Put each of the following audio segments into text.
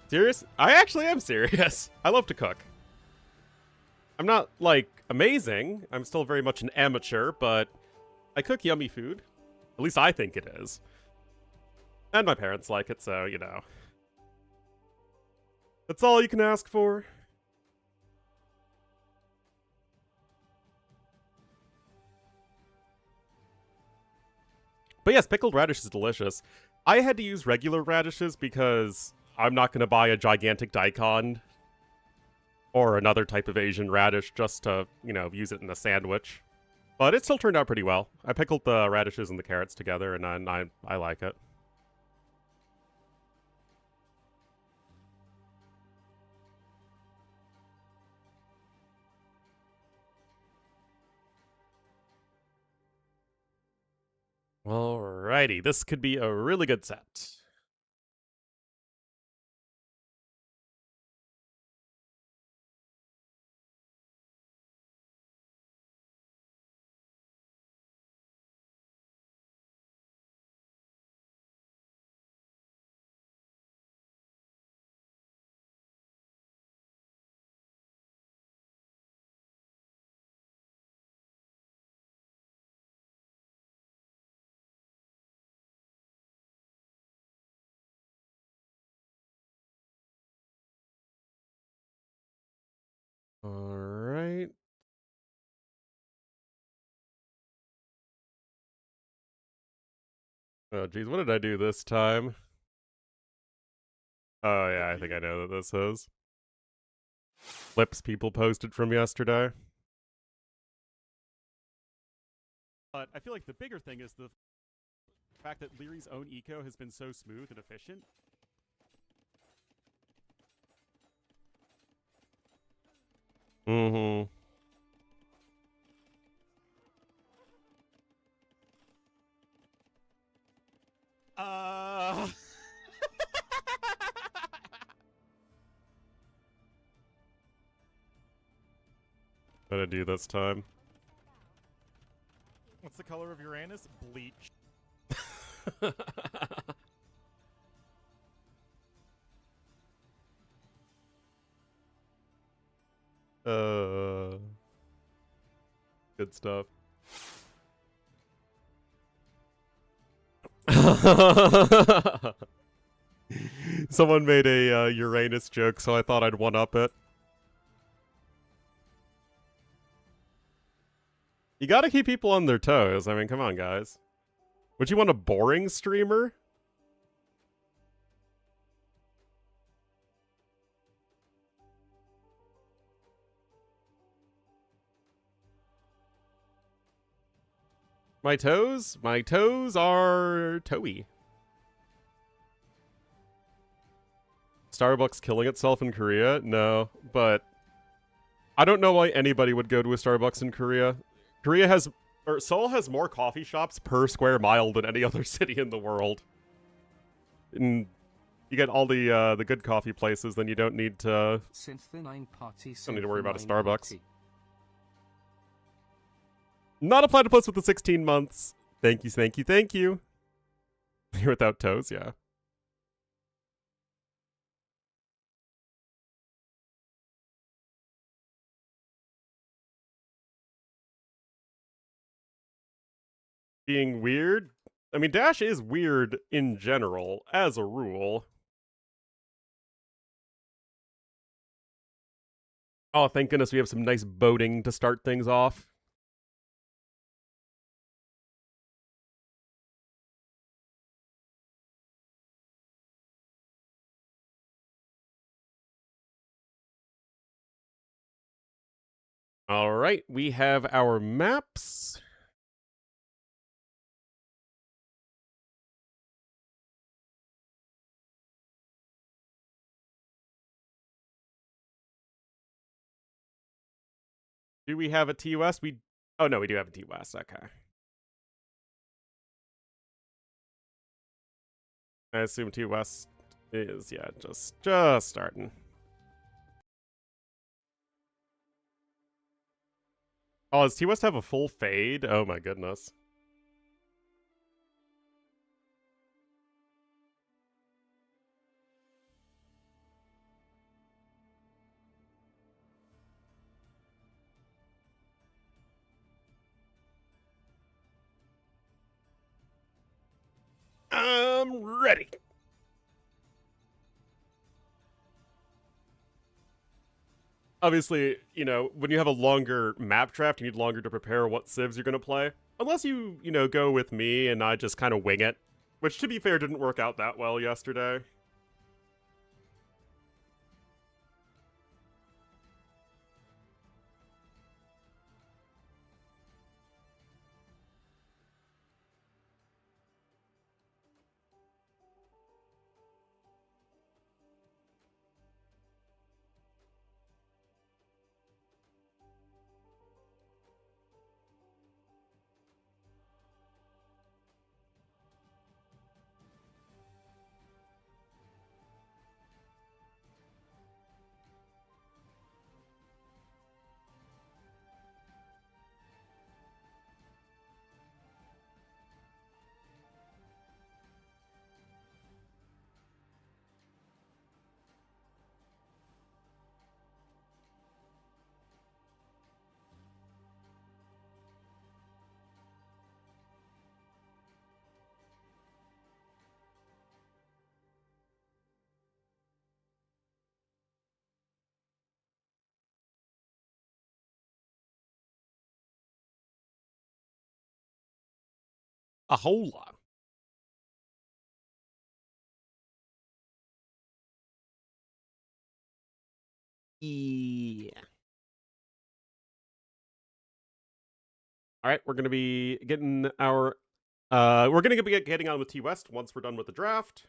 Serious? I actually am serious. I love to cook. I'm not, like, amazing. I'm still very much an amateur, but I cook yummy food. At least I think it is. And my parents like it, so, you know. That's all you can ask for. But yes, pickled radish is delicious. I had to use regular radishes because I'm not going to buy a gigantic daikon or another type of Asian radish just to, you know, use it in a sandwich. But it still turned out pretty well. I pickled the radishes and the carrots together, and I like it. Alrighty, this could be a really good set. Alright. Oh, geez, what did I do this time? Oh, yeah, I think I know that this is. Clips people posted from yesterday. But I feel like the bigger thing is the fact that Leary's own eco has been so smooth and efficient. Mm-hmm. What did I do this time? What's the color of Uranus? Bleach. Good stuff. Someone made a Uranus joke, so I thought I'd one-up it. You gotta keep people on their toes. I mean, come on, guys. Would you want a boring streamer? My toes? My toes are toey. Starbucks killing itself in Korea? No, but I don't know why anybody would go to a Starbucks in Korea. Seoul has more coffee shops per square mile than any other city in the world. And you get all the good coffee places, then you don't need to worry about a Starbucks. Not a platypus with the 16 months. Thank you, thank you, thank you. You're without toes, yeah. Being weird? I mean, Dash is weird in general, as a rule. Oh, thank goodness we have some nice boating to start things off. All right, we have our maps. Do we have a TUS? Oh no, we do have a TUS. Okay. I assume TUS is, yeah, just starting. Oh, does TUS have a full fade? Oh my goodness. I'm ready. Obviously, when you have a longer map draft, you need longer to prepare what civs you're going to play. Unless you go with me and I just kind of wing it. Which, to be fair, didn't work out that well yesterday. A whole lot. Yeah. All right, we're going to be getting our we're going to be getting on with T West once we're done with the draft.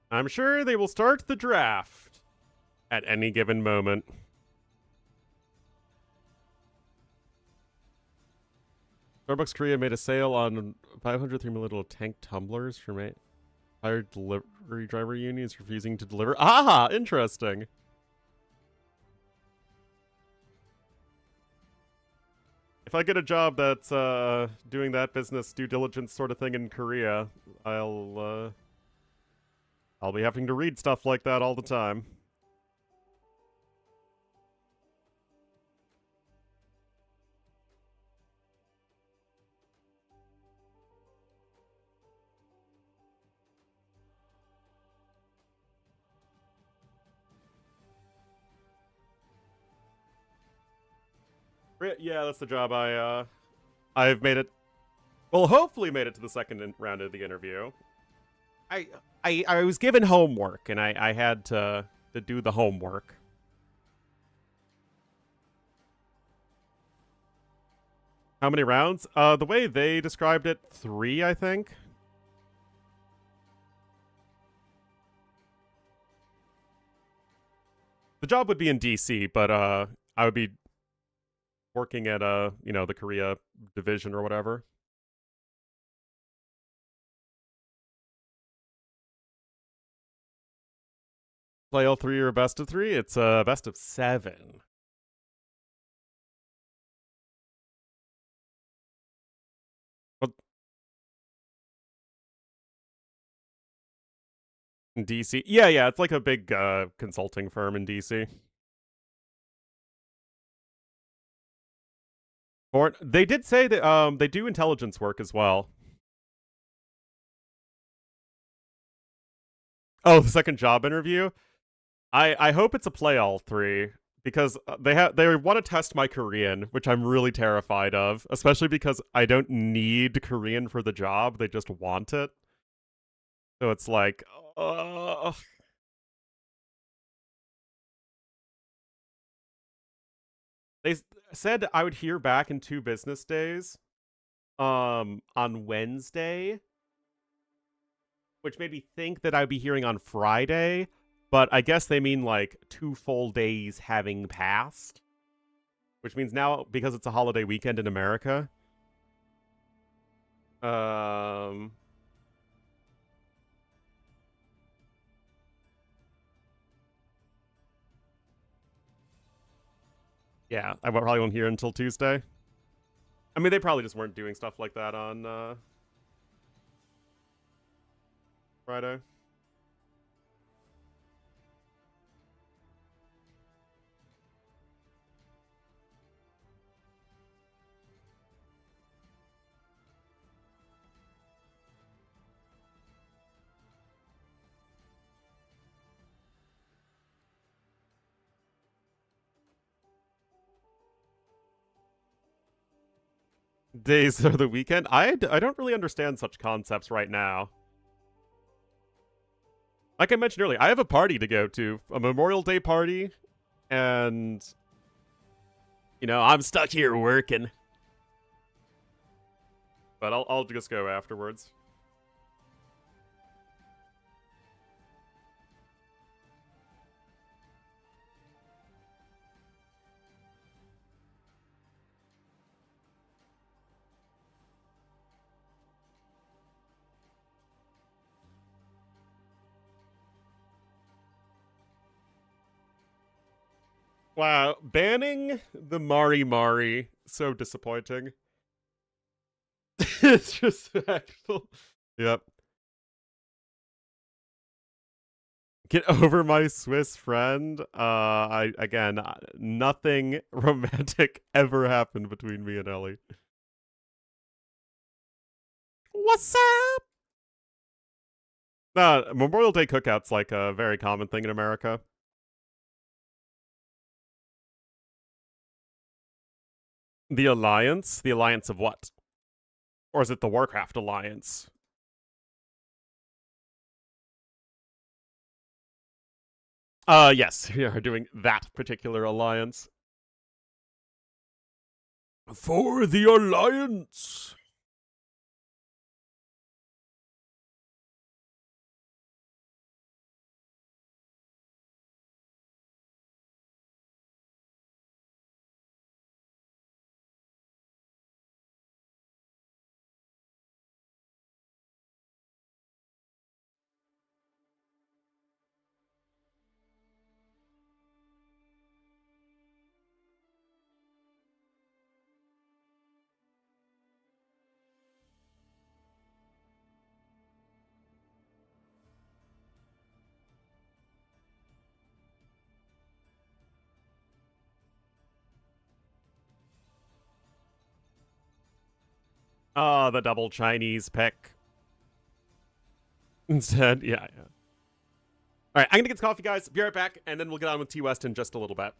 I'm sure they will start the draft at any given moment. Starbucks Korea made a sale on 503 milliliter tank tumblers for hired delivery driver unions refusing to deliver. Ah, interesting. If I get a job that's doing that business due diligence sort of thing in Korea, I'll be having to read stuff like that all the time. Yeah, that's the job I've made it. Well, hopefully made it to the second round of the interview. I was given homework and I had to do the homework. How many rounds? The way they described it, 3, I think. The job would be in DC, but I would be working at the Korea division or whatever. Play all 3 or best of 3? It's a best of 7. But in DC? Yeah, it's like a big consulting firm in DC. They did say that they do intelligence work as well. Oh, the second job interview? I hope it's a play all 3 because they want to test my Korean, which I'm really terrified of, especially because I don't need Korean for the job. They just want it. So it's like, uh, they said I would hear back in 2 business days. On Wednesday, which made me think that I'd be hearing on Friday, but I guess they mean like 2 full days having passed, which means now because it's a holiday weekend in America. Um, yeah, I probably won't hear until Tuesday. I mean, they probably just weren't doing stuff like that on Friday. Days of the weekend. I don't really understand such concepts right now. Like I mentioned earlier, I have a party to go to, a Memorial Day party, and I'm stuck here working. But I'll just go afterwards. Wow, banning the Mari Mari, so disappointing. It's just actual. Yep. Get over my Swiss friend. I again, nothing romantic ever happened between me and Ellie. What's up? Memorial Day cookout's like a very common thing in America. The Alliance? The Alliance of what? Or is it the Warcraft Alliance? Yes, we are doing that particular alliance. For the Alliance! The double Chinese pick. Instead, yeah. All right, I'm gonna get some coffee, guys. Be right back, and then we'll get on with T West in just a little bit.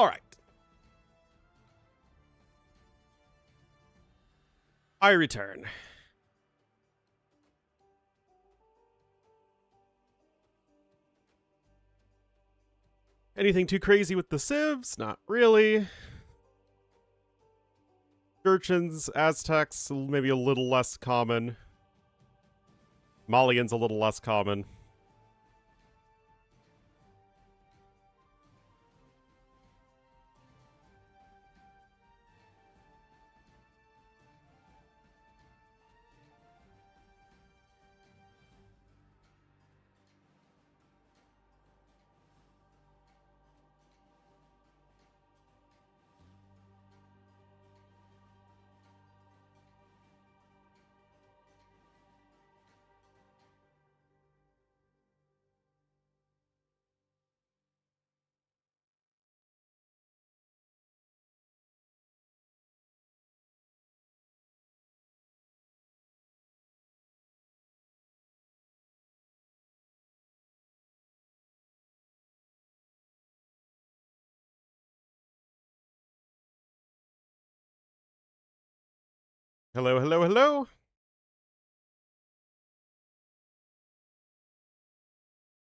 All right. I return. Anything too crazy with the civs? Not really. Urchins, Aztecs, maybe a little less common. Malians, a little less common. Hello, hello, hello.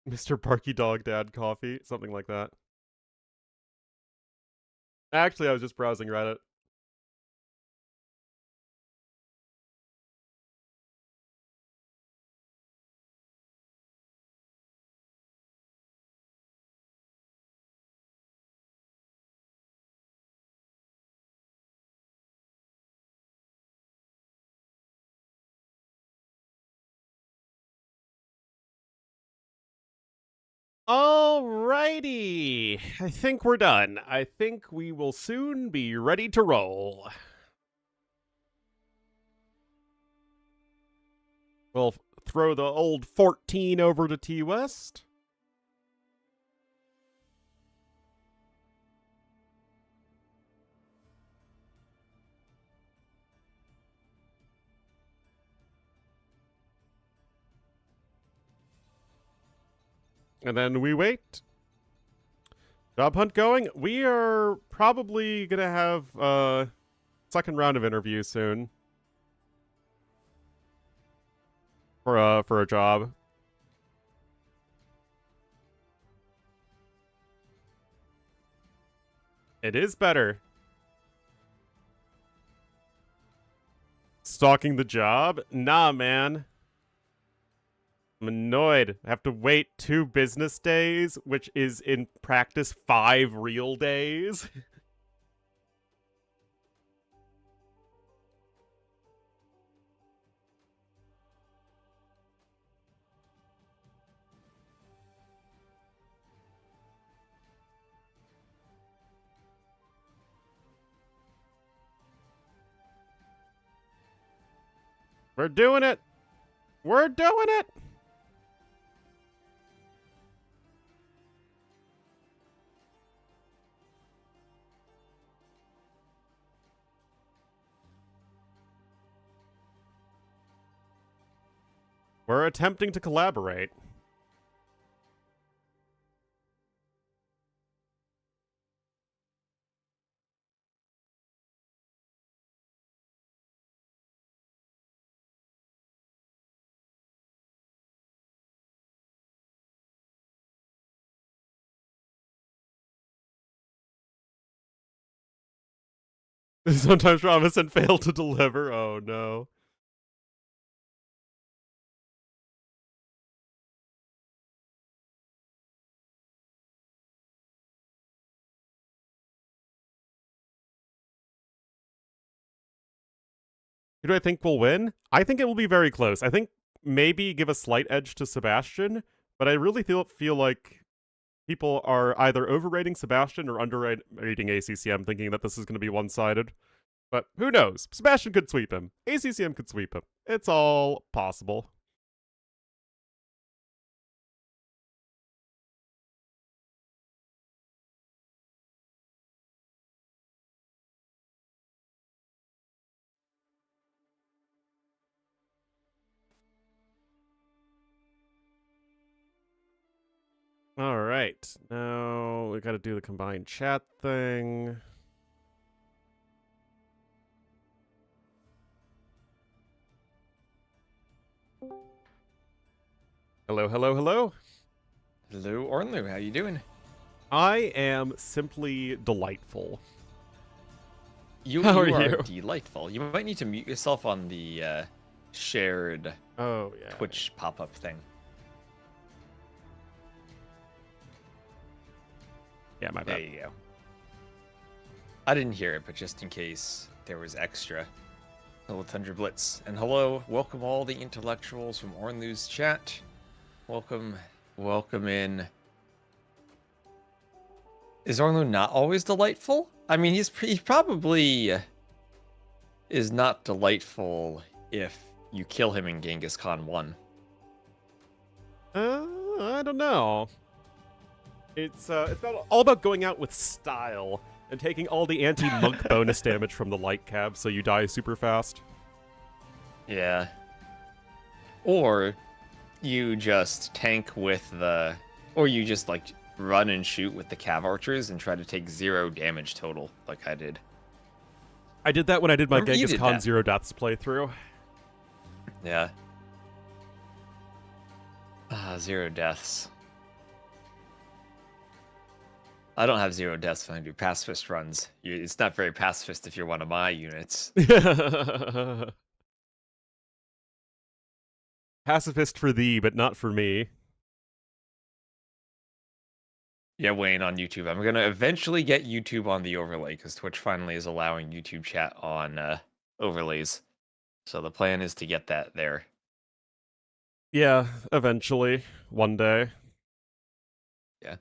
Mr. Barky Dog Dad Coffee, something like that. Actually, I was just browsing Reddit. Alrighty. I think we're done. I think we will soon be ready to roll. We'll throw the old 14 over to T West. And then we wait. Job hunt going. We are probably gonna have a second round of interviews soon. For a job. It is better. Stalking the job? Nah, man. I'm annoyed. I have to wait 2 business days, which is in practice 5 real days. We're doing it. We're doing it. We're attempting to collaborate. Sometimes promise and fail to deliver. Oh no. Who do I think will win? I think it will be very close. I think maybe give a slight edge to Sebastian, but I really feel like people are either overrating Sebastian or underrating ACCM, thinking that this is going to be one-sided. But who knows? Sebastian could sweep him. ACCM could sweep him. It's all possible. All right. Now we got to do the combined chat thing. Hello, hello, hello. Hello, Ornlu. How you doing? I am simply delightful. You How are are you? delightful. You might need to mute yourself on the shared Oh, yeah. Twitch pop-up thing. Yeah, my There bad. you go. I didn't hear it, but just in case there was extra. Hello, Thunder Blitz. And hello, welcome all the intellectuals from Ornlu's chat. Welcome in. Is Ornlu not always delightful? I mean, he probably is not delightful if you kill him in Genghis Khan 1. I don't know. It's all about going out with style and taking all the anti-monk bonus damage from the light cab so you die super fast. Yeah. Or you just tank with the... Or you just, like, run and shoot with the cav archers and try to take 0 damage total, like I did. I did that when I did my Remember you Genghis did Khan that. 0 Deaths playthrough. Yeah. 0 deaths. I don't have 0 deaths when I do pacifist runs. It's not very pacifist if you're one of my units. Pacifist for thee, but not for me. Yeah, Wayne on YouTube. I'm going to eventually get YouTube on the overlay because Twitch finally is allowing YouTube chat on overlays. So the plan is to get that there. Yeah, eventually. One day. Yeah.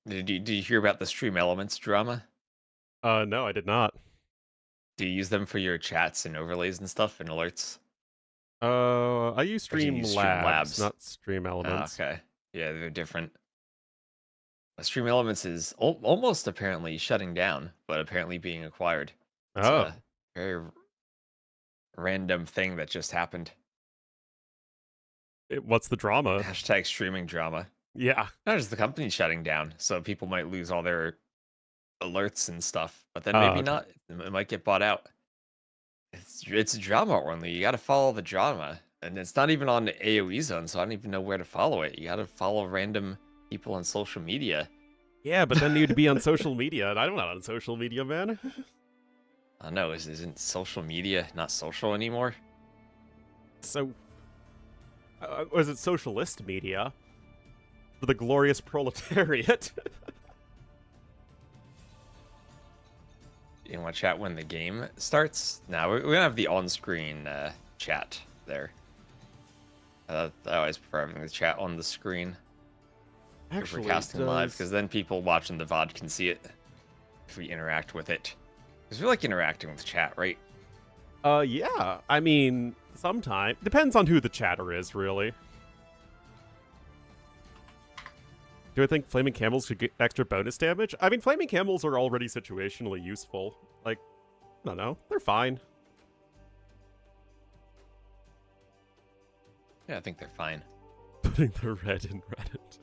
Did you hear about the Stream Elements drama? No, I did not. Do you use them for your chats and overlays and stuff and alerts? I use Or do you use Streamlabs? not Stream Elements. Okay. Yeah, they're different. Stream Elements is almost apparently shutting down, but apparently being acquired. It's Oh. a very random thing that just happened. What's the drama? Hashtag streaming drama. Yeah. Not just the company shutting down, so people might lose all their alerts and stuff, but then Oh, maybe okay. not. It might get bought out. It's a drama only. You got to follow the drama, and it's not even on the AOE zone, so I don't even know where to follow it. You got to follow random people on social media. Yeah, but then you'd be on social media, and I'm not on social media, man. I know, isn't social media not social anymore? So, was it socialist media? For the glorious proletariat. You want to chat when the game starts? Now we're gonna have the on-screen chat there. I always prefer having the chat on the screen. Actually, if we're casting live, because then people watching the VOD can see it if we interact with it. Because we like interacting with chat, right? Yeah. I mean, sometimes. Depends on who the chatter is, really. Do I think Flaming Camels could get extra bonus damage? I mean, Flaming Camels are already situationally useful. Like, I don't know. They're fine. Yeah, I think they're fine. Putting the red in Reddit.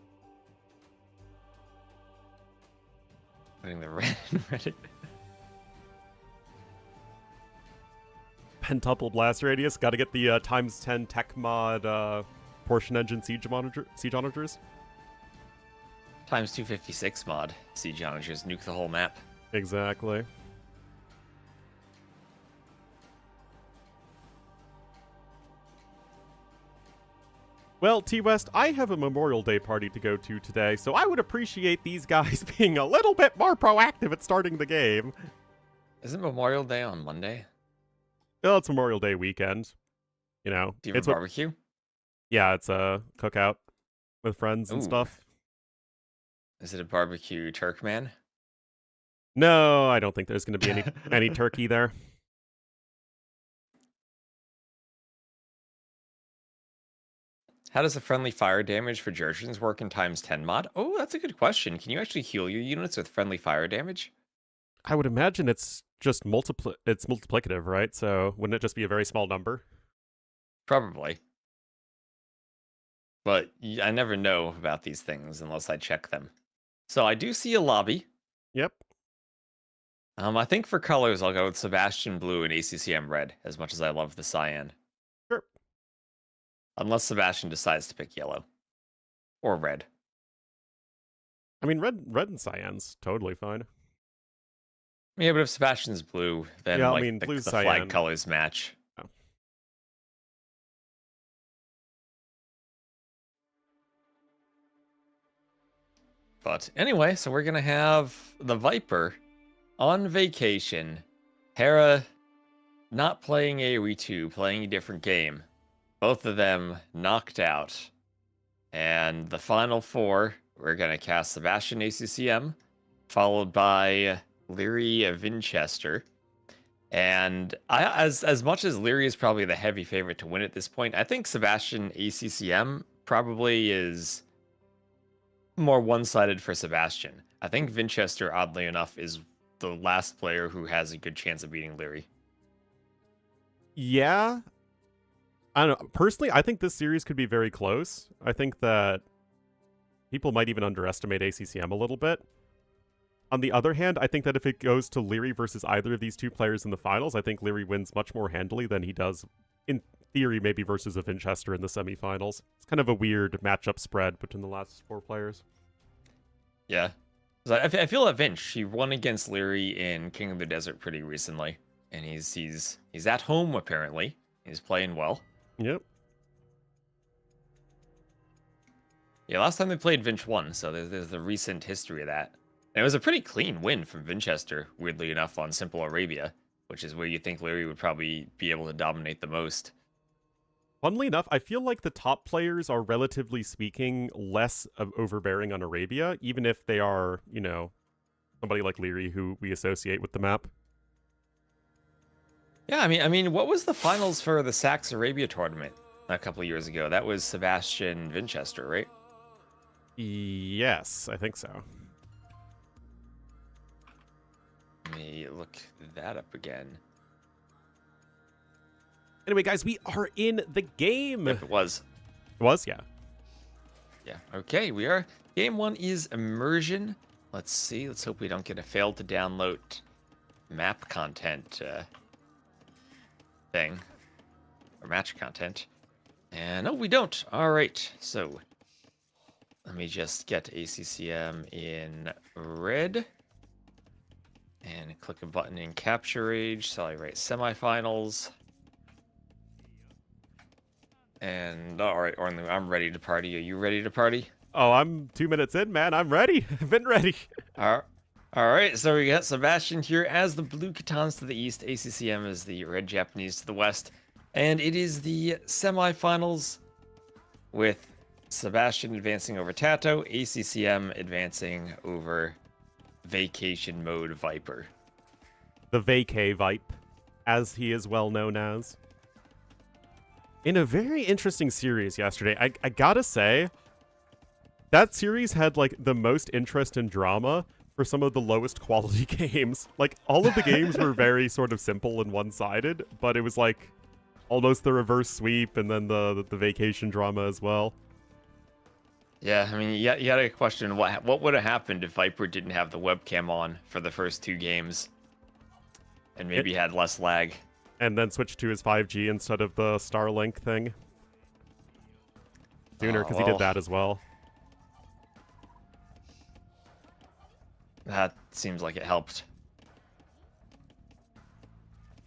Putting the red in Reddit. Pentuple blast radius. Got to get the times 10 tech mod portion engine siege onagers. Times 256 mod. Siege onagers nuke the whole map. Exactly. Well, T-West, I have a Memorial Day party to go to today, so I would appreciate these guys being a little bit more proactive at starting the game. Isn't Memorial Day on Monday? Well, it's Memorial Day weekend. You know, Do you have a barbecue? Yeah, it's a cookout with friends and Ooh. stuff. Is it a barbecue Turkman? No, I don't think there's going to be any turkey there. How does the friendly fire damage for Jurgens work in times 10 mod? Oh, that's a good question. Can you actually heal your units with friendly fire damage? I would imagine it's just it's multiplicative, right? So wouldn't it just be a very small number? Probably. but I never know about these things unless I check them. So I do see a lobby. Yep. I think for colors, I'll go with Sebastian Blue and ACCM Red, as much as I love the cyan. Sure. Unless Sebastian decides to pick yellow. Or red. I mean, red and cyan's totally fine. Yeah, but if Sebastian's blue, then Yeah, I like mean, the blue's flag cyan. colors match. Oh. But anyway, so we're gonna have the Viper on vacation. Hera not playing AoE 2, playing a different game. Both of them knocked out. And the final four, we're gonna cast Sebastian ACCM, followed by Leary Vinchester. And as much as Leary is probably the heavy favorite to win at this point, I think Sebastian ACCM probably is more one-sided for Sebastian. I think Vinchester, oddly enough, is the last player who has a good chance of beating Leary. Yeah. I don't know. Personally, I think this series could be very close. I think that people might even underestimate ACCM a little bit. On the other hand, I think that if it goes to Leary versus either of these two players in the finals, I think Leary wins much more handily than he does, in theory, maybe versus a Vinchester in the semifinals. It's kind of a weird matchup spread between the last four players. Yeah. So I feel that Vinch, he won against Leary in King of the Desert pretty recently. And he's at home, apparently. He's playing well. Yep. Yeah, last time they played, Vinch won, so there's the recent history of that. And it was a pretty clean win from Vinchester, weirdly enough, on Simple Arabia, which is where you think Leary would probably be able to dominate the most. Funnily enough, I feel like the top players are, relatively speaking, less overbearing on Arabia, even if they are, you know, somebody like Leary who we associate with the map. Yeah, I mean, what was the finals for the Sax Arabia tournament a couple of years ago? That was Sebastian Vinchester, right? Yes, I think so. Let me look that up again. Anyway, guys, we are in the game. Yep, it was. It was, yeah. Yeah, okay, we are. Game one is Immersion. Let's see. Let's hope we don't get a failed to download map content thing. Or match content. And no, we don't. All right, so let me just get ACCM in red. And click a button in Capture Age. So I write semifinals. And all right, Ornlu, I'm ready to party. Are you ready to party? Oh, I'm 2 minutes in, man. I'm ready. I've been ready. All right, so we got Sebastian here as the blue Kitans to the east, ACCM is the red Japanese to the west. And it is the semifinals with Sebastian advancing over Tato, ACCM advancing over Vacation Mode Viper. The Vacay Vipe, as he is well known as. In a very interesting series yesterday, I gotta say, that series had, like, the most interest and drama for some of the lowest quality games. Like, all of the games were very sort of simple and one-sided, but it was, like, almost the reverse sweep and then the vacation drama as well. Yeah, I mean, you gotta question what would have happened if Viper didn't have the webcam on for the first two games, and maybe had less lag. And then switched to his 5G instead of the Starlink thing. Sooner, because he did that as well. That seems like it helped.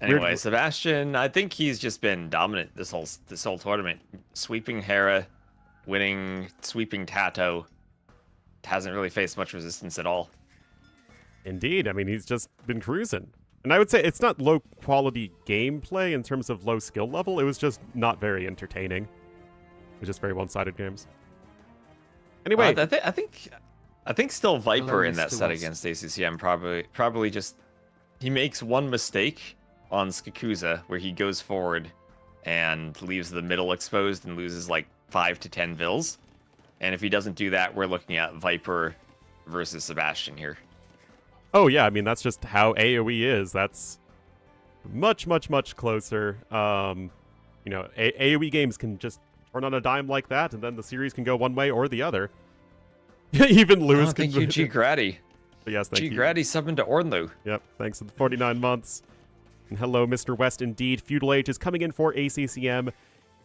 Anyway, Sebastian, I think he's just been dominant this whole tournament, sweeping Hera, sweeping Tato. Hasn't really faced much resistance at all. Indeed, I mean, he's just been cruising. And I would say it's not low quality gameplay in terms of low skill level, it was just not very entertaining. It was just very one-sided games. Anyway, I think still Viper in that set against ACCM probably just he makes one mistake on Skakuza where he goes forward and leaves the middle exposed and loses like 5 to 10 vills. And if he doesn't do that, we're looking at Viper versus Sebastian here. oh yeah, I mean, that's just how AoE is. That's much, much, much closer. You know, AoE games can just turn on a dime like that, and then the series can go one way or the other. Even Lewis can. Thank you, G. Grady. Yes, thank you. G. Grady summoned to Ornlu. Yep, thanks to the 49 months. And hello, Mr. West, indeed. Feudal Age is coming in for ACCM,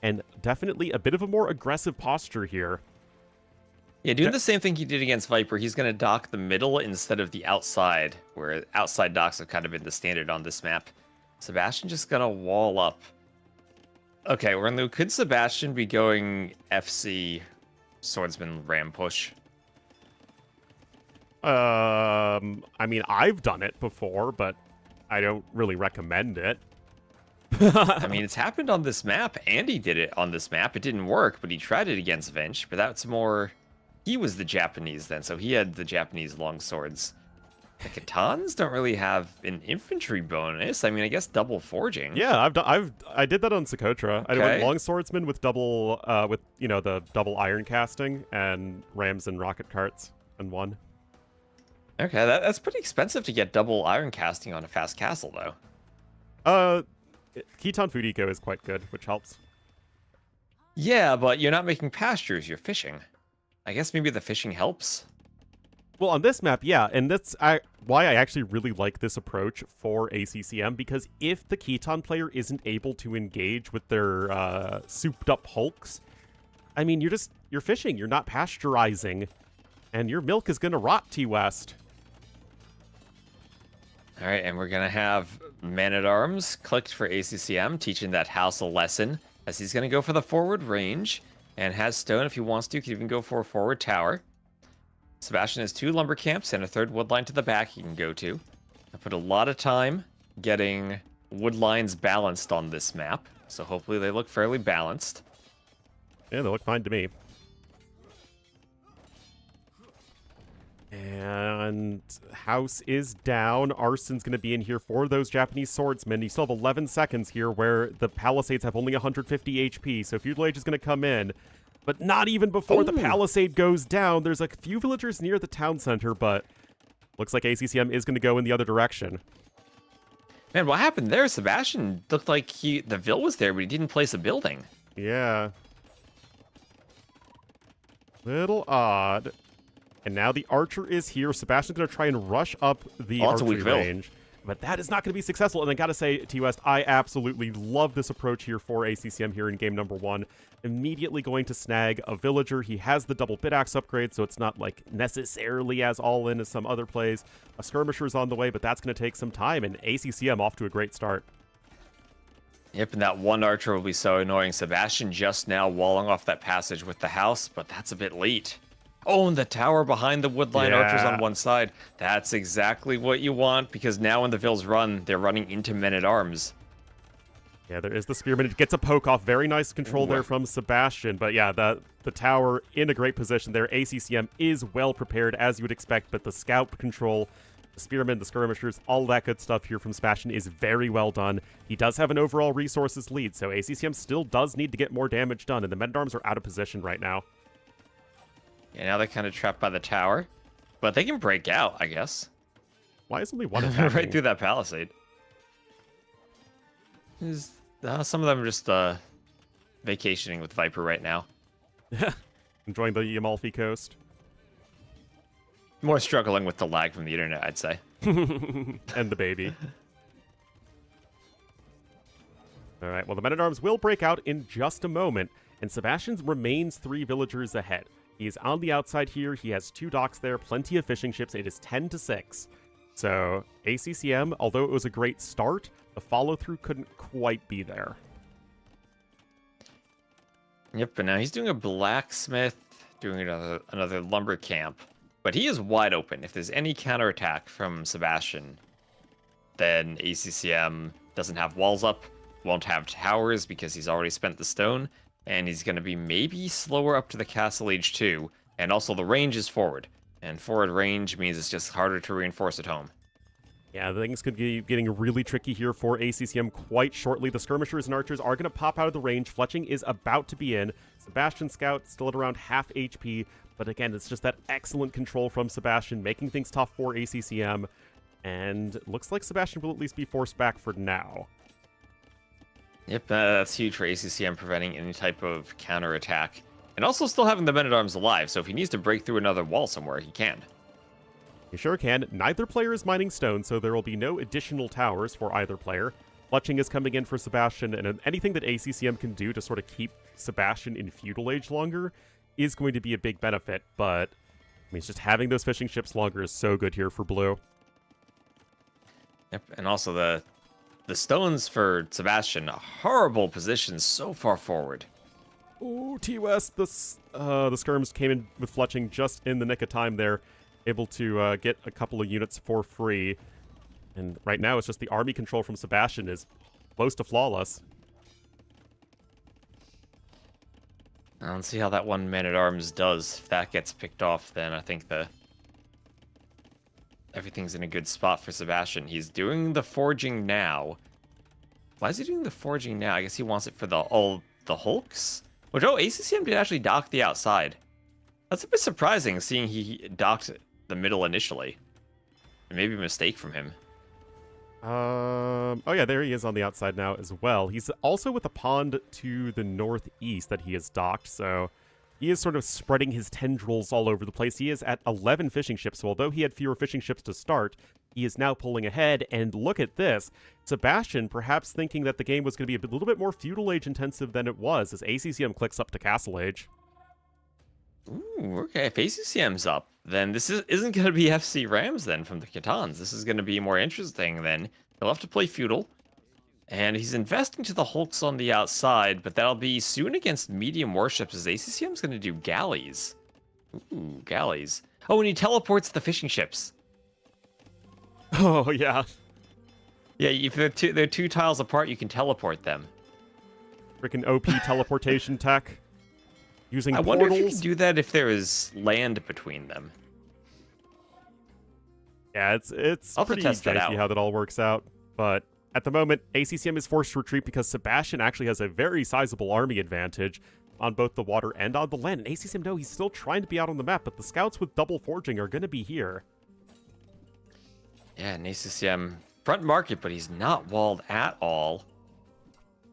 and definitely a bit of a more aggressive posture here. Yeah, doing the same thing he did against Viper. He's going to dock the middle instead of the outside, where outside docks have kind of been the standard on this map. Sebastian just going to wall up. Okay, Ornlu, could Sebastian be going FC Swordsman Ram push? I mean, I've done it before, but I don't really recommend it. I mean, it's happened on this map. Andy did it on this map. It didn't work, but he tried it against Vench, but that's more... He was the Japanese then, so he had the Japanese longswords. The Katans don't really have an infantry bonus. I mean, I guess double forging. Yeah, I did that on Socotra. I went Okay. longswordsman with double, the double iron casting and rams and rocket carts and won. Okay, that's pretty expensive to get double iron casting on a fast castle, though. Khitan Food Eco is quite good, which helps. Yeah, but you're not making pastures, you're fishing. I guess maybe the fishing helps. Well, on this map, yeah, and that's why I actually really like this approach for ACCM, because if the Khitan player isn't able to engage with their souped-up hulks, I mean, you're fishing, you're not pasteurizing, and your milk is going to rot, T-West. All right, and we're going to have Man-at-Arms clicked for ACCM, teaching that house a lesson, as he's going to go for the forward range, and has stone if he wants to. Can even go for a forward tower. Sebastian has 2 lumber camps and a 3rd wood line to the back he can go to. I put a lot of time getting wood lines balanced on this map, so hopefully they look fairly balanced. Yeah, they look fine to me. And house is down. Arson's going to be in here for those Japanese swordsmen. You still have 11 seconds here where the palisades have only 150 HP, so Feudal Age is going to come in. But not even before the palisade goes down. There's a few villagers near the town center, but looks like ACCM is going to go in the other direction. Man, what happened there? Sebastian looked like the Vil was there, but he didn't place a building. Yeah. Little odd. And now the archer is here. Sebastian's going to try and rush up the archery range. But that is not going to be successful. And I got to say, T-West, I absolutely love this approach here for ACCM here in game number 1. Immediately going to snag a villager. He has the double bit axe upgrade, so it's not like necessarily as all-in as some other plays. A skirmisher's on the way, but that's going to take some time. And ACCM off to a great start. Yep, and that one archer will be so annoying. Sebastian just now walling off that passage with the house, but that's a bit late. Oh, and the tower behind the woodline archers on one side. That's exactly what you want, because now when the Vils run, they're running into men-at-arms. Yeah, there is the spearman. It gets a poke off. Very nice control there from Sebastian. But yeah, the tower in a great position there. ACCM is well prepared, as you would expect, but the scout control, the spearmen, the skirmishers, all that good stuff here from Sebastian is very well done. He does have an overall resources lead, so ACCM still does need to get more damage done, and the men-at-arms are out of position right now. Yeah, now they're kind of trapped by the tower. But they can break out, I guess. Why is only one attacking? Right through that palisade. Some of them are just vacationing with Viper right now. Enjoying the Amalfi Coast. More struggling with the lag from the internet, I'd say. And the baby. Alright, well, the men-at-arms will break out in just a moment, and Sebastian remains 3 villagers ahead. He is on the outside here. He has 2 docks there, plenty of fishing ships. It is 10-6. So ACCM, although it was a great start, the follow-through couldn't quite be there. Yep, but now he's doing a blacksmith, doing another lumber camp. But he is wide open. If there's any counterattack from Sebastian, then ACCM doesn't have walls up, won't have towers because he's already spent the stone, and he's going to be maybe slower up to the castle age 2, and also the range is forward. And forward range means it's just harder to reinforce at home. Yeah, things could be getting really tricky here for ACCM quite shortly. The skirmishers and archers are going to pop out of the range. Fletching is about to be in. Sebastian Scout still at around half HP, but again, it's just that excellent control from Sebastian, making things tough for ACCM, and looks like Sebastian will at least be forced back for now. Yep, that's huge for ACCM, preventing any type of counterattack. And also still having the men-at-arms alive, so if he needs to break through another wall somewhere, he can. You sure can. Neither player is mining stone, so there will be no additional towers for either player. Fletching is coming in for Sebastian, and anything that ACCM can do to sort of keep Sebastian in feudal age longer is going to be a big benefit, but I mean, it's just having those fishing ships longer is so good here for blue. Yep, and also the stones for Sebastian, a horrible position so far forward. Ooh, T-West, the skirms came in with Fletching just in the nick of time there, able to get a couple of units for free. And right now, it's just the army control from Sebastian is close to flawless. Let's see how that one man-at-arms does. If that gets picked off, then I think everything's in a good spot for Sebastian. He's doing the forging now. Why is he doing the forging now? I guess he wants it for all the hulks? Which, ACCM did actually dock the outside. That's a bit surprising, seeing he docked the middle initially. Maybe a mistake from him. Oh yeah, there he is on the outside now as well. He's also with a pond to the northeast that he has docked, so he is sort of spreading his tendrils all over the place. He is at 11 fishing ships, so although he had fewer fishing ships to start, he is now pulling ahead, and look at this. Sebastian perhaps thinking that the game was going to be a little bit more feudal age intensive than it was, as ACCM clicks up to castle age. Ooh, okay, if ACCM's up, then this isn't going to be FC Rams then from the Khitans. This is going to be more interesting then. He'll have to play feudal. And he's investing to the hulks on the outside, but that'll be soon against medium warships, as ACCM's going to do galleys. Ooh, galleys. Oh, and he teleports the fishing ships. Oh, yeah. Yeah, if they're two tiles apart, you can teleport them. Freaking OP teleportation tech. Using I portals. wonder if you can do that if there is land between them. Yeah, it's I'll have to pretty test that dicey out. how that all works out. But at the moment, ACCM is forced to retreat because Sebastian actually has a very sizable army advantage on both the water and on the land. And ACCM, no, he's still trying to be out on the map, but the scouts with double forging are going to be here. Yeah, and ACCM front market, but he's not walled at all.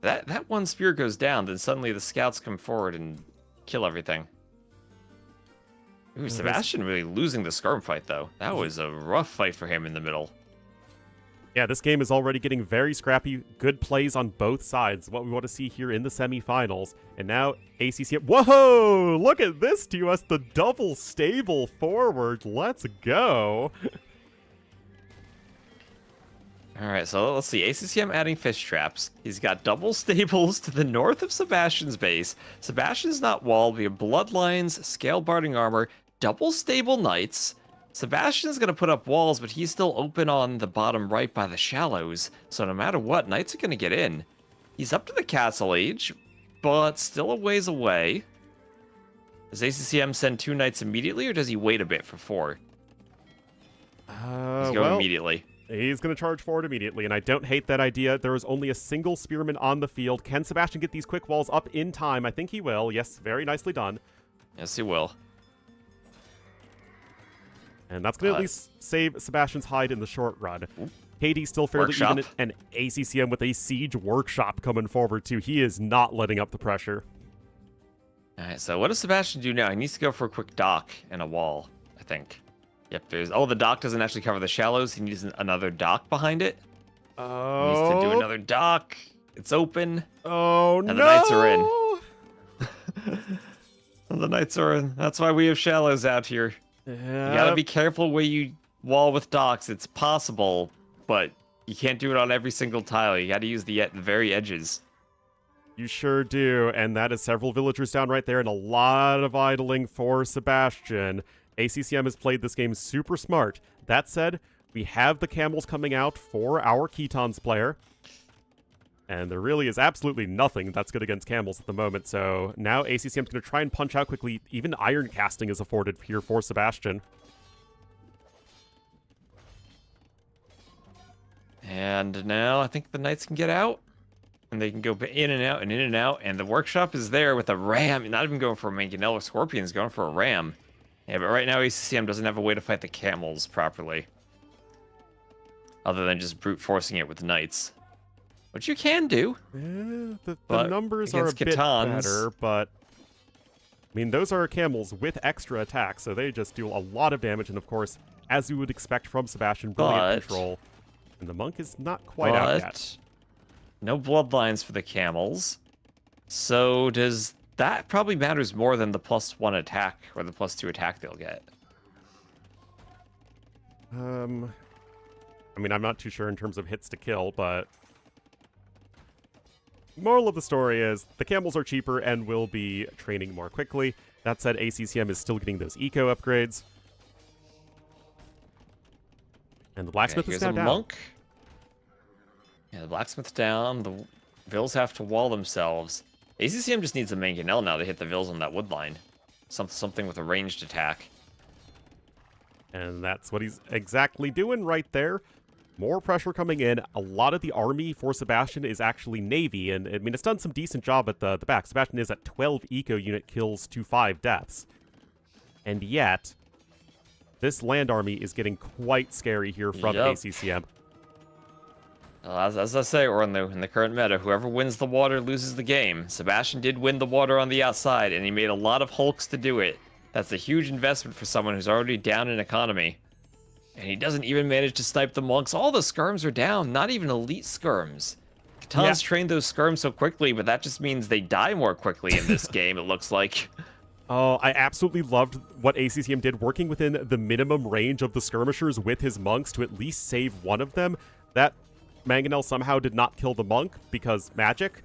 That one spear goes down, then suddenly the scouts come forward and kill everything. Ooh, Sebastian really losing the skirm fight, though. That was a rough fight for him in the middle. Yeah, this game is already getting very scrappy. Good plays on both sides. What we want to see here in the semifinals. And now ACCM. Whoa! Look at this, TOS. The double stable forward. Let's go. Alright, so let's see. ACCM adding fish traps. He's got double stables to the north of Sebastian's base. Sebastian's not walled. We have bloodlines, scale barding armor, double stable knights. Sebastian's going to put up walls, but he's still open on the bottom right by the shallows. So no matter what, knights are going to get in. He's up to the castle age, but still a ways away. Does ACCM send 2 knights immediately, or does he wait a bit for 4? He's going immediately. He's going to charge forward immediately, and I don't hate that idea. There is only a single spearman on the field. Can Sebastian get these quick walls up in time? I think he will. Yes, very nicely done. Yes, he will. And that's going to at least save Sebastian's hide in the short run. KD still fairly even, and ACCM with a siege workshop coming forward, too. He is not letting up the pressure. All right, so what does Sebastian do now? He needs to go for a quick dock and a wall, I think. Yep, there's... Oh, the dock doesn't actually cover the shallows. He needs another dock behind it. Oh. He needs to do another dock. It's open. Oh, and no. The knights are in. And the knights are in. That's why we have shallows out here. You gotta be careful where you wall with docks. It's possible, but you can't do it on every single tile. You gotta use the very edges. You sure do, and that is several villagers down right there and a lot of idling for Sebastian. ACCM has played this game super smart. That said, we have the camels coming out for our Khitans player. And there really is absolutely nothing that's good against camels at the moment, so now ACCM's going to try and punch out quickly. Even iron casting is afforded here for Sebastian. And now I think the knights can get out. And they can go in and out and in and out. And the workshop is there with a ram. Not even going for a mangonel or scorpions, going for a ram. Yeah, but right now ACCM doesn't have a way to fight the camels properly. Other than just brute forcing it with knights. which you can do. The But numbers are a against bit Catans- better, but I mean, those are camels with extra attack, so they just do a lot of damage, and of course, as you would expect from Sebastian, brilliant But- control. And the monk is not quite out yet. But no bloodlines for the camels. So does that probably matters more than the +1 attack or the +2 attack they'll get? I mean, I'm not too sure in terms of hits to kill, but moral of the story is the camels are cheaper and will be training more quickly. That said, ACCM is still getting those eco upgrades. And the blacksmith Okay, is here's now a down. monk. Yeah, the blacksmith's down. The Vills have to wall themselves. ACCM just needs a mangonel now to hit the Vills on that wood line. Something with a ranged attack. And that's what he's exactly doing right there. More pressure coming in. A lot of the army for Sebastian is actually Navy, and I mean, it's done some decent job at the back. Sebastian is at 12 eco unit kills to 5 deaths. And yet, this land army is getting quite scary here from Yep. ACCM. As I say, Ornlu, in the current meta, whoever wins the water loses the game. Sebastian did win the water on the outside, and he made a lot of hulks to do it. That's a huge investment for someone who's already down in economy. And he doesn't even manage to snipe the monks. All the skirms are down, not even elite skirms. Catan's trained those skirms so quickly, but that just means they die more quickly in this game, it looks like. Oh, I absolutely loved what ACCM did, working within the minimum range of the skirmishers with his monks to at least save one of them. That mangonel somehow did not kill the monk because magic.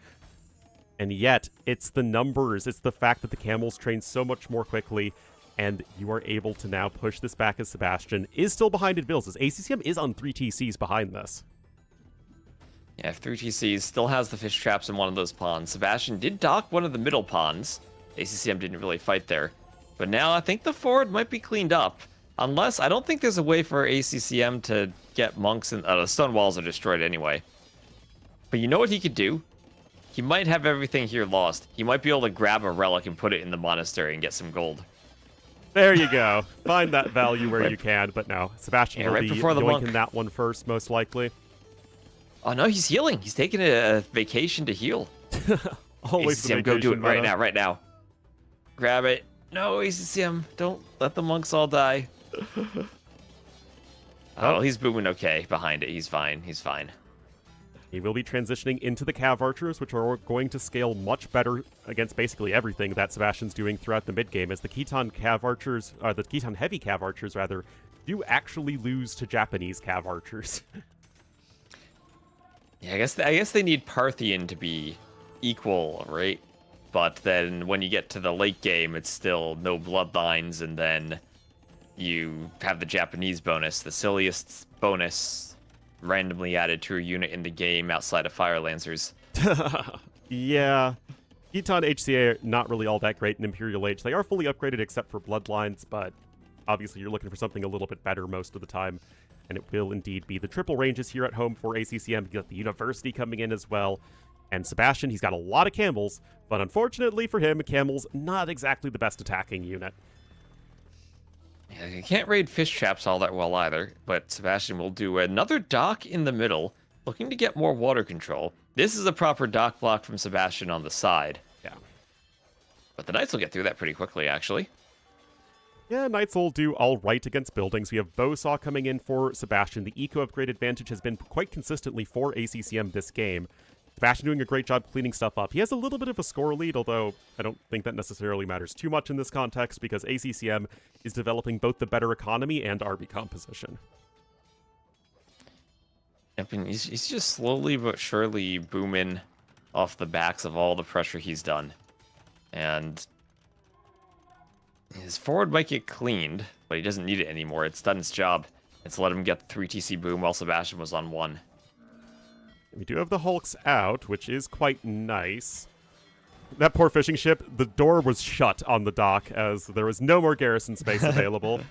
And yet, it's the numbers, it's the fact that the camels train so much more quickly, and you are able to now push this back as Sebastian is still behind in Vills, as ACCM is on 3 TCs behind this. Yeah, 3 TCs still has the fish traps in one of those ponds. Sebastian did dock one of the middle ponds. ACCM didn't really fight there. But now I think the forward might be cleaned up. Unless, I don't think there's a way for ACCM to get monks in... the stone walls are destroyed anyway. But you know what he could do? He might have everything here lost. He might be able to grab a relic and put it in the monastery and get some gold. There you go. Find that value where you can, but no. Sebastian will right be before the yoinking monk. that one first, most likely. Oh no, he's healing. He's taking a vacation to heal. Always the ACCM, go do it vacation right meta. now, right now. Grab it. No, ACCM, don't let the monks all die. Oh, he's booming okay behind it. He's fine. He's fine. He will be transitioning into the Cav Archers, which are going to scale much better against basically everything that Sebastian's doing throughout the mid-game, as the Khitan Cav Archers, the Khitan Heavy Cav Archers, rather, do actually lose to Japanese Cav Archers. Yeah, I guess they need Parthian to be equal, right? But then when you get to the late game, it's still no bloodlines, and then you have the Japanese bonus, the silliest bonus randomly added to a unit in the game outside of Fire Lancers. Yeah. Khitan HCA are not really all that great in Imperial Age. They are fully upgraded except for bloodlines, but obviously you're looking for something a little bit better most of the time. And it will indeed be the triple ranges here at home for ACCM. You got the University coming in as well. And Sebastian, he's got a lot of camels, but unfortunately for him, camels not exactly the best attacking unit. Yeah, you can't raid fish traps all that well either, but Sebastian will do another dock in the middle, looking to get more water control. This is a proper dock block from Sebastian on the side. Yeah. But the Knights will get through that pretty quickly, actually. Yeah, Knights will do all right against buildings. We have Bowsaw coming in for Sebastian. The eco upgrade advantage has been quite consistently for ACCM this game. Sebastian doing a great job cleaning stuff up. He has a little bit of a score lead, although I don't think that necessarily matters too much in this context because ACCM is developing both the better economy and army composition. I mean, he's just slowly but surely booming off the backs of all the pressure he's done. And his forward might get cleaned, but he doesn't need it anymore. It's done its job. It's let him get the 3 TC boom while Sebastian was on 1. We do have the Hulks out, which is quite nice. That poor fishing ship, the door was shut on the dock as there was no more garrison space available.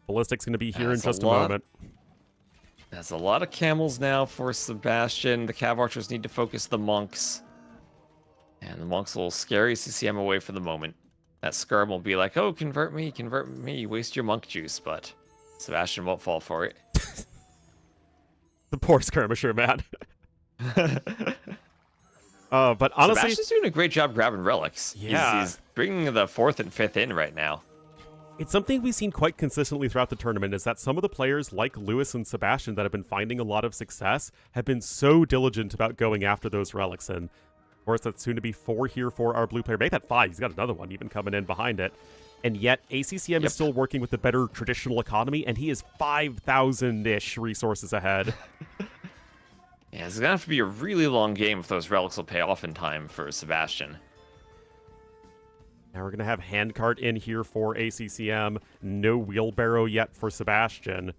Ballistic's going to be here That's in just a lot. moment. There's a lot of camels now for Sebastian. The Cav Archers need to focus the monks. And the monks will scare CCM away for the moment. That Skirm will be like, oh, convert me, waste your monk juice, but Sebastian won't fall for it. The poor skirmisher, man. But honestly, Sebastian's doing a great job grabbing relics. Yeah. He's bringing the 4th and 5th in right now. it's something we've seen quite consistently throughout the tournament is that some of the players like Lewis and Sebastian that have been finding a lot of success have been so diligent about going after those relics. And of course, that's soon to be 4 here for our blue player. Make that 5. He's got another one even coming in behind it. And yet, ACCM is still working with the better traditional economy, and he is 5,000-ish resources ahead. Yeah, it's going to have to be a really long game if those relics will pay off in time for Sebastian. Now we're going to have handcart in here for ACCM. No wheelbarrow yet for Sebastian.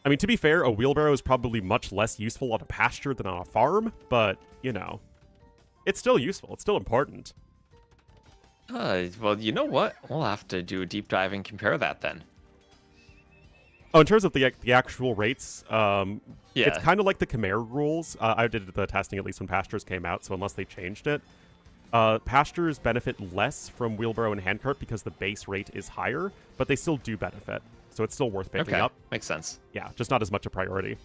I mean, to be fair, a wheelbarrow is probably much less useful on a pasture than on a farm, but, you know, it's still useful. It's still important. Well, you know what? We'll have to do a deep dive and compare that then. Oh, in terms of the actual rates, Yeah. it's kind of like the Khmer rules. I did the testing at least when pastures came out, so unless they changed it, pastures benefit less from wheelbarrow and handcart because the base rate is higher, but they still do benefit, so it's still worth picking up. Makes sense. Yeah, just not as much a priority.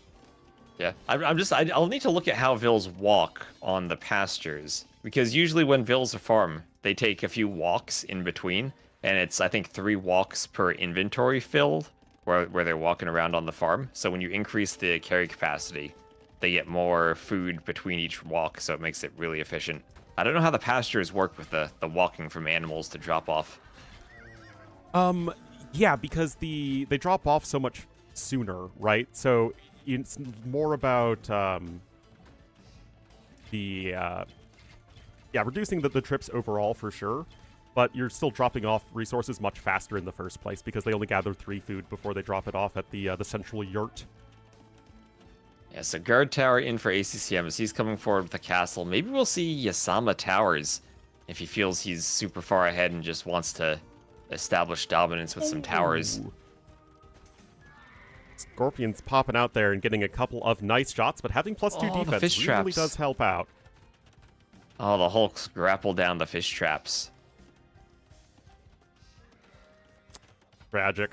Yeah, I'll need to look at how Vills walk on the pastures, because usually when Vills farm, they take a few walks in between, and it's, I think, 3 walks per inventory filled, where they're walking around on the farm. So when you increase the carry capacity, they get more food between each walk, so it makes it really efficient. I don't know how the pastures work with the walking from animals to drop off. Yeah, because they drop off so much sooner, right? So it's more about reducing the trips overall for sure, but you're still dropping off resources much faster in the first place because they only gather 3 food before they drop it off at the central yurt. Yeah, so guard tower in for ACCM as he's coming forward with the castle. Maybe we'll see Yasama towers if he feels he's super far ahead and just wants to establish dominance with some towers. Ooh. Scorpion's popping out there and getting a couple of nice shots, but having +2 defense fish really traps. does help out. Oh, the Hulks grapple down the fish traps. Tragic.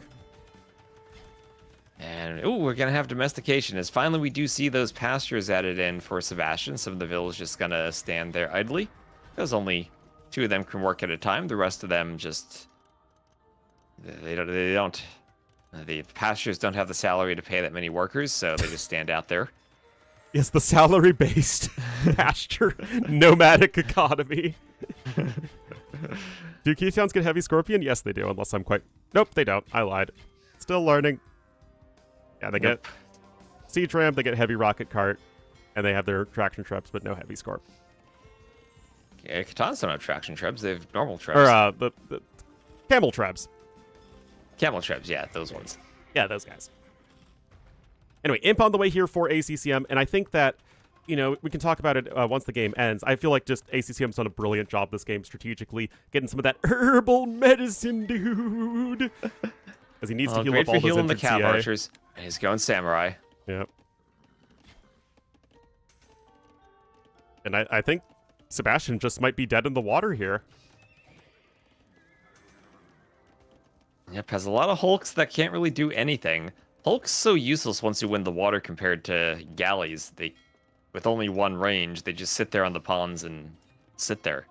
And, ooh, we're going to have domestication, as finally we do see those pastures added in for Sebastian. Some of the villas just going to stand there idly, because only 2 of them can work at a time. The rest of them just... The pastures don't have the salary to pay that many workers, so they just stand out there. Yes, the salary-based pasture nomadic economy. Do Keytowns get heavy scorpion? Yes, they do, unless I'm quite... Nope, they don't. I lied. Still learning. Yeah, they get siege ram, they get heavy rocket cart, and they have their traction traps, but no heavy scorp. Yeah, Katans don't have traction traps, they have normal traps. Or, the camel traps. Camel traps, yeah, those ones. Yeah, those guys. Anyway, Imp on the way here for ACCM, and I think that, you know, we can talk about it once the game ends. I feel like just ACCM's done a brilliant job this game strategically, getting some of that herbal medicine, dude. Because he needs to heal great up all for those healing the infant cav CA. archers. And he's going samurai. Yep. And I think Sebastian just might be dead in the water here. Yep, has a lot of Hulks that can't really do anything. Hulk's so useless once you win the water compared to galleys. With only 1 range, they just sit there on the ponds and sit there.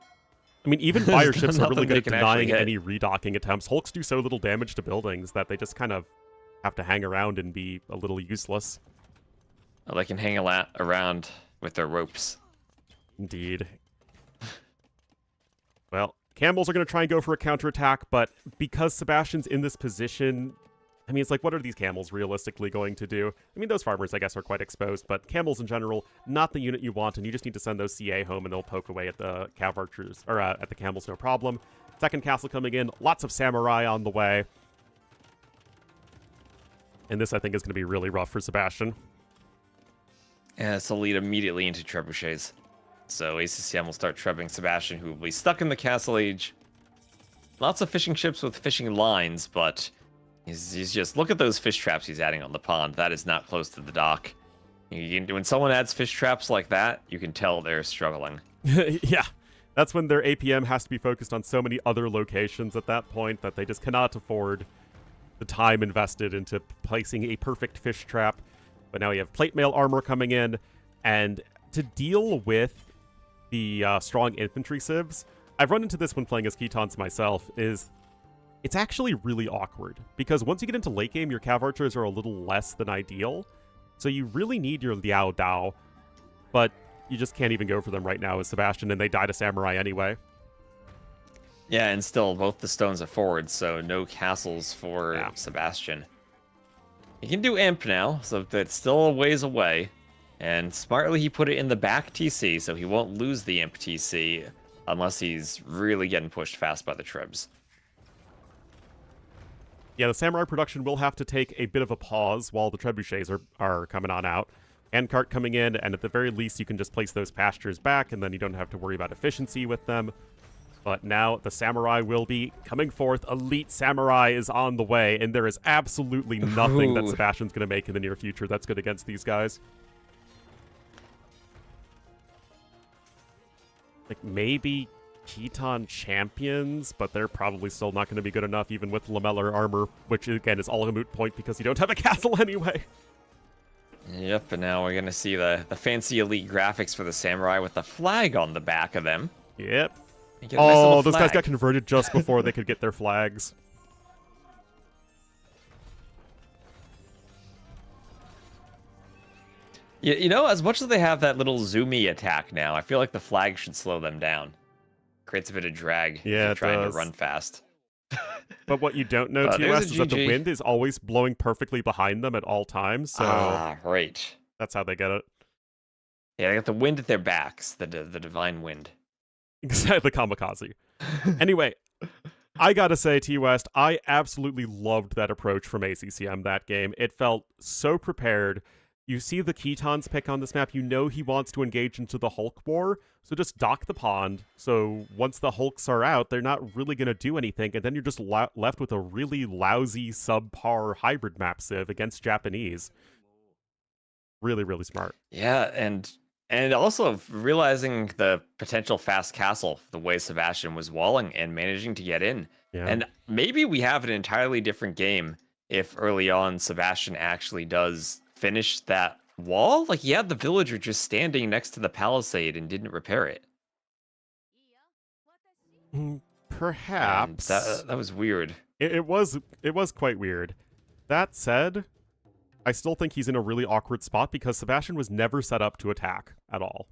I mean, even fire ships are really Nothing good they at can actually denying hit. any redocking attempts. Hulks do so little damage to buildings that they just kind of have to hang around and be a little useless. Well, they can hang around with their ropes. Indeed. Well, Camels are going to try and go for a counterattack, but because Sebastian's in this position, I mean, it's like, what are these camels realistically going to do? I mean, those farmers, I guess, are quite exposed, but camels in general, not the unit you want, and you just need to send those CA home, and they'll poke away at the cav archers, or at the camels, no problem. Second castle coming in, lots of samurai on the way. And this, I think, is going to be really rough for Sebastian. And this will lead immediately into trebuchets. So ACCM will start trebuing Sebastian, who will be stuck in the castle age. Lots of fishing ships with fishing lines, but he's just... Look at those fish traps he's adding on the pond. That is not close to the dock. When someone adds fish traps like that, you can tell they're struggling. Yeah, that's when their APM has to be focused on so many other locations at that point that they just cannot afford the time invested into placing a perfect fish trap. But now we have plate mail armor coming in, and to deal with the strong infantry civs, I've run into this when playing as Ketons myself, is it's actually really awkward, because once you get into late game, your cav archers are a little less than ideal, so you really need your Liao Dao, but you just can't even go for them right now as Sebastian, and they die to Samurai anyway. Yeah, and still, both the stones are forward, so no castles for Sebastian. He can do Imp now, so that's still a ways away. And smartly, he put it in the back TC, so he won't lose the Imp TC unless he's really getting pushed fast by the Tribs. Yeah, the Samurai production will have to take a bit of a pause while the Trebuchets are coming on out. Handcart coming in, and at the very least, you can just place those pastures back, and then you don't have to worry about efficiency with them. But now the Samurai will be coming forth. Elite Samurai is on the way, and there is absolutely nothing that Sebastian's going to make in the near future that's good against these guys. Like, maybe Keton champions, but they're probably still not going to be good enough even with lamellar armor, which, again, is all a moot point because you don't have a castle anyway. Yep, and now we're going to see the fancy elite graphics for the Samurai with the flag on the back of them. Yep. Nice those guys got converted just before they could get their flags. You know, as much as they have that little zoomy attack now, I feel like the flag should slow them down. Creates a bit of drag if you're trying to run fast. But what you don't know, TOS, is that the wind is always blowing perfectly behind them at all times, so... right. That's how they get it. Yeah, they got the wind at their backs, the divine wind. Exactly, kamikaze. Anyway, I gotta say, T-West, I absolutely loved that approach from ACCM that game. It felt so prepared. You see the Ketons pick on this map, you know he wants to engage into the Hulk war, so just dock the pond, so once the Hulks are out, they're not really gonna do anything, and then you're just left with a really lousy, subpar hybrid map civ against Japanese. Really, really smart. Yeah, and also realizing the potential fast castle, the way Sebastian was walling and managing to get in. Yeah. And maybe we have an entirely different game if early on Sebastian actually does finish that wall. Like, he had the villager just standing next to the palisade and didn't repair it. Perhaps. And that was weird. It was quite weird. That said, I still think he's in a really awkward spot because Sebastian was never set up to attack at all.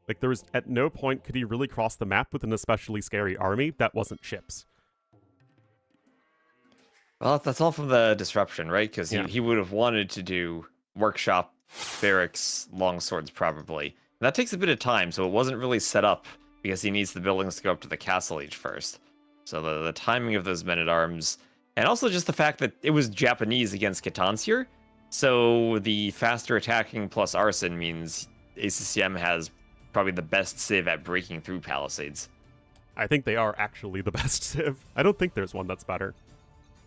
Like, there was at no point could he really cross the map with an especially scary army that wasn't ships. Well, that's all from the disruption, right? Because he would have wanted to do workshop, barracks, longswords probably. And that takes a bit of time, so it wasn't really set up because he needs the buildings to go up to the castle age first. So the timing of those men-at-arms, and also just the fact that it was Japanese against Ketons here, so the faster attacking plus arson means ACCM has probably the best civ at breaking through palisades. I think they are actually the best civ. I don't think there's one that's better.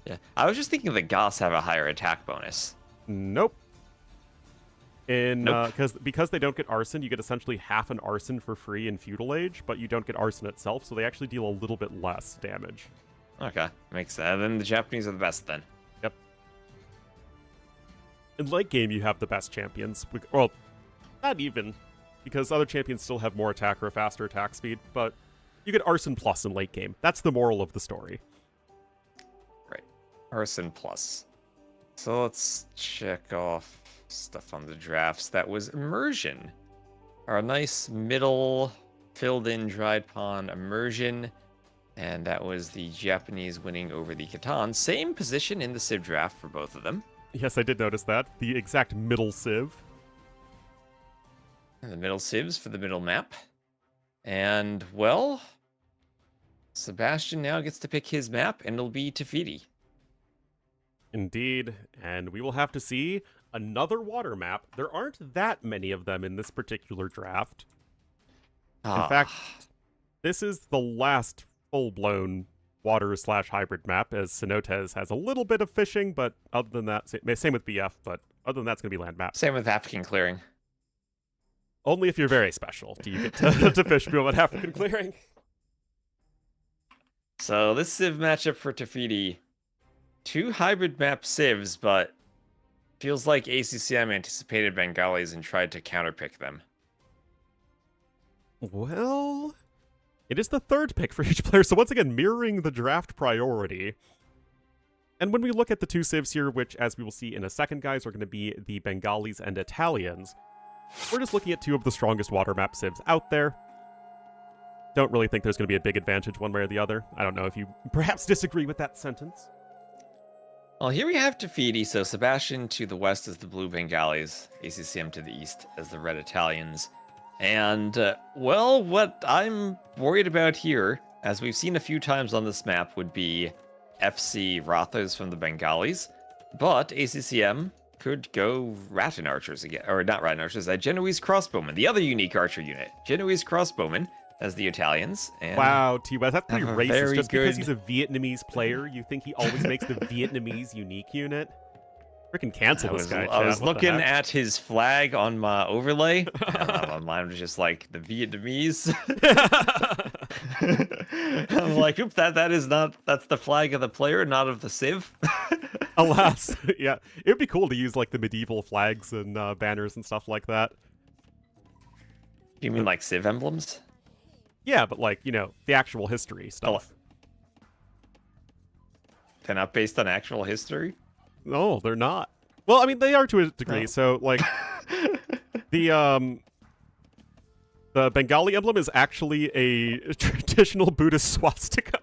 Yeah, I was just thinking the Goths have a higher attack bonus. Nope. Because they don't get arson, you get essentially half an arson for free in Feudal Age, but you don't get arson itself, so they actually deal a little bit less damage. Okay, makes sense. Then the Japanese are the best then. Yep. In late game, you have the best champions. Well, not even, because other champions still have more attack or a faster attack speed, but you get arson plus in late game. That's the moral of the story. Right. Arson plus. So let's check off stuff on the drafts. That was immersion. Our nice middle filled in dried pond immersion. And that was the Japanese winning over the Catan. Same position in the Civ draft for both of them. Yes, I did notice that. The exact middle Civ. And the middle Civs for the middle map. And, well, Sebastian now gets to pick his map, and it'll be Tafiti. Indeed, and we will have to see another water map. There aren't that many of them in this particular draft. In fact, this is the last full-blown water/hybrid map, as Cenotes has a little bit of fishing, but other than that, same with BF, but other than that, it's going to be land map. Same with African clearing. Only if you're very special do you get to fish beyond African clearing. So this Civ matchup for Tafiti, two hybrid map Civs, but Feels like ACCM anticipated Bengalis and tried to counterpick them. Well, it is the third pick for each player, so once again, mirroring the draft priority. And when we look at the two civs here, which, as we will see in a second, guys, are going to be the Bengalis and Italians, we're just looking at two of the strongest water map civs out there. Don't really think there's going to be a big advantage one way or the other. I don't know if you perhaps disagree with that sentence. Well, here we have Tafiti, so Sebastian to the west is the blue Bengalis, ACCM to the east as the red Italians. And, well, what I'm worried about here, as we've seen a few times on this map, would be FC Rathas from the Bengalis, but ACCM could go Rattan Archers again, or not Rattan Archers, Genoese Crossbowmen, the other unique archer unit. Genoese Crossbowmen as the Italians. And wow, T-West, that's pretty have a racist. very Just because good- he's a Vietnamese player, you think he always makes the Vietnamese unique unit? Freaking cancel this guy, I was Chad. What the looking heck? at his flag on my overlay, and mine was just like the Vietnamese. I'm like, oop, that's the flag of the player, not of the civ. Alas, yeah. It would be cool to use, like, the medieval flags and banners and stuff like that. You mean like civ emblems? Yeah, but, like, you know, the actual history stuff. They're not based on actual history? No, they're not. Well, I mean, they are to a degree. No. So, like, the Bengali emblem is actually a traditional Buddhist swastika.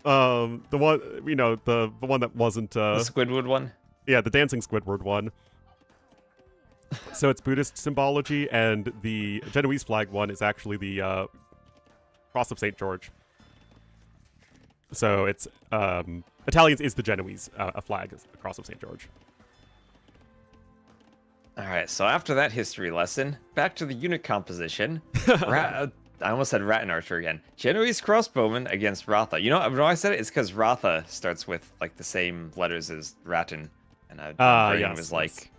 The one, you know, the one that wasn't. The Squidward one? Yeah, the dancing Squidward one. So it's Buddhist symbology, and the Genoese flag one is actually the Cross of St. George. So it's Italians is the Genoese flag, is the Cross of St. George. All right, so after that history lesson, back to the unit composition. I almost said Rattan Archer again. Genoese Crossbowman against Ratha. You know, when I said it, it's because Ratha starts with like the same letters as Rattan, and my brain was like,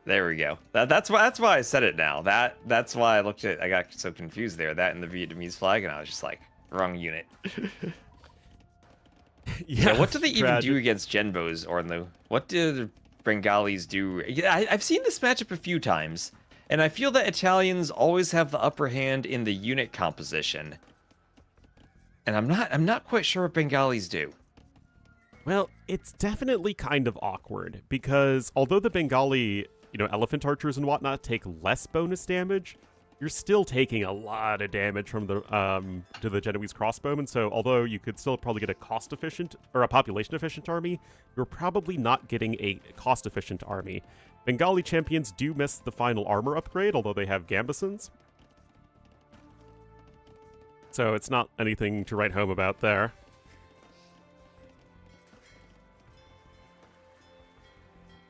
there we go. That's why I said it now. That's why I got so confused there. That and the Vietnamese flag, and I was just like, wrong unit. Yeah, what do they even do against Genbos, Ornlu? What do the Bengalis do? Yeah, I've seen this matchup a few times, and I feel that Italians always have the upper hand in the unit composition. And I'm not quite sure what Bengalis do. Well, it's definitely kind of awkward, because although the Bengali, you know, elephant archers and whatnot take less bonus damage, you're still taking a lot of damage from the to the Genoese crossbowmen. So although you could still probably get a cost-efficient or a population-efficient army, you're probably not getting a cost-efficient army. Bengali champions do miss the final armor upgrade, although they have gambesons. So it's not anything to write home about there.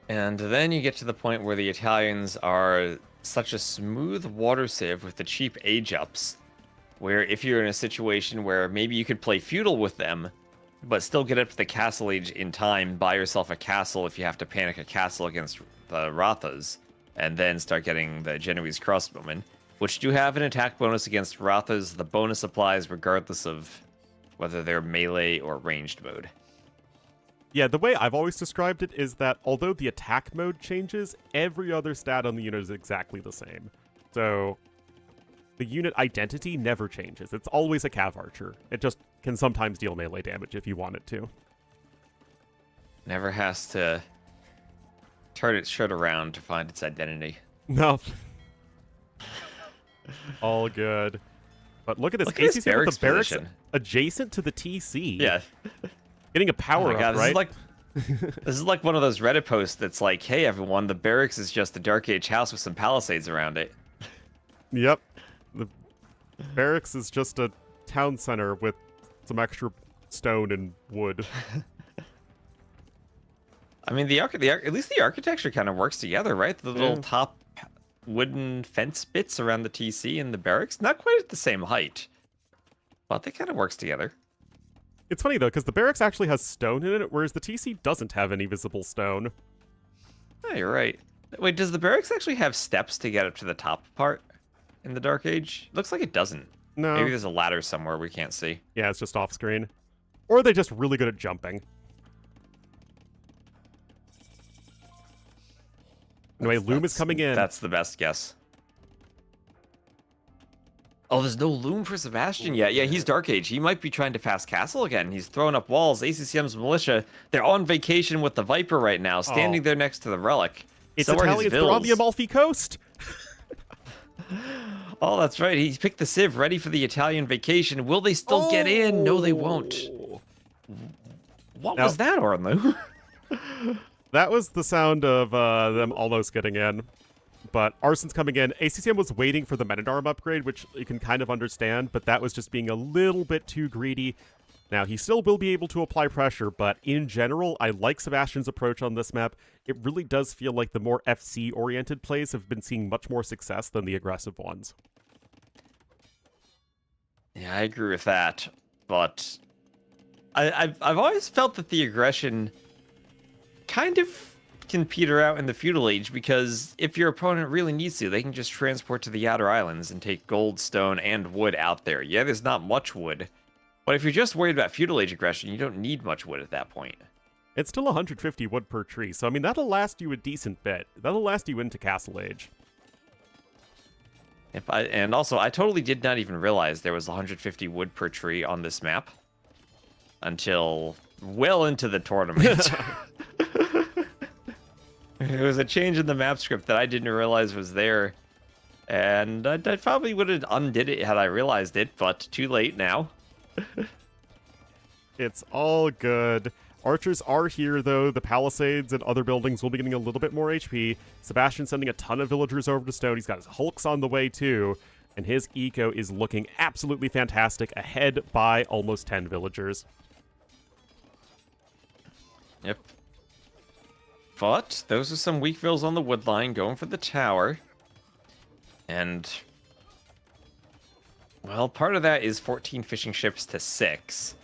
And then you get to the point where the Italians are such a smooth water sieve with the cheap age ups, where if you're in a situation where maybe you could play feudal with them, but still get up to the castle age in time, buy yourself a castle if you have to panic a castle against the Rathas, and then start getting the Genoese crossbowmen, which do have an attack bonus against Rathas. The bonus applies regardless of whether they're melee or ranged mode. Yeah, the way I've always described it is that although the attack mode changes, every other stat on the unit is exactly the same. So the unit identity never changes. It's always a Cav Archer. It just can sometimes deal melee damage if you want it to. Never has to turn its shirt around to find its identity. No. All good. But look at this. Look at this ACC with the barracks position. adjacent to the TC. Yeah. Getting a power Oh my God, up, right? This is like one of those Reddit posts that's like, hey everyone, the barracks is just a Dark Age house with some palisades around it. Yep. The barracks is just a town center with some extra stone and wood. I mean, at least the architecture kind of works together, right? The little top wooden fence bits around the TC and the barracks, not quite at the same height, but they kind of works together. It's funny, though, because the barracks actually has stone in it, whereas the TC doesn't have any visible stone. Oh, you're right. Wait, does the barracks actually have steps to get up to the top part in the Dark Age? Looks like it doesn't. No. Maybe there's a ladder somewhere we can't see. Yeah, it's just off-screen. Or they're just really good at jumping. Anyway, Loom is coming in. That's the best guess. Oh, there's no Loom for Sebastian yet. Yeah, he's Dark Age. He might be trying to pass Castle again. He's throwing up walls. ACCM's militia, they're on vacation with the Viper right now, standing there next to the Relic. It's So are his Italians. They're on the Vills. Amalfi Coast. Oh, that's right. He picked the Civ ready for the Italian vacation. Will they still get in? No, they won't. What was that, Ornlu? That was the sound of them almost getting in. But Arson's coming in. ACCM was waiting for the Men-at-Arm upgrade, which you can kind of understand, but that was just being a little bit too greedy. Now, he still will be able to apply pressure, but in general, I like Sebastian's approach on this map. It really does feel like the more FC-oriented plays have been seeing much more success than the aggressive ones. Yeah, I agree with that, but I've always felt that the aggression kind of can peter out in the feudal age, because if your opponent really needs to, they can just transport to the outer islands and take gold, stone, and wood out there. Yeah, there's not much wood, but if you're just worried about feudal age aggression, you don't need much wood at that point. It's still 150 wood per tree, so I mean, that'll last you a decent bit. That'll last you into Castle Age. And also, I totally did not even realize there was 150 wood per tree on this map until well into the tournament. It was a change in the map script that I didn't realize was there, and I probably would have undid it had I realized it, but too late now. It's all good. Archers are here, though. The palisades and other buildings will be getting a little bit more HP. Sebastian's sending a ton of villagers over to stone. He's got his hulks on the way, too. And his eco is looking absolutely fantastic, ahead by almost 10 villagers. Yep. But those are some weak vills on the wood line going for the tower. And, well, part of that is 14 fishing ships to 6.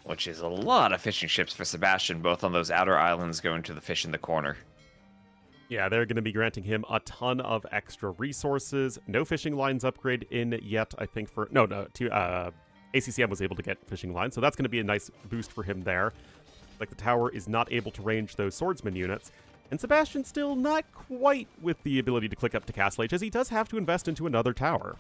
Which is a lot of fishing ships for Sebastian, both on those outer islands going to the fish in the corner. Yeah, they're going to be granting him a ton of extra resources. No fishing lines upgrade in yet, I think, for... No, ACCM was able to get fishing lines, so that's going to be a nice boost for him there. Like, the tower is not able to range those swordsman units. And Sebastian's still not quite with the ability to click up to Castle Age, as he does have to invest into another tower.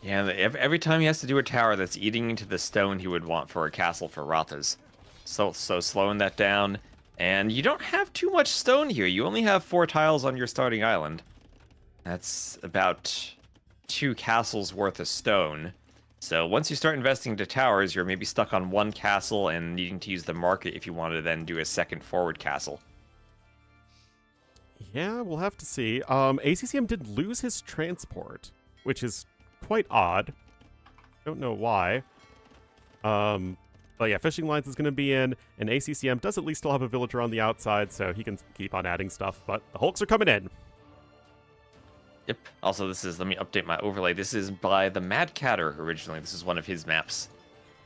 Yeah, every time he has to do a tower that's eating into the stone he would want for a castle for Rathas. So slowing that down. And you don't have too much stone here. You only have 4 tiles on your starting island. That's about 2 castles worth of stone. So once you start investing into towers, you're maybe stuck on 1 castle and needing to use the market if you want to then do a second forward castle. Yeah, we'll have to see. ACCM did lose his transport, which is quite odd. Don't know why. But yeah, fishing lines is going to be in, and ACCM does at least still have a villager on the outside, so he can keep on adding stuff, but the hulks are coming in. Yep. Also, let me update my overlay. This is by the Mad Catter originally. This is one of his maps.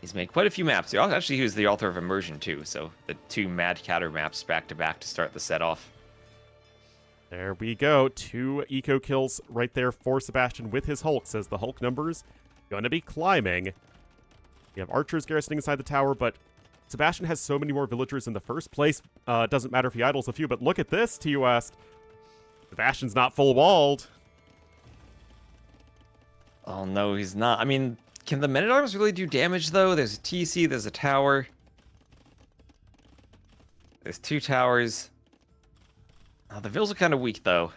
He's made quite a few maps. Actually, he was the author of Immersion too, so the 2 Mad Catter maps back to back to start the set off. There we go. 2 eco kills right there for Sebastian with his hulks, as the hulk numbers going to be climbing. You have archers garrisoning inside the tower, but Sebastian has so many more villagers in the first place. It doesn't matter if he idles a few, but look at this, TUS. Sebastian's not full walled. Oh, no, he's not. I mean, can the Men-at-Arms really do damage, though? There's a TC, there's a tower. There's 2 towers. Oh, the vills are kind of weak, though.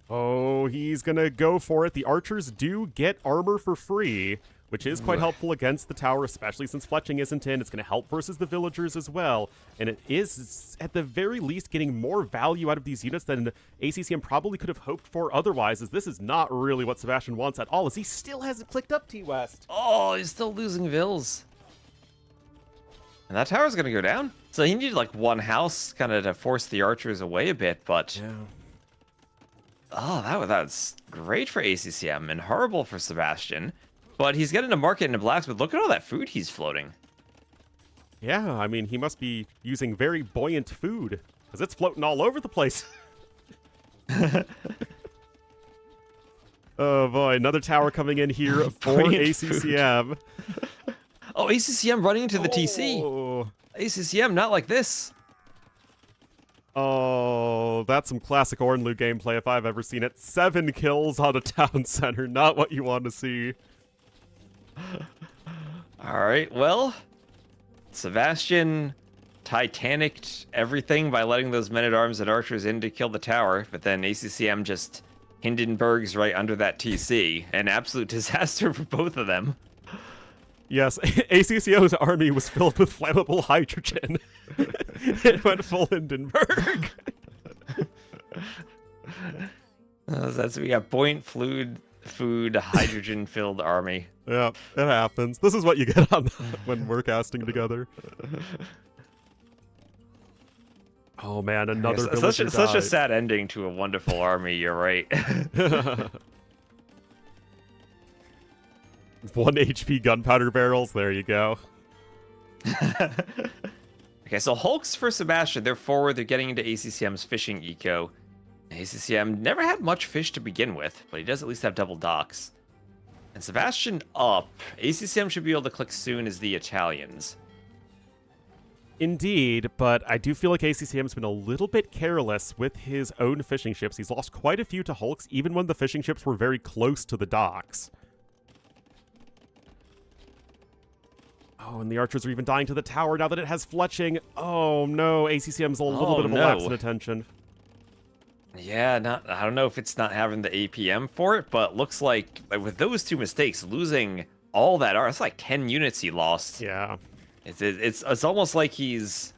Oh, he's going to go for it. The archers do get armor for free, which is quite helpful against the tower, especially since fletching isn't in. It's going to help versus the villagers as well. And it is, at the very least, getting more value out of these units than ACCM probably could have hoped for otherwise, as this is not really what Sebastian wants at all, as he still hasn't clicked up T-West. Oh, he's still losing vills. And that tower's going to go down. So he needed, like, 1 house kind of to force the archers away a bit, but... Yeah. Oh, that's great for ACCM and horrible for Sebastian. But he's getting a market into blacksmith. Look at all that food he's floating. Yeah, I mean, he must be using very buoyant food, because it's floating all over the place. Oh boy, another tower coming in here for ACCM. Oh, ACCM running into the TC. Oh, ACCM, not like this. Oh, that's some classic Ornlu gameplay if I've ever seen it. 7 kills on a town center, not what you want to see. All right, well, Sebastian Titanicked everything by letting those men-at-arms and archers in to kill the tower, but then ACCM just Hindenburg's right under that TC. An absolute disaster for both of them. Yes, ACCO's army was filled with flammable hydrogen. It went full Hindenburg. That's we got buoyant food hydrogen-filled army. Yeah, it happens. This is what you get on when we're casting together. Oh man, another villager such a died. sad ending to a wonderful army. You're right. 1 HP gunpowder barrels. There you go. Okay, so Hulks for Sebastian. They're forward. They're getting into ACCM's fishing eco. ACCM never had much fish to begin with, but he does at least have double docks. And Sebastian up. ACCM should be able to click soon as the Italians. Indeed, but I do feel like ACCM's been a little bit careless with his own fishing ships. He's lost quite a few to Hulks, even when the fishing ships were very close to the docks. Oh, and the archers are even dying to the tower now that it has fletching. Oh no, ACCM's a little bit of a lapse in attention. Yeah, I don't know if it's not having the APM for it, but looks like with those two mistakes, losing all that it's like 10 units he lost. Yeah. It's almost like he's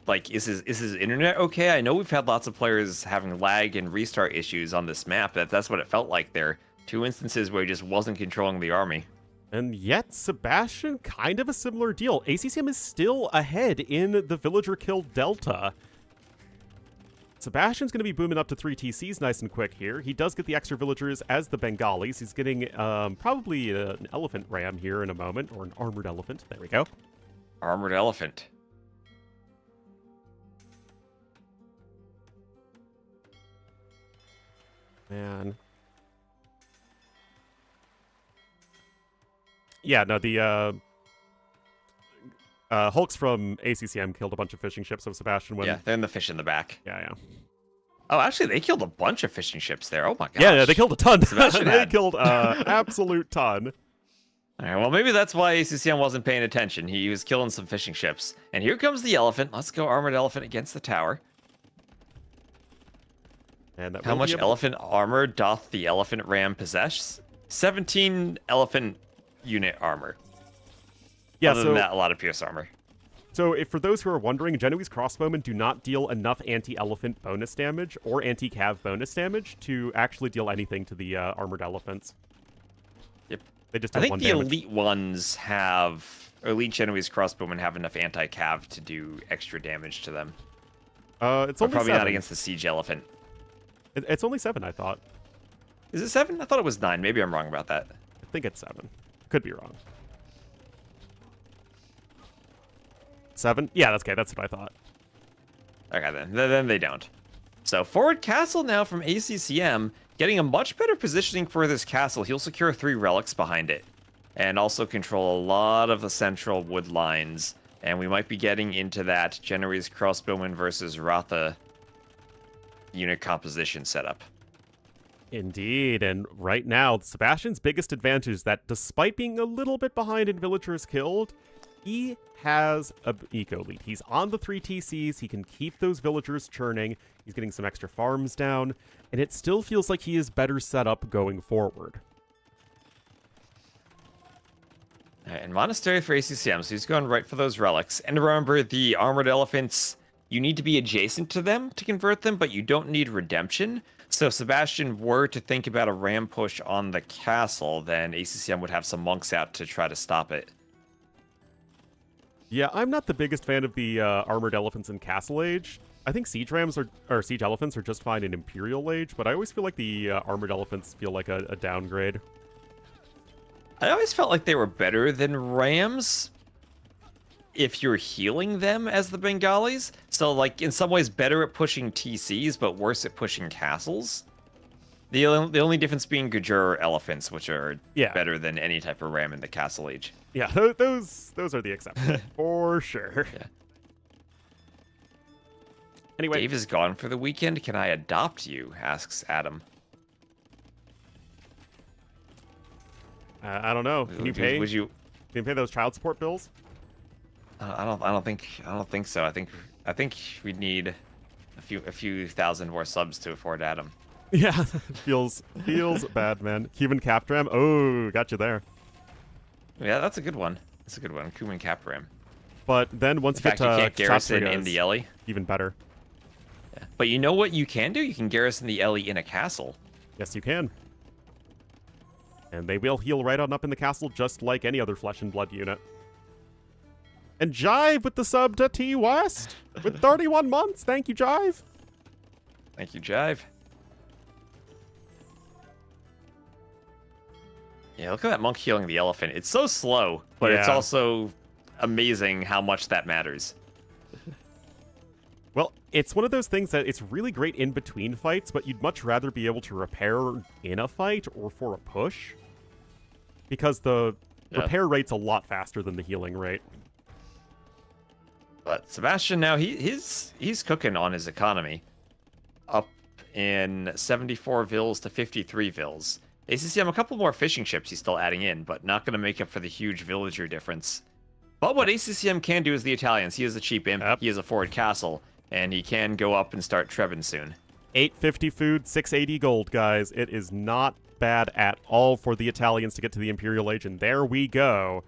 like, is his internet okay? I know we've had lots of players having lag and restart issues on this map. That's what it felt like there. 2 instances where he just wasn't controlling the army. And yet, Sebastian, kind of a similar deal. ACCM is still ahead in the villager kill delta. Sebastian's going to be booming up to 3 TCs nice and quick here. He does get the extra villagers as the Bengalis. He's getting probably an elephant ram here in a moment, or an armored elephant. There we go. Armored elephant. Man. Yeah, no, the Hulks from ACCM killed a bunch of fishing ships, so Sebastian went... Yeah, they're in the fish in the back. Yeah. Oh, actually, they killed a bunch of fishing ships there. Oh my gosh. Yeah, they killed a ton. Sebastian They had... killed absolute ton. All right, well, maybe that's why ACCM wasn't paying attention. He was killing some fishing ships. And here comes the elephant. Let's go armored elephant against the tower. And that How much elephant armor doth the elephant ram possess? 17 elephant unit armor. Yeah, Other than that, a lot of pierce armor. So for those who are wondering, Genoese crossbowmen do not deal enough anti-elephant bonus damage or anti-cav bonus damage to actually deal anything to the armored elephants. Yep. They just I deal think one the damage. elite ones have, or elite Genoese crossbowmen have enough anti-cav to do extra damage to them. It's But only probably 7. not against the siege elephant. It's only 7, I thought. Is it 7? I thought it was 9. Maybe I'm wrong about that. I think it's 7. Could be wrong. 7? Yeah, that's okay. That's what I thought. Okay, then they don't. So forward castle now from ACCM, getting a much better positioning for this castle. He'll secure 3 relics behind it, and also control a lot of the central wood lines. And we might be getting into that Genoese crossbowman versus Ratha unit composition setup. Indeed, and right now, Sebastian's biggest advantage is that despite being a little bit behind in villagers killed, he has a eco lead. He's on the 3 TCs, he can keep those villagers churning, he's getting some extra farms down, and it still feels like he is better set up going forward. And Monastery for ACCM, so he's going right for those relics. And remember, the armored elephants, you need to be adjacent to them to convert them, but you don't need redemption. So if Sebastian were to think about a ram push on the castle, then ACCM would have some monks out to try to stop it. Yeah, I'm not the biggest fan of the armored elephants in Castle Age. I think siege rams or siege elephants are just fine in Imperial Age, but I always feel like the armored elephants feel like a downgrade. I always felt like they were better than rams if you're healing them as the Bengalis. So, like, in some ways better at pushing TCs, but worse at pushing castles. The only difference being Gajur elephants, which are Yeah. better than any type of ram in the Castle Age. Yeah, those are the exceptions for sure. Yeah. Anyway, Dave is gone for the weekend. Can I adopt you? Asks Adam. I don't know. Can you pay? Would you? Can you pay those child support bills? I don't think so. I think we'd need a few thousand more subs to afford Adam. Yeah, feels bad, man. Cuban Captram. Oh, got you there. Yeah, that's a good one. That's a good one. Kuman Capram. But then once In you fact, get you to can't garrison in Kshatriyas, the Ellie. even better. Yeah. But you know what you can do? You can garrison the Ellie in a castle. Yes, you can. And they will heal right on up in the castle, just like any other Flesh and Blood unit. And Jive with the sub to T West with 31 months. Thank you, Jive. Thank you, Jive. Yeah, look at that monk healing the elephant. It's so slow, but it's Yeah. also amazing how much that matters. Well, it's one of those things that it's really great in between fights, but you'd much rather be able to repair in a fight or for a push. Because the repair rate's a lot faster than the healing rate. But Sebastian now he's cooking on his economy. Up in 74 vils to 53 vils. ACCM a couple more fishing ships he's still adding in, but not going to make up for the huge villager difference. But what ACCM can do is the Italians. He is a cheap imp, he is a forward castle, and he can go up and start trebbing soon. 850 food, 680 gold, guys. It is not bad at all for the Italians to get to the Imperial Age, and there we go.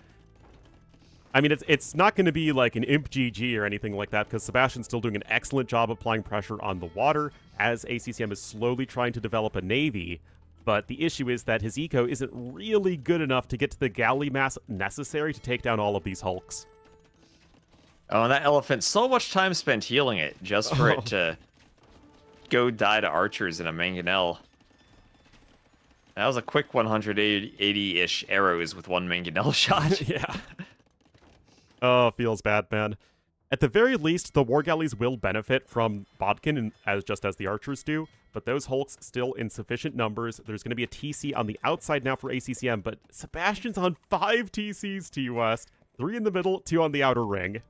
I mean, it's not going to be like an imp GG or anything like that, because Sebastian's still doing an excellent job applying pressure on the water, as ACCM is slowly trying to develop a navy. But the issue is that his eco isn't really good enough to get to the galley mass necessary to take down all of these hulks. Oh, and that elephant, so much time spent healing it just for it to go die to archers in a mangonel. That was a quick 180-ish arrows with one mangonel shot. Yeah. Oh, feels bad, man. At the very least, the war galleys will benefit from Bodkin, just as the archers do, but those hulks still in sufficient numbers. There's going to be a TC on the outside now for ACCM, but Sebastian's on 5 TCs to West, 3 in the middle, 2 on the outer ring.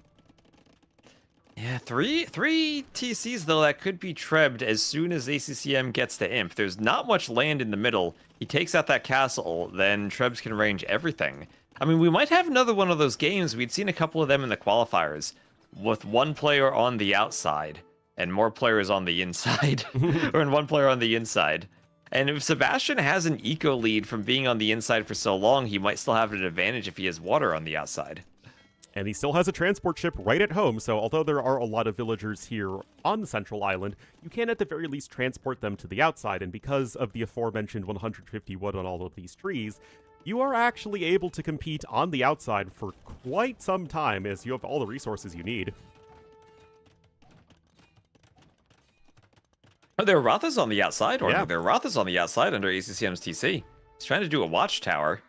Yeah, three TCs, though, that could be trebbed as soon as ACCM gets to Imp. There's not much land in the middle. He takes out that castle, then Trebs can range everything. I mean, we might have another one of those games. We'd seen a couple of them in the qualifiers, with one player on the outside and more players on the inside, or in one player on the inside. And if Sebastian has an eco lead from being on the inside for so long, he might still have an advantage if he has water on the outside. And he still has a transport ship right at home, so although there are a lot of villagers here on the central island, you can at the very least transport them to the outside, and because of the aforementioned 150 wood on all of these trees, you are actually able to compete on the outside for quite some time, as you have all the resources you need. Oh, there are Rathas on the outside, or Yeah. there are Rathas on the outside under ACCM's TC. He's trying to do a watchtower.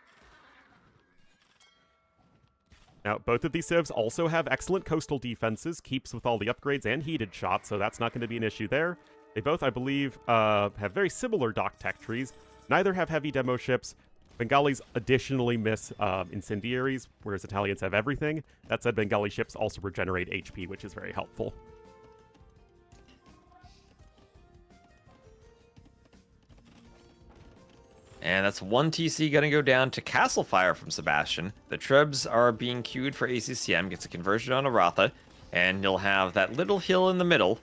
Now, both of these civs also have excellent coastal defenses, keeps with all the upgrades and heated shots, so that's not going to be an issue there. They both, I believe, have very similar dock tech trees. Neither have heavy demo ships. Bengalis additionally miss incendiaries, whereas Italians have everything. That said, Bengali ships also regenerate HP, which is very helpful. And that's one TC going to go down to Castle Fire from Sebastian. The Trebs are being queued for ACCM, gets a conversion on a Ratha, and you'll have that little hill in the middle,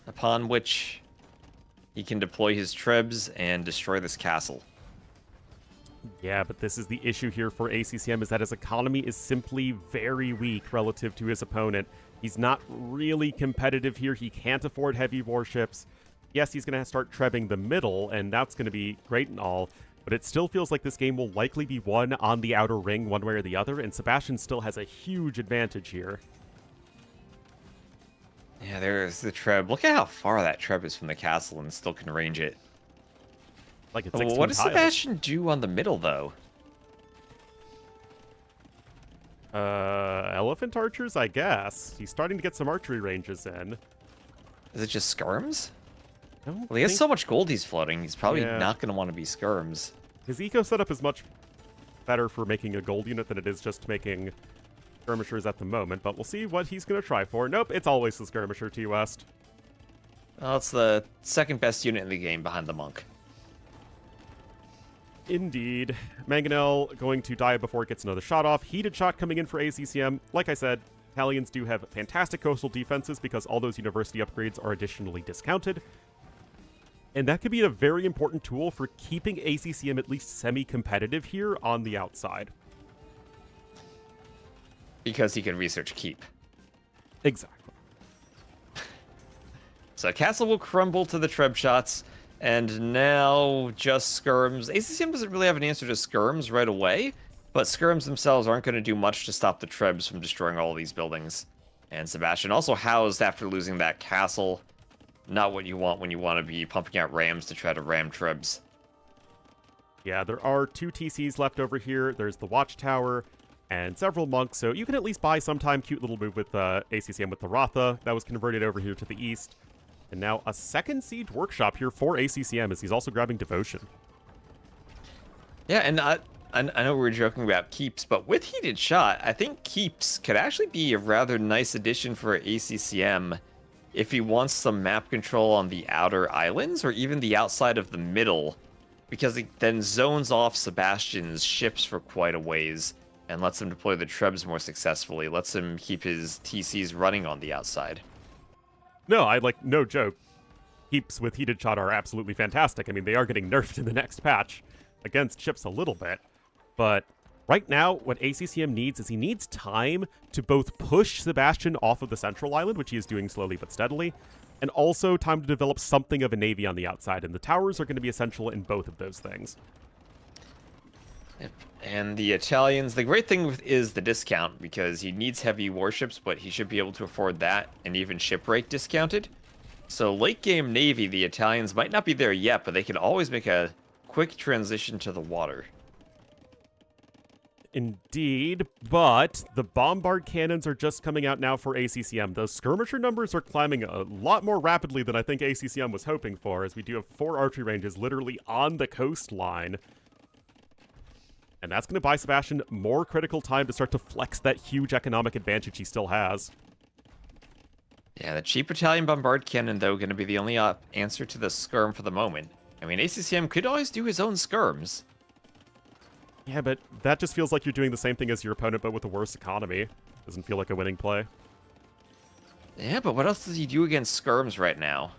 upon which he can deploy his Trebs and destroy this castle. Yeah, but this is the issue here for ACCM, is that his economy is simply very weak relative to his opponent. He's not really competitive here. He can't afford heavy warships. Yes, he's going to start trebbing the middle, and that's going to be great and all, but it still feels like this game will likely be won on the outer ring one way or the other, and Sebastian still has a huge advantage here. Yeah, there's the Treb. Look at how far that Treb is from the castle and still can range it. Like it's What does Sebastian do on the middle, though? Elephant archers, I guess. He's starting to get some archery ranges in. Is it just skirms? don't Well, he has think so much gold he's floating. He's probably Yeah. not going to want to be skirms. his eco setup is much better for making a gold unit than it is just making skirmishers at the moment, but we'll see what he's going to try for. Nope, it's always the skirmisher, T-West. Well, it's the second best unit in the game behind the monk. Indeed. Mangonel going to die before it gets another shot off. Heated shot coming in for ACCM. Like I said, Italians do have fantastic coastal defenses because all those university upgrades are additionally discounted. And that could be a very important tool for keeping ACCM at least semi-competitive here on the outside. Because he can research keep. Exactly. So castle will crumble to the treb shots, and now just skirms. ACCM doesn't really have an answer to skirms right away, but skirms themselves aren't going to do much to stop the trebs from destroying all these buildings. And Sebastian also housed after losing that castle. Not what you want when you want to be pumping out rams to try to ram trebs. Yeah, there are 2 TCs left over here. There's the Watchtower and several monks, so you can at least buy sometime. Cute little move with ACCM with the Ratha that was converted over here to the east. And now a second siege workshop here for ACCM as he's also grabbing Devotion. Yeah, and I know we were joking about keeps, but with heated shot, I think keeps could actually be a rather nice addition for ACCM if he wants some map control on the outer islands or even the outside of the middle, because it then zones off Sebastian's ships for quite a ways and lets him deploy the trebs more successfully, lets him keep his TCs running on the outside. No, no joke. Keeps with heated shot are absolutely fantastic. I mean, they are getting nerfed in the next patch against ships a little bit. But right now, what ACCM needs is he needs time to both push Sebastian off of the central island, which he is doing slowly but steadily, and also time to develop something of a navy on the outside. And the towers are going to be essential in both of those things. Yep. And the Italians, the great thing is the discount, because he needs heavy warships, but he should be able to afford that and even ship rate discounted. So late game Navy, the Italians might not be there yet, but they can always make a quick transition to the water. Indeed, but the bombard cannons are just coming out now for ACCM. Those skirmisher numbers are climbing a lot more rapidly than I think ACCM was hoping for, as we do have 4 archery ranges literally on the coastline. And that's going to buy Sebastian more critical time to start to flex that huge economic advantage he still has. Yeah, the cheap Italian bombard cannon, though, going to be the only answer to the skirm for the moment. I mean, ACCM could always do his own skirms. Yeah, but that just feels like you're doing the same thing as your opponent, but with a worse economy. Doesn't feel like a winning play. Yeah, but what else does he do against skirms right now?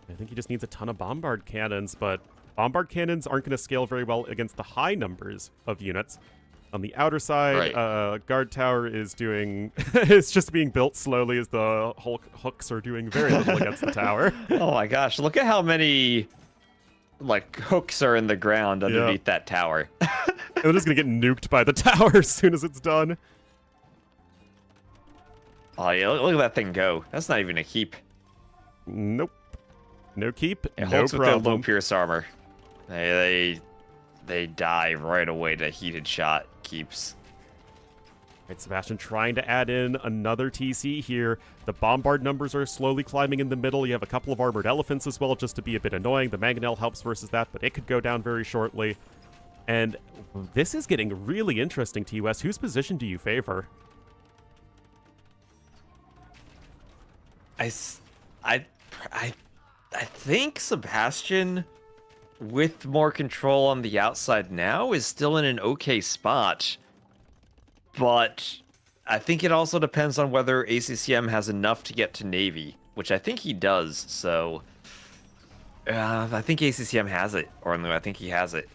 I think he just needs a ton of bombard cannons, but bombard cannons aren't going to scale very well against the high numbers of units. On the outer side, Right. guard tower is doing... it's just being built slowly as the Hulk hooks are doing very little against the tower. Oh my gosh, look at how many, like, hooks are in the ground underneath that tower. It is going to get nuked by the tower as soon as it's done. Oh yeah, look at that thing go. That's not even a keep. Nope. No keep, It no holds with their low problem. pierce armor. They die right away to heated shot keeps. Right, Sebastian trying to add in another TC here. The bombard numbers are slowly climbing in the middle. You have a couple of armored elephants as well, just to be a bit annoying. The mangonel helps versus that, but it could go down very shortly. And this is getting really interesting, T-West. Whose position do you favor? I think Sebastian, with more control on the outside now, is still in an okay spot. But I think it also depends on whether ACCM has enough to get to Navy, which I think he does. So I think ACCM has it, Ornlu. I think he has it.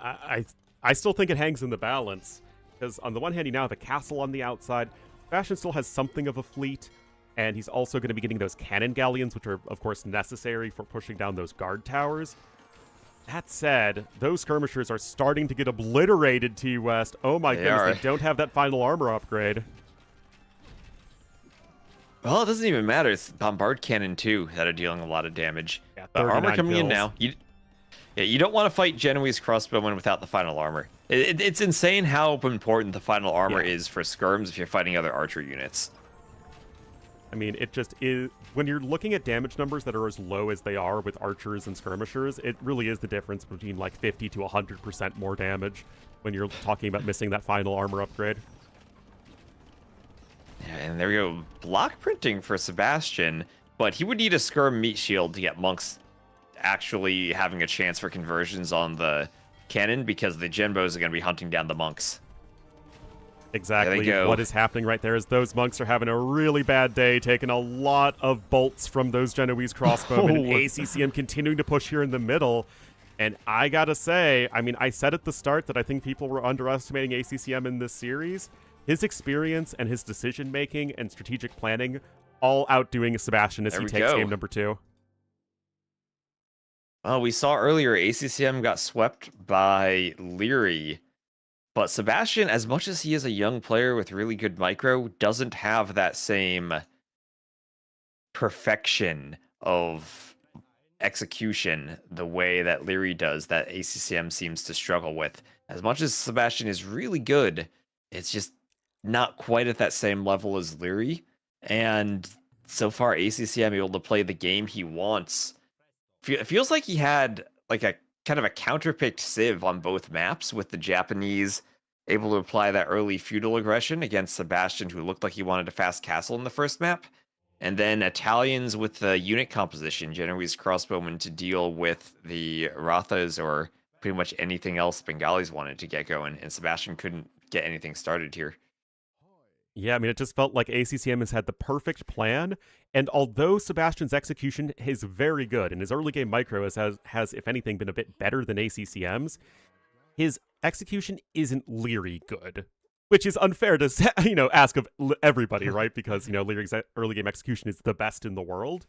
I still think it hangs in the balance. Because on the one hand, you now have a castle on the outside. Sebastian still has something of a fleet. And he's also going to be getting those cannon galleons, which are, of course, necessary for pushing down those guard towers. That said, those skirmishers are starting to get obliterated, T-West. Oh my goodness, they don't have that final armor upgrade. Well, it doesn't even matter. It's bombard cannon, too, that are dealing a lot of damage. Yeah, The armor 39 coming in kills. now. You don't want to fight Genoese crossbowmen without the final armor. It's insane how important the final armor is for skirms if you're fighting other archer units. I mean, it just is. When you're looking at damage numbers that are as low as they are with archers and skirmishers, it really is the difference between like 50 to 100% more damage when you're talking about missing that final armor upgrade. Yeah, and there we go. Block printing for Sebastian, but he would need a skirm meat shield to get monks actually having a chance for conversions on the cannon, because the Genbos are going to be hunting down the monks. Exactly what is happening right there is those monks are having a really bad day, taking a lot of bolts from those Genoese crossbowmen, and ACCM continuing to push here in the middle. And I gotta say, I mean, I said at the start that I think people were underestimating ACCM in this series. His experience and his decision-making and strategic planning all outdoing Sebastian as he takes game number 2. Oh, we saw earlier ACCM got swept by Leary. But Sebastian, as much as he is a young player with really good micro, doesn't have that same perfection of execution the way that Leary does, that ACCM seems to struggle with. As much as Sebastian is really good, it's just not quite at that same level as Leary. And so far, ACCM able to play the game he wants. It feels like he had like a kind of a counterpicked Civ on both maps, with the Japanese able to apply that early feudal aggression against Sebastian, who looked like he wanted a fast castle in the first map. And then Italians with the unit composition, Genoese crossbowmen to deal with the Rathas or pretty much anything else Bengalis wanted to get going, and Sebastian couldn't get anything started here. Yeah, I mean, it just felt like ACCM has had the perfect plan, and although Sebastian's execution is very good, and his early game micro has if anything, been a bit better than ACCM's, his execution isn't Leary good, which is unfair to ask of everybody, right? Because Leary's early game execution is the best in the world.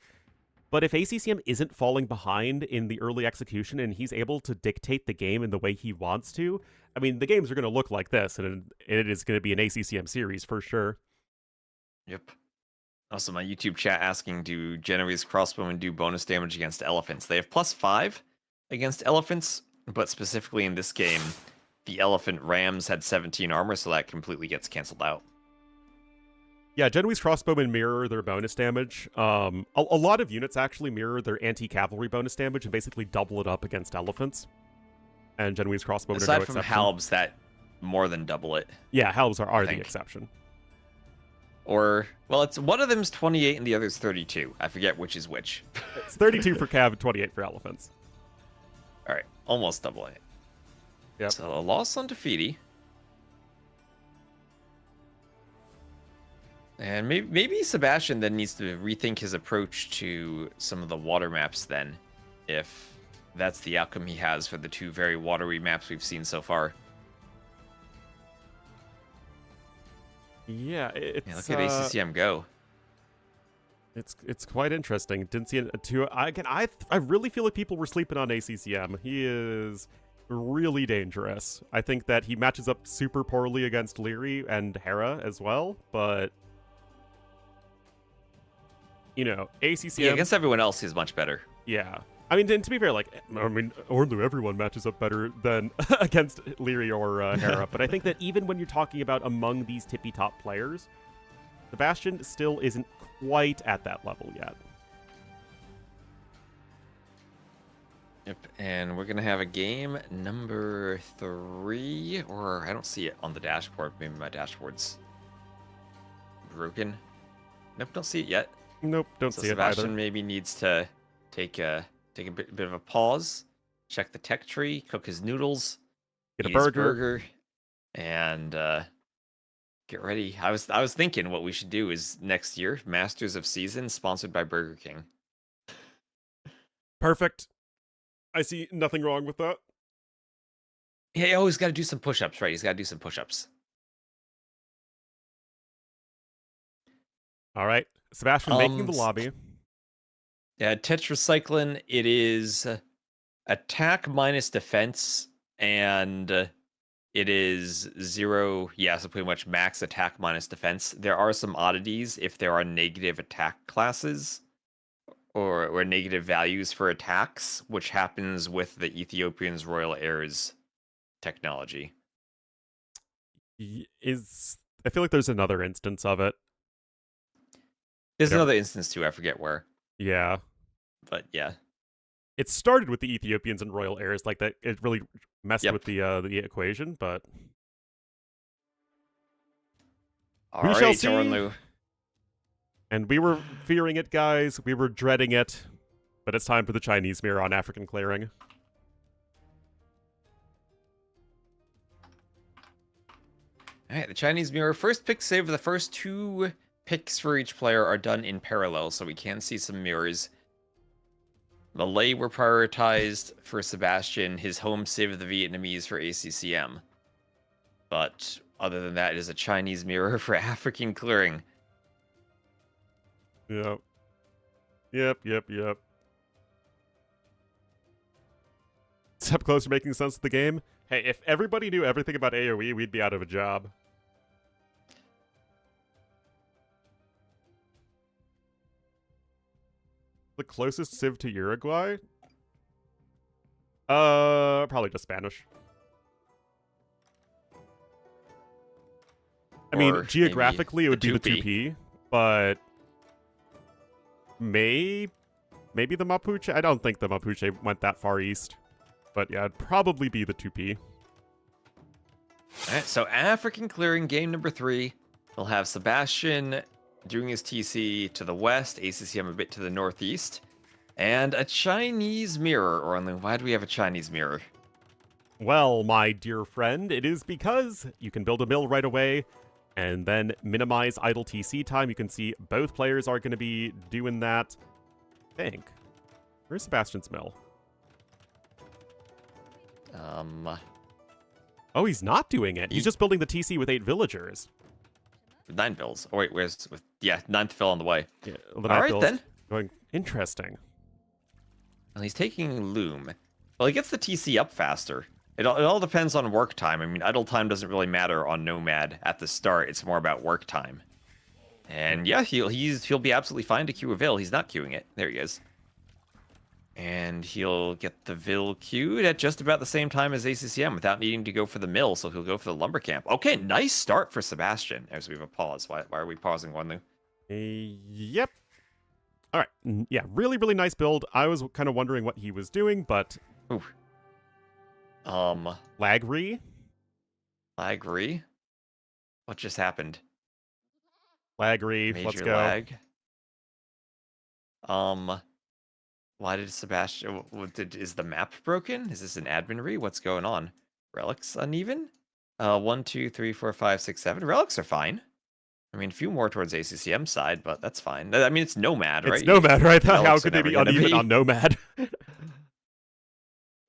But if ACCM isn't falling behind in the early execution and he's able to dictate the game in the way he wants to, I mean, the games are going to look like this, and it is going to be an ACCM series for sure. Yep. Also, my YouTube chat asking, do Genoese crossbowmen do bonus damage against elephants? They have +5 against elephants, but specifically in this game, the elephant rams had 17 armor, so that completely gets canceled out. Yeah, Genoese crossbowmen mirror their bonus damage. A lot of units actually mirror their anti-cavalry bonus damage and basically double it up against elephants. And Genoese crossbowmen are no exception. Aside from halbs that more than double it. Yeah, halbs are the exception. Or, well, it's one of them's 28 and the other's 32. I forget which is which. It's 32 for cav and 28 for elephants. All right, almost doubling it. Yep. So a loss on Tafiti. And maybe Sebastian then needs to rethink his approach to some of the water maps then, if that's the outcome he has for the two very watery maps we've seen so far. Yeah, it's... Yeah, look at ACCM go. It's quite interesting. Didn't see it too... Again, I really feel like people were sleeping on ACCM. He is really dangerous. I think that he matches up super poorly against Leary and Hera as well, but... ACCM... Yeah, against everyone else, he's much better. Yeah. I mean, to be fair, Ornlu, everyone matches up better than against Leary or Hera. But I think that even when you're talking about among these tippy-top players, Sebastian still isn't quite at that level yet. Yep, and we're going to have a game number 3, or I don't see it on the dashboard. Maybe my dashboard's broken. Nope, don't see it yet. Nope, don't see it either. Sebastian maybe needs to take a bit of a pause, check the tech tree, cook his noodles, get a eat his burger, and get ready. I was thinking what we should do is next year, Masters of Season, sponsored by Burger King. Perfect. I see nothing wrong with that. Yeah, he's got to do some push-ups, right? He's got to do some push-ups. All right. Sebastian making the lobby. Yeah, tetracycline, it is attack minus defense, and it is 0, so pretty much max attack minus defense. There are some oddities if there are negative attack classes or negative values for attacks, which happens with the Ethiopian's Royal Heirs technology. I feel like there's another instance of it. There's Whatever. another instance too. I forget where, Yeah. but yeah. It started with the Ethiopians and royal heirs, like that. It really messed Yep. with the equation, but All we right, shall see. Ornlu. And we were fearing it, guys. We were dreading it. But it's time for the Chinese mirror on African clearing. All right, the Chinese mirror. First pick save. The first 2 picks for each player are done in parallel, so we can see some mirrors. Malay were prioritized for Sebastian. His home save of the Vietnamese for ACCM. But other than that, it is a Chinese mirror for African clearing. Yep. Yep. Step closer making sense of the game. Hey, if everybody knew everything about AoE, we'd be out of a job. The closest civ to Uruguay? Probably just Spanish. I mean, Or geographically, it would be the 2P. 2P, but maybe the Mapuche? I don't think the Mapuche went that far east. But yeah, it'd probably be the 2P. Alright, so African clearing game number 3. We'll have Sebastian doing his TC to the west, ACCM a bit to the northeast, and a Chinese mirror. Ornlu, why do we have a Chinese mirror? Well, my dear friend, it is because you can build a mill right away and then minimize idle TC time. You can see both players are going to be doing that. I think. Where's Sebastian's mill? Oh, he's not doing it. He's just building the TC with 8 villagers. 9 vills. Oh wait, where's with 9th vill on the way. Yeah, All right then. Going interesting. Well, he's taking Loom. Well, he gets the TC up faster. It all depends on work time. I mean, idle time doesn't really matter on Nomad at the start. It's more about work time. And yeah, he'll be absolutely fine to queue a Vill. He's not queuing it. There he is. And he'll get the Vill queued at just about the same time as ACCM without needing to go for the mill, so he'll go for the lumber camp. Okay, nice start for Sebastian. As we have a pause. Why are we pausing, Ornlu? Yep. All right. Yeah, really, really nice build. I was kind of wondering what he was doing, but... Ooh. Lagri? Lagri? What just happened? Lagri, Major let's go. lag. Why did Sebastian... Is the map broken? Is this an admin re? What's going on? Relics uneven? 1, 2, 3, 4, 5, 6, 7. Relics are fine. I mean, a few more towards ACCM side, but that's fine. I mean, it's Nomad, right? It's Nomad, right? How Relics could are they be never gonna uneven be. on Nomad?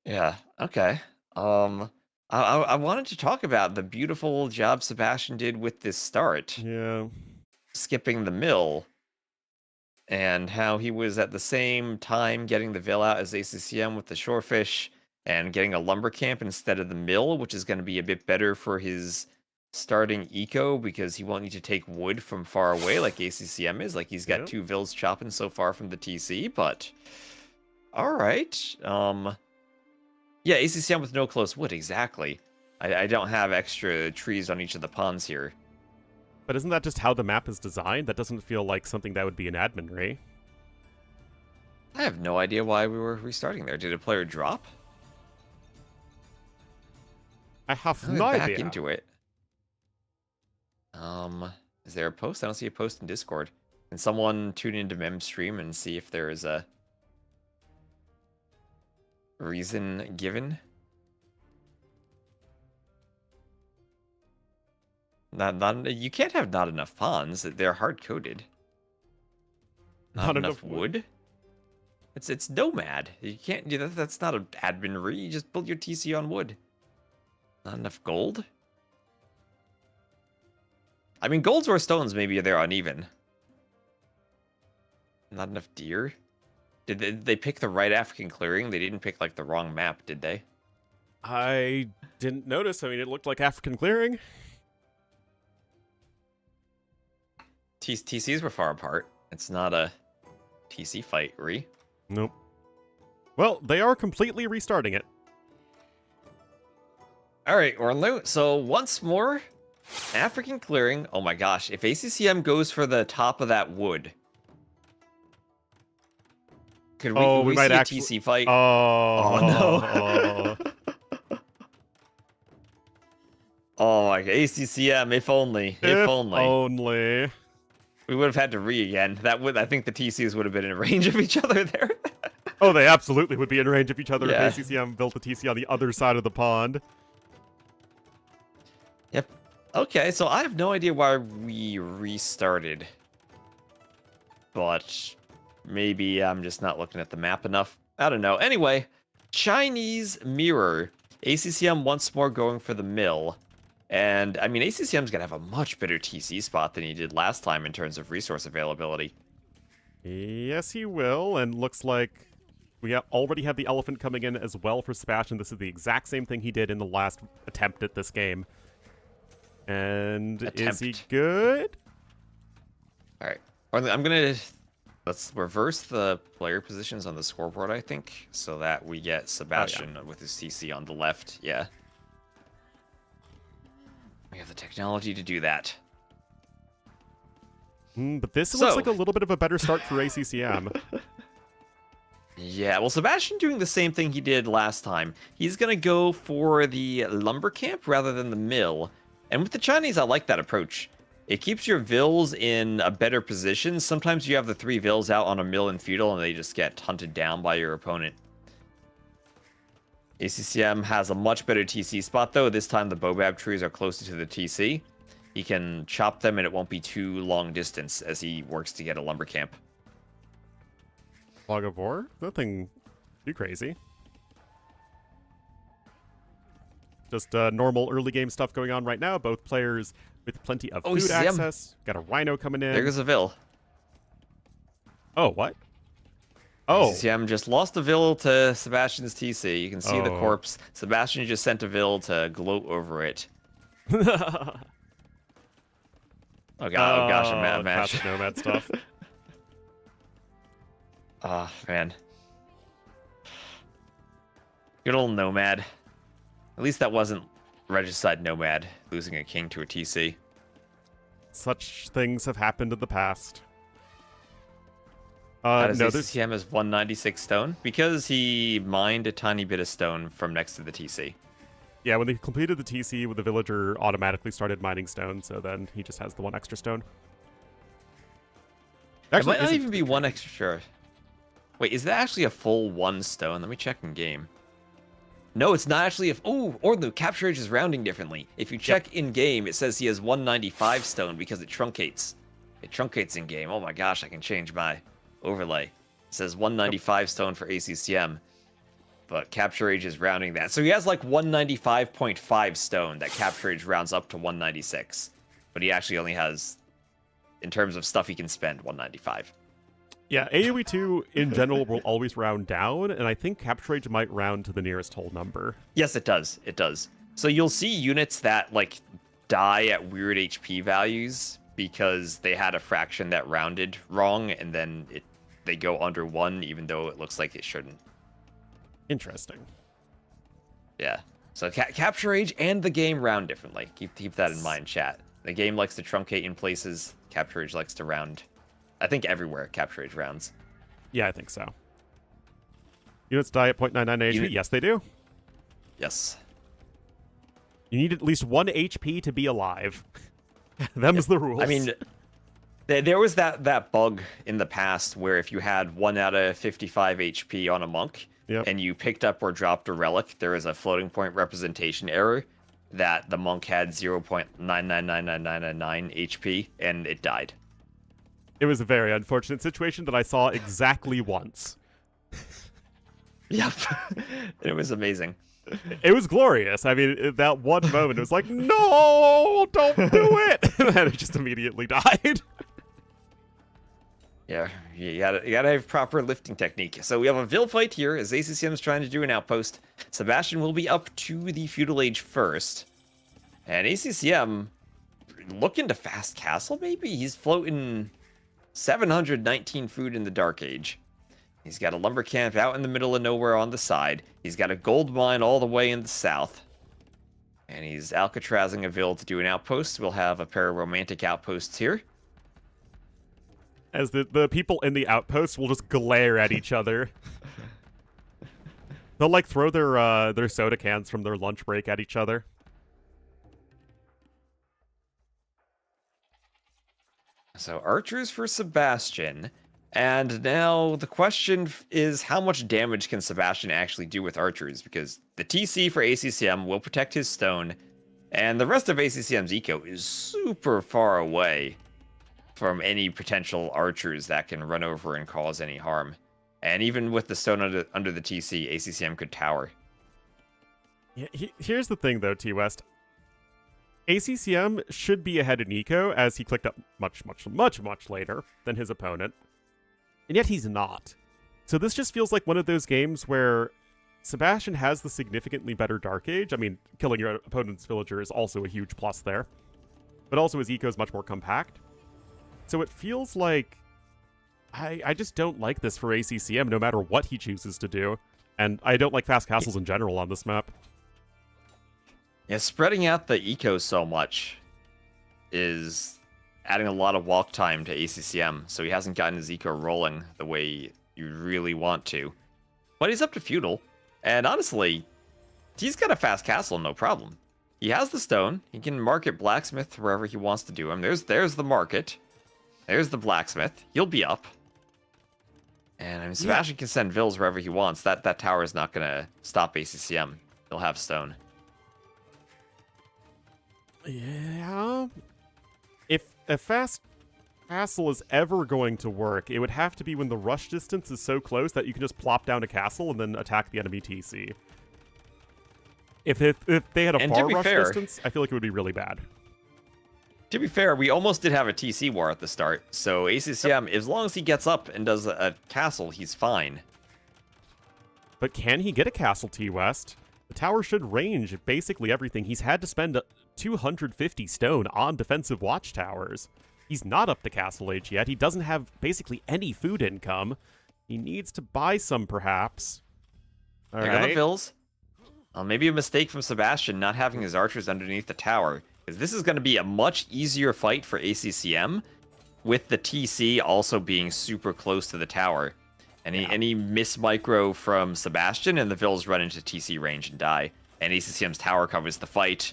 Yeah, okay. I wanted to talk about the beautiful job Sebastian did with this start. Yeah. Skipping the mill. And how he was at the same time getting the Vill out as ACCM with the shorefish and getting a lumber camp instead of the mill, which is going to be a bit better for his starting eco because he won't need to take wood from far away like ACCM is. Like, he's got Yep. 2 Vills chopping so far from the TC, but... Alright. Yeah, ACCM with no close wood, exactly. I don't have extra trees on each of the ponds here. But isn't that just how the map is designed? That doesn't feel like something that would be an admin ray. I have no idea why we were restarting there. Did a player drop? I have I'm no back idea. into it. Is there a post? I don't see a post in Discord. Can someone tune into Mem stream and see if there is a reason given? Not you can't have not enough pawns. They're hard coded. Not enough wood. It's Nomad. You can't do that. That's not an admin re. You just build your TC on wood. Not enough gold. I mean, golds or stones maybe they're uneven. Not enough deer. Did they pick the right African clearing? They didn't pick like the wrong map, did they? I didn't notice. I mean, it looked like African clearing. TCs were far apart. It's not a TC fight, re. Nope. Well, they are completely restarting it. All right, Ornlu. So once more, African clearing. Oh my gosh, if ACCM goes for the top of that wood, Could Oh, we we might see a actually. TC fight? Oh, no. Oh my god, ACCM, if only. If only. only. We would have had to again. I think the TCs would have been in range of each other there. Oh, they absolutely would be in range of each other Yeah. if ACCM built a TC on the other side of the pond. Yep. Okay, so I have no idea why we restarted. But maybe I'm just not looking at the map enough. I don't know. Anyway, Chinese Mirror. ACCM once more going for the mill. And, I mean, ACCM's going to have a much better TC spot than he did last time in terms of resource availability. Yes, he will, and looks like we already have the elephant coming in as well for Sebastian. This is the exact same thing he did in the last attempt at this game. And is he good? All right. Let's reverse the player positions on the scoreboard, I think, so that we get Sebastian with his TC on the left. Yeah. We have the technology to do that. But this looks like a little bit of a better start for ACCM. Yeah, well, Sebastian doing the same thing he did last time. He's going to go for the lumber camp rather than the mill. And with the Chinese, I like that approach. It keeps your vills in a better position. Sometimes you have the 3 vills out on a mill and feudal, and they just get hunted down by your opponent. ACCM has a much better TC spot, though. This time the Bobab trees are closer to the TC. He can chop them, and it won't be too long distance as he works to get a lumber camp. Log of War? Nothing too crazy. Just normal early game stuff going on right now. Both players with plenty of food access. Got a rhino coming in. There goes a vill. Oh, what? Oh. ACCM just lost a vill to Sebastian's TC. You can see the corpse. Sebastian just sent a vill to gloat over it. Oh gosh, a mad match. Classic nomad stuff. Ah, man. Good old Nomad. At least that wasn't Regicide Nomad losing a king to a TC. Such things have happened in the past. How does no, ACCM has 196 stone? Because he mined a tiny bit of stone from next to the TC. Yeah, when they completed the TC, the villager automatically started mining stone, so then he just has the 1 extra stone. Actually, it might not even be 1 extra. Wait, is that actually a full 1 stone? Let me check in game. No, it's not actually. Ornlu, capture age is rounding differently. If you check in game, it says he has 195 stone because it truncates. It truncates in game. Oh my gosh, I can change my overlay. It says 195 stone for ACCM, but capture age is rounding that. So he has like 195.5 stone that capture age rounds up to 196, but he actually only has, in terms of stuff he can spend, 195. Yeah, AoE 2 in general will always round down, and I think capture age might round to the nearest whole number. Yes, it does. It does. So you'll see units that like die at weird HP values because they had a fraction that rounded wrong, and then they go under 1 even though it looks like it shouldn't. Interesting. Yeah. So capture age and the game round differently. Keep that in mind, chat. The game likes to truncate in places. Capture age likes to round. I think everywhere capture age rounds. Yeah, I think so. Units die at 0.99 HP. Yes, they do. Yes. You need at least 1 HP to be alive. Them's the rules. I mean, there was that bug in the past where if you had 1 out of 55 HP on a monk, and you picked up or dropped a relic, there is a floating point representation error that the monk had 0.9999999 HP, and it died. It was a very unfortunate situation that I saw exactly once. Yep. It was amazing. It was glorious. I mean, at that one moment, it was like, no, don't do it! And then it just immediately died. Yeah, you gotta have proper lifting technique. So we have a Vil fight here as ACCM is trying to do an outpost. Sebastian will be up to the feudal age first. And ACCM looking to fast castle, maybe? He's floating 719 food in the Dark Age. He's got a lumber camp out in the middle of nowhere on the side. He's got a gold mine all the way in the south. And he's Alcatrazing a Vil to do an outpost. We'll have a pair of romantic outposts here. As the people in the outposts will just glare at each other. They'll like throw their soda cans from their lunch break at each other. So archers for Sebastian. And now the question is, how much damage can Sebastian actually do with archers? Because the TC for ACCM will protect his stone, and the rest of ACCM's eco is super far away from any potential archers that can run over and cause any harm. And even with the stone under the TC, ACCM could tower. Yeah, here's the thing, though, T-West. ACCM should be ahead in eco, as he clicked up much later than his opponent. And yet he's not. So this just feels like one of those games where Sebastian has the significantly better Dark Age. I mean, killing your opponent's villager is also a huge plus there. But also his eco is much more compact. So it feels like I just don't like this for ACCM, no matter what he chooses to do. And I don't like fast castles in general on this map. Yeah, spreading out the eco so much is adding a lot of walk time to ACCM, so he hasn't gotten his eco rolling the way you really want to. But he's up to feudal, and honestly, he's got a fast castle, no problem. He has the stone. He can market blacksmith wherever he wants to do him. There's the market. There's the blacksmith. He'll be up. And I mean, Sebastian can send vills wherever he wants. That tower is not going to stop ACCM. He'll have stone. Yeah. If a fast castle is ever going to work, it would have to be when the rush distance is so close that you can just plop down a castle and then attack the enemy TC. If they had a far rush distance, I feel like it would be really bad. To be fair, we almost did have a TC war at the start, so ACCM, as long as he gets up and does a castle, he's fine. But can he get a castle, T-West? The tower should range basically everything. He's had to spend 250 stone on defensive watchtowers. He's not up to castle age yet. He doesn't have basically any food income. He needs to buy some, perhaps. All right. Got the vills. Maybe a mistake from Sebastian not having his archers underneath the tower, because this is going to be a much easier fight for ACCM, with the TC also being super close to the tower. Any miss micro from Sebastian, and the vills run into TC range and die. And ACCM's tower covers the fight.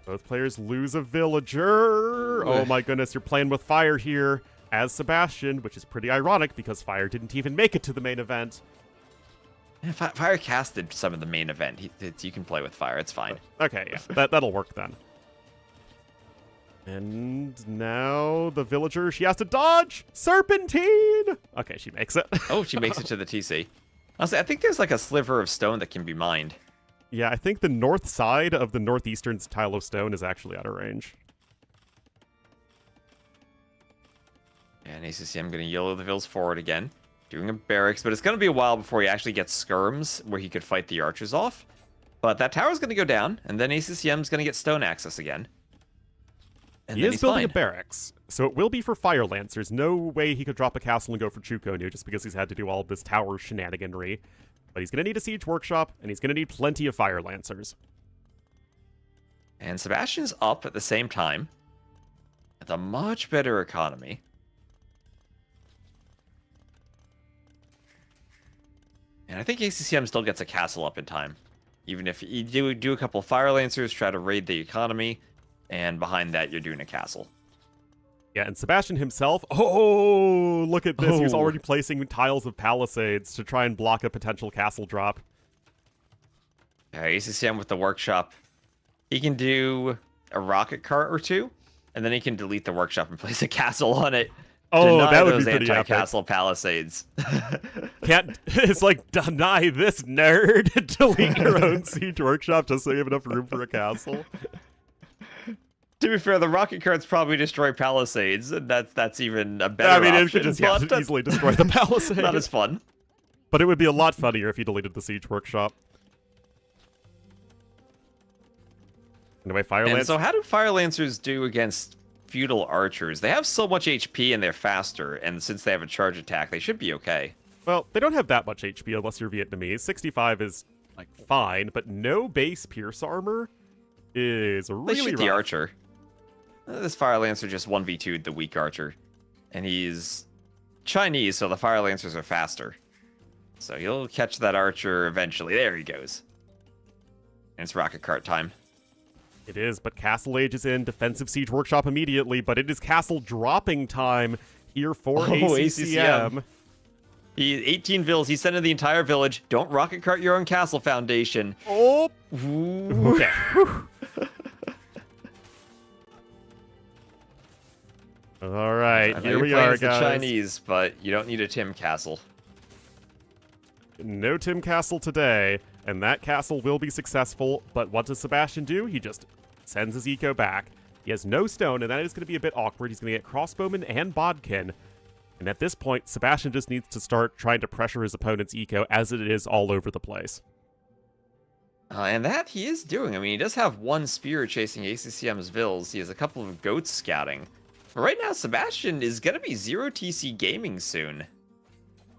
Both players lose a villager. Oh my goodness, you're playing with fire here as Sebastian, which is pretty ironic because fire didn't even make it to the main event. Yeah, fire casted some of the main event. You can play with fire, it's fine. Okay, yeah, that'll work then. And now the villager, she has to dodge! Serpentine! Okay, she makes it. Oh, she makes it to the TC. Honestly, I think there's like a sliver of stone that can be mined. Yeah, I think the north side of the northeastern tile of stone is actually out of range. And ACCM going to yellow the vills forward again, doing a barracks, but it's going to be a while before he actually gets skirms where he could fight the archers off. But that tower's going to go down, and then ACCM's going to get stone access again. And he is building a barracks, so it will be for Fire Lancers. No way he could drop a castle and go for Chukonu just because he's had to do all of this tower shenaniganry. But he's going to need a siege workshop, and he's going to need plenty of Fire Lancers. And Sebastian's up at the same time, with a much better economy. And I think ACCM still gets a castle up in time. Even if you do a couple of Fire Lancers, try to raid the economy, and behind that, you're doing a castle. Yeah, and Sebastian himself, oh, look at this. He was already placing tiles of palisades to try and block a potential castle drop. ACCM with the workshop. He can do a rocket cart or two, and then he can delete the workshop and place a castle on it. Oh, deny that would those be pretty anti-castle palisades. It's like, deny this, nerd. Delete your own siege workshop just so you have enough room for a castle. To be fair, the rocket carts probably destroy palisades, and that's even a better option. It could just easily destroy the palisades. Not as fun. But it would be a lot funnier if you deleted the siege workshop. Anyway, Fire Lancers. So how do Fire Lancers do against feudal archers? They have so much HP and they're faster, and since they have a charge attack, they should be okay. Well, they don't have that much HP unless you're Vietnamese. 65 is, like, fine, but no base pierce armor is really They shoot rough. the archer. This Fire Lancer just 1v2'd the weak archer. And he's Chinese, so the Fire Lancers are faster. So he'll catch that archer eventually. There he goes. And it's rocket cart time. It is, but Castle Age is in. Defensive Siege Workshop immediately, but it is castle dropping time here for ACCM. He 18 vills. He's sending the entire village. Don't rocket cart your own castle foundation. Oh! Ooh. Okay. All right, here we are, guys. The Chinese, but you don't need a Tim castle. No Tim Castle today, and that castle will be successful, but what does Sebastian do? He just sends his eco back. He has no stone, and that is going to be a bit awkward. He's going to get crossbowman and bodkin, and at this point, Sebastian just needs to start trying to pressure his opponent's eco as it is all over the place. And that he is doing. I mean, he does have one spear chasing ACCM's vills. He has a couple of goats scouting. But right now, Sebastian is going to be 0 TC gaming soon.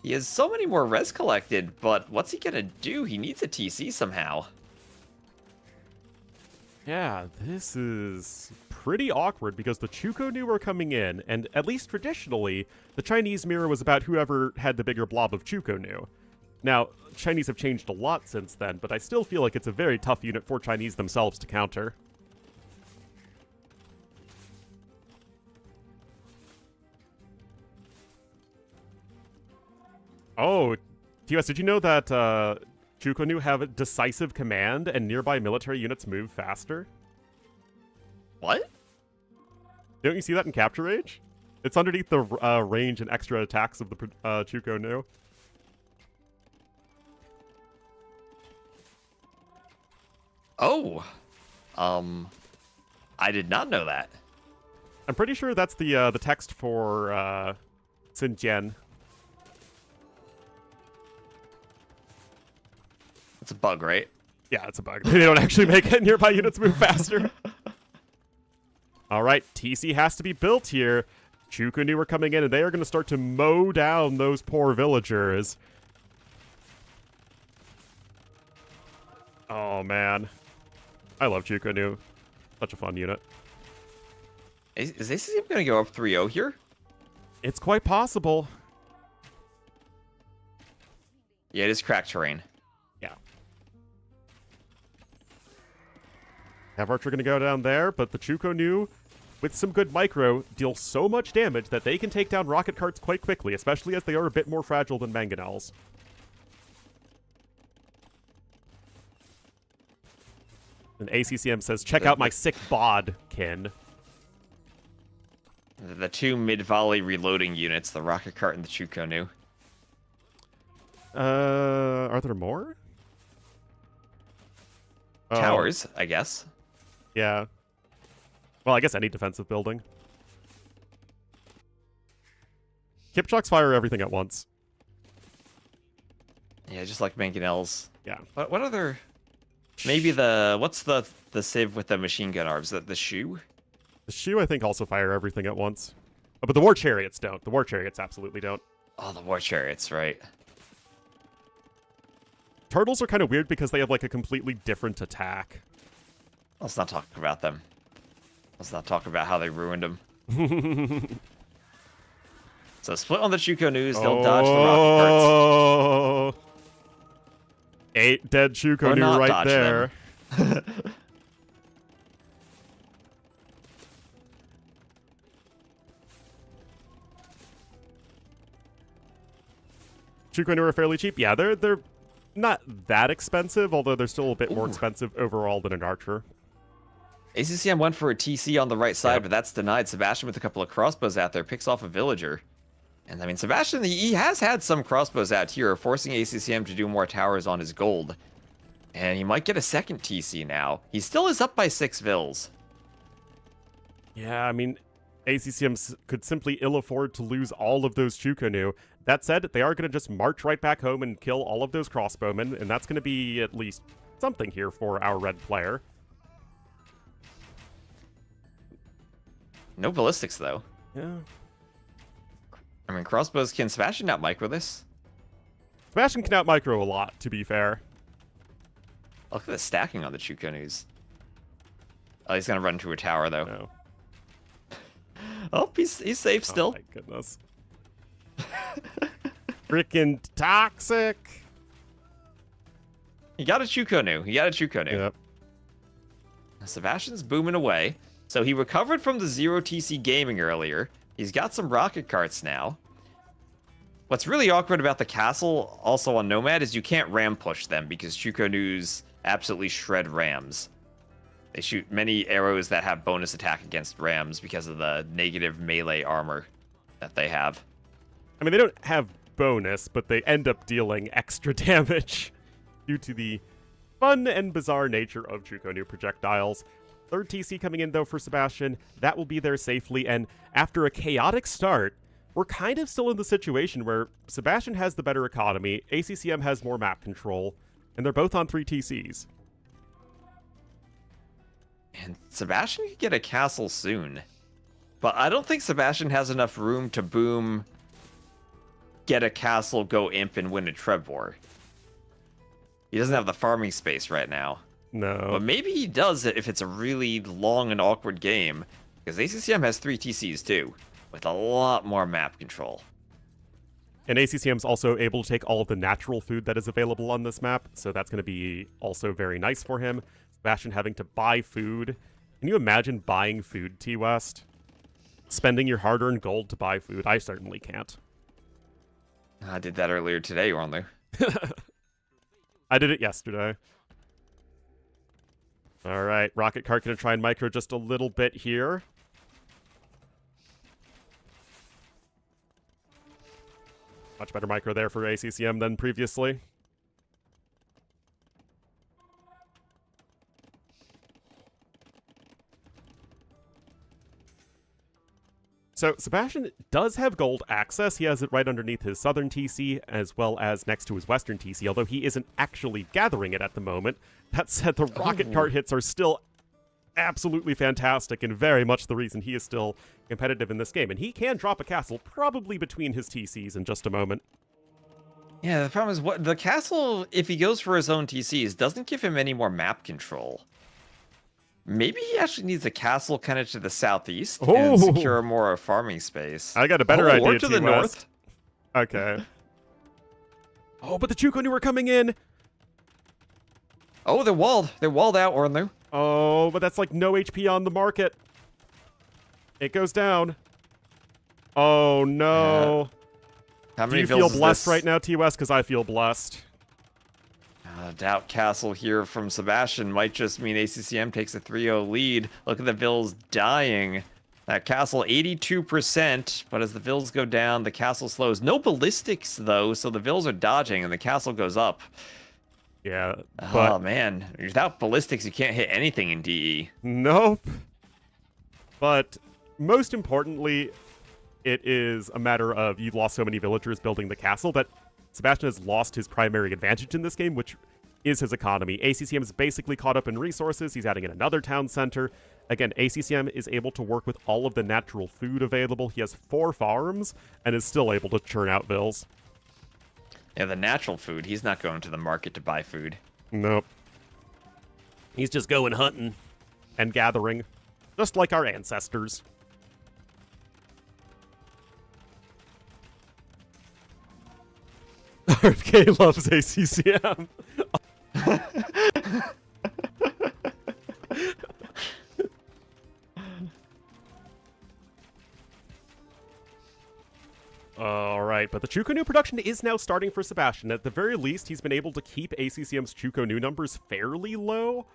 He has so many more res collected, but what's he going to do? He needs a TC somehow. Yeah, this is pretty awkward because the Chukonu are coming in, and at least traditionally, the Chinese mirror was about whoever had the bigger blob of Chukonu. Now, Chinese have changed a lot since then, but I still feel like it's a very tough unit for Chinese themselves to counter. Oh, TOS, did you know that Chukonu have decisive command and nearby military units move faster? What? Don't you see that in Capture Age? It's underneath the range and extra attacks of the Chukonu. Oh. I did not know that. I'm pretty sure that's the text for Xinjiang. It's a bug, right? Yeah, it's a bug. They don't actually make it nearby units move faster. All right, TC has to be built here. Chukonu are coming in, and they are going to start to mow down those poor villagers. Oh, man. I love Chukonu. Such a fun unit. Is ACCM going to go up 3-0 here? It's quite possible. Yeah, it is cracked terrain. Yeah. Have Archer going to go down there, but the Chukonu, with some good micro, deal so much damage that they can take down rocket carts quite quickly, especially as they are a bit more fragile than mangonels. And ACCM says, check out my sick bodkin. The two mid-volley reloading units, the rocket cart and the Chukonu. Are there more? Towers, I guess. Yeah. Well, I guess any defensive building. Kipchaks fire everything at once. Yeah, just like mangonels. Yeah. What other... Maybe the... What's the civ with the machine gun arms? The shoe? The Shu, I think, also fire everything at once. Oh, but the War Chariots don't. The War Chariots absolutely don't. Oh, the war chariots, right. Turtles are kind of weird because they have, like, a completely different attack. Let's not talk about them. Let's not talk about how they ruined them. So split on the Chukonus, they'll dodge the rocket carts. 8 dead Chukonu right there. Chukonu are fairly cheap. Yeah, they're not that expensive, although they're still a bit more expensive overall than an archer. ACCM went for a TC on the right side, but that's denied. Sebastian with a couple of crossbows out there picks off a villager. And I mean, Sebastian, he has had some crossbows out here, forcing ACCM to do more towers on his gold. And he might get a second TC now. He still is up by 6 vills. Yeah, I mean, ACCM could simply ill afford to lose all of those Chukonu. That said, they are going to just march right back home and kill all of those crossbowmen, and that's going to be at least something here for our red player. No ballistics, though. Yeah. I mean, crossbows can Sebastian out micro this? Sebastian can out micro a lot, to be fair. Look at the stacking on the Chukonus. Oh, he's going to run into a tower, though. No. Oh, he's safe Oh still. my goodness. Freaking toxic. He got a Chukonu. Yep. Sebastian's booming away. So he recovered from the 0 TC gaming earlier. He's got some rocket carts now. What's really awkward about the castle, also on Nomad, is you can't ram push them because Chukonus absolutely shred rams. They shoot many arrows that have bonus attack against rams because of the negative melee armor that they have. I mean, they don't have bonus, but they end up dealing extra damage due to the fun and bizarre nature of Chukonu projectiles. Third TC coming in, though, for Sebastian. That will be there safely, and after a chaotic start, we're kind of still in the situation where Sebastian has the better economy, ACCM has more map control, and they're both on 3 TCs. And Sebastian could get a castle soon. But I don't think Sebastian has enough room to boom, get a castle, go imp, and win a Trebor. He doesn't have the farming space right now. No. But maybe he does if it's a really long and awkward game. Because ACCM has 3 TCs too, with a lot more map control. And ACCM's also able to take all of the natural food that is available on this map, so that's going to be also very nice for him. Sebastian having to buy food. Can you imagine buying food, T-West? Spending your hard-earned gold to buy food? I certainly can't. I did that earlier today, Ornlu. I did it yesterday. All right, Rocket Cart going to try and micro just a little bit here. Much better micro there for ACCM than previously. So Sebastian does have gold access. He has it right underneath his southern TC as well as next to his western TC, although he isn't actually gathering it at the moment. That said, the rocket cart hits are still absolutely fantastic and very much the reason he is still competitive in this game. And he can drop a castle probably between his TCs in just a moment. Yeah, the problem is what the castle, if he goes for his own TCs, doesn't give him any more map control. Maybe he actually needs a castle kind of to the southeast and secure more farming space. I got a better idea or to the north. Okay. Oh, but the Chukonu are coming in. Oh, they're walled. They're walled out, Ornlu. Oh, but that's like no HP on the market. It goes down. Oh, no. How Do many you feel vills is blessed this? right now, T-West? Because I feel blessed. Doubt Castle here from Sebastian might just mean ACCM takes a 3-0 lead. Look at the vills dying. That castle 82%, but as the vills go down, the castle slows. No ballistics, though, so the vills are dodging and the castle goes up. Yeah, but... Oh, man. Without ballistics, you can't hit anything in DE. Nope. But most importantly, it is a matter of you lost so many villagers building the castle that Sebastian has lost his primary advantage in this game, which is his economy. ACCM is basically caught up in resources. He's adding in another town center. Again, ACCM is able to work with all of the natural food available. He has 4 farms and is still able to churn out bills. Yeah, the natural food. He's not going to the market to buy food. Nope. He's just going hunting and gathering, just like our ancestors. RFK loves ACCM. All right, but the Chukonu production is now starting for Sebastian. At the very least, he's been able to keep ACCM's Chukonu numbers fairly low,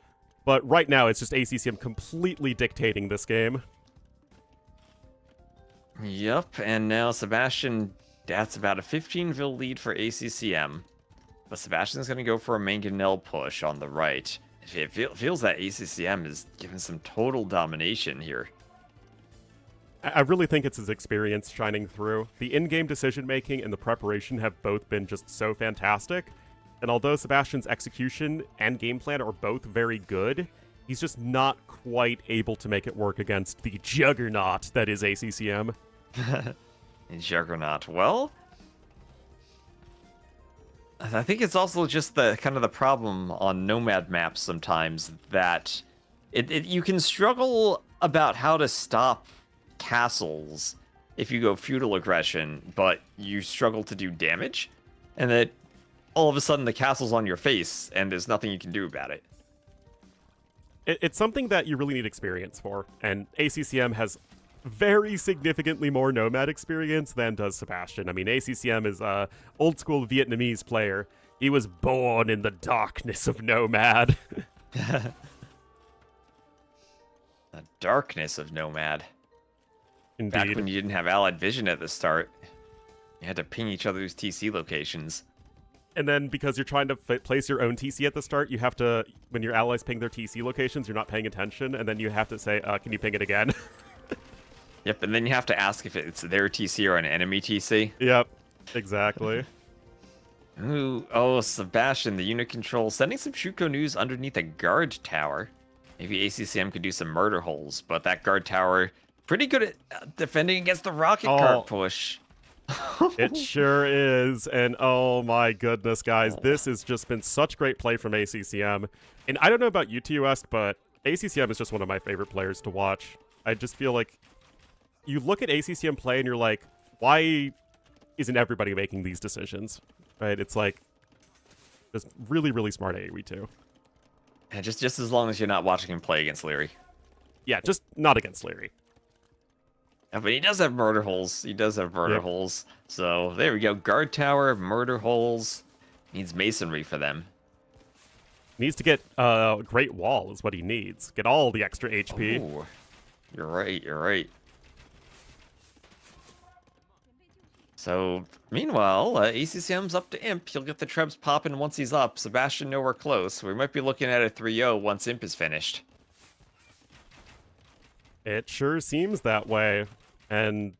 but right now it's just ACCM completely dictating this game. Yep, and now Sebastian, that's about a 15-vil lead for ACCM. But Sebastian's going to go for a mangonel push on the right. It feels that ACCM is giving some total domination here. I really think it's his experience shining through. The in-game decision-making and the preparation have both been just so fantastic. And although Sebastian's execution and game plan are both very good, he's just not quite able to make it work against the juggernaut that is ACCM. Juggernaut. Well, I think it's also just the kind of the problem on Nomad maps sometimes that you can struggle about how to stop castles if you go feudal aggression, but you struggle to do damage, and that all of a sudden the castle's on your face, and there's nothing you can do about it. It's something that you really need experience for, and ACCM has very significantly more Nomad experience than does Sebastian. I mean, ACCM is a old-school Vietnamese player. He was born in the darkness of Nomad. The darkness of Nomad. Indeed. Back when you didn't have Allied Vision at the start, you had to ping each other's TC locations. And then because you're trying to place your own TC at the start, you have to, when your allies ping their TC locations, you're not paying attention, and then you have to say, can you ping it again? Yep, and then you have to ask if it's their TC or an enemy TC. Yep, exactly. Ooh, oh, Sebastian, the unit control, sending some Shuko news underneath a guard tower. Maybe ACCM could do some murder holes, but that guard tower, pretty good at defending against the rocket cart push. It sure is, and oh my goodness, guys, this has just been such great play from ACCM. And I don't know about you two, West, but ACCM is just one of my favorite players to watch. I just feel like you look at ACCM play and you're like, why isn't everybody making these decisions? Right? It's like just really, really smart AoE too. And just as long as you're not watching him play against Leary. Yeah, just not against Leary. Yeah, but he does have murder holes. He does have murder holes. So there we go. Guard tower, murder holes. Needs masonry for them. Needs to get a great wall is what he needs. Get all the extra HP. Ooh, you're right. You're right. So meanwhile, ACCM's up to Imp. He'll get the trebs popping once he's up. Sebastian nowhere close. We might be looking at a 3-0 once Imp is finished. It sure seems that way. And,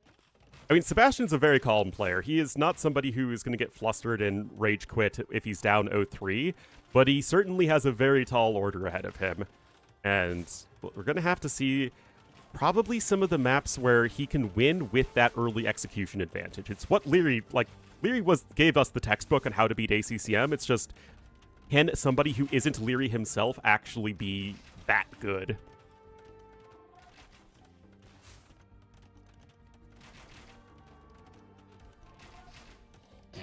I mean, Sebastian's a very calm player. He is not somebody who is going to get flustered and rage quit if he's down 0-3, but he certainly has a very tall order ahead of him. And we're going to have to see probably some of the maps where he can win with that early execution advantage. It's what Leary gave us the textbook on how to beat ACCM. It's just, can somebody who isn't Leary himself actually be that good?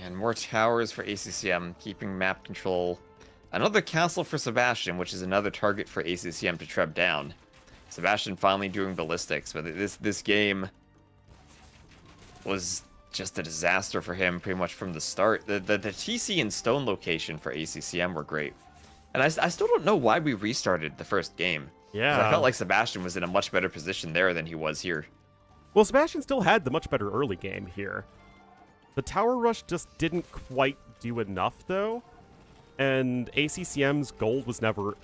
And more towers for ACCM, keeping map control. Another castle for Sebastian, which is another target for ACCM to treb down. Sebastian finally doing ballistics, but this game was just a disaster for him pretty much from the start. The TC and stone location for ACCM were great. And I still don't know why we restarted the first game. Yeah. I felt like Sebastian was in a much better position there than he was here. Well, Sebastian still had the much better early game here. The tower rush just didn't quite do enough, though, and ACCM's gold was never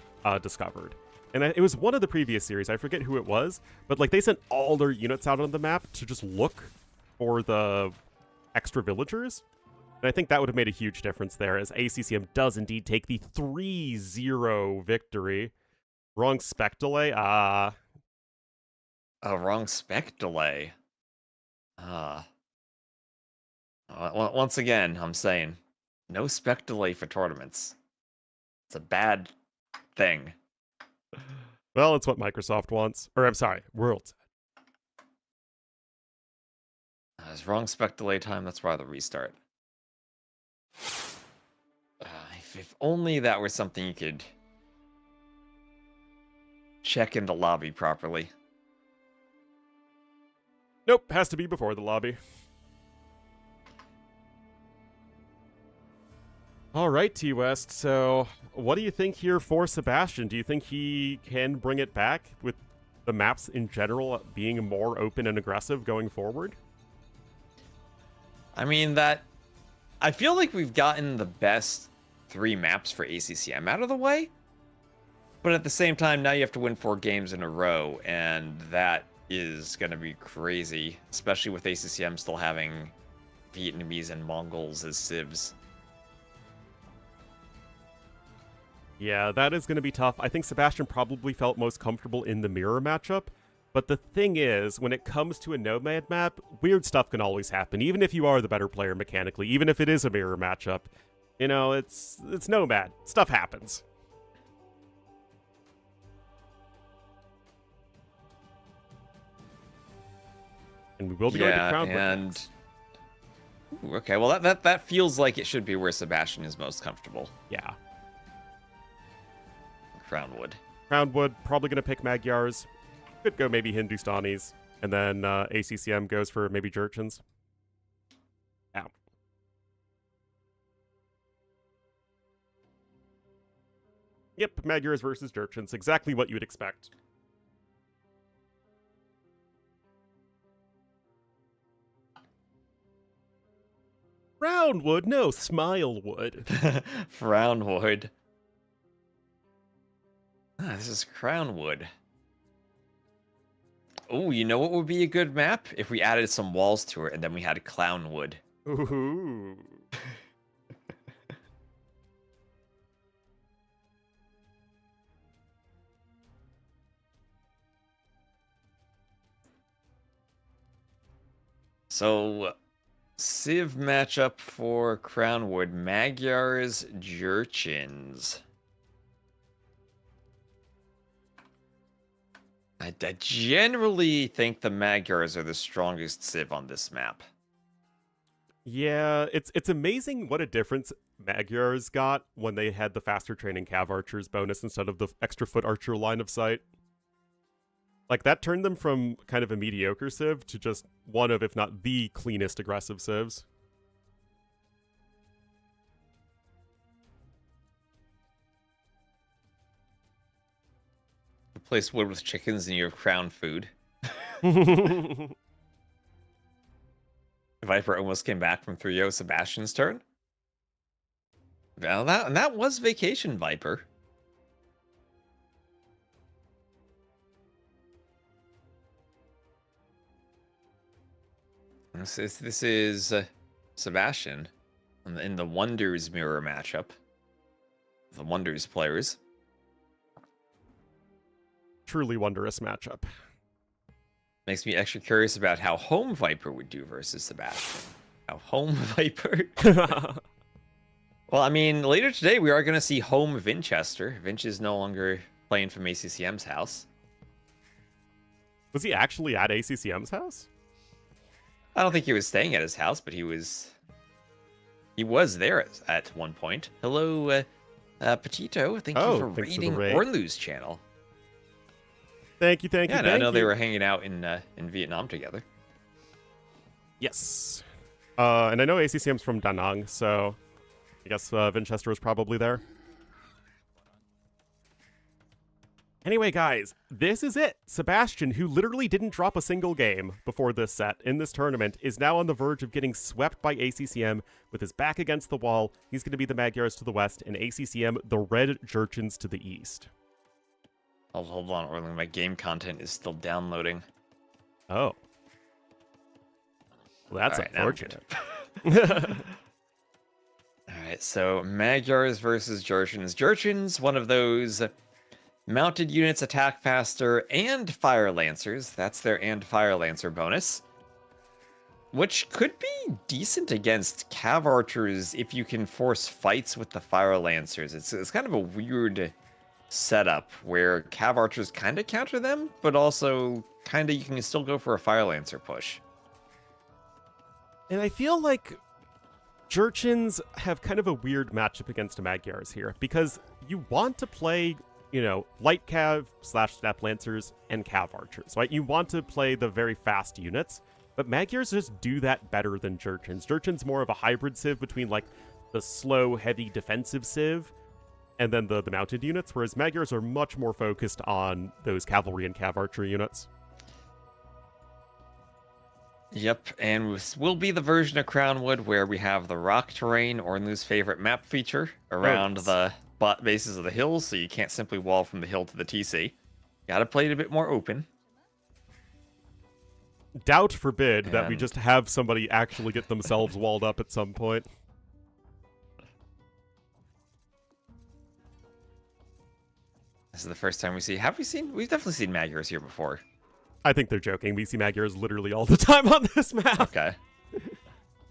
discovered. And it was one of the previous series, I forget who it was, but like they sent all their units out on the map to just look for the extra villagers. And I think that would have made a huge difference there, as ACCM does indeed take the 3-0 victory. Wrong spec delay? A wrong spec delay. Once again, I'm saying, no spec delay for tournaments. It's a bad thing. Well, it's what Microsoft wants. Or, I'm sorry, World. It's wrong spec delay time, that's why the restart. If only that were something you could check in the lobby properly. Nope, has to be before the lobby. All right, T-West, so what do you think here for Sebastian? Do you think he can bring it back with the maps in general being more open and aggressive going forward? I mean, I feel like we've gotten the best 3 maps for ACCM out of the way, but at the same time, now you have to win 4 games in a row, and that is going to be crazy, especially with ACCM still having Vietnamese and Mongols as civs. Yeah, that is going to be tough. I think Sebastian probably felt most comfortable in the mirror matchup, but the thing is, when it comes to a Nomad map, weird stuff can always happen, even if you are the better player mechanically, even if it is a mirror matchup. You know, it's Nomad. Stuff happens. And we will be going to Crown Wood and next. Ooh, okay, well that feels like it should be where Sebastian is most comfortable. Yeah. Crownwood. Crownwood, probably going to pick Magyars. Could go maybe Hindustanis. And then ACCM goes for maybe Jurchens. Yeah. Yep, Magyars versus Jurchens. Exactly what you would expect. Frownwood, no, Smilewood. Frownwood. This is Crownwood. Oh, you know what would be a good map? If we added some walls to it and then we had Clownwood. Ooh. So, Civ matchup for Crownwood. Magyars, Jurchens. I generally think the Magyars are the strongest Civ on this map. Yeah, it's amazing what a difference Magyars got when they had the faster training Cav Archers bonus instead of the extra foot archer line of sight. Like, that turned them from kind of a mediocre Civ to just one of, if not the cleanest aggressive Civs. Replace wood with chickens and you have crown food. Viper almost came back from 3-0 Sebastian's turn. Well, that was Vacation Viper. This is Sebastian in the Wonders mirror matchup. The Wonders players. Truly wondrous matchup. Makes me extra curious about how Home Viper would do versus Sebastian. How Home Viper? Well, I mean, later today we are going to see Home Vinchester. Vinch is no longer playing from ACCM's house. Was he actually at ACCM's house? I don't think he was staying at his house, but he was there at one point. Hello, Petito. Thank you for raiding Ornlu's channel. Thank you. Yeah, I know they were hanging out in Vietnam together. Yes. And I know ACCM's from Da Nang, so I guess Vinchester was probably there. Anyway, guys, this is it. Sebastian, who literally didn't drop a single game before this set in this tournament, is now on the verge of getting swept by ACCM with his back against the wall. He's going to be the Magyars to the west, and ACCM, the Red Jurchens to the east. Oh, hold on, Orlin. My game content is still downloading. Oh. Well, that's unfortunate. Alright, so Magyars versus Jurchens. Jurchens, one of those mounted units attack faster and Fire Lancers. That's their and Fire Lancer bonus. Which could be decent against Cav Archers if you can force fights with the Fire Lancers. It's kind of a weird setup where Cav Archers kind of counter them, but also kind of you can still go for a Fire Lancer push. And I feel like Jurchens have kind of a weird matchup against Magyars here, because you want to play, you know, light Cav / Step Lancers and Cav Archers, right? You want to play the very fast units, but Magyars just do that better than Jurchens. Jurchens more of a hybrid Civ between, like, the slow, heavy defensive Civ and then the mounted units, whereas Magyars are much more focused on those cavalry and Cav Archer units. Yep, and this will be the version of Crownwood where we have the rock terrain, Ornlu's favorite map feature, around the bases of the hills, so you can't simply wall from the hill to the TC. Gotta play it a bit more open. Doubt forbid that we just have somebody actually get themselves walled up at some point. This is the first time we see... We've definitely seen Magyars here before. I think they're joking. We see Magyars literally all the time on this map. Okay.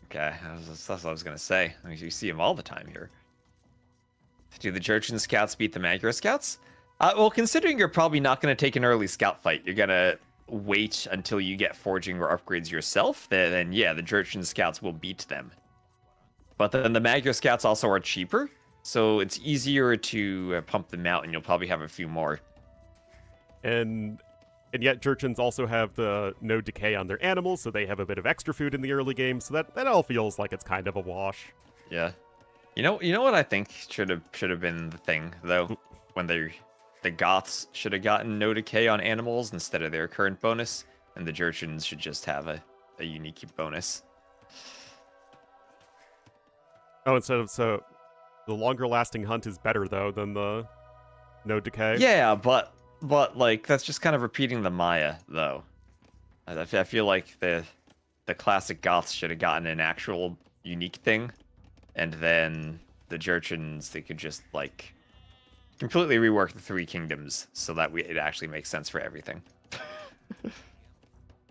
Okay, that's what I was going to say. I mean, you see them all the time here. Do the Jurchen scouts beat the Magyar scouts? Well, considering you're probably not going to take an early scout fight, you're going to wait until you get forging or upgrades yourself, then yeah, the Jurchen scouts will beat them. But then the Magyar scouts also are cheaper, so it's easier to pump them out, and you'll probably have a few more. And yet Jurchens also have the no decay on their animals, so they have a bit of extra food in the early game, so that all feels like it's kind of a wash. Yeah. You know what I think should have been the thing though, when the Goths should have gotten no decay on animals instead of their current bonus, and the Jurchens should just have a unique bonus. Oh, so the longer lasting hunt is better though than the no decay. Yeah, but like that's just kind of repeating the Maya though. I feel like the classic Goths should have gotten an actual unique thing, and then the Jurchens, they could just like completely rework the Three Kingdoms so that it actually makes sense for everything.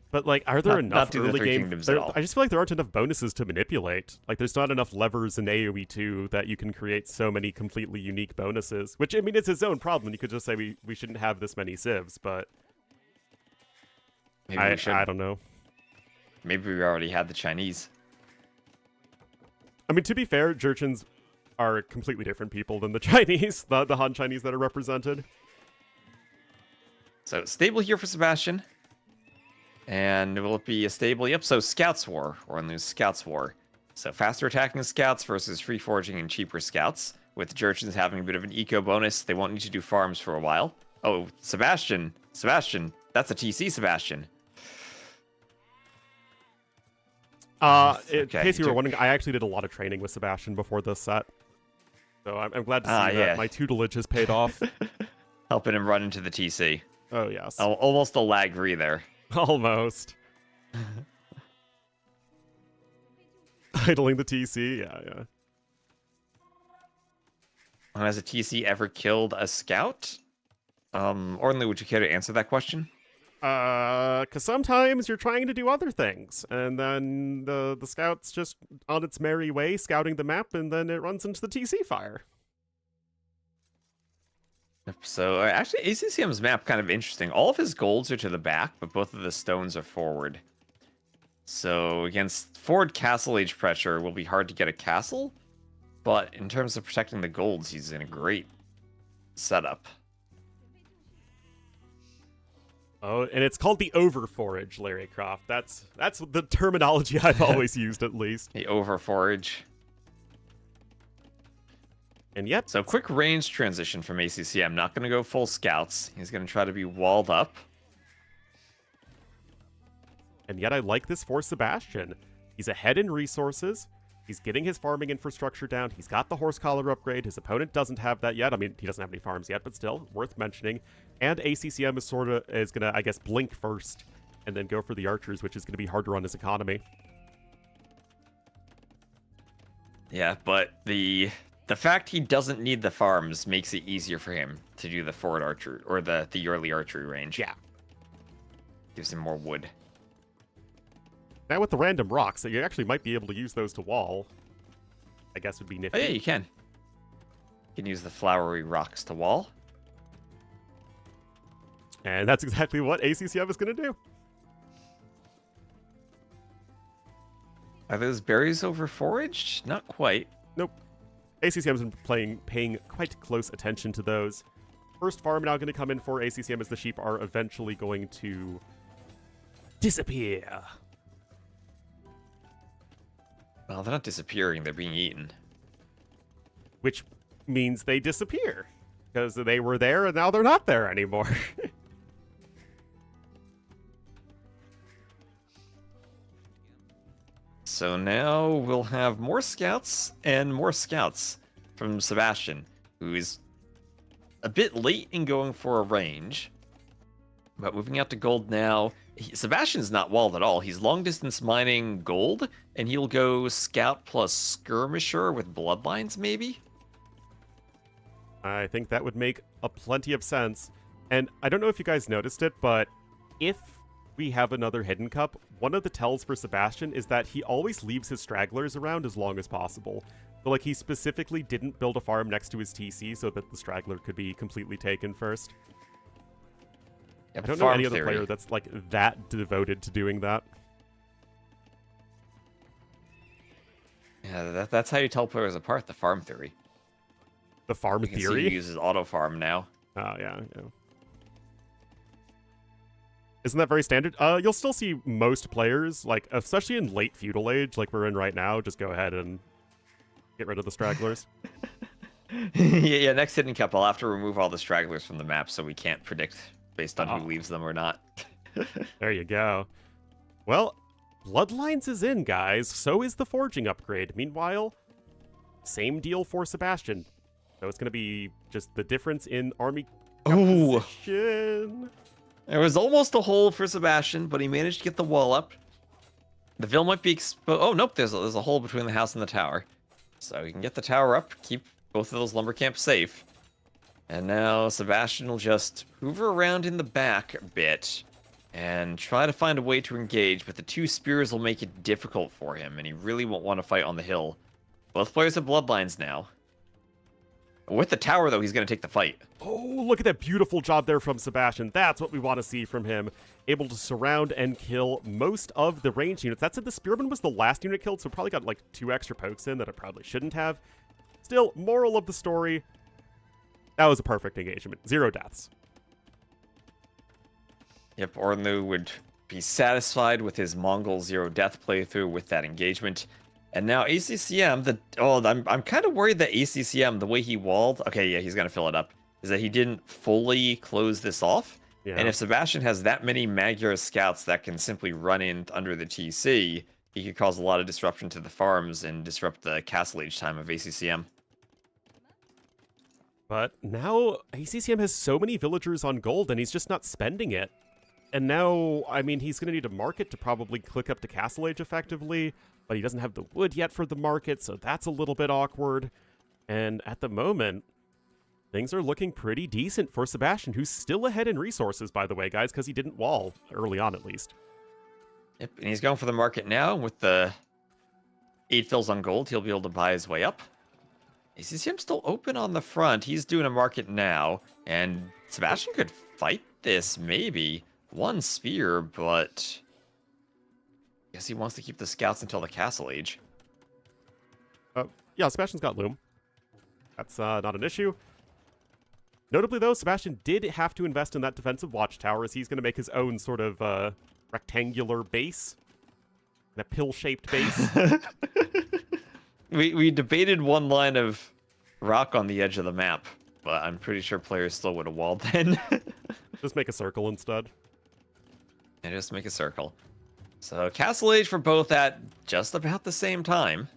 But like, are there Not enough do the early Three game? Kingdoms at all. I just feel like there aren't enough bonuses to manipulate. Like, there's not enough levers in AoE 2 that you can create so many completely unique bonuses. Which, I mean, it's its own problem. You could just say we shouldn't have this many civs, but Maybe we should. I don't know. Maybe we already had the Chinese. I mean, to be fair, Jurchens are completely different people than the Chinese, the Han Chinese that are represented. So stable here for Sebastian. And will it be a stable? Yep, so Scouts War, Ornlu's Scouts War. So faster attacking scouts versus free foraging and cheaper scouts, with Jurchens having a bit of an eco bonus. They won't need to do farms for a while. Oh, Sebastian, that's a TC, Sebastian. In case you were wondering, I actually did a lot of training with Sebastian before this set. So I'm glad to see that my tutelage has paid off. Helping him run into the TC. Oh, yes. Almost a lag re there. Almost. Idling the TC, yeah. Has a TC ever killed a scout? Ornlu, would you care to answer that question? Because sometimes you're trying to do other things, and then the scout's just on its merry way scouting the map, and then it runs into the TC fire. So actually, ACCM's map kind of interesting. All of his golds are to the back, but both of the stones are forward. So against forward castle age pressure, will be hard to get a castle, but in terms of protecting the golds, he's in a great setup. Oh, and it's called the overforage, Larry Croft. That's the terminology I've always used, at least. The overforage. And yet, so quick range transition from ACCM. Not going to go full scouts. He's going to try to be walled up. And yet I like this for Sebastian. He's ahead in resources. He's getting his farming infrastructure down. He's got the horse collar upgrade. His opponent doesn't have that yet. I mean, he doesn't have any farms yet, but still, worth mentioning. And ACCM is going to, I guess, blink first and then go for the archers, which is going to be harder on his economy. Yeah, but the fact he doesn't need the farms makes it easier for him to do the forward archer, or the yearly archery range. Yeah. Gives him more wood. Now with the random rocks, you actually might be able to use those to wall. I guess would be nifty. Oh yeah, you can. You can use the flowery rocks to wall. And that's exactly what ACCM is going to do. Are those berries over foraged? Not quite. Nope. ACCM's been paying quite close attention to those. First farm now going to come in for ACCM as the sheep are eventually going to disappear. Well, they're not disappearing, they're being eaten. Which means they disappear. Because they were there and now they're not there anymore. So now we'll have more scouts and more scouts from Sebastian, who is a bit late in going for a range. But moving out to gold now, Sebastian's not walled at all. He's long distance mining gold, and he'll go scout plus skirmisher with bloodlines, maybe? I think that would make a plenty of sense. And I don't know if you guys noticed it, but if we have another hidden cup, one of the tells for Sebastian is that he always leaves his stragglers around as long as possible. So, like, he specifically didn't build a farm next to his TC so that the straggler could be completely taken first. Yep, I don't know farm any other theory. player that's like that devoted to doing that. Yeah, that's how you tell players apart, the farm theory. The farm You can see theory. he uses auto farm now. Oh yeah. Isn't that very standard? You'll still see most players, like especially in late feudal age, like we're in right now, just go ahead and get rid of the stragglers. Yeah, next hidden cap, I'll have to remove all the stragglers from the map so we can't predict based on Oh. who leaves them or not. There you go. Well, Bloodlines is in, guys. So is the forging upgrade. Meanwhile, same deal for Sebastian. So it's going to be just the difference in army Ooh. composition. There was almost a hole for Sebastian, but he managed to get the wall up. The Ville might be exposed. Oh, nope, there's a hole between the house and the tower. So he can get the tower up, keep both of those lumber camps safe. And now Sebastian will just hoover around in the back a bit and try to find a way to engage, but the two spears will make it difficult for him, and he really won't want to fight on the hill. Both players have bloodlines now. With the tower, though, he's going to take the fight. Oh, look at that beautiful job there from Sebastian. That's what we want to see from him. Able to surround and kill most of the range units. That said, the Spearman was the last unit killed, so probably got like 2 extra pokes in that it probably shouldn't have. Still, moral of the story, that was a perfect engagement. 0 deaths. Yep, Ornlu would be satisfied with his Mongol 0 death playthrough with that engagement. And now ACCM, I'm kind of worried that ACCM, the way he walled, okay, yeah, he's going to fill it up, is that he didn't fully close this off. Yeah. And if Sebastian has that many Magyar scouts that can simply run in under the TC, he could cause a lot of disruption to the farms and disrupt the castle age time of ACCM. But now ACCM has so many villagers on gold, and he's just not spending it. And now, I mean, he's going to need a market to probably click up to Castle Age effectively, but he doesn't have the wood yet for the market, so that's a little bit awkward. And at the moment, things are looking pretty decent for Sebastian, who's still ahead in resources, by the way, guys, because he didn't wall, early on at least. Yep, and he's going for the market now. With the 8 fills on gold, he'll be able to buy his way up. ACCM still open on the front. He's doing a market now, and Sebastian could fight this, maybe. 1 spear, but I guess he wants to keep the scouts until the castle age. Yeah, Sebastian's got Loom. That's not an issue. Notably, though, Sebastian did have to invest in that defensive watchtower, as he's going to make his own sort of rectangular base. And a pill-shaped base. We debated one line of rock on the edge of the map, but I'm pretty sure players still would have walled then. Just make a circle instead. And just make a circle. So castle age for both at just about the same time.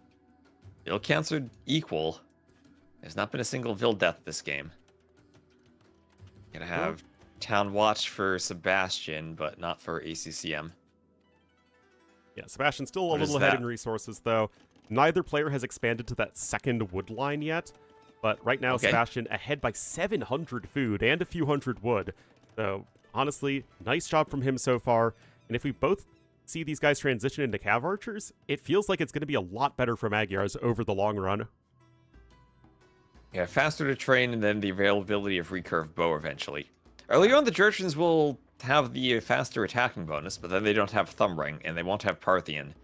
Ville counts are equal. There's not been a single Ville death this game. Gonna have Town Watch for Sebastian, but not for ACCM. Yeah, Sebastian's still a What is little ahead that? in resources, though. Neither player has expanded to that second wood line yet, but right now Okay. Sebastian ahead by 700 food and a few hundred wood. So, honestly, nice job from him so far. And if we both see these guys transition into Cav Archers, it feels like it's going to be a lot better for Magyars over the long run. Yeah, faster to train, and then the availability of recurve bow eventually. Earlier on, the Jurchens will have the faster attacking bonus, but then they don't have Thumb Ring, and they won't have Parthian.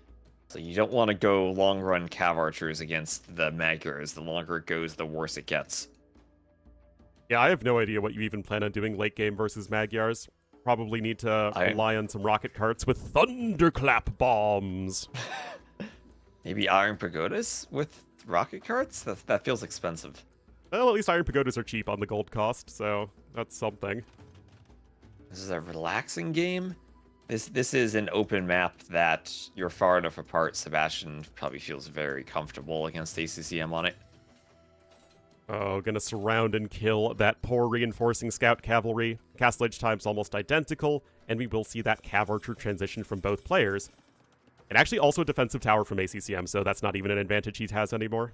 So you don't want to go long run Cav Archers against the Magyars. The longer it goes, the worse it gets. Yeah, I have no idea what you even plan on doing late game versus Magyars. Probably need to rely on some rocket carts with thunderclap bombs. Maybe Iron Pagodas with rocket carts? That feels expensive. Well, at least Iron Pagodas are cheap on the gold cost, so that's something. This is a relaxing game. This is an open map that you're far enough apart. Sebastian probably feels very comfortable against ACCM on it. Oh, gonna surround and kill that poor reinforcing scout cavalry. Castle Age time's almost identical, and we will see that Cav Archer transition from both players. And actually also a defensive tower from ACCM, so that's not even an advantage he has anymore.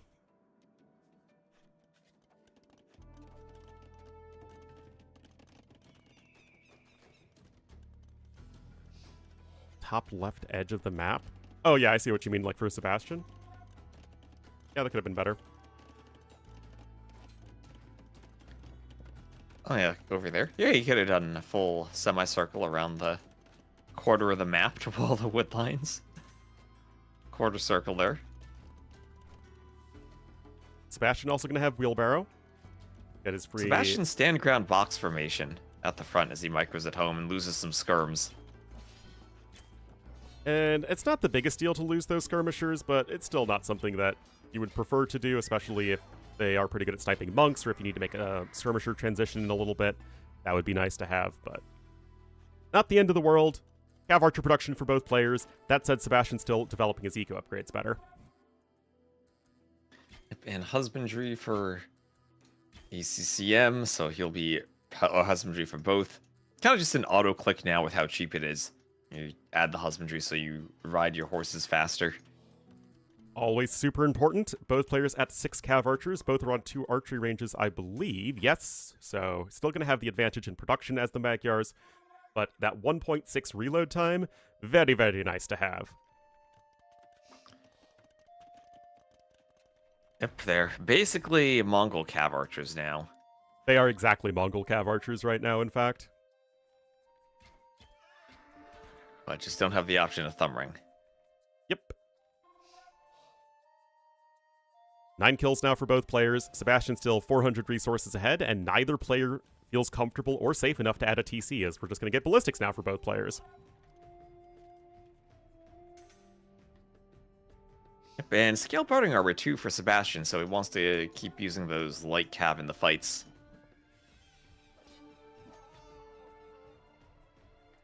Top left edge of the map. Oh yeah, I see what you mean, like for Sebastian. Yeah, that could have been better. Oh yeah, over there. Yeah, you could have done a full semicircle around the quarter of the map to all the wood lines. Quarter circle there. Sebastian also going to have wheelbarrow. Get his free. Sebastian's stand ground box formation at the front as he micros at home and loses some skirms. And it's not the biggest deal to lose those skirmishers, but it's still not something that you would prefer to do, especially if they are pretty good at sniping monks, or if you need to make a skirmisher transition in a little bit. That would be nice to have, but not the end of the world. Cav Archer production for both players. That said, Sebastian's still developing his eco upgrades better. And husbandry for ACCM, so he'll be husbandry for both. Kind of just an auto click now with how cheap it is. You add the husbandry so you ride your horses faster. Always super important. Both players at 6 Cav Archers. Both are on 2 archery ranges, I believe. Yes. So still going to have the advantage in production as the Magyars. But that 1.6 reload time, very, very nice to have. Yep, they're basically Mongol Cav Archers now. They are exactly Mongol Cav Archers right now, in fact. But just don't have the option of thumb ring. Yep. 9 kills now for both players. Sebastian still 400 resources ahead, and neither player feels comfortable or safe enough to add a TC, as we're just going to get ballistics now for both players. Yep, and scale parting armor too for Sebastian, so he wants to keep using those light cav in the fights.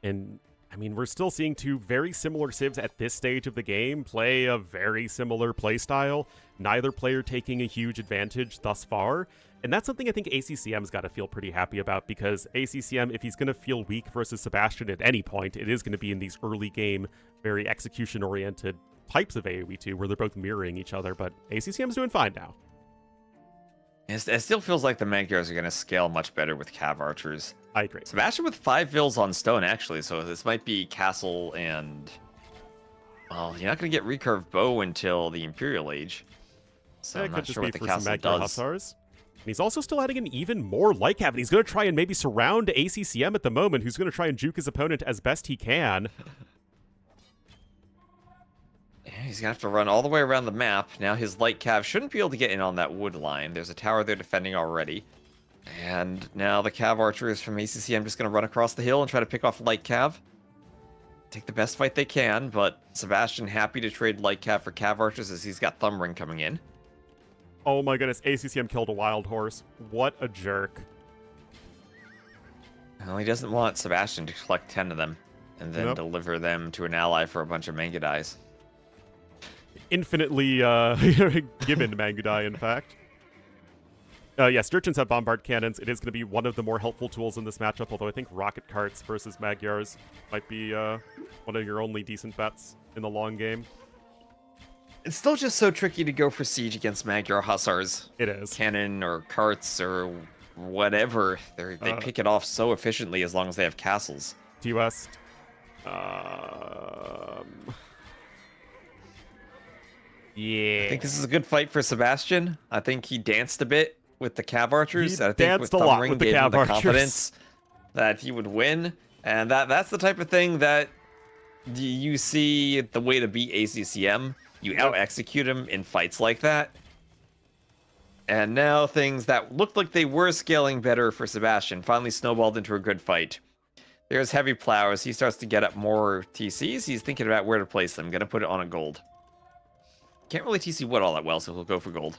And I mean, we're still seeing 2 very similar civs at this stage of the game play a very similar playstyle, neither player taking a huge advantage thus far. And that's something I think ACCM's got to feel pretty happy about, because ACCM, if he's going to feel weak versus Sebastian at any point, it is going to be in these early game, very execution-oriented types of AoE2 where they're both mirroring each other, but ACCM's doing fine now. It still feels like the Magyars are going to scale much better with Cav Archers. I agree. Sebastian with 5 vills on stone, actually, so this might be castle and... Well, you're not going to get recurve bow until the Imperial Age. So That I'm could not just sure be what the for some castle Magyar does. Hussars. And he's also still adding in even more light cav, and he's going to try and maybe surround ACCM at the moment, who's going to try and juke his opponent as best he can. Yeah, he's going to have to run all the way around the map. Now his light cav shouldn't be able to get in on that wood line. There's a tower there defending already. And now the Cav Archers from ACCM just going to run across the hill and try to pick off light cav. Take the best fight they can, but Sebastian happy to trade light cav for Cav Archers as he's got Thumb Ring coming in. Oh my goodness, ACCM killed a wild horse. What a jerk. Well, he doesn't want Sebastian to collect 10 of them and then deliver them to an ally for a bunch of Mangudais. Infinitely given Mangudai, in fact. Yes, Sturgeons have bombard cannons. It is going to be one of the more helpful tools in this matchup, although I think rocket carts versus Magyars might be one of your only decent bets in the long game. It's still just so tricky to go for siege against Magyar Hussars. It is. Cannon or carts or whatever. They pick it off so efficiently as long as they have castles. T-West. Yeah. I think this is a good fight for Sebastian. I think he danced a bit with the Cav Archers. He I think danced a Thumb lot Ring with the gave him Cav Archers. confidence that he would win. And that's the type of thing that you see the way to beat ACCM. You out-execute him in fights like that. And now things that looked like they were scaling better for Sebastian finally snowballed into a good fight. There's heavy plows. He starts to get up more TCs. He's thinking about where to place them. Gonna put it on a gold. Can't really TC wood all that well, so he'll go for gold.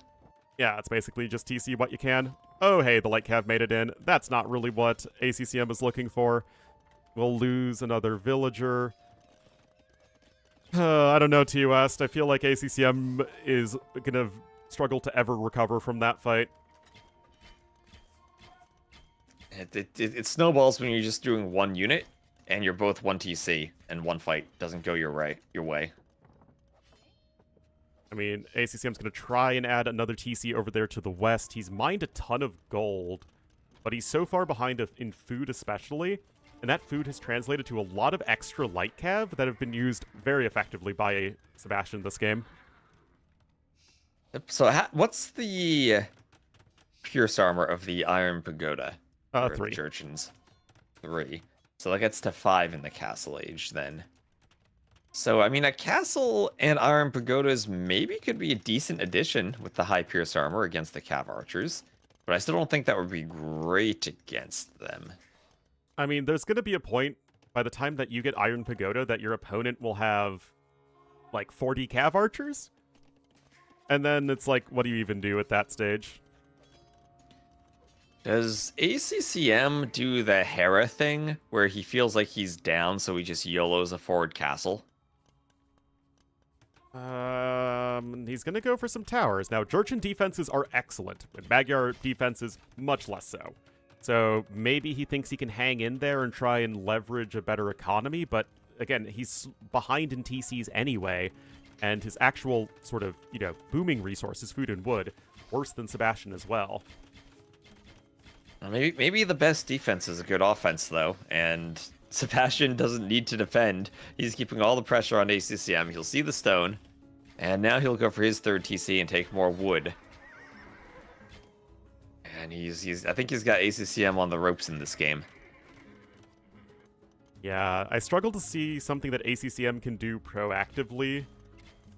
Yeah, it's basically just TC what you can. Oh, hey, the light cav made it in. That's not really what ACCM is looking for. We'll lose another villager. I don't know, T-West. I feel like ACCM is going to struggle to ever recover from that fight. It snowballs when you're just doing one unit, and you're both one TC, and one fight doesn't go your way. I mean, ACCM's going to try and add another TC over there to the west. He's mined a ton of gold, but he's so far behind in food especially, and that food has translated to a lot of extra light cav that have been used very effectively by Sebastian this game. So what's the pierce armor of the Iron Pagoda? Or 3. The Jurchens. 3. So that gets to 5 in the Castle Age then. So, I mean, a castle and iron pagodas maybe could be a decent addition with the high pierce armor against the Cav archers, but I still don't think that would be great against them. I mean, there's going to be a point by the time that you get Iron Pagoda that your opponent will have like 40 Cav archers. And then it's like, what do you even do at that stage? Does ACCM do the Hera thing where he feels like he's down, so he just YOLOs a forward castle? He's going to go for some towers. Now, Jurchen defenses are excellent, but Magyar defenses much less so. So maybe he thinks he can hang in there and try and leverage a better economy, but again, he's behind in TCs anyway, and his actual sort of, booming resources, food and wood, worse than Sebastian as well. Maybe the best defense is a good offense, though, and Sebastian doesn't need to defend. He's keeping all the pressure on ACCM. He'll see the stone, and now he'll go for his third TC and take more wood. And I think he's got ACCM on the ropes in this game. Yeah, I struggle to see something that ACCM can do proactively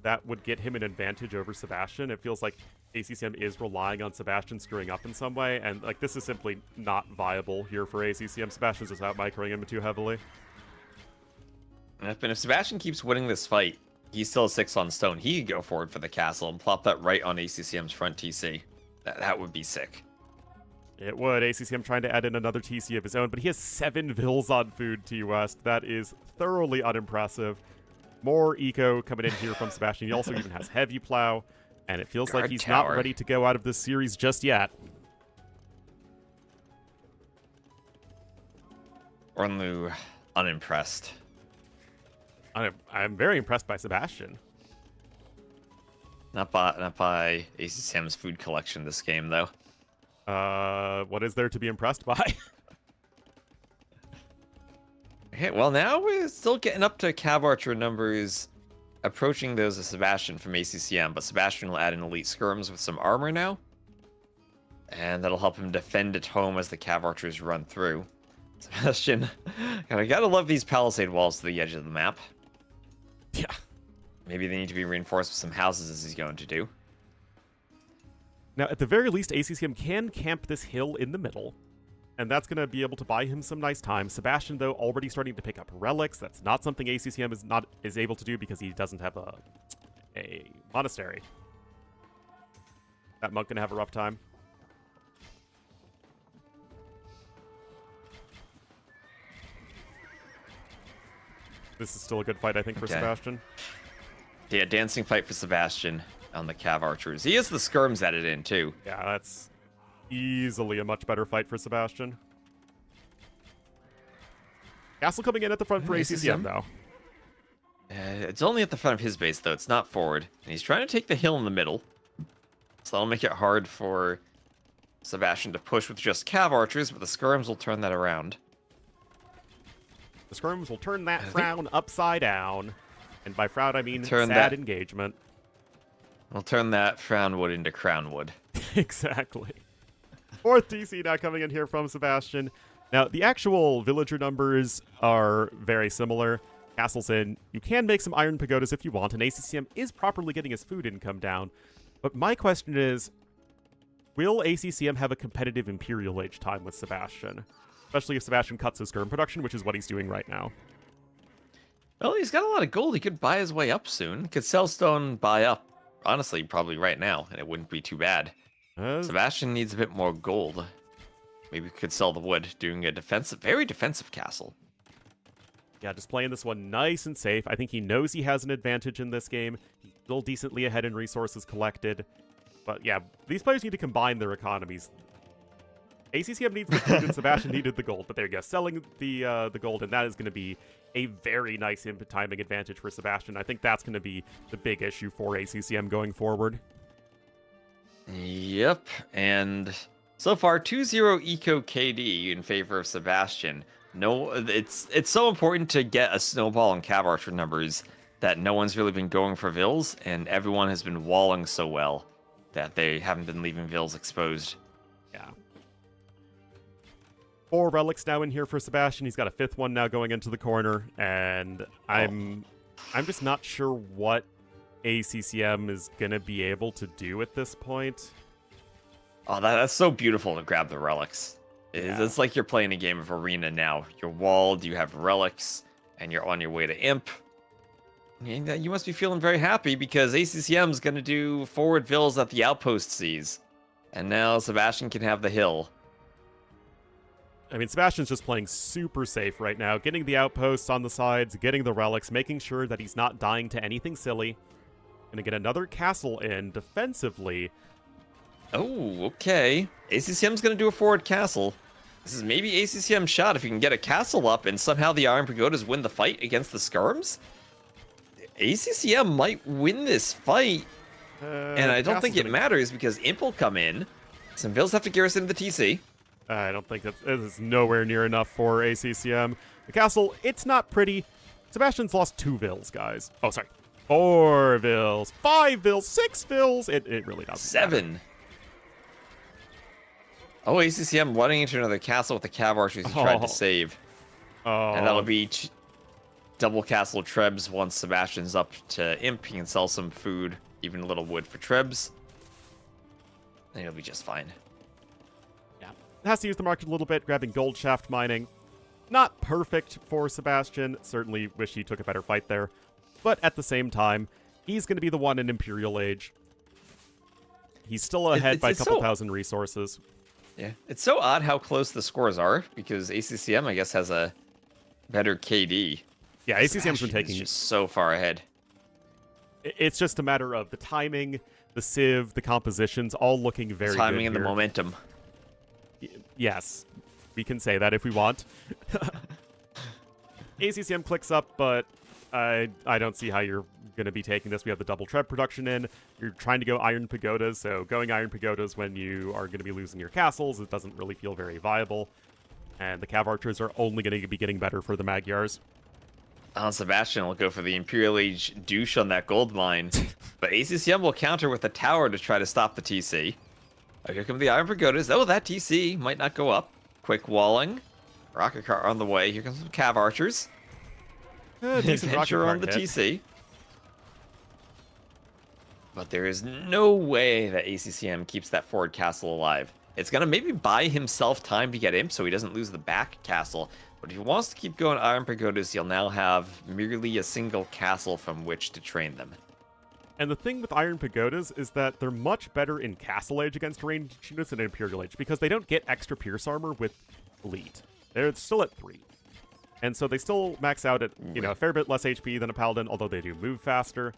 that would get him an advantage over Sebastian. It feels like ACCM is relying on Sebastian screwing up in some way, and like this is simply not viable here for ACCM. Sebastian's just out microing him too heavily. And if Sebastian keeps winning this fight, he's still 6 on stone. He could go forward for the castle and plop that right on ACCM's front TC. That would be sick. It would. ACCM trying to add in another TC of his own, but he has 7 Vils on food T West. That is thoroughly unimpressive. More eco coming in here from Sebastian. He also even has heavy plow, and it feels like he's not ready to go out of this series just yet. Ornlu, unimpressed. I'm very impressed by Sebastian. Not by ACCM's food collection this game, though. What is there to be impressed by? Okay, well, now we're still getting up to Cav Archer numbers approaching those of Sebastian from ACCM, but Sebastian will add in elite skirms with some armor now, and that'll help him defend at home as the Cav Archers run through. Sebastian, I gotta love these palisade walls to the edge of the map. Yeah. Maybe they need to be reinforced with some houses, as he's going to do. Now, at the very least, ACCM can camp this hill in the middle, and that's going to be able to buy him some nice time. Sebastian, though, already starting to pick up relics. That's not something ACCM is able to do because he doesn't have a monastery. That monk going to have a rough time. This is still a good fight, I think, for Sebastian. Yeah, dancing fight for Sebastian on the Cav Archers. He has the skirms added in, too. Yeah, that's easily a much better fight for Sebastian. Castle coming in at the front for ACCM, though. It's only at the front of his base, though. It's not forward. And he's trying to take the hill in the middle. So that'll make it hard for Sebastian to push with just Cav Archers, but the skirms will turn that around. The skirms will turn that frown upside down. And by frown, I mean turn sad engagement. We'll turn that frown wood into crown wood. Exactly. 4th DC now coming in here from Sebastian. Now, the actual villager numbers are very similar. Castle's in. You can make some iron pagodas if you want, and ACCM is properly getting his food income down. But my question is, will ACCM have a competitive Imperial Age time with Sebastian? Especially if Sebastian cuts his skirm production, which is what he's doing right now. Well, he's got a lot of gold. He could buy his way up soon. Could sell stone, buy up. Honestly, probably right now, and it wouldn't be too bad. Sebastian needs a bit more gold. Maybe we could sell the wood, doing a very defensive castle. Yeah, just playing this one nice and safe. I think he knows he has an advantage in this game. He's still decently ahead in resources collected. But yeah, these players need to combine their economies. ACCM needs the food and Sebastian needed the gold. But there you go, selling the gold, and that is going to be a very nice input timing advantage for Sebastian. I think that's going to be the big issue for ACCM going forward. Yep, and so far 2-0 eco KD in favor of Sebastian. No, it's so important to get a snowball in Cav Archer numbers that no one's really been going for Vils, and everyone has been walling so well that they haven't been leaving Vils exposed. Yeah. 4 relics now in here for Sebastian. He's got a 5th one now going into the corner, and I'm just not sure what ACCM is gonna be able to do at this point. Oh, that's so beautiful to grab the relics. It's like you're playing a game of Arena now. You're walled, you have relics, and you're on your way to Imp. And you must be feeling very happy because ACCM's gonna do forward vills that the outpost sees. And now Sebastian can have the hill. I mean, Sebastian's just playing super safe right now, getting the outposts on the sides, getting the relics, making sure that he's not dying to anything silly. Gonna get another castle in defensively. Oh, okay. ACCM's gonna do a forward castle. This is maybe ACCM's shot if he can get a castle up and somehow the Iron Pagodas win the fight against the Skirms. ACCM might win this fight, and I don't think it matters because Imp will come in. Some vills have to garrison the TC. I don't think that is nowhere near enough for ACCM. The castle, it's not pretty. Sebastian's lost 2 vills, guys. Oh, sorry. 4 vills, 5 vills, 6 vills. It really doesn't 7. matter. Oh, ACCM running into another castle with the Cav Archers he tried to save. Oh. And that'll be double castle Trebs once Sebastian's up to Imp. He can sell some food, even a little wood for Trebs. And he'll be just fine. Yeah. Has to use the market a little bit, grabbing gold shaft mining. Not perfect for Sebastian. Certainly wish he took a better fight there. But at the same time, he's going to be the one in Imperial Age. He's still ahead by a couple thousand resources. Yeah, it's so odd how close the scores are, because ACCM, I guess, has a better KD. Yeah, ACCM's been taking... just so far ahead. It's just a matter of the timing, the civ, the compositions, all looking very good timing and here. the momentum. Yes, we can say that if we want. ACCM clicks up, but I don't see how you're going to be taking this. We have the double Treb production in. You're trying to go Iron Pagodas, so going Iron Pagodas when you are going to be losing your castles, it doesn't really feel very viable. And the Cav Archers are only going to be getting better for the Magyars. Sebastian will go for the Imperial Age douche on that gold mine, but ACCM will counter with a tower to try to stop the TC. Oh, here come the Iron Pagodas. Oh, that TC might not go up. Quick walling. Rocket cart on the way. Here comes some Cav Archers. Adventure on the TC. But there is no way that ACCM keeps that forward castle alive. It's going to maybe buy himself time to get Imp so he doesn't lose the back castle. But if he wants to keep going Iron Pagodas, he'll now have merely a single castle from which to train them. And the thing with Iron Pagodas is that they're much better in Castle Age against ranged units than in Imperial Age, because they don't get extra Pierce Armor with Elite. They're still at 3. And so they still max out at, a fair bit less HP than a Paladin, although they do move faster.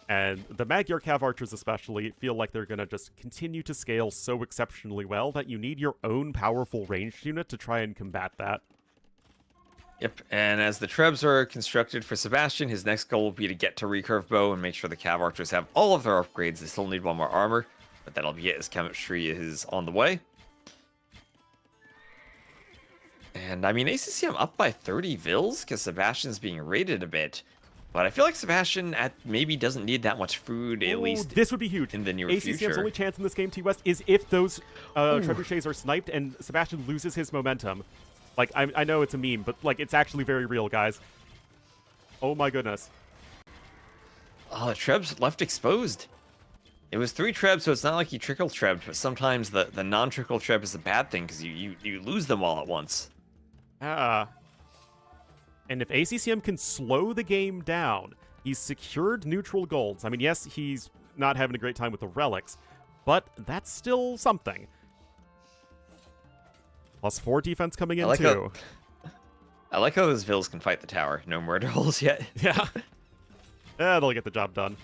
And the Magyar Cav Archers especially feel like they're going to just continue to scale so exceptionally well that you need your own powerful ranged unit to try and combat that. Yep, and as the Trebs are constructed for Sebastian, his next goal will be to get to Recurve Bow and make sure the Cav Archers have all of their upgrades. They still need 1 more armor, but that'll be it as chemistry is on the way. And I mean, ACCM up by 30 vills because Sebastian's being raided a bit. But I feel like Sebastian maybe doesn't need that much food, at least this would be huge. In the near ACCM's future. only chance in this game, T-West, is if those trebuchets are sniped and Sebastian loses his momentum. Like, I know it's a meme, but, like, it's actually very real, guys. Oh my goodness. Oh, the Trebs left exposed. It was 3 Trebs, so it's not like he trickle Trebbed, but sometimes the non-trickle Treb is a bad thing, because you lose them all at once. And if ACCM can slow the game down, he's secured neutral golds. I mean, yes, he's not having a great time with the relics, but that's still something. +4 defense coming in, too. I like how those vills can fight the tower. No murder holes yet. Yeah. They'll get the job done.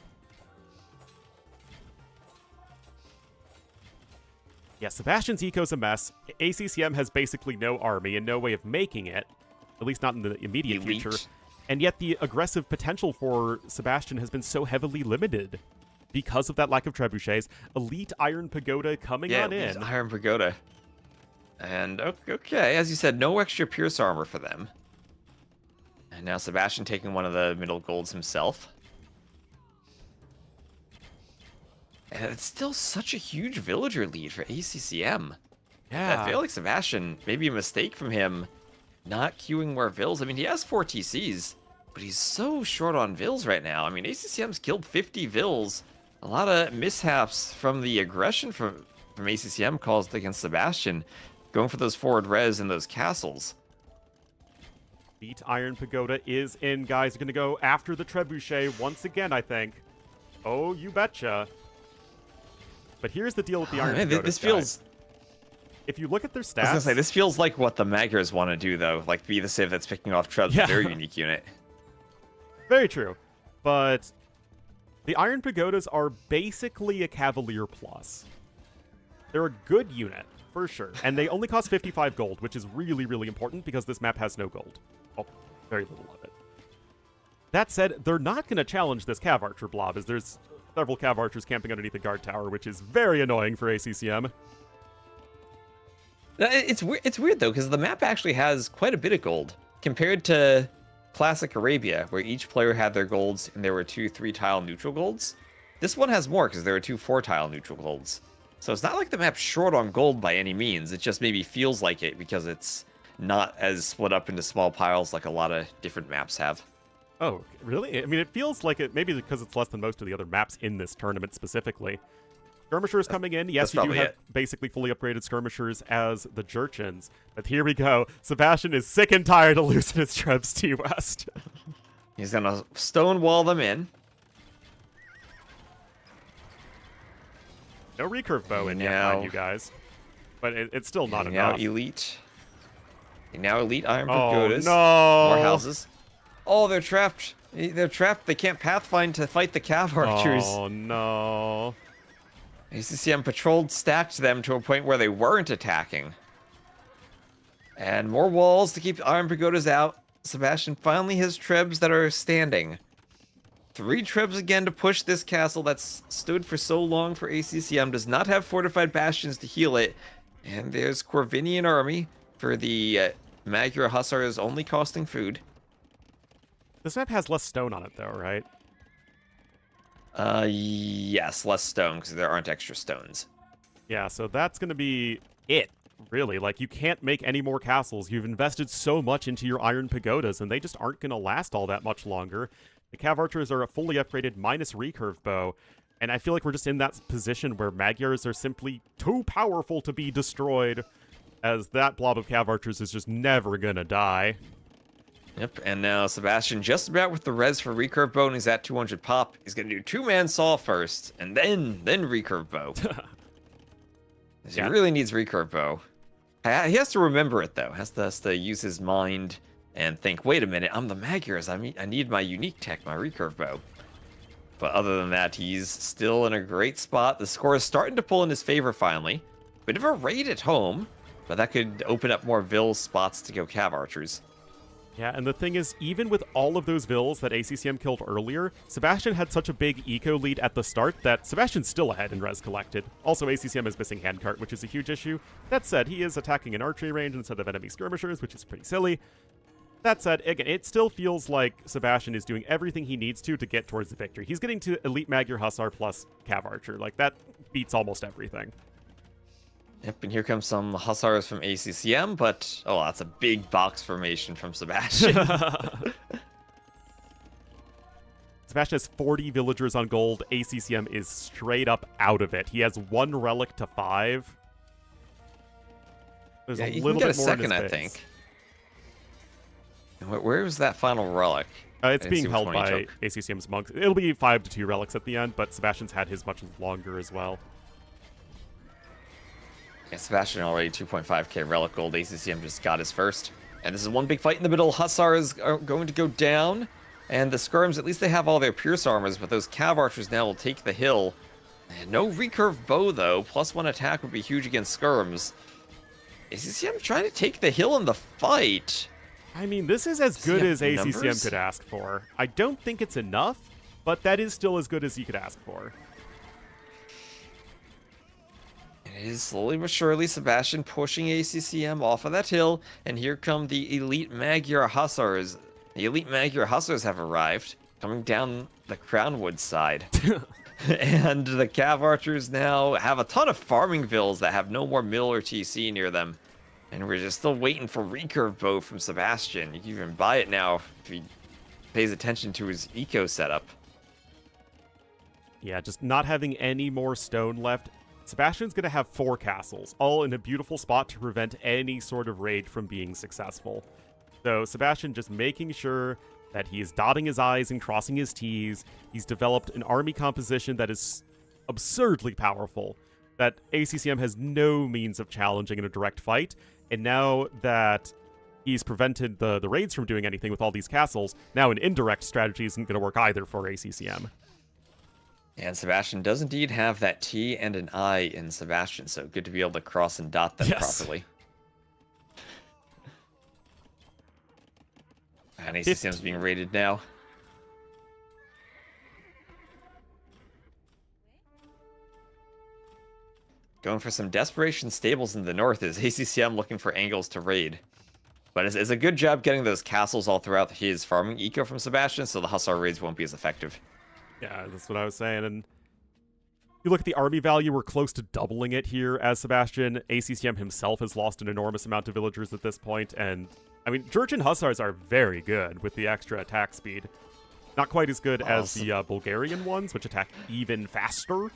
Yeah, Sebastian's eco's a mess. ACCM has basically no army and no way of making it. At least not in the immediate future. And yet the aggressive potential for Sebastian has been so heavily limited because of that lack of trebuchets. Elite Iron Pagoda coming on in. Iron Pagoda. And, okay, as you said, no extra Pierce Armor for them. And now Sebastian taking one of the middle golds himself. And it's still such a huge villager lead for ACCM. Yeah. I feel like Sebastian, maybe a mistake from him not queuing more Vills. I mean, he has 4 TCs, but he's so short on Vills right now. I mean, ACCM's killed 50 Vills. A lot of mishaps from the aggression from ACCM caused against Sebastian, going for those forward res and those castles. Beat Iron Pagoda is in, guys. Are going to go after the Trebuchet once again, I think. Oh, you betcha. But here's the deal with the Iron Pagoda. This feels... If you look at their stats... I was going to say, this feels like what the Magyars want to do, though. Like, be the civ that's picking off Trebs with their unique unit. Very true. But the Iron Pagodas are basically a Cavalier Plus. They're a good unit, for sure. And they only cost 55 gold, which is really, really important because this map has no gold. Oh, very little of it. That said, they're not going to challenge this Cav Archer blob, as there's several Cav Archers camping underneath the guard tower, which is very annoying for ACCM. It's weird, though, because the map actually has quite a bit of gold. Compared to Classic Arabia, where each player had their golds and there were 2 3-tile neutral golds. This one has more because there are 2 4-tile neutral golds. So it's not like the map's short on gold by any means. It just maybe feels like it because it's not as split up into small piles like a lot of different maps have. Oh, really? I mean, it feels like it, maybe because it's less than most of the other maps in this tournament specifically. Skirmishers coming in. Yes, you do have basically fully upgraded skirmishers as the Jurchins. But here we go. Sebastian is sick and tired of losing his Trebs to West. He's going to stonewall them in. No recurve bow in yet, mind you guys. But it's still not enough. Now elite Iron Pagodas. Oh, no. More houses. Oh, they're trapped. They're trapped. They can't pathfind to fight the Cav Archers. Oh, no. ACCM patrolled stacked them to a point where they weren't attacking. And more walls to keep Iron Pagodas out. Sebastian finally has Trebs that are standing. 3 Trebs again to push this castle that's stood for so long for ACCM. Does not have fortified bastions to heal it. And there's Corvinian army for the Magyar Hussars only costing food. This map has less stone on it, though, right? Yes, less stone, because there aren't extra stones. Yeah, so that's going to be it, really. Like, you can't make any more castles. You've invested so much into your Iron Pagodas, and they just aren't going to last all that much longer. The Cav Archers are a fully upgraded minus recurve bow, and I feel like we're just in that position where Magyars are simply too powerful to be destroyed, as that blob of Cav Archers is just never going to die. Yep, and now Sebastian just about with the res for recurve bow, and he's at 200 pop. He's going to do 2-man saw first, and then recurve bow. He really needs recurve bow. He has to remember it, though. Has to use his mind and think, wait a minute, I'm the Magyars. I need my unique tech, my recurve bow. But other than that, he's still in a great spot. The score is starting to pull in his favor finally. Bit of a raid at home, but that could open up more Vil spots to go Cav Archers. Yeah, and the thing is, even with all of those Vils that ACCM killed earlier, Sebastian had such a big eco lead at the start that Sebastian's still ahead in res collected. Also, ACCM is missing handcart, which is a huge issue. That said, he is attacking an archery range instead of enemy skirmishers, which is pretty silly. That said, again, it still feels like Sebastian is doing everything he needs to get towards the victory. He's getting to Elite Magyar Hussar plus Cav Archer. Like, that beats almost everything. Yep, and here comes some Hussars from ACCM, but, oh, that's a big box formation from Sebastian. Sebastian has 40 villagers on gold. ACCM is straight up out of it. He has 1 relic to 5. There's a little bit more in his I think. Where was that final relic? It's being held by ACCM's monks. It'll be 5 to 2 relics at the end, but Sebastian's had his much longer as well. Yeah, Sebastian already 2.5k relic gold. ACCM just got his first. And this is one big fight in the middle. Hussars are going to go down. And the skirms, at least they have all their pierce armors, but those Cav Archers now will take the hill. And no recurve bow, though. +1 attack would be huge against skirms. ACCM trying to take the hill in the fight. I mean, this is as good as ACCM could ask for. I don't think it's enough, but that is still as good as you could ask for. It is slowly but surely Sebastian pushing ACCM off of that hill, and here come the Elite Magyar Hussars. The Elite Magyar Hussars have arrived, coming down the Crownwood side. And the Cav Archers now have a ton of farming villas that have no more mill or TC near them. And we're just still waiting for recurve bow from Sebastian. You can even buy it now if he pays attention to his eco setup. Yeah, just not having any more stone left. Sebastian's going to have 4 castles, all in a beautiful spot to prevent any sort of raid from being successful. So Sebastian just making sure that he is dotting his I's and crossing his T's. He's developed an army composition that is absurdly powerful, that ACCM has no means of challenging in a direct fight. And now that he's prevented the raids from doing anything with all these castles, now an indirect strategy isn't going to work either for ACCM. And Sebastian does indeed have that T and an I in Sebastian, so good to be able to cross and dot them properly. And ACCM's being raided now. Going for some desperation stables in the north is ACCM looking for angles to raid. But it's a good job getting those castles all throughout his farming eco from Sebastian, so the Hussar raids won't be as effective. Yeah, that's what I was saying. And you look at the army value, we're close to doubling it here as Sebastian. ACCM himself has lost an enormous amount of villagers at this point, and I mean, Georgian Hussars are very good with the extra attack speed. Not quite as good as the Bulgarian ones, which attack even faster,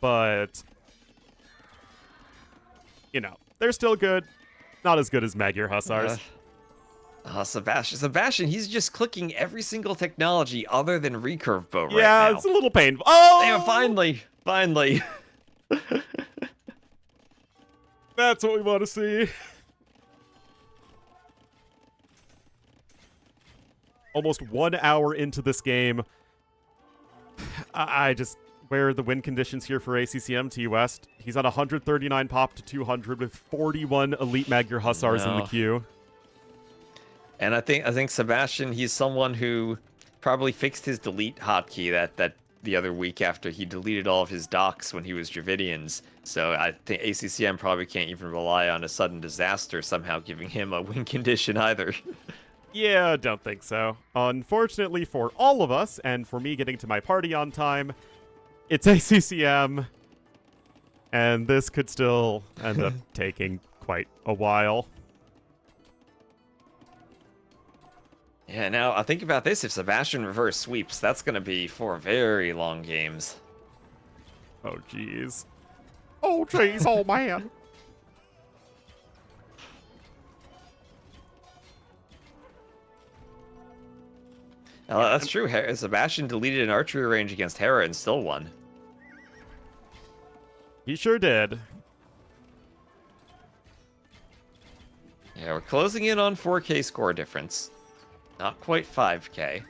but, you know, they're still good. Not as good as Magyar Hussars. Sebastian, he's just clicking every single technology other than recurve bow right now. Yeah, it's a little painful. Oh! Yeah, finally. That's what we want to see. Almost 1 hour into this game. I just... Where are the win conditions here for ACCM T West? He's on 139 pop to 200 with 41 elite Magyar Hussars in the queue. And I think Sebastian, he's someone who probably fixed his delete hotkey that the other week after he deleted all of his docks when he was Dravidians. So I think ACCM probably can't even rely on a sudden disaster somehow giving him a win condition either. Yeah, don't think so. Unfortunately for all of us, and for me getting to my party on time, it's ACCM, and this could still end up taking quite a while. Yeah, now I think about this. If Sebastian reverse sweeps, that's going to be 4 very long games. Oh, jeez. Oh, jeez. Oh, man. That's true. Sebastian deleted an archery range against Hera and still won. He sure did. Yeah, we're closing in on 4K score difference. Not quite 5K.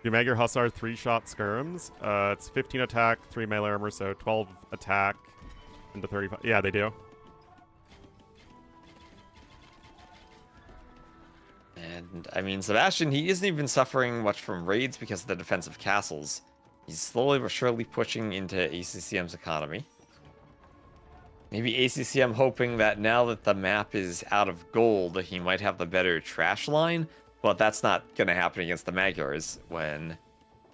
Do Magyar Hussar 3-shot skirms? It's 15 attack, 3 melee armor, so 12 attack into 35. Yeah, they do. And, I mean, Sebastian, he isn't even suffering much from raids because of the defensive castles. He's slowly but surely pushing into ACCM's economy. Maybe ACCM hoping that now that the map is out of gold, he might have the better trash line, but that's not going to happen against the Magyars when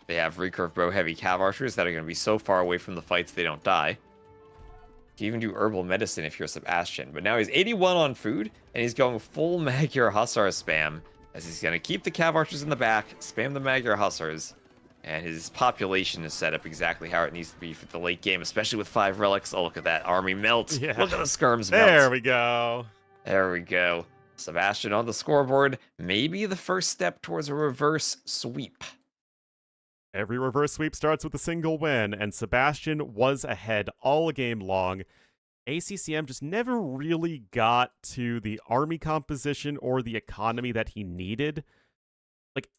they have recurve bow heavy cav archers that are going to be so far away from the fights they don't die. You can even do herbal medicine if you're Sebastian, but now he's 81 on food, and he's going full Magyar Hussar spam, as he's going to keep the cav archers in the back, spam the Magyar Hussars, and his population is set up exactly how it needs to be for the late game, especially with 5 relics. Oh, look at that army melt. Yeah. Look at the skirms melt. There we go. There we go. Sebastian on the scoreboard. Maybe the first step towards a reverse sweep. Every reverse sweep starts with a single win, and Sebastian was ahead all game long. ACCM just never really got to the army composition or the economy that he needed. Like,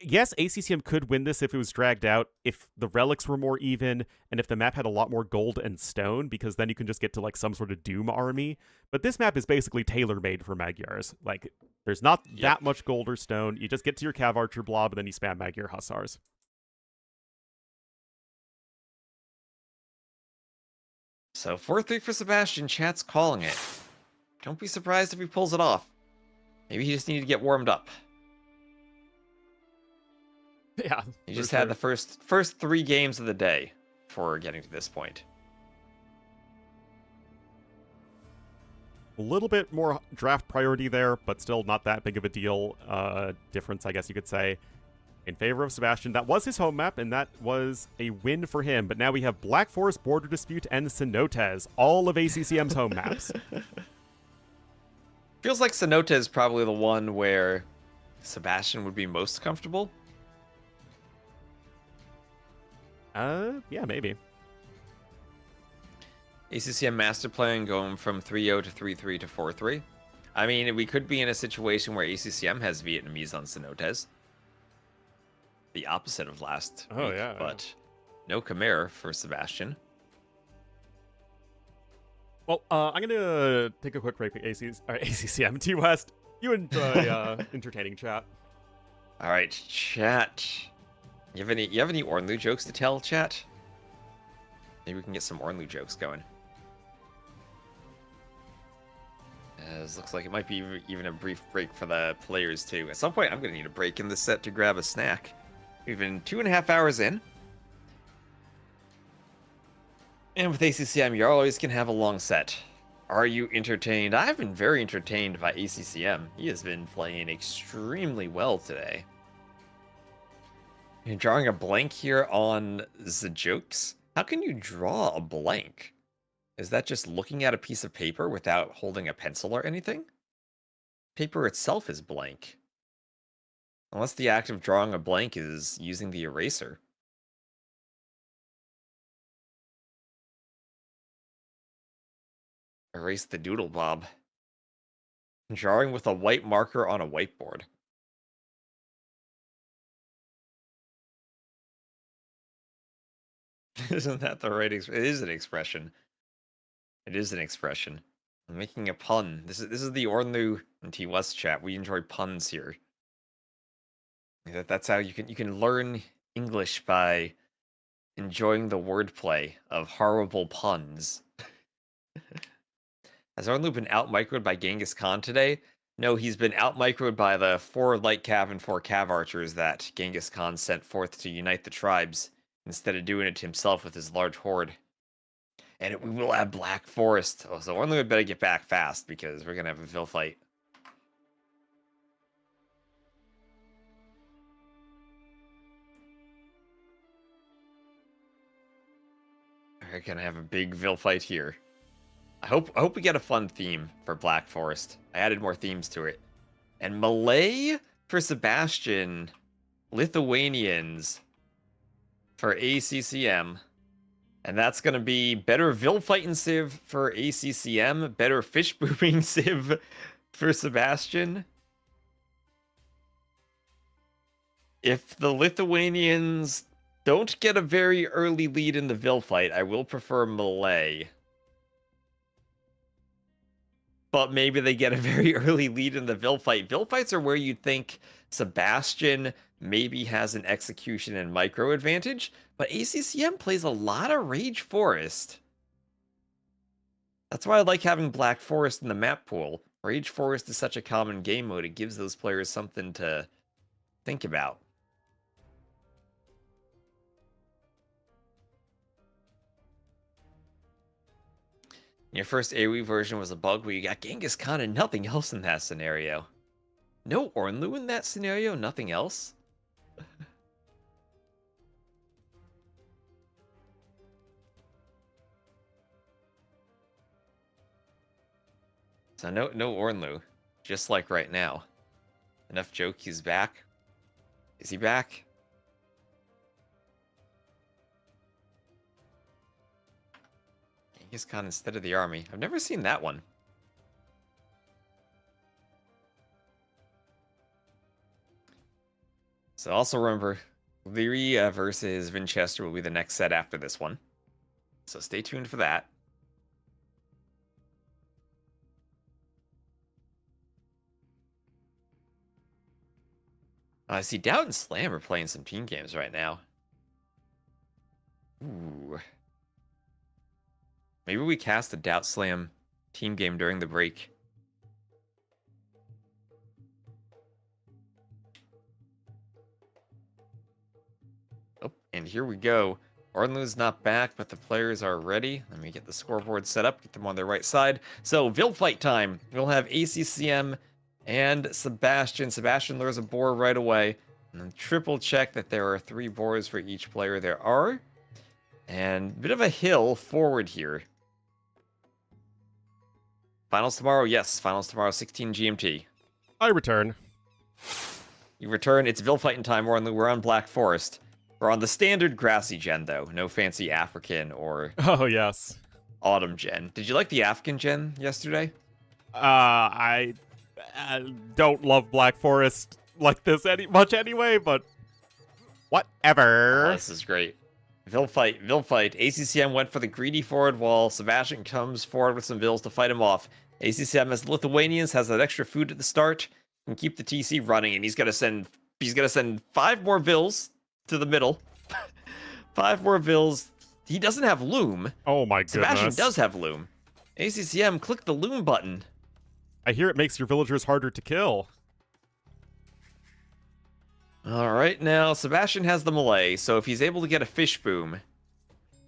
yes, ACCM could win this if it was dragged out, if the relics were more even, and if the map had a lot more gold and stone, because then you can just get to, like, some sort of Doom army. But this map is basically tailor-made for Magyars. Like, there's not that much gold or stone. You just get to your Cav Archer blob, and then you spam Magyar Hussars. So 4-3 for Sebastian. Chat's calling it. Don't be surprised if he pulls it off. Maybe he just needed to get warmed up. Yeah, You for just had sure. the first 3 games of the day before getting to this point. A little bit more draft priority there, but still not that big of a deal. Difference, I guess you could say, in favor of Sebastian. That was his home map, and that was a win for him. But now we have Black Forest, Border Dispute, and Cenotes, all of ACCM's home maps. Feels like Sonota is probably the one where Sebastian would be most comfortable. Yeah, maybe. ACCM master plan going from 3-0 to 3-3 to 4-3. I mean, we could be in a situation where ACCM has Vietnamese on Cenotes. The opposite of last week, Yeah. but no Khmer for Sebastian. Well, I'm gonna take a quick break. ACCM, T West. You enjoy entertaining chat. All right, chat. You have any Ornlu jokes to tell, chat? Maybe we can get some Ornlu jokes going. This looks like it might be even a brief break for the players too. At some point, I'm gonna need a break in the set to grab a snack. We've been 2.5 hours in. And with ACCM, you always can have a long set. Are you entertained? I've been very entertained by ACCM. He has been playing extremely well today. You're drawing a blank here on the jokes. How can you draw a blank? Is that just looking at a piece of paper without holding a pencil or anything? Paper itself is blank. Unless the act of drawing a blank is using the eraser. Erase the doodle, Bob. Drawing with a white marker on a whiteboard. Isn't that the right expression? It is an expression. It is an expression. I'm making a pun. This is the Ornlu and T West chat. We enjoy puns here. That's how you can learn English, by enjoying the wordplay of horrible puns. Has Ornlu been out-microed by Genghis Khan today? No, he's been out-microed by the 4 light cav and 4 cav archers that Genghis Khan sent forth to unite the tribes, instead of doing it himself with his large horde. And we will have Black Forest. Oh, so Ornlu had better get back fast, because we're going to have a Vil fight. We're going to have a big Vil fight here. I hope we get a fun theme for Black Forest. I added more themes to it. And Malay for Sebastian. Lithuanians for ACCM. And that's going to be better Vil fighting Civ for ACCM. Better fish booming Civ for Sebastian. If the Lithuanians don't get a very early lead in the Vil fight, I will prefer Malay. But maybe they get a very early lead in the Vil fight. Vil fights are where you'd think Sebastian maybe has an execution and micro advantage, but ACCM plays a lot of Rage Forest. That's why I like having Black Forest in the map pool. Rage Forest is such a common game mode, it gives those players something to think about. Your first AoE version was a bug where you got Genghis Khan and nothing else in that scenario. No Ornlu in that scenario, nothing else? So no Ornlu, just like right now. Enough joke he's back. Is he back? Genghis Khan instead of the army. I've never seen that one. So also remember, Lyria versus Winchester will be the next set after this one. So stay tuned for that. I see Doubt and Slam are playing some team games right now. Ooh. Maybe we cast a Doubt Slam team game during the break. here we go. Ornlu's not back, but the players are ready. Let me get the scoreboard set up, get them on their right side. So, Vil fight time. We'll have ACCM and Sebastian. Sebastian lures a boar right away. And then triple check that there are 3 boars for each player. There are. And a bit of a hill forward here. Finals tomorrow? Yes, finals tomorrow, 16 GMT. I return. You return. It's Vil fighting time. We're on Black Forest. We're on the standard grassy gen, though. No fancy African or Oh, yes. autumn gen. Did you like the African gen yesterday? I don't love Black Forest like this much anyway, but whatever. Oh, this is great. Vil fight. ACCM went for the greedy forward wall. Sebastian comes forward with some Vils to fight him off. ACCM as Lithuanians has that extra food at the start and keep the TC running, and he's gonna send 5 more Vils to the middle. 5 more Vils. He doesn't have Loom. Oh my goodness. Sebastian does have Loom. ACCM, click the Loom button. I hear it makes your villagers harder to kill. All right, now Sebastian has the melee, so if he's able to get a fish boom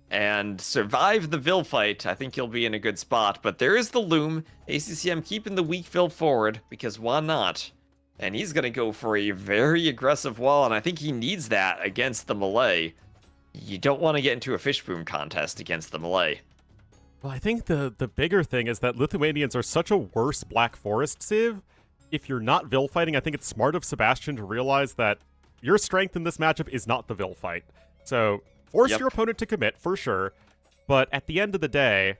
and survive the Vil fight, I think he'll be in a good spot. But there is the Loom. ACCM keeping the weak Vil forward, because why not? And he's going to go for a very aggressive wall, and I think he needs that against the melee. You don't want to get into a fish boom contest against the melee. Well, I think the bigger thing is that Lithuanians are such a worse Black Forest civ. If you're not Vil fighting, I think it's smart of Sebastian to realize that your strength in this matchup is not the Vil fight. So, force your opponent to commit, for sure. But at the end of the day,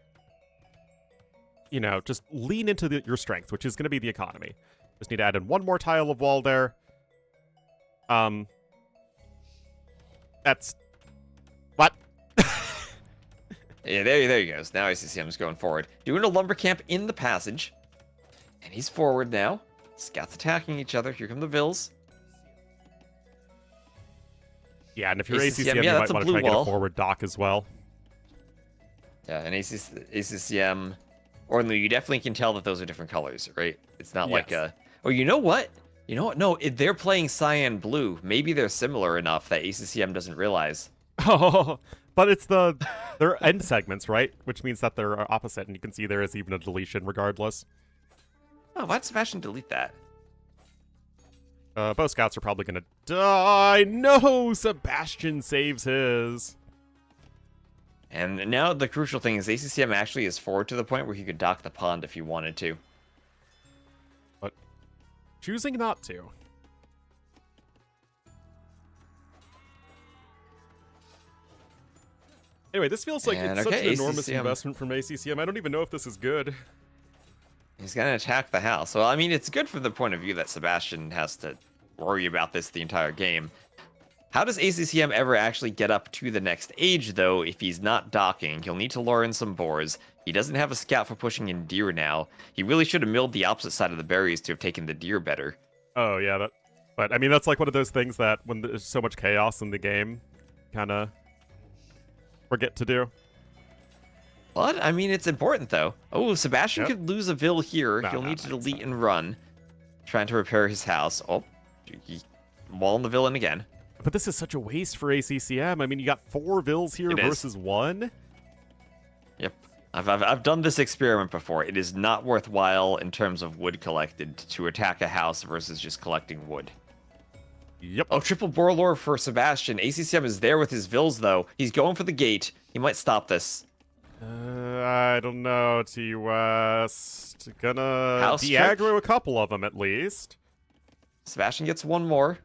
just lean into your strength, which is going to be the economy. Just need to add in 1 more tile of wall there. That's... What? Yeah, there he goes. Now ACCM's going forward. Doing a lumber camp in the passage. And he's forward now. Scouts attacking each other. Here come the Vils. Yeah, and if you're ACCM, ACCM, yeah, you that's might a want to blue try and get wall. a forward dock as well. Yeah, and ACCM... Ornlu, you definitely can tell that those are different colors, right? It's not like Yes. a... Oh, you know what? No, they're playing cyan blue. Maybe they're similar enough that ACCM doesn't realize. Oh, but it's they're end segments, right? Which means that they're opposite, and you can see there is even a deletion regardless. Oh, why'd Sebastian delete that? Both scouts are probably gonna die. No, Sebastian saves his. And now the crucial thing is ACCM actually is forward to the point where he could dock the pond if he wanted to. But choosing not to. Anyway, this feels like And it's such an okay, enormous ACCM. investment from ACCM. I don't even know if this is good. He's gonna attack the house. Well, I mean, it's good from the point of view that Sebastian has to worry about this the entire game. How does ACCM ever actually get up to the next age, though, if he's not docking? He'll need to lure in some boars. He doesn't have a scout for pushing in deer now. He really should have milled the opposite side of the berries to have taken the deer better. Oh, yeah, but I mean, that's like one of those things that when there's so much chaos in the game, kind of forget to do. But, I mean, it's important, though. Oh, Sebastian Yep. could lose a Vil here. No, He'll no, need to no, it's delete fine. and run. Trying to repair his house. Oh, he walling the villain again. But this is such a waste for ACCM. I mean, you got 4 Vils here It is. versus 1. Yep. I've done this experiment before. It is not worthwhile in terms of wood collected to attack a house versus just collecting wood. Yep. Oh, triple Warlord for Sebastian. ACCM is there with his Vils, though. He's going for the gate. He might stop this. I don't know, T-West. Gonna House de-aggro a couple of them, at least. Sebastian gets 1 more.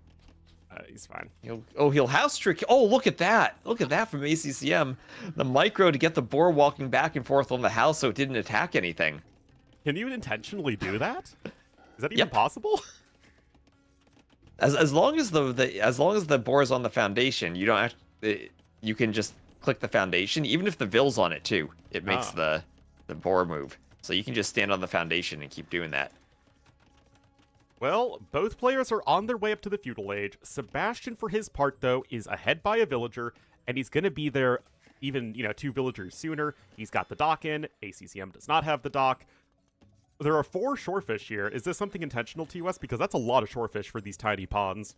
He's fine. He'll house trick. Oh, look at that. Look at that from ACCM. The micro to get the boar walking back and forth on the house so it didn't attack anything. Can you intentionally do that? Is that even Yep. possible? As long as the boar is on the foundation, you don't you can just click the foundation, even if the Vil's on it too. It makes the boar move. So you can just stand on the foundation and keep doing that. Well, both players are on their way up to the feudal age. Sebastian, for his part, though, is ahead by a villager, and he's going to be there even, 2 villagers sooner. He's got the dock in. ACCM does not have the dock. There are 4 shorefish here. Is this something intentional, TUS? Because that's a lot of shorefish for these tiny ponds.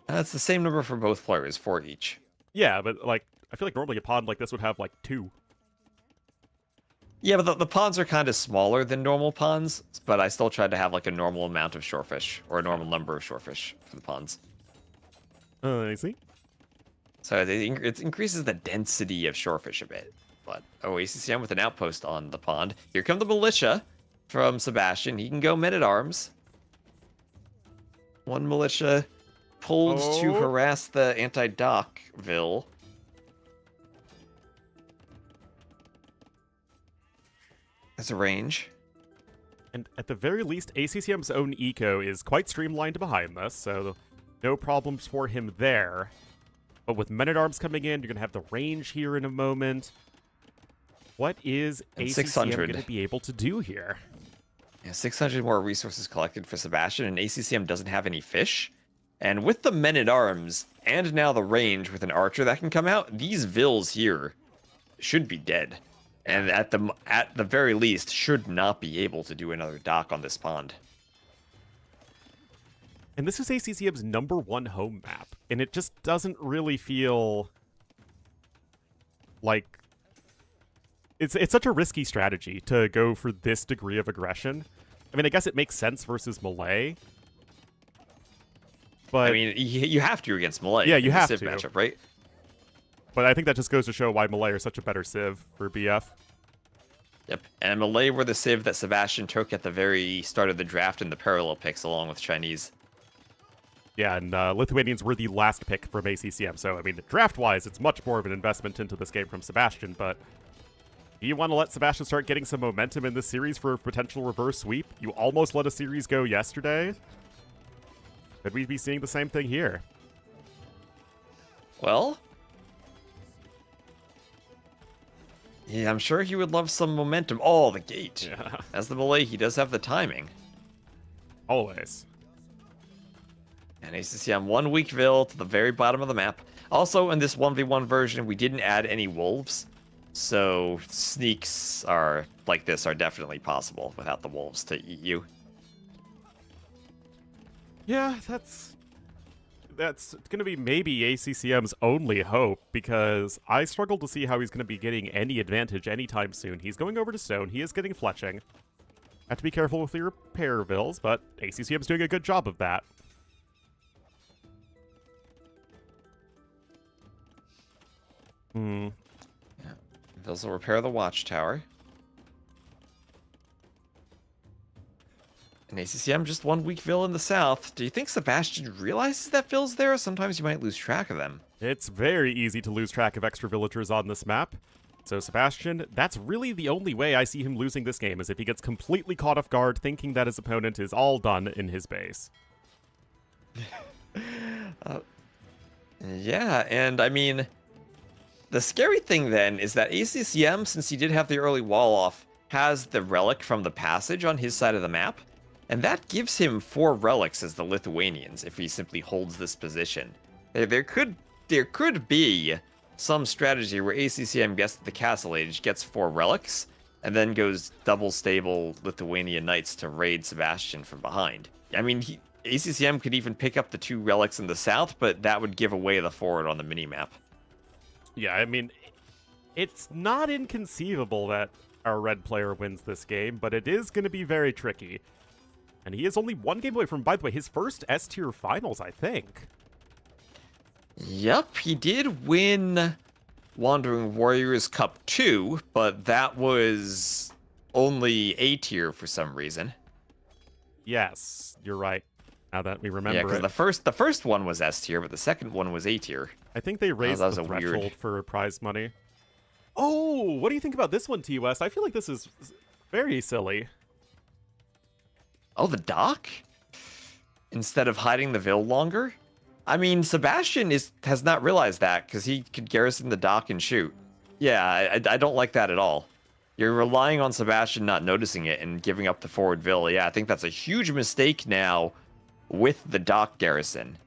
It's the same number for both players, 4 each. Yeah, but like I feel like normally a pond like this would have like 2. Yeah, but the ponds are kind of smaller than normal ponds, but I still tried to have like a normal amount of shorefish, or a normal number of shorefish for the ponds. I see. So it increases the density of shorefish a bit. But, oh, ACCM with an outpost on the pond. Here come the militia from Sebastian. He can go men-at-arms. One militia pulled to Oh. harass the anti-Dockville. That's a range. And at the very least, ACCM's own eco is quite streamlined behind this, so no problems for him there. But with Men-at-Arms coming in, you're going to have the range here in a moment. What is And ACCM 600. going to be able to do here? Yeah, 600 more resources collected for Sebastian, and ACCM doesn't have any fish. And with the men-at-arms, and now the range with an archer that can come out, these vills here should be dead. And at the very least, should not be able to do another dock on this pond. And this is ACCM's #1 home map, and it just doesn't really feel like it's such a risky strategy to go for this degree of aggression. I mean, I guess it makes sense versus Malay, but I mean, you have to against Malay. Yeah, you in the have Civ to. matchup, right? but I think that just goes to show why Malay are such a better civ for BF. Yep. And Malay were the Civ that Sebastian took at the very start of the draft in the parallel picks along with Chinese. Yeah, and Lithuanians were the last pick from ACCM, so I mean, draft-wise, it's much more of an investment into this game from Sebastian, but do you want to let Sebastian start getting some momentum in this series for a potential reverse sweep? You almost let a series go yesterday. Could we be seeing the same thing here? Well, yeah, I'm sure he would love some momentum. Oh, the gate. Yeah, As the Malay, he does have the timing. always. And ACCM 1 weak Ville to the very bottom of the map. Also, in this 1v1 version, we didn't add any wolves. So sneaks are like this are definitely possible without the wolves to eat you. Yeah, that's going to be maybe ACCM's only hope, because I struggle to see how he's going to be getting any advantage anytime soon. He's going over to stone. He is getting fletching. Have to be careful with your repair vills, but ACCM's doing a good job of that. Yeah. Vills will repair the watchtower. And ACCM just 1 weak Ville in the south. Do you think Sebastian realizes that Ville's there? Sometimes you might lose track of them. It's very easy to lose track of extra villagers on this map. So Sebastian, that's really the only way I see him losing this game, is if he gets completely caught off guard thinking that his opponent is all done in his base. Yeah, and I mean, the scary thing then is that ACCM, since he did have the early wall off, has the relic from the passage on his side of the map, and that gives him 4 relics as the Lithuanians if he simply holds this position. There could be some strategy where ACCM gets the Castle Age, gets 4 relics, and then goes double stable Lithuanian Knights to raid Sebastian from behind. I mean, ACCM could even pick up the 2 relics in the south, but that would give away the forward on the minimap. Yeah, I mean, it's not inconceivable that our red player wins this game, but it is going to be very tricky. And he is only 1 game away from, by the way, his first S-tier finals, I think. Yep, he did win Wandering Warriors Cup 2, but that was only A tier for some reason. Yes, you're right. Now that we remember Yeah, because it. the first one was S tier, but the second one was A tier. I think they raised that was the a weird- threshold for prize money. Oh, what do you think about this one, TUS? I feel like this is very silly. Oh, the dock? Instead of hiding the Ville longer? I mean, Sebastian has not realized that, because he could garrison the dock and shoot. Yeah, I don't like that at all. You're relying on Sebastian not noticing it and giving up the forward Ville. Yeah, I think that's a huge mistake now with the dock garrison.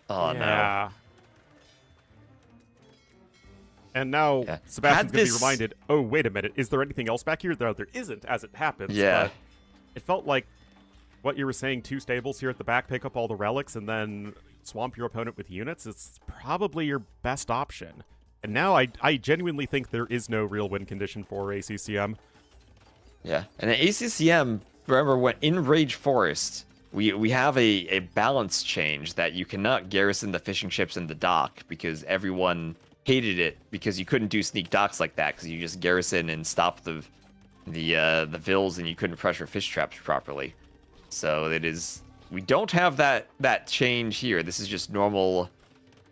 Oh, yeah. no. And now Yeah. Sebastian's going to be this- reminded, oh, wait a minute, is there anything else back here? There isn't, as it happens. Yeah. But it felt like what you were saying, 2 stables here at the back, pick up all the relics, and then swamp your opponent with units, it's probably your best option. And now I genuinely think there is no real win condition for ACCM. Yeah, and the ACCM, remember, when in Rage Forest, we have a balance change that you cannot garrison the fishing ships in the dock because everyone hated it because you couldn't do sneak docks like that because you just garrison and stop the vills and you couldn't pressure fish traps properly. So we don't have that change here. This is just normal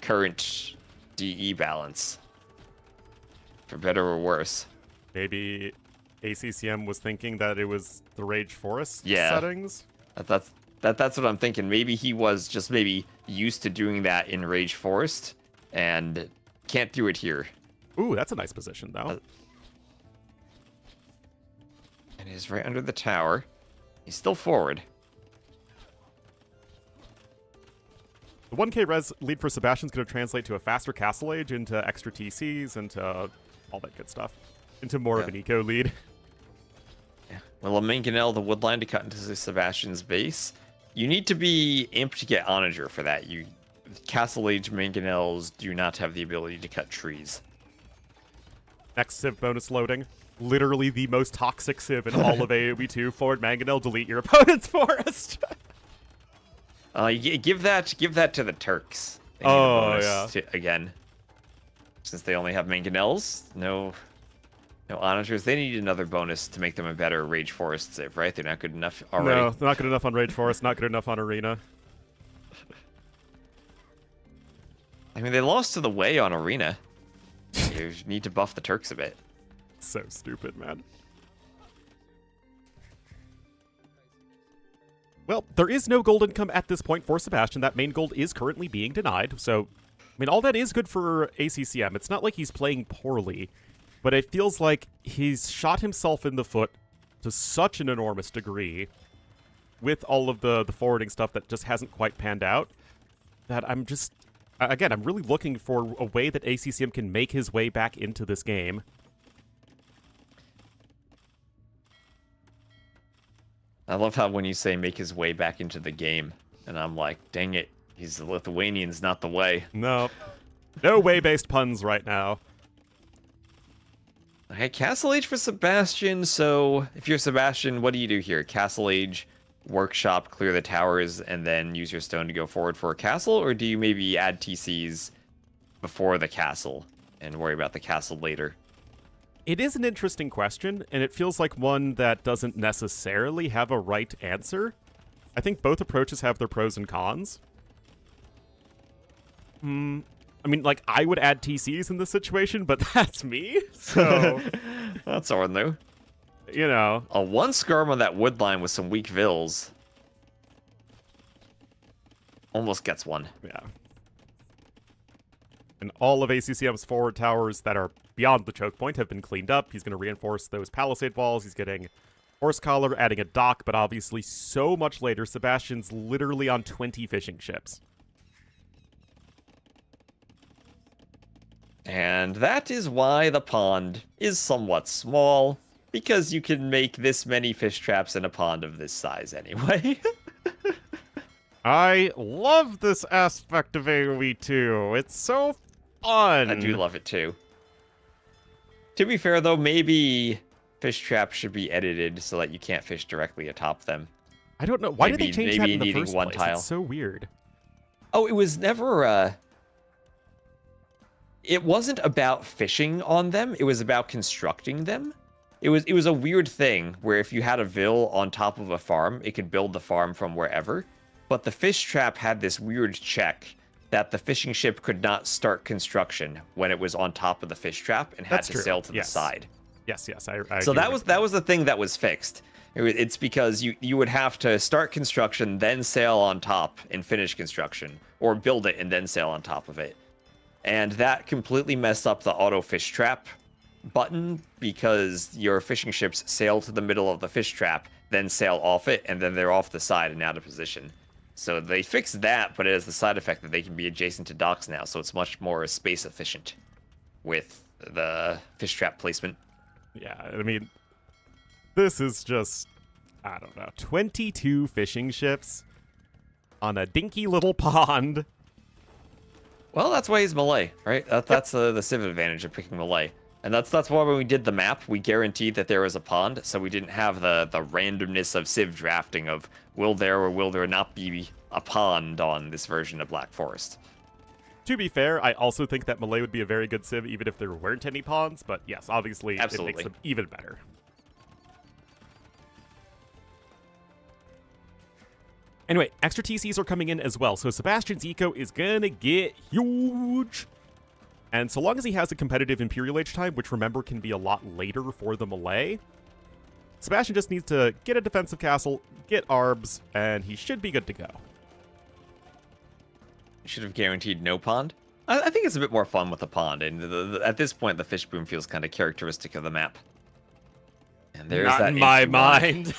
current DE balance, for better or worse. Maybe ACCM was thinking that it was the Rage Forest Yeah. settings. That's what I'm thinking. Maybe he was just used to doing that in Rage Forest and can't do it here. Ooh, that's a nice position, though. And he's right under the tower. He's still forward. The 1k res lead for Sebastian's going to translate to a faster castle age, into extra TCs, into all that good stuff. Into more of an eco lead. Yeah. Well, a Mangonel, the woodline to cut into Sebastian's base. You need to be imp to get Onager for that. Castle age Mangonels do not have the ability to cut trees. Next Civ bonus loading. Literally the most toxic Civ in all of AoE 2. Forward Mangonel, delete your opponent's forest. Give that to the Turks. They need a bonus yeah. Again. Since they only have Mangonels, no Onagers. They need another bonus to make them a better Rage Forest Civ, right? They're not good enough already. No, they're not good enough on Rage Forest, not good enough on Arena. I mean, they lost to the Way on Arena. You need to buff the Turks a bit. So stupid, man. Well, there is no gold income at this point for Sebastian. That main gold is currently being denied. So, I mean, all that is good for ACCM. It's not like he's playing poorly, but it feels like he's shot himself in the foot to such an enormous degree with all of the forwarding stuff that just hasn't quite panned out that I'm just... Again, I'm really looking for a way that ACCM can make his way back into this game. I love how when you say make his way back into the game, and I'm like, dang it, he's the Lithuanians, not the Way. No. No way-based puns right now. Okay, Castle Age for Sebastian. So if you're Sebastian, what do you do here? Castle Age, workshop, clear the towers, and then use your stone to go forward for a castle? Or do you maybe add TCs before the castle and worry about the castle later? It is an interesting question, and it feels like one that doesn't necessarily have a right answer. I think both approaches have their pros and cons. I mean, like, I would add TCs in this situation, but that's me, so... That's Ornlu. You know. A one skirm on that wood line with some weak vills. Almost gets one. Yeah. And all of ACCM's forward towers that are beyond the choke point have been cleaned up. He's going to reinforce those palisade walls. He's getting horse collar, adding a dock, but obviously so much later. Sebastian's literally on 20 fishing ships. And that is why the pond is somewhat small, because you can make this many fish traps in a pond of this size anyway. I love this aspect of AoE 2. It's so fun. I do love it too. To be fair though, maybe fish traps should be edited so that you can't fish directly atop them. I don't know. Why did they Maybe- change that maybe in the needing first one place? tile. It's so weird. Oh, it was never it wasn't about fishing on them, it was about constructing them. It was a weird thing where if you had a vill on top of a farm, it could build the farm from wherever. But the fish trap had this weird check that the fishing ship could not start construction when it was on top of the fish trap and had That's to true. sail to Yes. the side. Yes, I So agree that with was the thing that was fixed. It's because you would have to start construction, then sail on top and finish construction, or build it and then sail on top of it. And that completely messed up the auto fish trap button because your fishing ships sail to the middle of the fish trap, then sail off it, and then they're off the side and out of position. So they fixed that, but it has the side effect that they can be adjacent to docks now, so it's much more space efficient with the fish trap placement. Yeah, I mean, this is just, I don't know, 22 fishing ships on a dinky little pond Well, that's why he's melee, right? That's the civ advantage of picking melee. And that's why when we did the map, we guaranteed that there was a pond, so we didn't have the randomness of civ drafting of will there or will there not be a pond on this version of Black Forest. To be fair, I also think that melee would be a very good civ even if there weren't any ponds, but yes, obviously it makes them even better. Anyway, extra TCs are coming in as well, so Sebastian's eco is gonna get huge. And so long as he has a competitive Imperial Age time, which remember can be a lot later for the melee, Sebastian just needs to get a defensive castle, get arbs, and he should be good to go. You should have guaranteed no pond. I think it's a bit more fun with a pond, and at this point the fish boom feels kind of characteristic of the map. And there's Not that in my empty mind.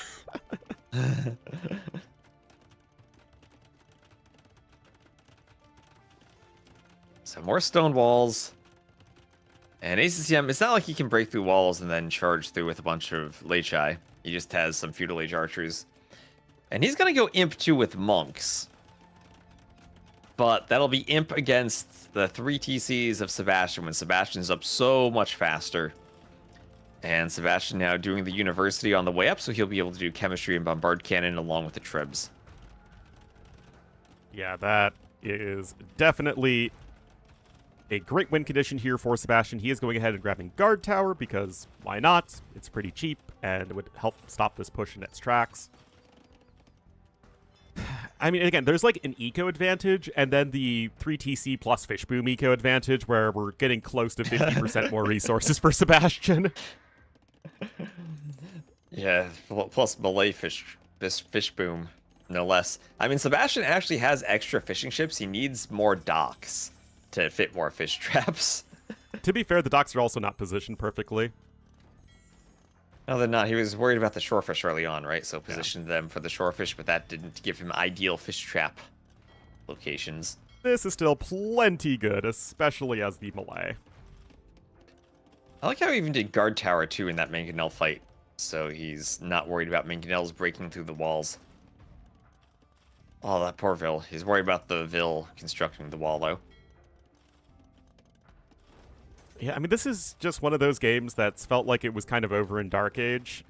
So more stone walls. And ACCM, it's not like he can break through walls and then charge through with a bunch of Lechai. He just has some feudal age archers. And he's going to go Imp 2 with monks. But that'll be Imp against the 3 TCs of Sebastian when Sebastian's up so much faster. And Sebastian now doing the university on the way up, so he'll be able to do chemistry and bombard cannon along with the Trebs. Yeah, that is definitely a great win condition here for Sebastian. He is going ahead and grabbing Guard Tower because why not? It's pretty cheap and it would help stop this push in its tracks. I mean, again, there's like an eco advantage and then the 3TC plus Fish Boom eco advantage where we're getting close to 50% more resources for Sebastian. Yeah, plus Malay fish boom, no less. I mean, Sebastian actually has extra fishing ships. He needs more docks to fit more fish traps. To be fair, the docks are also not positioned perfectly. No, they're not. He was worried about the shorefish early on, right? So positioned them for the shorefish, but that didn't give him ideal fish trap locations. This is still plenty good, especially as the melee. I like how he even did Guard Tower 2 in that Mangonel fight, so he's not worried about Mangonels breaking through the walls. Oh, that poor Vil. He's worried about the Vil constructing the wall, though. Yeah, I mean, this is just one of those games that's felt like it was kind of over in Dark Age,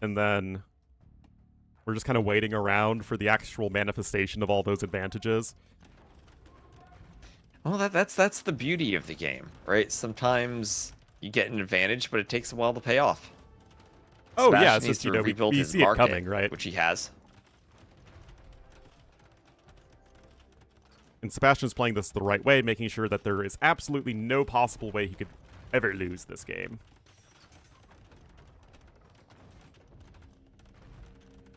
and then we're just kind of waiting around for the actual manifestation of all those advantages. Well, that's the beauty of the game, right? Sometimes you get an advantage, but it takes a while to pay off. Oh, Sebastian yeah, it's needs just, to you know, rebuild we his see it market, coming, right? which he has. And Sebastian's playing this the right way, making sure that there is absolutely no possible way he could ever lose this game.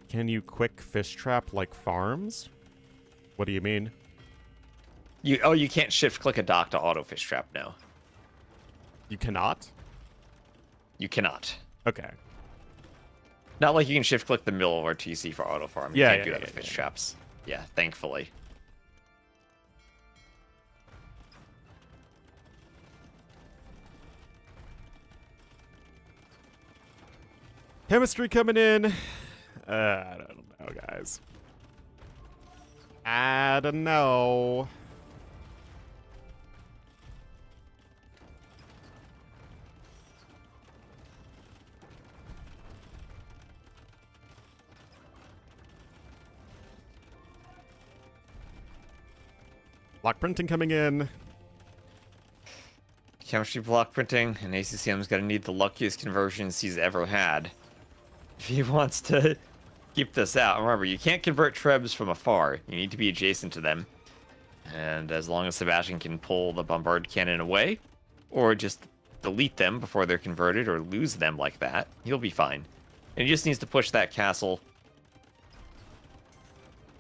Can you quick fish trap like farms? What do you mean? You can't shift click a dock to auto fish trap now. You cannot? You cannot. Okay. Not like you can shift click the mill or TC for auto farm. You Yeah, can't yeah, do that yeah, with fish yeah. traps. Yeah, thankfully. Chemistry coming in. I don't know, guys. I don't know. Block printing coming in. Chemistry block printing, and ACCM's gonna need the luckiest conversions he's ever had. If he wants to keep this out, remember, you can't convert Trebs from afar. You need to be adjacent to them. And as long as Sebastian can pull the bombard cannon away, or just delete them before they're converted, or lose them like that, he'll be fine. And he just needs to push that castle.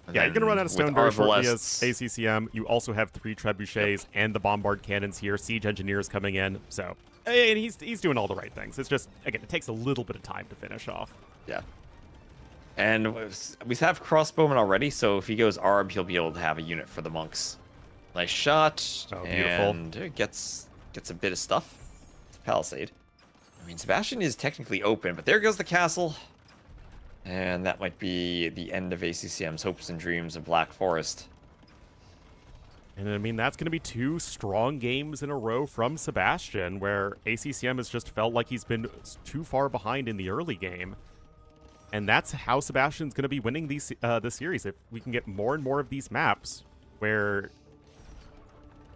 And Yeah, you're gonna run out of stone with very shortly as Arbalests- ACCM. You also have 3 trebuchets and the bombard cannons here. Siege engineers coming in. So, and he's doing all the right things. It's just, again, it takes a little bit of time to finish off. Yeah. And we have crossbowmen already, so if he goes Arb, he'll be able to have a unit for the monks. Nice shot. Oh, beautiful. And it gets a bit of stuff. It's a palisade. I mean, Sebastian is technically open, but there goes the castle. And that might be the end of ACCM's hopes and dreams of Black Forest. And I mean, that's going to be 2 strong games in a row from Sebastian, where ACCM has just felt like he's been too far behind in the early game. And that's how Sebastian's going to be winning this series. If we can get more and more of these maps where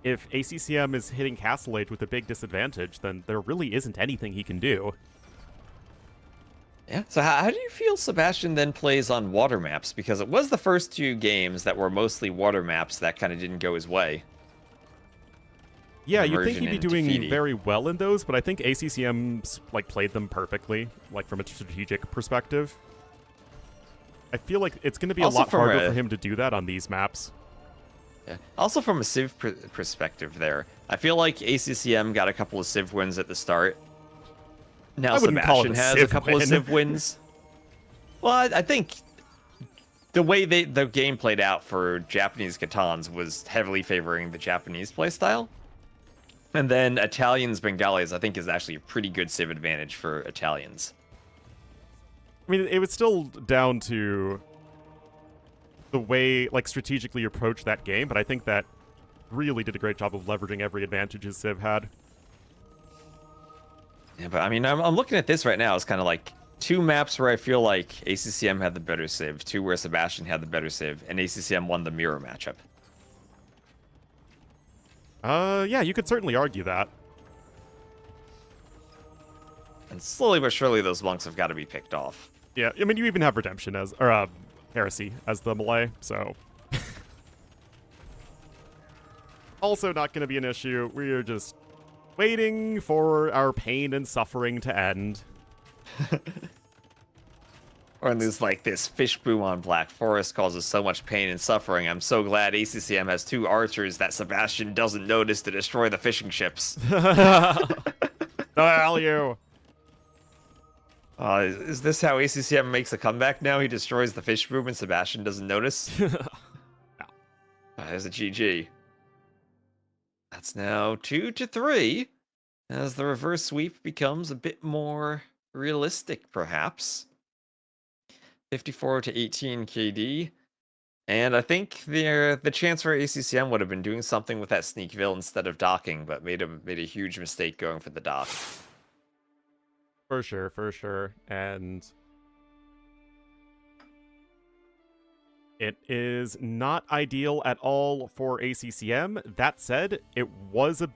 if ACCM is hitting Castle Age with a big disadvantage, then there really isn't anything he can do. Yeah. So how do you feel Sebastian then plays on water maps? Because it was the first 2 games that were mostly water maps that kind of didn't go his way. Yeah, you'd think Immersion he'd be and doing Tafiti. very well in those, but I think ACCM's like played them perfectly, like from a strategic perspective. I feel like it's going to be Also a lot from harder a- for him to do that on these maps. Yeah. Also from a Civ perspective there, I feel like ACCM got a couple of Civ wins at the start. Now I wouldn't call it Sebastian a has a Civ couple of win. Civ wins. Well, I think the way the game played out for Japanese Catans was heavily favoring the Japanese playstyle. And then Italians Bengalis, I think, is actually a pretty good Civ advantage for Italians. I mean, it was still down to the way, like, strategically approach that game, but I think that really did a great job of leveraging every advantage his Civ had. Yeah, but I mean, I'm looking at this right now. It's kind of like 2 maps where I feel like ACCM had the better Civ, 2 where Sebastian had the better Civ, and ACCM won the mirror matchup. Yeah, you could certainly argue that. And slowly but surely, those monks have got to be picked off. Yeah, I mean, you even have Redemption as, or, Heresy as the melee, so... Also not going to be an issue. We're just waiting for our pain and suffering to end. Or there's like this fish boom on Black Forest causes so much pain and suffering. I'm so glad ACCM has 2 archers that Sebastian doesn't notice to destroy the fishing ships. Value! Is this how ACCM makes a comeback now? He destroys the fish boom and Sebastian doesn't notice? There's a GG. That's now 2-3, as the reverse sweep becomes a bit more realistic, perhaps. 54-18 KD. And I think the chance for ACCM would have been doing something with that Sneakville instead of docking, but made a huge mistake going for the dock. For sure, for sure. And it is not ideal at all for ACCM. That said, it was a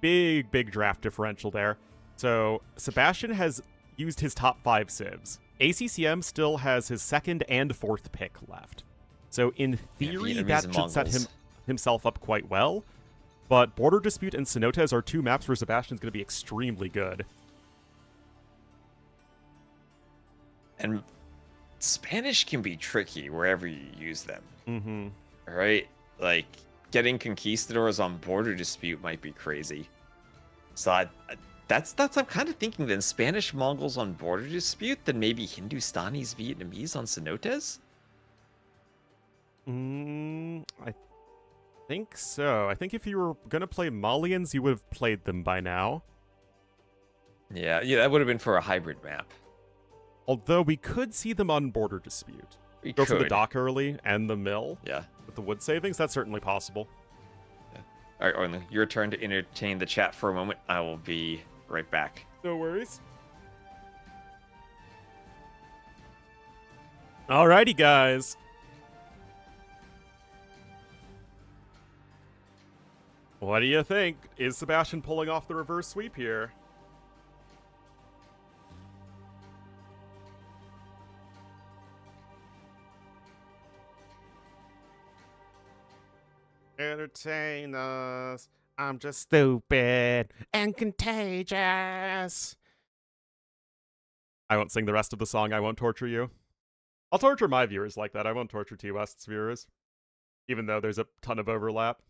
big, big draft differential there. So Sebastian has used his top 5 civs. ACCM still has his 2nd and 4th pick left. So in theory, Vietnamese that and should set Mongols. himself up quite well. But Border Dispute and Cenotes are 2 maps where Sebastian's going to be extremely good. And Spanish can be tricky wherever you use them. Mm-hmm. Right? Like, getting conquistadors on Border Dispute might be crazy. So that's I'm kind of thinking then Spanish Mongols on Border Dispute, then maybe Hindustanis Vietnamese on Cenotes? I think so. I think if you were going to play Malians, you would have played them by now. Yeah, that would have been for a hybrid map. Although we could see them on Border Dispute. We Go could. for the dock early and the mill Yeah. with the wood savings. That's certainly possible. All right, Ornlu, your turn to entertain the chat for a moment. I will be right back. No worries. Alrighty, guys. What do you think? Is Sebastian pulling off the reverse sweep here? Entertain us. I'm just stupid and contagious. I won't sing the rest of the song. I won't torture you. I'll torture my viewers like that. I won't torture T West's viewers, even though there's a ton of overlap.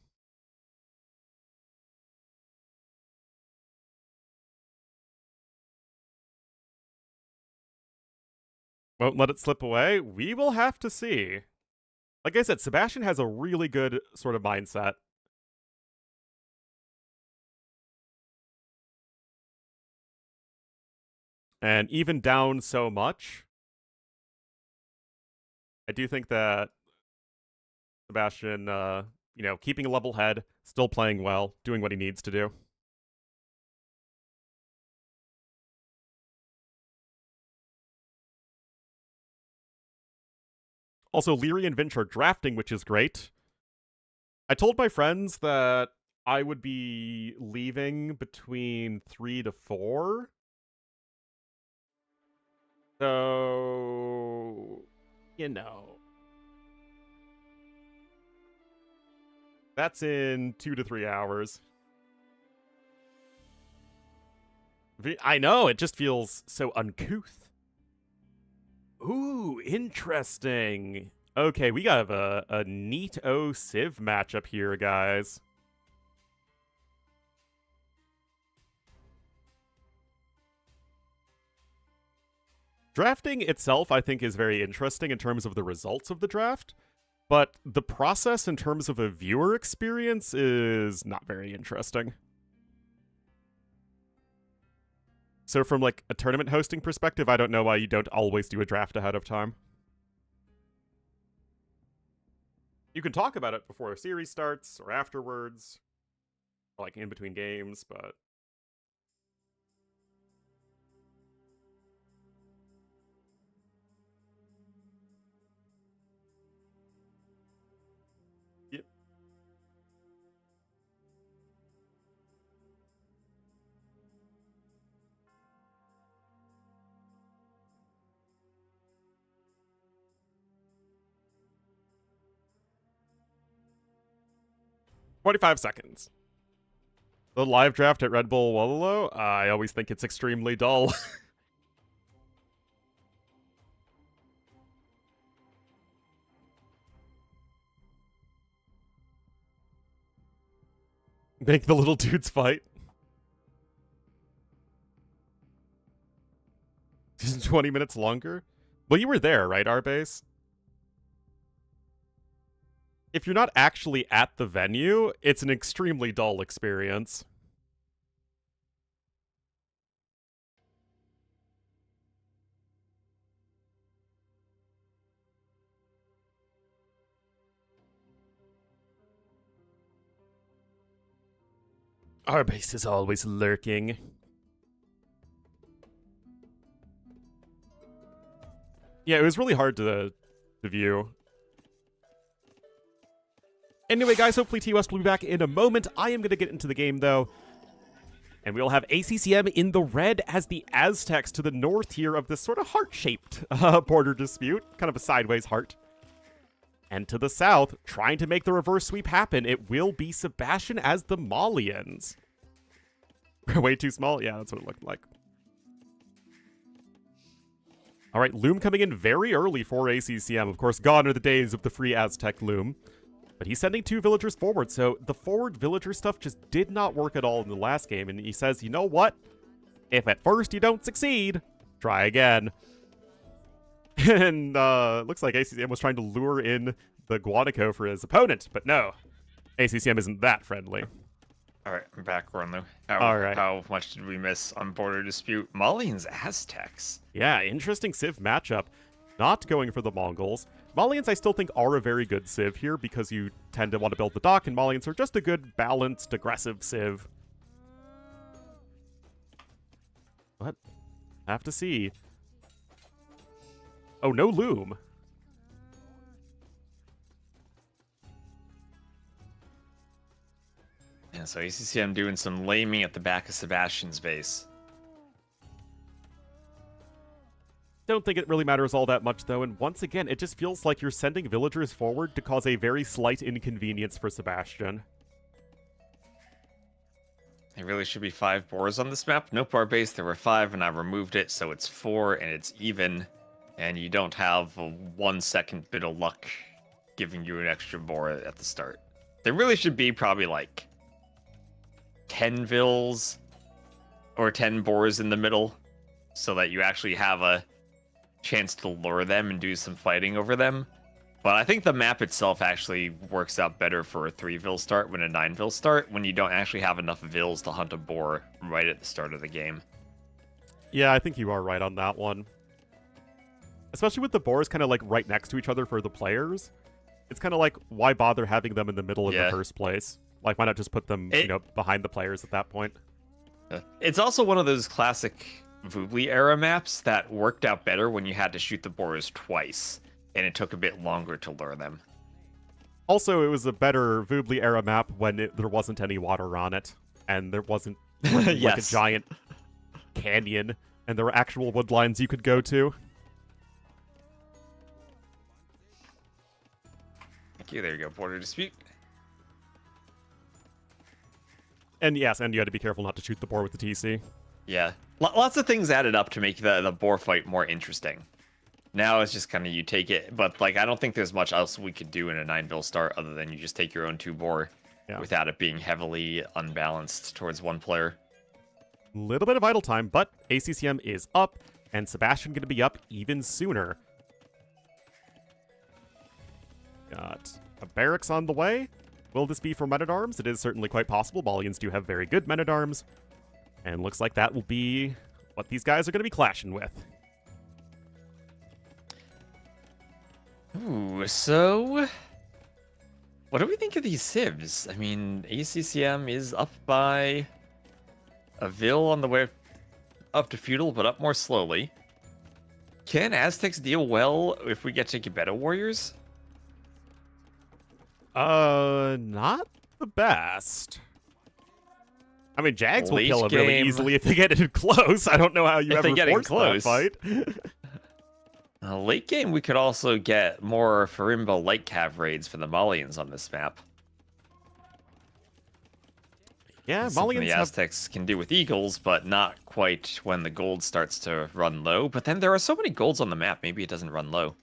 Won't let it slip away. We will have to see. Like I said, Sebastian has a really good sort of mindset. And even down so much, I do think that Sebastian, you know, keeping a level head, still playing well, doing what he needs to do. Also, Leary and Vinch are drafting, which is great. I told my friends that I would be leaving between 3 to 4. So, you know. That's in 2 to 3 hours. I know, it just feels so uncouth. Ooh, interesting. Okay, we got a neat-o Civ matchup here, guys. Drafting itself, I think, is very interesting in terms of the results of the draft, but the process in terms of a viewer experience is not very interesting. So from, like, a tournament hosting perspective, I don't know why you don't always do a draft ahead of time. You can talk about it before a series starts, or afterwards, or, like, in between games, but... Yep. 45 seconds. The live draft at Red Bull Warlords, I always think it's extremely dull. Make the little dudes fight. 20 minutes longer? Well, you were there, right, Arbase? If you're not actually at the venue, it's an extremely dull experience. Arbase is always lurking. Yeah, it was really hard to view. Anyway, guys, hopefully T-West will be back in a moment. I am going to get into the game, though. And we'll have ACCM in the red as the Aztecs to the north here of this sort of heart-shaped border dispute. Kind of a sideways heart. And to the south, trying to make the reverse sweep happen, it will be Sebastian as the Malians. Way too small? Yeah, that's what it looked like. All right, Loom coming in very early for ACCM. Of course, gone are the days of the free Aztec Loom. But he's sending 2 villagers forward, so the forward villager stuff just did not work at all in the last game, and he says, you know what? If at first you don't succeed, try again. And looks like ACCM was trying to lure in the Guanaco for his opponent, but no. ACCM isn't that friendly. All right, I'm back, Ornlu. All right. How much did we miss on Border Dispute? Malians Aztecs. Yeah, interesting Civ matchup. Not going for the Mongols. Malians, I still think, are a very good Civ here because you tend to want to build the dock, and Malians are just a good, balanced, aggressive Civ. But, have to see. Oh, no Loom. Yeah, so ACCM doing some laming at the back of Sebastian's base. Don't think it really matters all that much, though, and once again, it just feels like you're sending villagers forward to cause a very slight inconvenience for Sebastian. There really should be 5 boars on this map. Nope, our base, there were 5, and I removed it, so it's 4, and it's even. And you don't have a 1-second bit of luck giving you an extra boar at the start. There really should be probably, like, 10 vills or 10 boars in the middle, so that you actually have a chance to lure them and do some fighting over them. But I think the map itself actually works out better for a 3-vill start than a 9-vill start, when you don't actually have enough vills to hunt a boar right at the start of the game. Yeah, I think you are right on that one. Especially with the boars kind of like right next to each other for the players. It's kind of like, why bother having them in the middle in Yeah. the first place? Like, why not just put them, behind the players at that point? It's also one of those classic Voobly era maps that worked out better when you had to shoot the boars twice, and it took a bit longer to lure them. Also, it was a better Voobly era map when there wasn't any water on it, and there wasn't like a Yes. giant canyon, and there were actual wood lines you could go to. Thank you. There you go. Border dispute. And yes, and you had to be careful not to shoot the boar with the TC. Yeah. Lots of things added up to make the boar fight more interesting. Now it's just kind of you take it, but like I don't think there's much else we could do in a 9-ville start other than you just take your own 2 boar without it being heavily unbalanced towards one player. Little bit of idle time, but ACCM is up, and Sebastian going to be up even sooner. Got a barracks on the way. Will this be for men-at-arms? It is certainly quite possible. Malians do have very good men-at-arms. And looks like that will be what these guys are going to be clashing with. Ooh, so what do we think of these civs? I mean, ACCM is up by a ville on the way up to feudal, but up more slowly. Can Aztecs deal well if we get to Gebeto warriors? Not the best. I mean, Jags will Late kill him really game. easily if they get it close. I don't know how you If they ever get in force close. that fight. Late game, we could also get more Farimba light cav raids for the Malians on this map. Yeah, Something Malians the have... Aztecs can do with eagles, but not quite when the gold starts to run low. But then there are so many golds on the map, maybe it doesn't run low.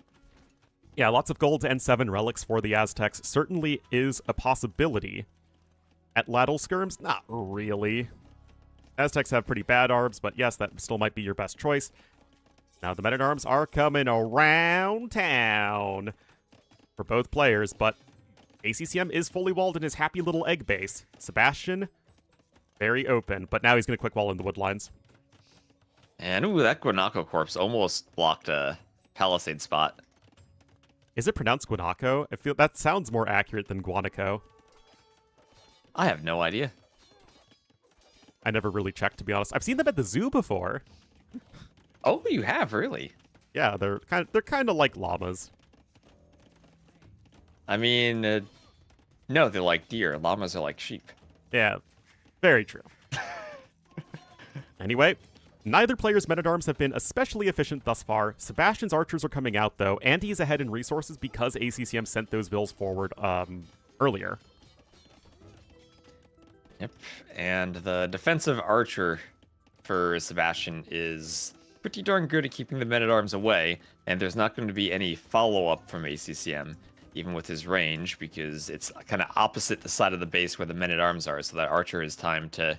Yeah, lots of golds and 7 relics for the Aztecs certainly is a possibility. At Ladle Skirms, not really. Aztecs have pretty bad arbs, but yes, that still might be your best choice. Now the men-at-arms are coming around town for both players, but ACCM is fully walled in his happy little egg base. Sebastian, very open, but now he's going to quick wall in the wood lines. And ooh, that Guanaco corpse almost blocked a palisade spot. Is it pronounced Guanaco? I feel that sounds more accurate than Guanaco. I have no idea. I never really checked, to be honest. I've seen them at the zoo before. Oh, you have, really? Yeah, they're kind of like llamas. I mean, no, they're like deer. Llamas are like sheep. Yeah, very true. Anyway, neither player's men-at-arms have been especially efficient thus far. Sebastian's archers are coming out, though, and he's ahead in resources because ACCM sent those vills forward earlier. Yep. And the defensive archer for Sebastian is pretty darn good at keeping the men-at-arms away, and there's not going to be any follow-up from ACCM, even with his range, because it's kind of opposite the side of the base where the men-at-arms are, so that archer has time to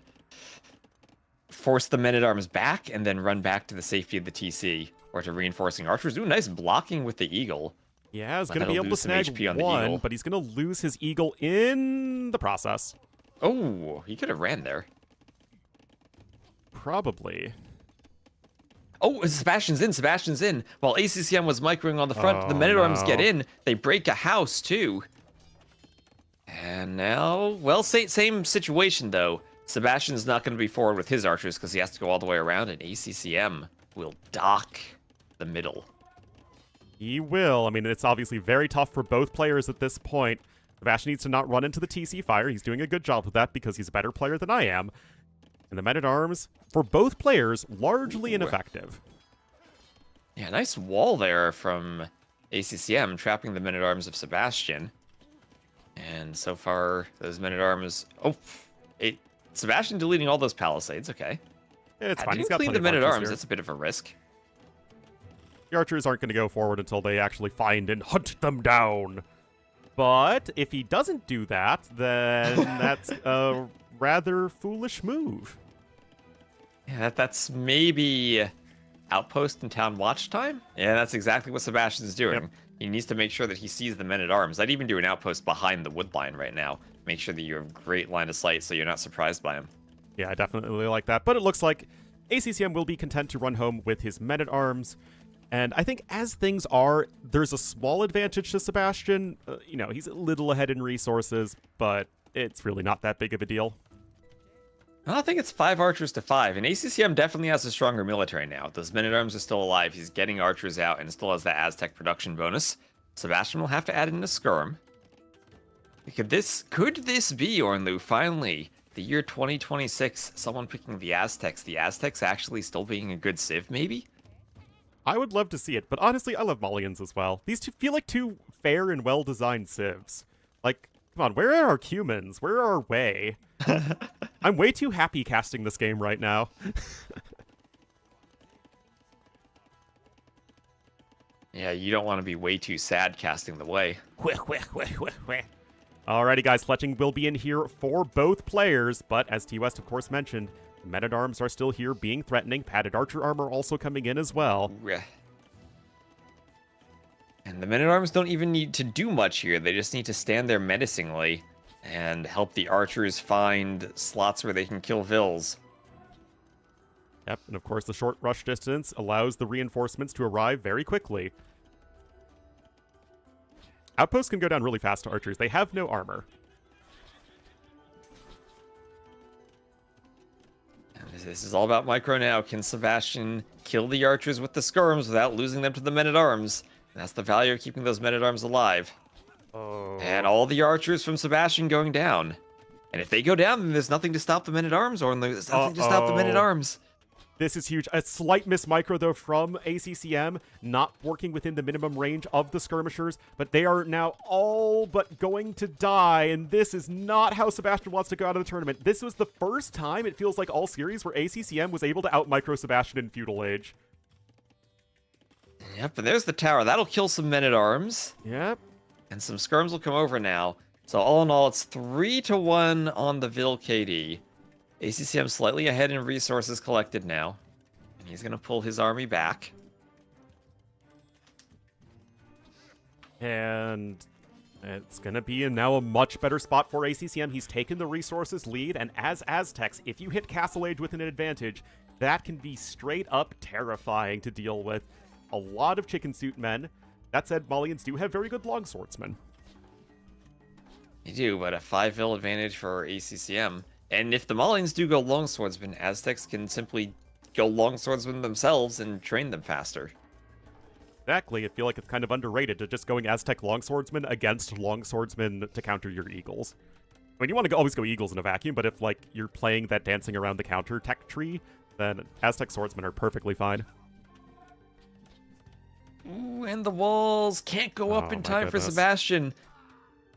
force the men-at-arms back and then run back to the safety of the TC, or to reinforcing archers. Ooh, nice blocking with the eagle. Yeah, he's going to That'll be able to lose some snag HP on the one, eagle. but he's going to lose his eagle in the process. Oh, he could have ran there. Probably. Oh, Sebastian's in. Sebastian's in. While ACCM was microing on the front, the men-at-arms get in. They break a house, too. And now, well, same situation, though. Sebastian's not going to be forward with his archers because he has to go all the way around, and ACCM will dock the middle. He will. I mean, it's obviously very tough for both players at this point. Sebastian needs to not run into the TC fire. He's doing a good job with that because he's a better player than I am. And the men-at-arms, for both players, largely ineffective. Yeah, nice wall there from ACCM, trapping the men-at-arms of Sebastian. And so far, those men-at-arms... Oh, Sebastian deleting all those palisades, okay. Yeah, it's fine. Didn't He's got clean plenty the of archers men-at-arms, here. that's a bit of a risk. The archers aren't going to go forward until they actually find and hunt them down. But if he doesn't do that, then that's a rather foolish move. Yeah, that's maybe outpost and town watch time? Yeah, that's exactly what Sebastian's doing. Yep. He needs to make sure that he sees the men-at-arms. I'd even do an outpost behind the wood line right now. Make sure that you have great line of sight so you're not surprised by him. Yeah, I definitely like that. But it looks like ACCM will be content to run home with his men-at-arms. And I think as things are, there's a small advantage to Sebastian. He's a little ahead in resources, but it's really not that big of a deal. Well, I think it's 5 archers to 5, and ACCM definitely has a stronger military now. Those men-at-arms are still alive, he's getting archers out, and still has that Aztec production bonus. Sebastian will have to add in a skirm. Could this be, Ornlu, finally, the year 2026, someone picking the Aztecs actually still being a good civ, maybe? I would love to see it, but honestly, I love Malians as well. These two feel like two fair and well-designed civs. Like, come on, where are our Cumans? Where are our Wei? I'm way too happy casting this game right now. Yeah, you don't want to be way too sad casting the Wei. Alrighty, guys, fletching will be in here for both players, but as T-West, of course, mentioned, men-at-arms are still here being threatening. Padded archer armor also coming in as well. And the men-at-arms don't even need to do much here. They just need to stand there menacingly and help the archers find slots where they can kill Vils. Yep, and of course the short rush distance allows the reinforcements to arrive very quickly. Outposts can go down really fast to archers. They have no armor. And this is all about micro now. Can Sebastian kill the archers with the skirms without losing them to the men-at-arms? That's the value of keeping those men-at-arms alive. Oh. And all the archers from Sebastian going down. And if they go down, then there's nothing to stop the men-at-arms, or there's nothing to stop the men-at-arms. This is huge. A slight miss micro, though, from ACCM, not working within the minimum range of the skirmishers, but they are now all but going to die, and this is not how Sebastian wants to go out of the tournament. This was the first time, it feels like, all series where ACCM was able to out-micro Sebastian in Feudal Age. Yep, but there's the tower. That'll kill some men-at-arms. Yep. And some skirms will come over now. So all in all, it's 3-1 on the Vil KD. ACCM slightly ahead in resources collected now. And he's going to pull his army back. And it's going to be now a much better spot for ACCM. He's taken the resources lead, and as Aztecs, if you hit Castle Age with an advantage, that can be straight up terrifying to deal with. A lot of chicken suit men. That said, Malians do have very good longswordsmen. You do, but a 5 Vil advantage for ACCM. And if the Malians do go longswordsmen, Aztecs can simply go longswordsmen themselves and train them faster. Exactly. I feel like it's kind of underrated to just going Aztec longswordsmen against longswordsmen to counter your eagles. I mean, you want to always go eagles in a vacuum, but if, like, you're playing that dancing around the counter tech tree, then Aztec swordsmen are perfectly fine. Ooh, and the walls can't go up in time for goodness. Sebastian.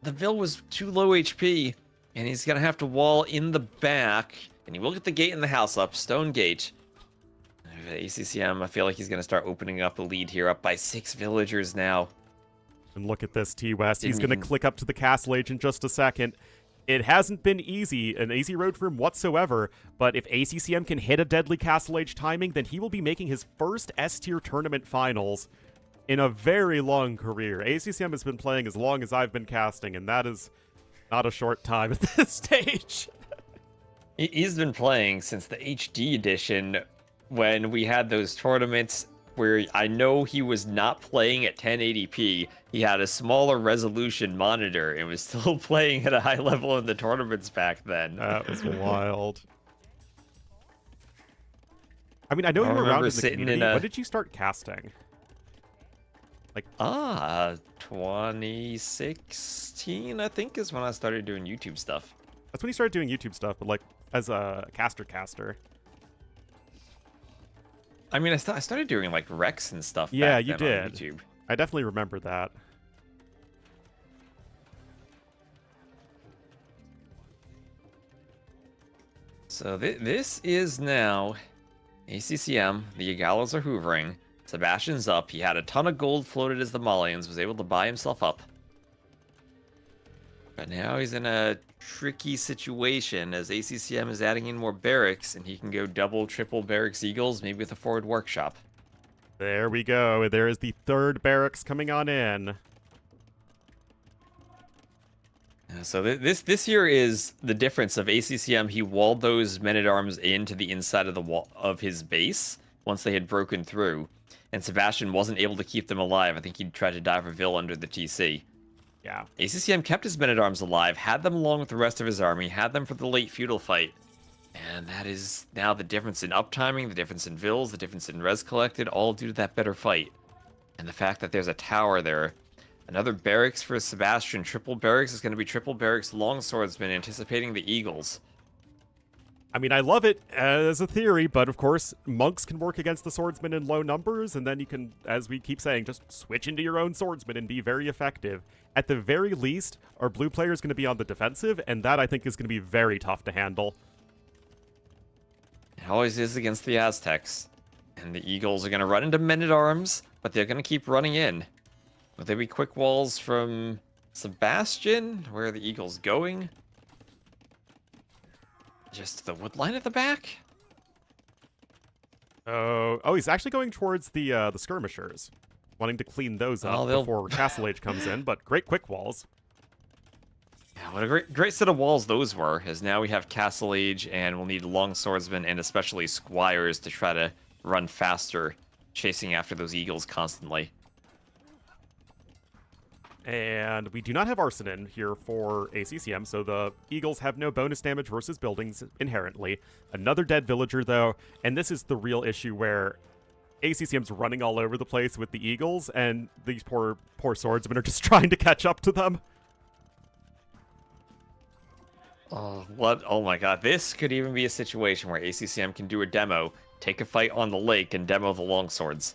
The Vil was too low HP, and he's going to have to wall in the back, and he will get the gate in the house up, stone gate. ACCM, I feel like he's going to start opening up a lead here, up by 6 villagers now. And look at this, T-West. He's going to click up to the Castle Age in just a second. It hasn't been an easy road for him whatsoever, but if ACCM can hit a deadly Castle Age timing, then he will be making his first S-tier tournament finals in a very long career. ACCM has been playing as long as I've been casting, and that is not a short time at this stage. He's been playing since the HD edition, when we had those tournaments where I know he was not playing at 1080p. He had a smaller resolution monitor and was still playing at a high level in the tournaments back then. That was wild. I mean, I know you were around in the community. When did you start casting? Like 2016, I think, is when I started doing YouTube stuff. That's when you started doing YouTube stuff, but like as a caster. I mean, I started doing like Rex and stuff. Yeah, back you then on did. YouTube. I definitely remember that. So this is now ACCM. The Yagalos are hoovering. Sebastian's up. He had a ton of gold floated as the Malians, was able to buy himself up. But now he's in a tricky situation as ACCM is adding in more barracks, and he can go double, triple barracks eagles, maybe with a forward workshop. There we go. There is the third barracks coming on in. So this here is the difference of ACCM. He walled those men-at-arms into the inside of the wall of his base once they had broken through. and Sebastian wasn't able to keep them alive. I think he tried to dive a Vil under the TC. Yeah. ACCM kept his men-at-arms alive, had them along with the rest of his army, had them for the late feudal fight. And that is now the difference in uptiming, the difference in Vils, the difference in res collected, all due to that better fight. And the fact that there's a tower there. Another barracks for Sebastian. Triple barracks is going to be triple barracks longswordsmen, anticipating the Eagles. I mean, I love it as a theory, but of course, monks can work against the swordsmen in low numbers, and then you can, as we keep saying, just switch into your own swordsman and be very effective. At the very least, our blue player is going to be on the defensive, and that I think is going to be very tough to handle. It always is against the Aztecs. And the Eagles are going to run into men-at-arms, but they're going to keep running in. Will there be quick walls from Sebastian? Where are the Eagles going? Just the wood line at the back? Oh, he's actually going towards the skirmishers, wanting to clean those up before Castle Age comes in, but great quick walls. Yeah, what a great set of walls those were, as now we have Castle Age, and we'll need longswordsmen and especially squires to try to run faster, chasing after those Eagles constantly. And we do not have arson in here for ACCM, so the Eagles have no bonus damage versus buildings inherently. Another dead villager, though, and this is the real issue where ACCM's running all over the place with the Eagles, and these poor swordsmen are just trying to catch up to them. Oh, what? Oh my god, this could even be a situation where ACCM can do a demo, take a fight on the lake, and demo the longswords.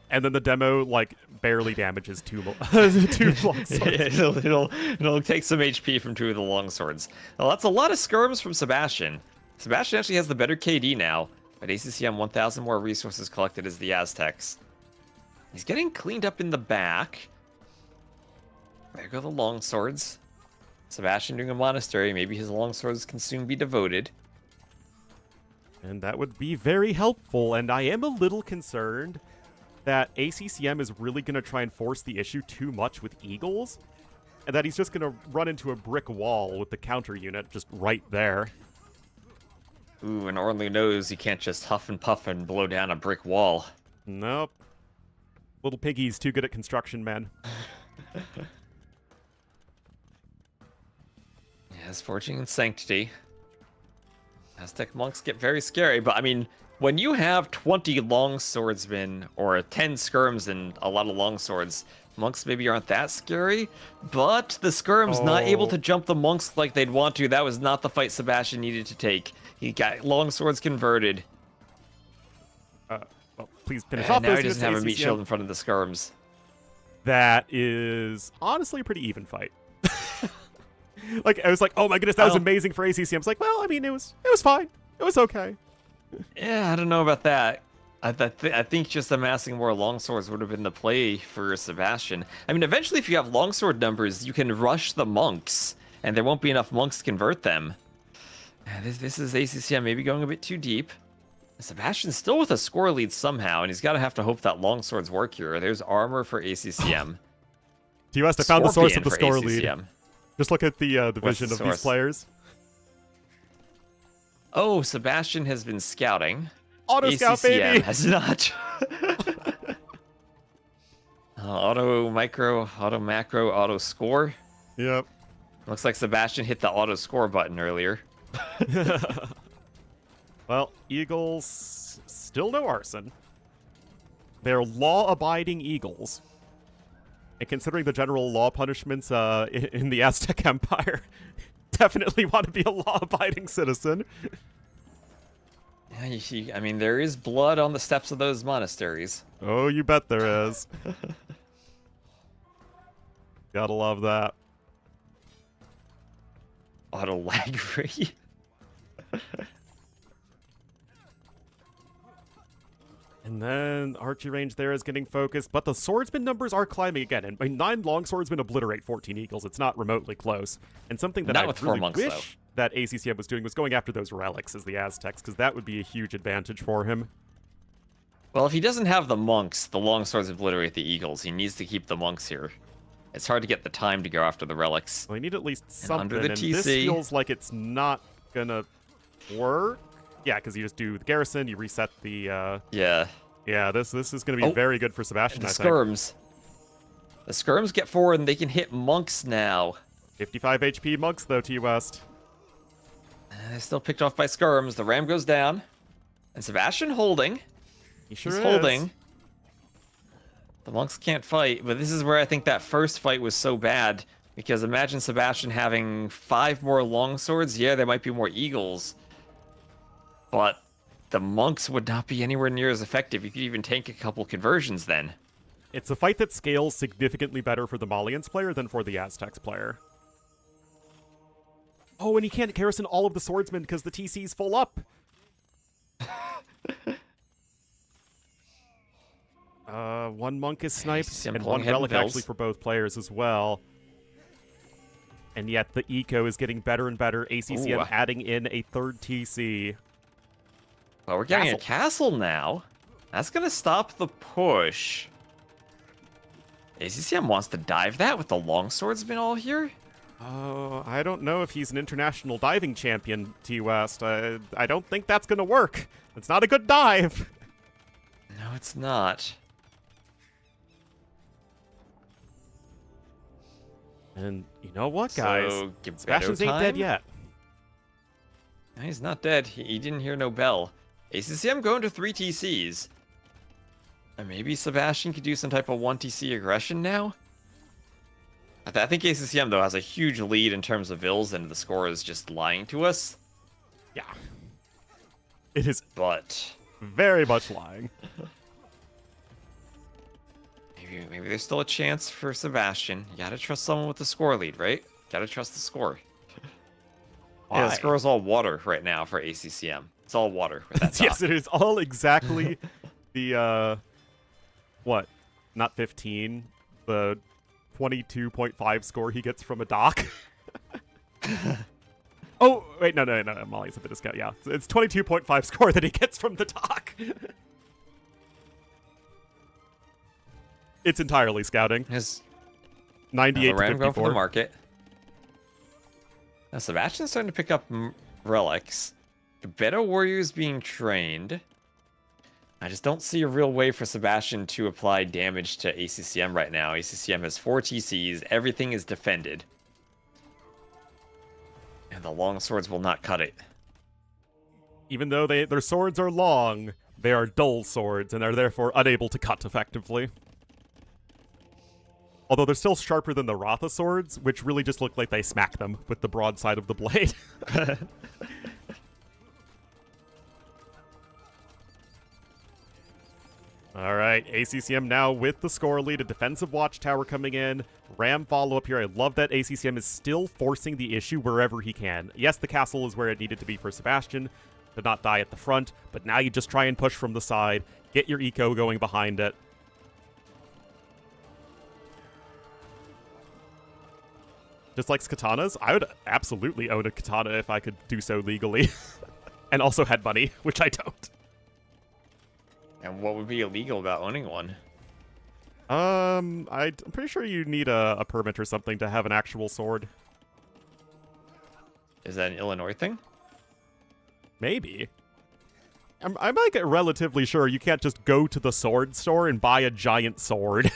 And then the demo, like, barely damages two longswords. It'll take some HP from two of the longswords. Well, that's a lot of skirms from Sebastian. Sebastian actually has the better KD now, but ACCM 1,000 more resources collected as the Aztecs. He's getting cleaned up in the back. There go the longswords. Sebastian doing a monastery. Maybe his longswords can soon be devoted. And that would be very helpful, and I am a little concerned that ACCM is really going to try and force the issue too much with Eagles, and that he's just going to run into a brick wall with the counter unit just right there. Ooh, and Ornlu knows you can't just huff and puff and blow down a brick wall. Nope. Little piggy's too good at construction, man. Yes, Forging and Sanctity. Aztec monks get very scary, but I mean, when you have 20 longswordsmen or 10 skirms and a lot of longswords, monks maybe aren't that scary, but the skirms not able to jump the monks like they'd want to. That was not the fight Sebastian needed to take. He got longswords converted. Well, please finish And off now those he doesn't have a meat ACCM. shield in front of the skirms. That is honestly a pretty even fight. Like, I was like, oh my goodness, that was amazing for ACCM. I was like, well, I mean, it was fine. It was okay. Yeah, I don't know about that. I think just amassing more longswords would have been the play for Sebastian. I mean, eventually, if you have longsword numbers, you can rush the monks, and there won't be enough monks to convert them. This is ACCM maybe going a bit too deep. Sebastian's still with a score lead somehow, and he's got to have to hope that longswords work here. There's armor for ACCM. TUS, I found the source of the Scorpion score for lead. ACCM. Just look at the What's vision the of these source? players. Oh, Sebastian has been scouting. Auto scout, ACCM baby! has not. Auto micro, auto macro, auto score. Yep. Looks like Sebastian hit the auto score button earlier. Well, Eagles still no arson. They're law-abiding Eagles. And considering the general law punishments in the Aztec Empire, definitely want to be a law-abiding citizen. Yeah, I mean, there is blood on the steps of those monasteries. Oh, you bet there is. Gotta love that. Auto lag free. And then archery range there is getting focused, but the swordsman numbers are climbing again. And 9 longswordsmen obliterate 14 eagles. It's not remotely close. And something that Not I with really 4 monks, wish though. that ACCM was doing was going after those relics as the Aztecs, because that would be a huge advantage for him. Well, if he doesn't have the monks, the longswords obliterate the eagles. He needs to keep the monks here. It's hard to get the time to go after the relics. Well, I need at least And something, under the and TC. this feels like it's not gonna work. Yeah, because you just do the garrison, you reset the Yeah. Yeah, this is going to be very good for Sebastian, The I think. skirms. The skirms get forward and they can hit monks now. 55 HP monks, though, T-West. They're still picked off by skirms. The ram goes down. And Sebastian holding. He sure He's is. holding. The monks can't fight, but this is where I think that first fight was so bad. Because imagine Sebastian having 5 more longswords. Yeah, there might be more eagles. But the monks would not be anywhere near as effective. You could even tank a couple conversions then. It's a fight that scales significantly better for the Malians player than for the Aztecs player. Oh, and he can't garrison all of the swordsmen because the TC's full up. One monk is sniped, and one relic actually for both players as well. And yet the eco is getting better and better. ACCM adding in a third TC. Well, we're getting a castle now. That's going to stop the push. ACCM wants to dive that with the longswordsmen all here? Oh, I don't know if he's an international diving champion, T-West. I don't think that's going to work. It's not a good dive. No, it's not. And you know what, guys? So, Sebastian's ain't dead yet. No, he's not dead. He didn't hear no bell. ACCM going to 3 TCs. And maybe Sebastian could do some type of 1 TC aggression now? I think ACCM, though, has a huge lead in terms of vills, and the score is just lying to us. Yeah. It is But very much lying. maybe there's still a chance for Sebastian. You gotta trust someone with the score lead, right? Gotta trust the score. Yeah, the score is all water right now for ACCM. It's all water with that top. Yes, it is all exactly the, what? Not 15. The 22.5 score he gets from a dock. Oh, wait, no, Molly's a bit of discount, yeah. It's 22.5 score that he gets from the dock. It's entirely scouting. His 98 to ram 54. going for the market. Now Sebastian's starting to pick up relics. Better warriors being trained. I just don't see a real way for Sebastian to apply damage to ACCM right now. ACCM has 4 TCs. Everything is defended. And the long swords will not cut it. Even though their swords are long, they are dull swords and are therefore unable to cut effectively. Although they're still sharper than the Ratha swords, which really just look like they smack them with the broadside of the blade. All right, ACCM now with the score lead, a defensive watchtower coming in, ram follow-up here. I love that ACCM is still forcing the issue wherever he can. Yes, the castle is where it needed to be for Sebastian, to not die at the front, but now you just try and push from the side, get your eco going behind it. Just like katanas, I would absolutely own a katana if I could do so legally. And also had money, which I don't. And what would be illegal about owning one? I'm pretty sure you need a permit or something to have an actual sword. Is that an Illinois thing? Maybe. I'm like relatively sure you can't just go to the sword store and buy a giant sword.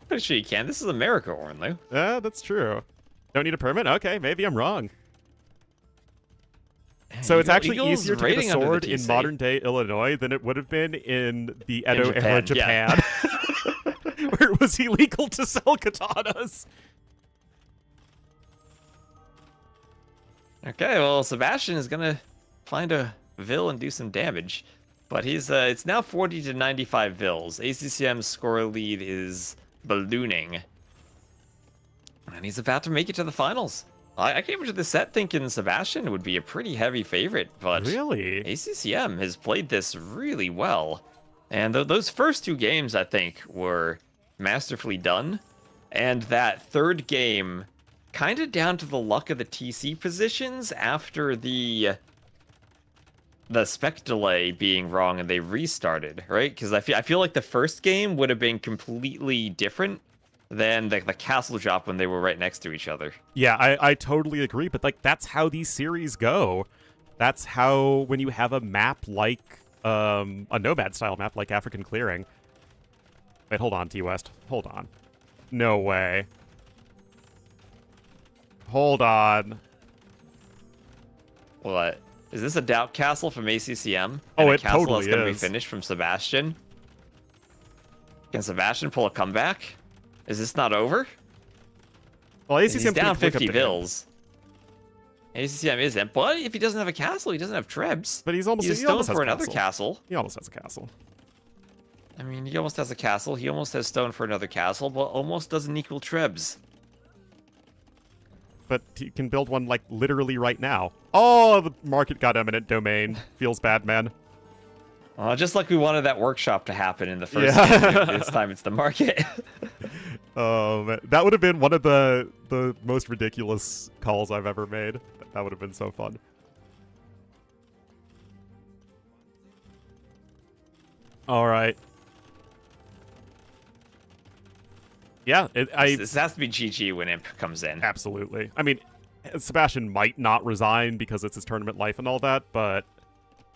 Pretty sure you can. This is America, Ornlu. Yeah, that's true. Don't need a permit? Okay, maybe I'm wrong. So it's actually easier to get a sword in modern-day Illinois than it would have been in the Edo era Japan, where it was illegal to sell katanas. Okay, well, Sebastian is going to find a Vil and do some damage. But he's it's now 40 to 95 Vils. ACCM's score lead is ballooning. And he's about to make it to the finals. I came into the set thinking Sebastian would be a pretty heavy favorite, but really, ACCM has played this really well. And those first 2 games, I think, were masterfully done. And that third game, kind of down to the luck of the TC positions after the spec delay being wrong and they restarted, right? Because I feel like the first game would have been completely different than the castle drop when they were right next to each other. Yeah, I totally agree, but like that's how these series go. That's how, when you have a map like a Nomad style map like African Clearing. Wait, hold on, T-West. Hold on. No way. Hold on. What? Is this a Doubt Castle from ACCM? Oh, And a it castle totally that's gonna be is. finished from Sebastian? Can Sebastian pull a comeback? Is this not over? Well, ACCM He's down could click up 50 to him, bills. ACCM isn't, but if he doesn't have a castle, he doesn't have trebs. but he's almost He's he stone almost has for another castle. castle. He almost has a castle. I mean, he almost has a castle. He almost has stone for another castle, but almost doesn't equal trebs. But he can build one like literally right now. Oh, the market got eminent domain. Feels bad, man. Just like we wanted that workshop to happen in the first Yeah. game, this time it's the market. That would have been one of the most ridiculous calls I've ever made. That would have been so fun. All right. Yeah, This has to be GG when Imp comes in. absolutely. I mean, Sebastian might not resign because it's his tournament life and all that, but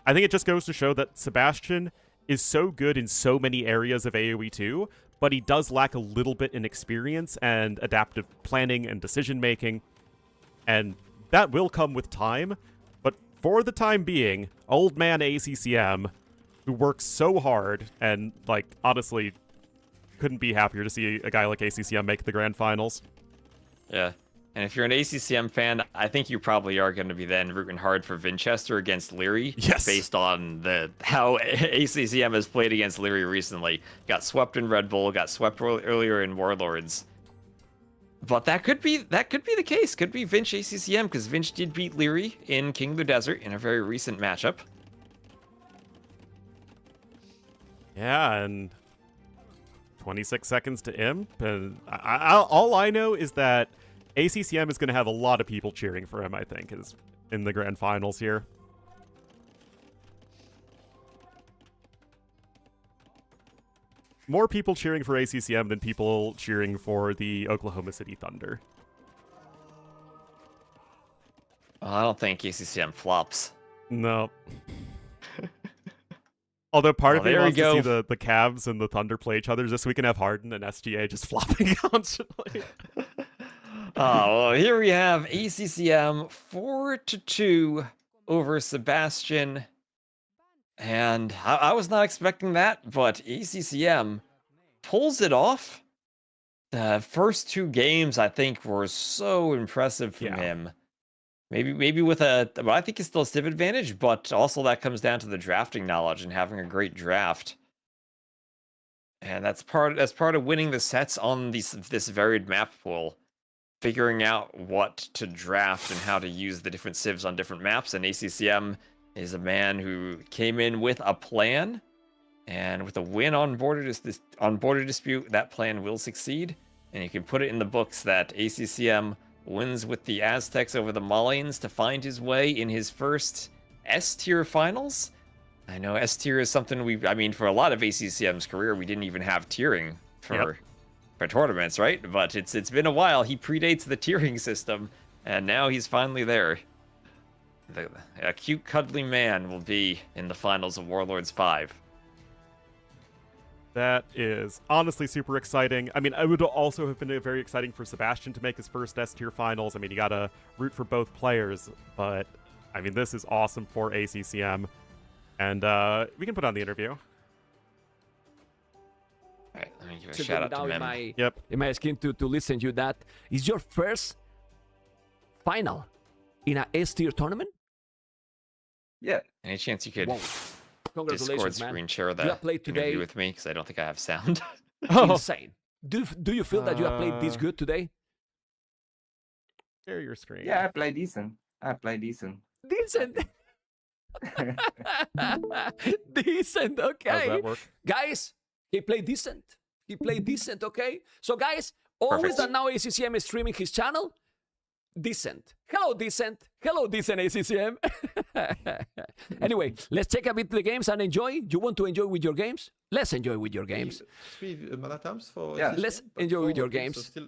I think it just goes to show that Sebastian is so good in so many areas of AoE 2, but he does lack a little bit in experience and adaptive planning and decision making, and that will come with time. But for the time being, old man ACCM, who works so hard and, like, honestly, couldn't be happier to see a guy like ACCM make the grand finals. Yeah. And if you're an ACCM fan, I think you probably are going to be then rooting hard for Vinchester against Leary. Yes. Based on how ACCM has played against Leary recently. Got swept in Red Bull, got swept earlier in Warlords. But that could be the case. Could be Vinch ACCM, because Vinch did beat Leary in King of the Desert in a very recent matchup. Yeah, and 26 seconds to Imp, and all I know is that ACCM is going to have a lot of people cheering for him, I think, is in the grand finals here. More people cheering for ACCM than people cheering for the Oklahoma City Thunder. Well, I don't think ACCM flops. No. Although part of me there we wants to see go. the Cavs and the Thunder play each other just so we can have Harden and SGA just flopping constantly. Well, here we have ACCM 4-2 over Sebastian. And I was not expecting that, but ACCM pulls it off. The first two games, I think, were so impressive from Yeah. him. Maybe with well, I think it's still a Civ advantage, but also that comes down to the drafting knowledge and having a great draft. And that's part of winning the sets on this varied map pool. Figuring out what to draft and how to use the different civs on different maps, and ACCM is a man who came in with a plan, and with a win on border dispute, that plan will succeed, and you can put it in the books that ACCM wins with the Aztecs over the Malians to find his way in his first S-tier finals. I know S-tier is something I mean, for a lot of ACCM's career, we didn't even have tiering for tournaments, right? But it's been a while. He predates the tiering system, and now he's finally there. A cute, cuddly man will be in the finals of Warlords V. That is honestly super exciting. I mean, it would also have been very exciting for Sebastian to make his first S-tier finals. I mean, you gotta root for both players, but I mean, this is awesome for ACCM. And we can put on the interview. All right, let me give a to shout go out to down Mem. in my screen to listen to you. That is your first final in a S-tier tournament. Yeah. Any chance you could Wow. Discord Congratulations, man. screen share You the have played today. interview with me? Because I don't think I have sound. Insane. Do you feel that you have played this good today? Share your screen. Yeah, I play decent. Decent. Decent. How's Okay. that work? Guys, he played decent. Okay. So guys, always Perfect. that now ACCM is streaming his channel. Decent. Hello, decent ACCM. Anyway, let's take a bit the games and enjoy. You want to enjoy with your games? Let's enjoy with your games. Three manatimes for Yeah. this Let's game, but enjoy with four your games, so games. still-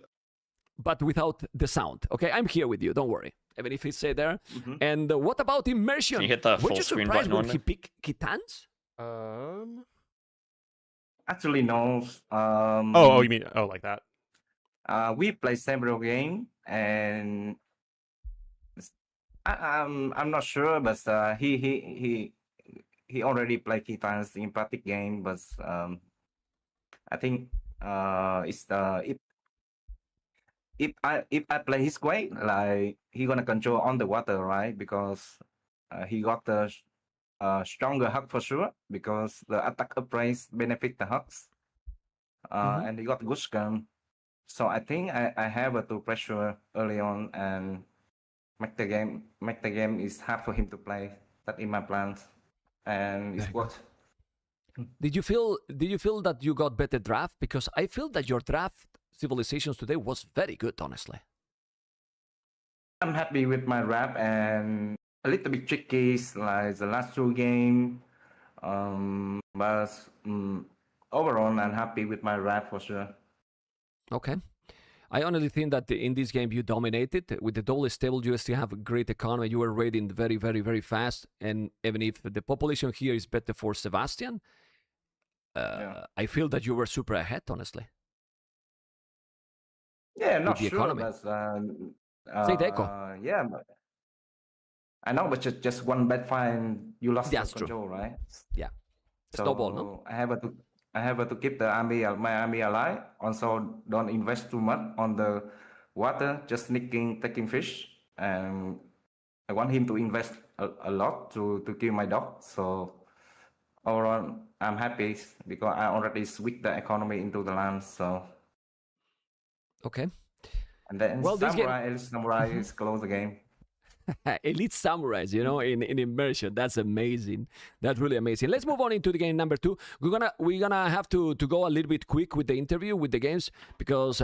But without the sound. Okay, I'm here with you. Don't worry. Even if it's there. Mhm. And what about immersion? Can you hit the Were full you screen surprised button when on he there? picked Kitans? Actually, no. You mean like that? We play several games, and I'm not sure, but he already played key times in practice game, but I think it's the if I play his way, like he gonna control on the water, right? Because he got the stronger hug for sure, because the attack upgrades benefit the hugs, and he got good gun. So I think I have to pressure early on and make the game is hard for him to play. That in my plans, and it's worked. Did you feel that you got better draft? Because I feel that your draft civilizations today was very good, honestly. I'm happy with my rap, and a little bit tricky like the last two game. But overall, I'm happy with my rap for sure. Okay. I honestly think that in this game you dominated. With the double stable, you still have a great economy. You were raiding very, very, very fast. And even if the population here is better for Sebastian, I feel that you were super ahead, honestly. Yeah, not the sure, economy. but Say Deco. yeah, but I know, but just one bad fight and you lost That's the control, true. right? Yeah. So Snowball, no? I have to keep the my army alive. Also, don't invest too much on the water, just sneaking, taking fish, and I want him to invest a lot to kill my dog. So overall, I'm happy because I already switched the economy into the land. So Okay. and then Well, this game... Samurai, Samurai is close the game. Elite samurais, you know, in immersion. That's amazing. That's really amazing. Let's move on into the game number 2. We're gonna have to go a little bit quick with the interview with the games, because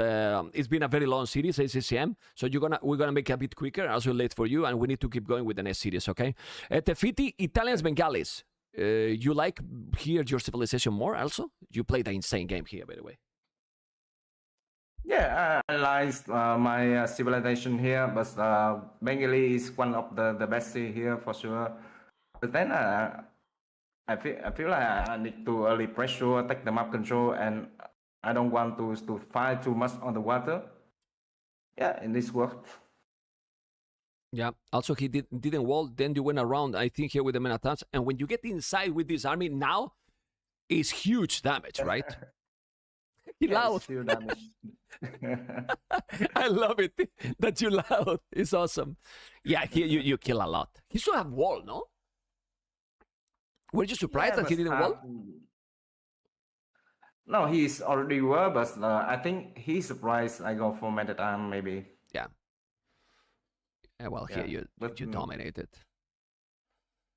it's been a very long series, ACCM. So we're gonna make it a bit quicker, also late for you, and we need to keep going with the next series. Okay. Tefiti, Italians, Bengalis. You like here your civilization more? Also, you played an insane game here, by the way. Yeah, I like my civilization here, but Bengali is one of the best here for sure. But then I feel like I need to early pressure, take the map control, and I don't want to fight too much on the water. Yeah, in this work. Yeah. Also, he didn't wall. Then you went around, I think, here with the men attacks. And when you get inside with this army now, it's huge damage, right? Yeah, loud. still damage. I love it that you loud. It's awesome. Yeah, here you kill a lot. He still have wall, no? Were you surprised that he didn't wall? No, he's already were, but I think he's surprised I go for meta time maybe. Yeah. Yeah, well, here you dominated.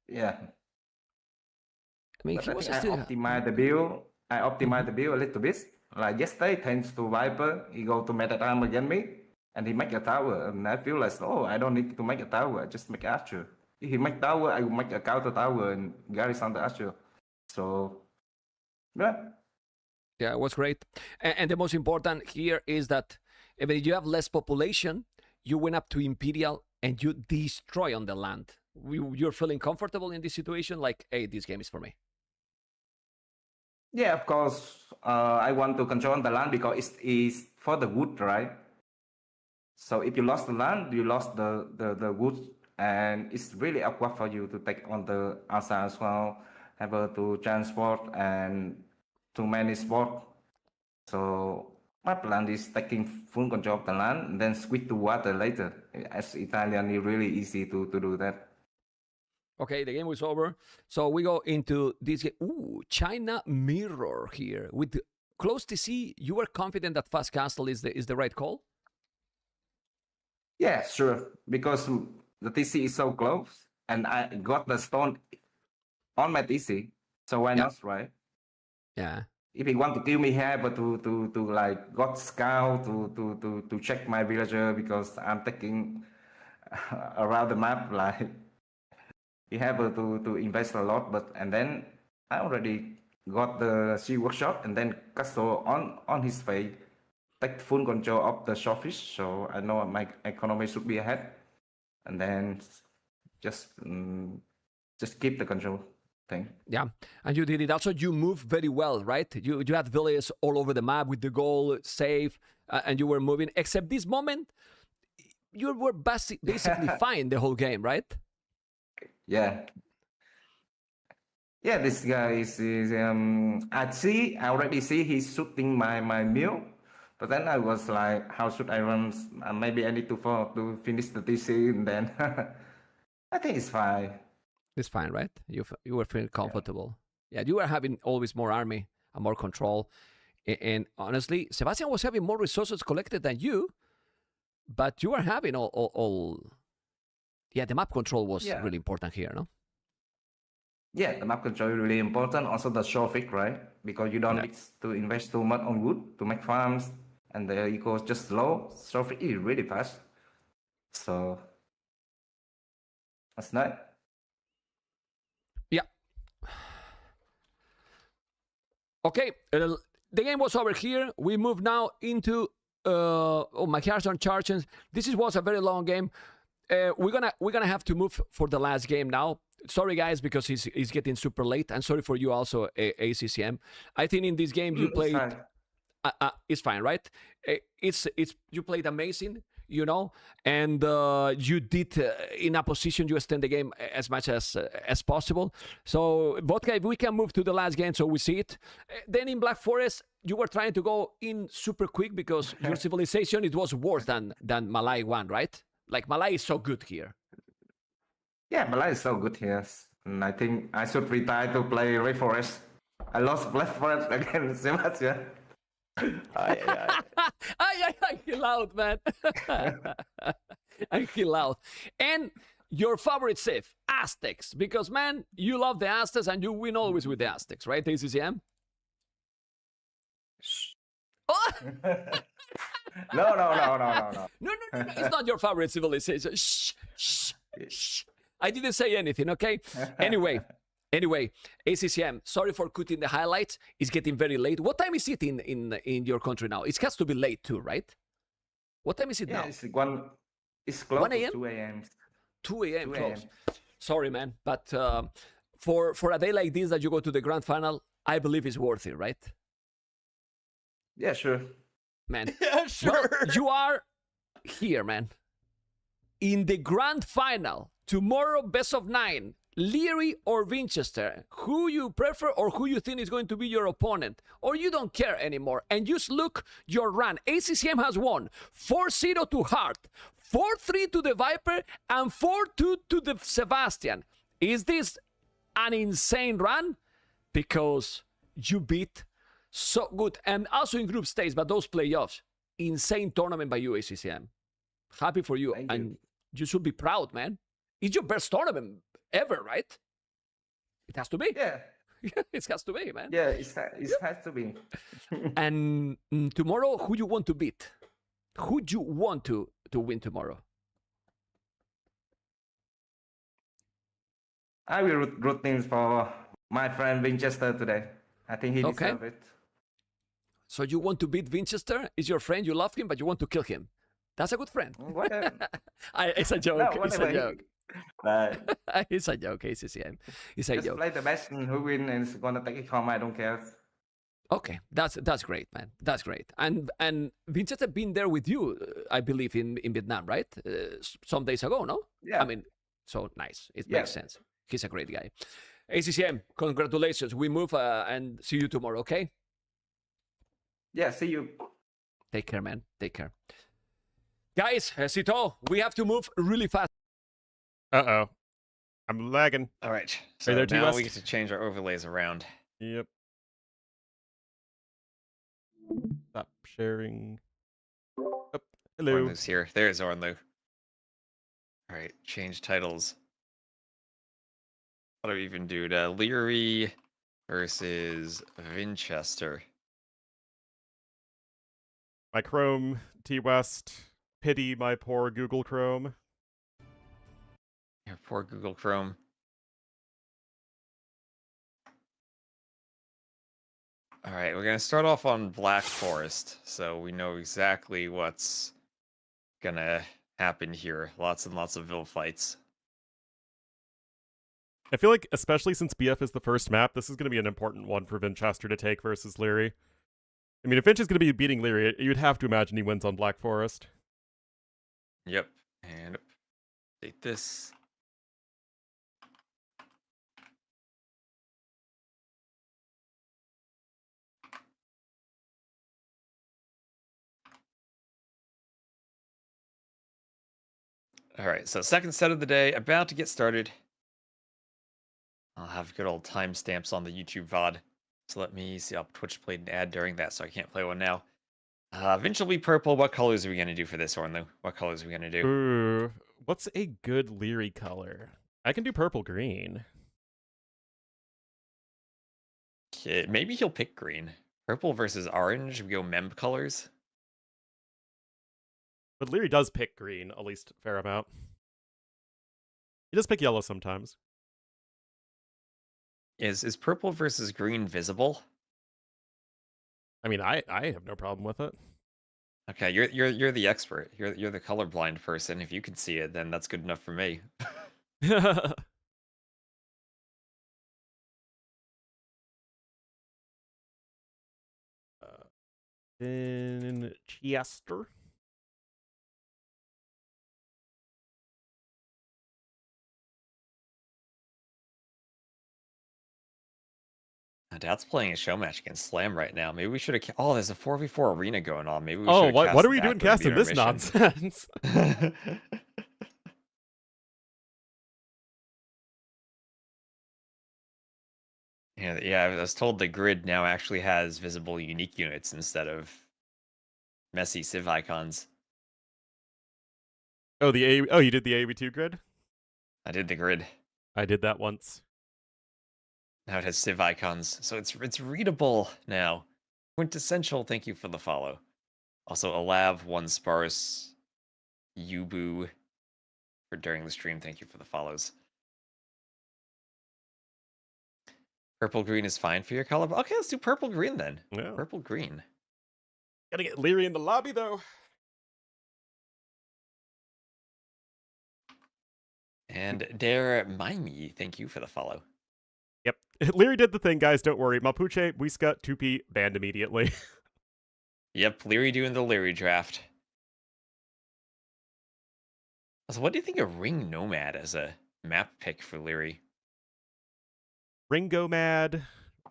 Yeah. I mean, But he was I still... optimize the build. I optimize the build a little bit. Like yesterday, thanks to Viper, he go to meta time against me, and he make a tower. And I feel like, oh, I don't need to make a tower. I just make archer. If he make tower, I will make a counter tower and garrison the archer. So, yeah. Yeah, it was great. And the most important here is that if you have less population, you went up to Imperial and you destroy on the land. You're feeling comfortable in this situation? Like, hey, this game is for me. Yeah, of course. I want to control the land because it is for the wood, right? So if you lost the land, you lost the wood, and it's really awkward for you to take on the outside as well, have to transport and too many sport. So my plan is taking full control of the land and then switch to water later. As Italian, it's really easy to do that. Okay, the game was over. So we go into this game. Ooh, China Mirror here. With close to sea, you were confident that Fast Castle is the right call? Yeah, sure. Because the TC is so close, and I got the stone on my TC. So why not, right? Yeah. If he want to kill me, he have to like got scout to check my villager because I'm taking around the map. Like he have to invest a lot, and then I already got the sea workshop and then castle on his face, take full control of the shellfish. So I know my economy should be ahead, and then just keep the control. thing. Yeah, and you did it. Also, you moved very well, right? You had villages all over the map with the goal safe, and you were moving. Except this moment, you were basically fine the whole game, right? Yeah. Yeah, this guy is I already see he's shooting my mule, but then I was like, how should I run? Maybe I need to finish the TC, and then I think it's fine. It's fine, right? You were feeling comfortable. Yeah, you were having always more army and more control. And honestly, Sebastian was having more resources collected than you, but you were having all. Yeah, the map control was really important here, no? Yeah, the map control is really important. Also the traffic, right? Because you don't need to invest too much on wood to make farms, and the eco is just slow. Traffic is really fast. So that's nice. Yeah. Okay, the game was over here. We move now into my cards on charges. This was a very long game. We're gonna have to move for the last game now. Sorry guys, because he's getting super late. And sorry for you also, ACCM. I think in this game you played. It's fine, right? It's you played amazing, you know, and you did in a position you extend the game as much as possible. So Vodka, if we can move to the last game so we see it. Then in Black Forest, you were trying to go in super quick because your civilization, it was worse than Malay 1, right? Like Malay is so good here. Yeah, Malay is so good here. And I think I should retire to play Red Forest. I lost Black Forest against Sebastian. I heal out, man. I heal out. And your favorite save, Aztecs, because man, you love the Aztecs and you win always with the Aztecs, right, ACCM? Oh! No. No. It's not your favorite civilization. Shh. I didn't say anything, okay? Anyway, ACCM, sorry for cutting the highlights. It's getting very late. What time is it in your country now? It has to be late too, right? What time is it now? It's close 1 a.m.? to 2 a.m. 2 a.m. close. Sorry, man. But for a day like this that you go to the grand final, I believe it's worth it, right? Yeah, sure. Man. Yeah, sure. Well, you are here, man. In the grand final, tomorrow, best of 9, Leary or Winchester, who you prefer or who you think is going to be your opponent, or you don't care anymore, and just look your run. ACCM has won 4-0 to Hart, 4-3 to the Viper, and 4-2 to the Sebastian. Is this an insane run? Because you beat so good, and also in group stage, but those playoffs, insane tournament by you, ACCM. Happy for you. Thank and you. You should be proud, man. It's your best tournament ever, right? It has to be. Yeah. It has to be, man. Yeah, it has to be. And tomorrow, who you want to beat? Who do you want to win tomorrow? I will root things for my friend Winchester today. I think he deserves it. So you want to beat Winchester? Is your friend, you love him, but you want to kill him. That's a good friend. It's a joke. No, it's a joke. But It's a joke, ACCM. It's a just joke. play the best and who win and is gonna take it home. I don't care. Okay, that's great, man. That's great. And Winchester been there with you, I believe, in Vietnam, right? Some days ago, no? Yeah. I mean, so nice. It makes sense. He's a great guy. ACCM, congratulations. We move and see you tomorrow, okay? Yeah, see you. Take care, man. Take care. Guys, Sito, we have to move really fast. Uh-oh. I'm lagging. All right. Are So you there, now T-West? we get to change our overlays around. Yep. Stop sharing. Oh, hello. Ornlu's here. There's Ornlu. All right. Change titles. What do we even do? To Leary versus Winchester. My Chrome, T-West. Pity my poor Google Chrome. Your poor Google Chrome. All right, we're going to start off on Black Forest, so we know exactly what's going to happen here. Lots and lots of Vil fights. I feel like, especially since BF is the first map, this is going to be an important one for Vinchester to take versus Leary. I mean, if Vinch is going to be beating Leary, you'd have to imagine he wins on Black Forest. Yep. And update this. All right, so second set of the day, about to get started. I'll have good old timestamps on the YouTube VOD. So let me see. Twitch played an ad during that, so I can't play one now. Vinch will be purple. What colors are we going to do for this, Ornlu? What colors are we going to do? Ooh, what's a good Leary color? I can do purple-green. Okay, maybe he'll pick green. Purple versus orange. We go Memb colors. But Leary does pick green, at least a fair amount. He does pick yellow sometimes. Is purple versus green visible? I mean, I have no problem with it. Okay, you're the expert. You're the colorblind person. If you can see it, then that's good enough for me. Chester. My dad's playing a show match against Slam right now. Maybe we should have. Oh, there's a 4v4 arena going on. Maybe we Oh, should. what are we doing casting this nonsense? Yeah, I was told the grid now actually has visible unique units instead of messy civ icons. Oh, you did the AOV2 grid? I did the grid. I did that once. Now it has civ icons, so it's readable now. Quintessential, thank you for the follow. Also, Alav, one sparse, Yubu for during the stream, thank you for the follows. Purple green is fine for your color. Okay, let's do purple green then. Yeah. Purple green. Gotta get Leary in the lobby though. And Dare Mimey, thank you for the follow. Yep. Leary did the thing, guys. Don't worry. Mapuche, Whiska, 2P, banned immediately. Yep, Leary doing the Leary draft. So what do you think of Ring Nomad as a map pick for Leary? Ringo Mad,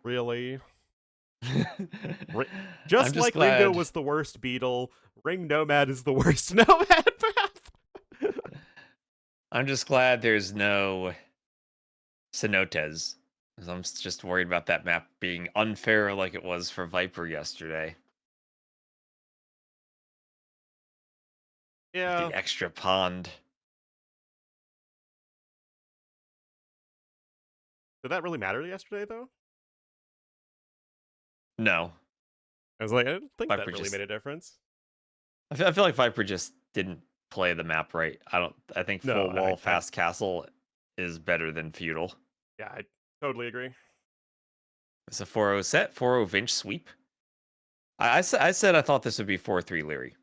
really? Just like glad. Ringo was the worst beetle, Ring Nomad is the worst Nomad path. I'm just glad there's no cenotes. Because I'm just worried about that map being unfair like it was for Viper yesterday. Yeah. The extra pond. Did that really matter yesterday, though? No. I was like, I didn't think Viper that really just- made a difference. I feel like Viper just didn't play the map right. I think No, full I wall think that- fast castle is better than feudal. Yeah, I totally agree. It's a 4-0 set, 4-0 Vinch sweep. I said I thought this would be 4-3 Leary.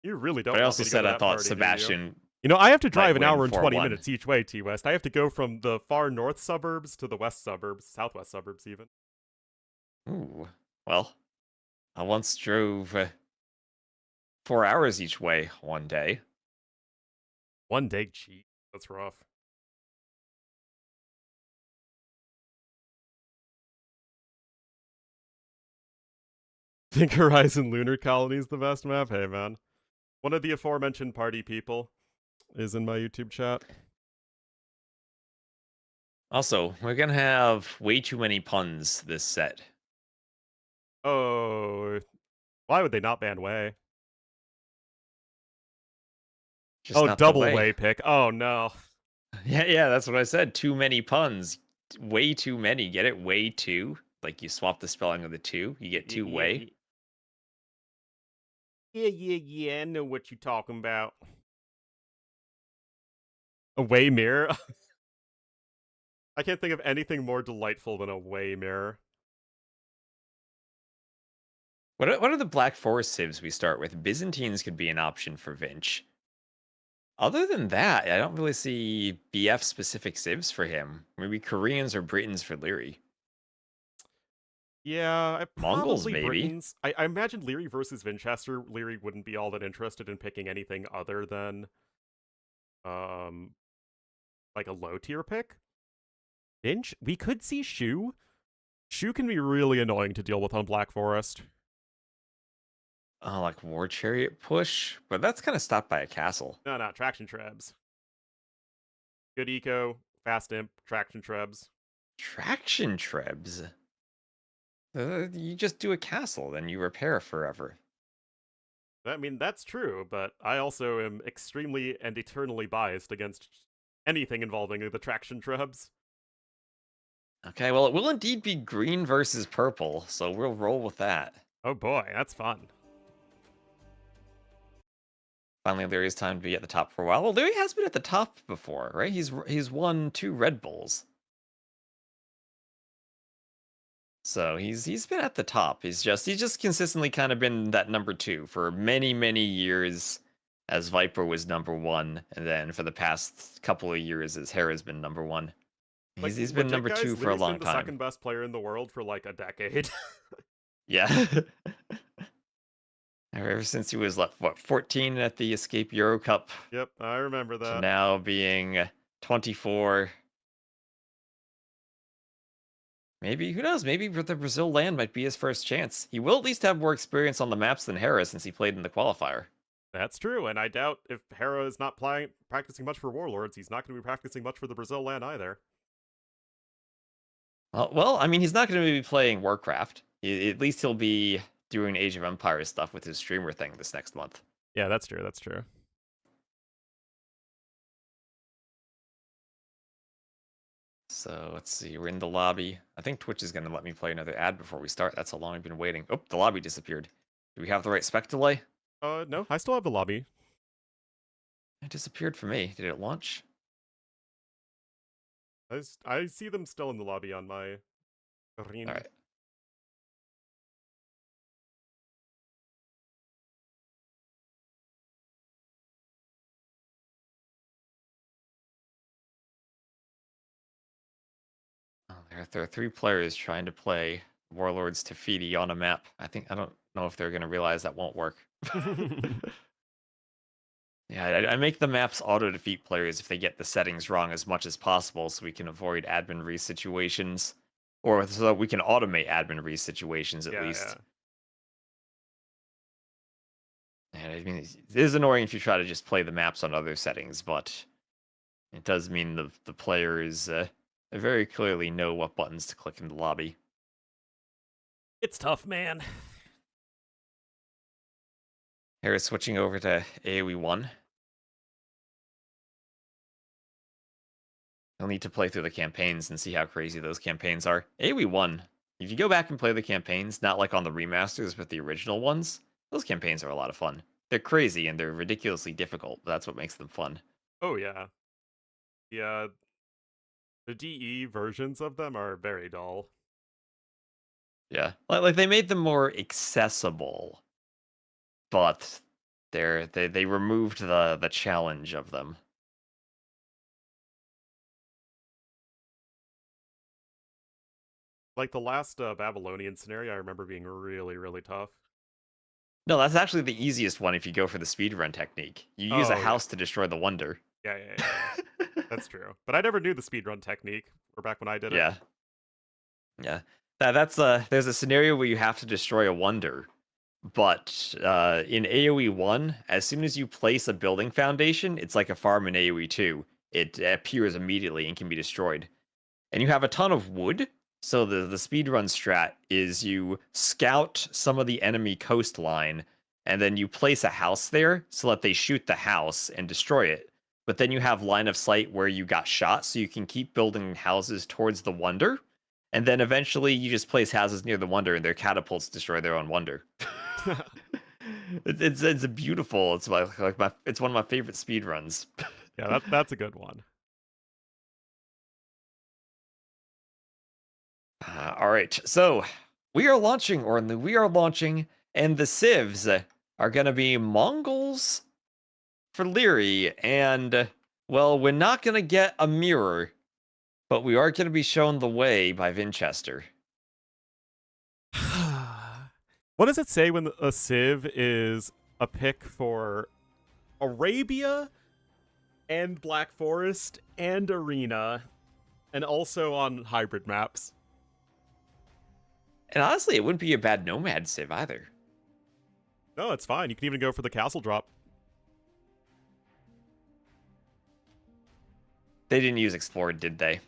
You really don't. But I want also me to go said to I that thought party, do you? Sebastian. You know, I have to drive an win hour and 20 4-1. minutes each way, T-West. I have to go from the far north suburbs to the west suburbs, southwest suburbs even. Ooh, well, I once drove 4 hours each way one day. One day, gee, that's rough. Think Horizon Lunar Colony is the best map? Hey, man. One of the aforementioned party people is in my YouTube chat. Also, we're gonna have way too many puns this set. Oh, why would they not ban Way? Just Oh, not the double way. Way pick. Oh, no. Yeah, that's what I said. Too many puns. Way too many. Get it? Way too. Like you swap the spelling of the two, you get two way. Yeah, I know what you're talking about. A way mirror? I can't think of anything more delightful than a way mirror. What are the Black Forest civs we start with? Byzantines could be an option for Vinch. Other than that, I don't really see BF specific civs for him. Maybe Koreans or Britons for Leary. Yeah, Mongols, probably maybe. Britons. I imagine Leary versus Winchester. Leary wouldn't be all that interested in picking anything other than, um, like a low tier pick. Vinch, we could see Shu. Shu can be really annoying to deal with on Black Forest. Like War Chariot push, but that's kind of stopped by a castle. No, traction trebs. Good eco, fast imp, traction trebs. Traction trebs. You just do a castle, then you repair forever. I mean, that's true, but I also am extremely and eternally biased against anything involving the traction trebs. Okay, well, it will indeed be green versus purple, so we'll roll with that. Oh boy, that's fun. Finally, Leary's time to be at the top for a while. Well, Leary has been at the top before, right? He's won 2 Red Bulls. So he's been at the top. He's just consistently kind of been that number 2 for many, many years as Viper was number 1, and then for the past couple of years as Hera's been number 1. Like, He's been legit, number guys, 2 for a Leary's long been the time. second best player in the world for like a decade. Yeah. Ever since he was, what, 14 at the Escape Euro Cup Yep, I remember to that. now being 24. Maybe, who knows, maybe the Brazil land might be his first chance. He will at least have more experience on the maps than Hera since he played in the qualifier. That's true, and I doubt if Hera is not practicing much for Warlords, he's not going to be practicing much for the Brazil land either. Well, I mean, he's not going to be playing Warcraft. At least he'll be doing Age of Empires stuff with his streamer thing this next month. Yeah, that's true, that's true. So let's see, we're in the lobby. I think Twitch is going to let me play another ad before we start. That's how long I've been waiting. Oh, the lobby disappeared. Do we have the right spec delay? No, I still have the lobby. It disappeared for me. Did it launch? I see them still in the lobby on my screen. All right. Oh, there are 3 players trying to play Warlords Tefiti on a map. I don't know if they're going to realize that won't work. Yeah, I make the maps auto-defeat players if they get the settings wrong as much as possible so we can avoid admin re situations. Or so that we can automate admin re situations at least. Yeah. And I mean, it is annoying if you try to just play the maps on other settings, but it does mean the players very clearly know what buttons to click in the lobby. It's tough, man. Here's switching over to AoE 1. You'll need to play through the campaigns and see how crazy those campaigns are. AoE 1, if you go back and play the campaigns, not like on the remasters, but the original ones, those campaigns are a lot of fun. They're crazy and they're ridiculously difficult, but that's what makes them fun. Oh, yeah. Yeah. The DE versions of them are very dull. Yeah. Like they made them more accessible, but they removed the challenge of them. Like the last Babylonian scenario, I remember being really, really tough. No, that's actually the easiest one if you go for the speedrun technique. You use a house to destroy the wonder. Yeah. That's true. But I never knew the speedrun technique, or back when I did it. Yeah. That's there's a scenario where you have to destroy a wonder, but in AoE 1, as soon as you place a building foundation, it's like a farm in AoE 2. It appears immediately and can be destroyed. And you have a ton of wood, so the speedrun strat is you scout some of the enemy coastline, and then you place a house there so that they shoot the house and destroy it. But then you have line of sight where you got shot, so you can keep building houses towards the wonder. And then eventually you just place houses near the wonder and their catapults destroy their own wonder. It's a beautiful. It's it's one of my favorite speedruns. Yeah, that's a good one. All right, so we are launching, and the civs are going to be Mongols for Leary, and, well, we're not going to get a mirror, but we are going to be shown the way by Vinchester. What does it say when a civ is a pick for Arabia and Black Forest and Arena, and also on hybrid maps? And honestly, it wouldn't be a bad Nomad civ either. No, it's fine. You can even go for the castle drop. They didn't use Explored, did they?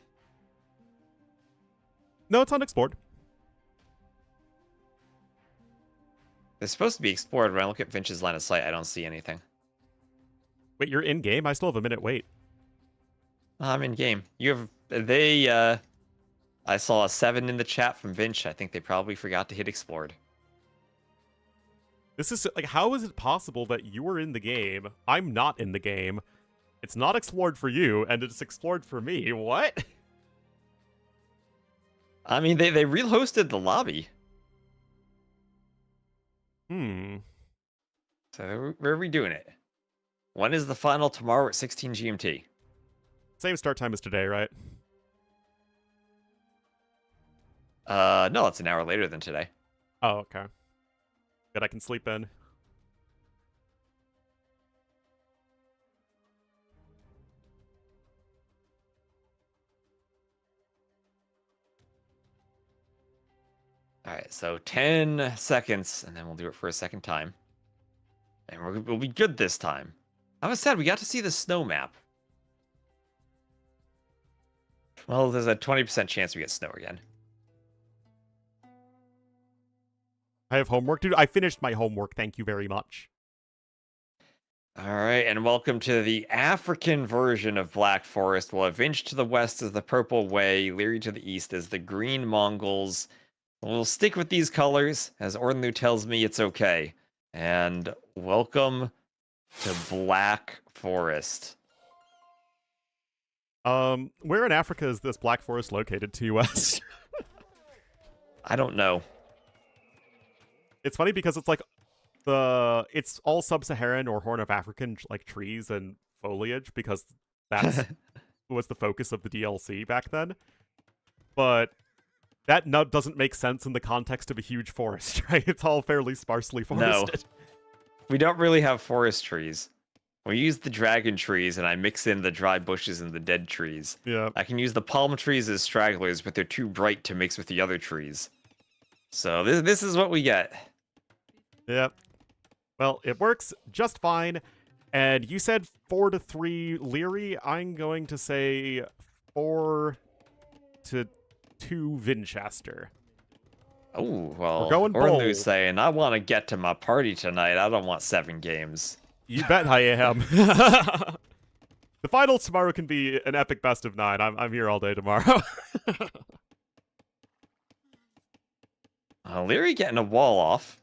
No, it's unexplored. They're supposed to be explored. When I look at Vinch's line of sight, I don't see anything. Wait, you're in game? I still have a minute wait. I'm in game. You have I saw a 7 in the chat from Vinch. I think they probably forgot to hit explored. This is like, how is it possible that you are in the game? I'm not in the game. It's not explored for you, and it's explored for me. What? I mean, they rehosted the lobby. So where are we doing it? When is the final? Tomorrow at 16 GMT. Same start time as today, right? No, it's an hour later than today. Oh, okay. Good, I can sleep in. All right, so 10 seconds, and then we'll do it for a second time. And we'll be good this time. I was sad we got to see the snow map. Well, there's a 20% chance we get snow again. I have homework to do. I finished my homework. Thank you very much. All right, and welcome to the African version of Black Forest. We'll have Vinch to the west as the Purple Way, Leary to the east as the Green Mongols. We'll stick with these colors, as Ornlu tells me it's okay. And welcome to Black Forest. Where in Africa is this Black Forest located to us? I don't know. It's funny because it's like it's all sub-Saharan or Horn of African like trees and foliage because that's was the focus of the DLC back then. But that doesn't make sense in the context of a huge forest, right? It's all fairly sparsely forested. No. We don't really have forest trees. We use the dragon trees, and I mix in the dry bushes and the dead trees. Yeah. I can use the palm trees as stragglers, but they're too bright to mix with the other trees. So this is what we get. Yep. Well, it works just fine. And you said 4-3 Leary. I'm going to say 4-2 Vinchester. Oh, well, We're going bold. Ornlu's saying, I want to get to my party tonight. I don't want 7 games. You bet I am. The finals tomorrow can be an epic best of 9. I'm here all day tomorrow. Leary getting a wall off.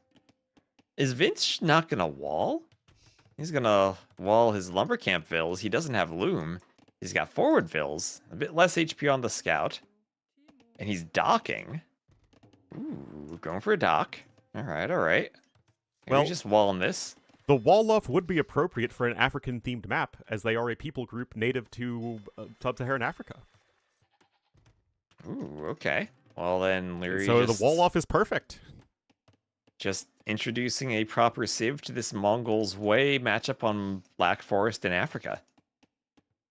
Is Vince not going to wall? He's going to wall his lumber camp vills. He doesn't have loom. He's got forward vills. A bit less HP on the scout. And he's docking. Ooh, going for a dock. All right, all right. Well, just walling this. The wall off would be appropriate for an African-themed map, as they are a people group native to sub-Saharan Africa. Ooh, okay. Well, then Leary So the wall off is perfect. Just introducing a proper civ to this Mongols Way matchup on Black Forest in Africa.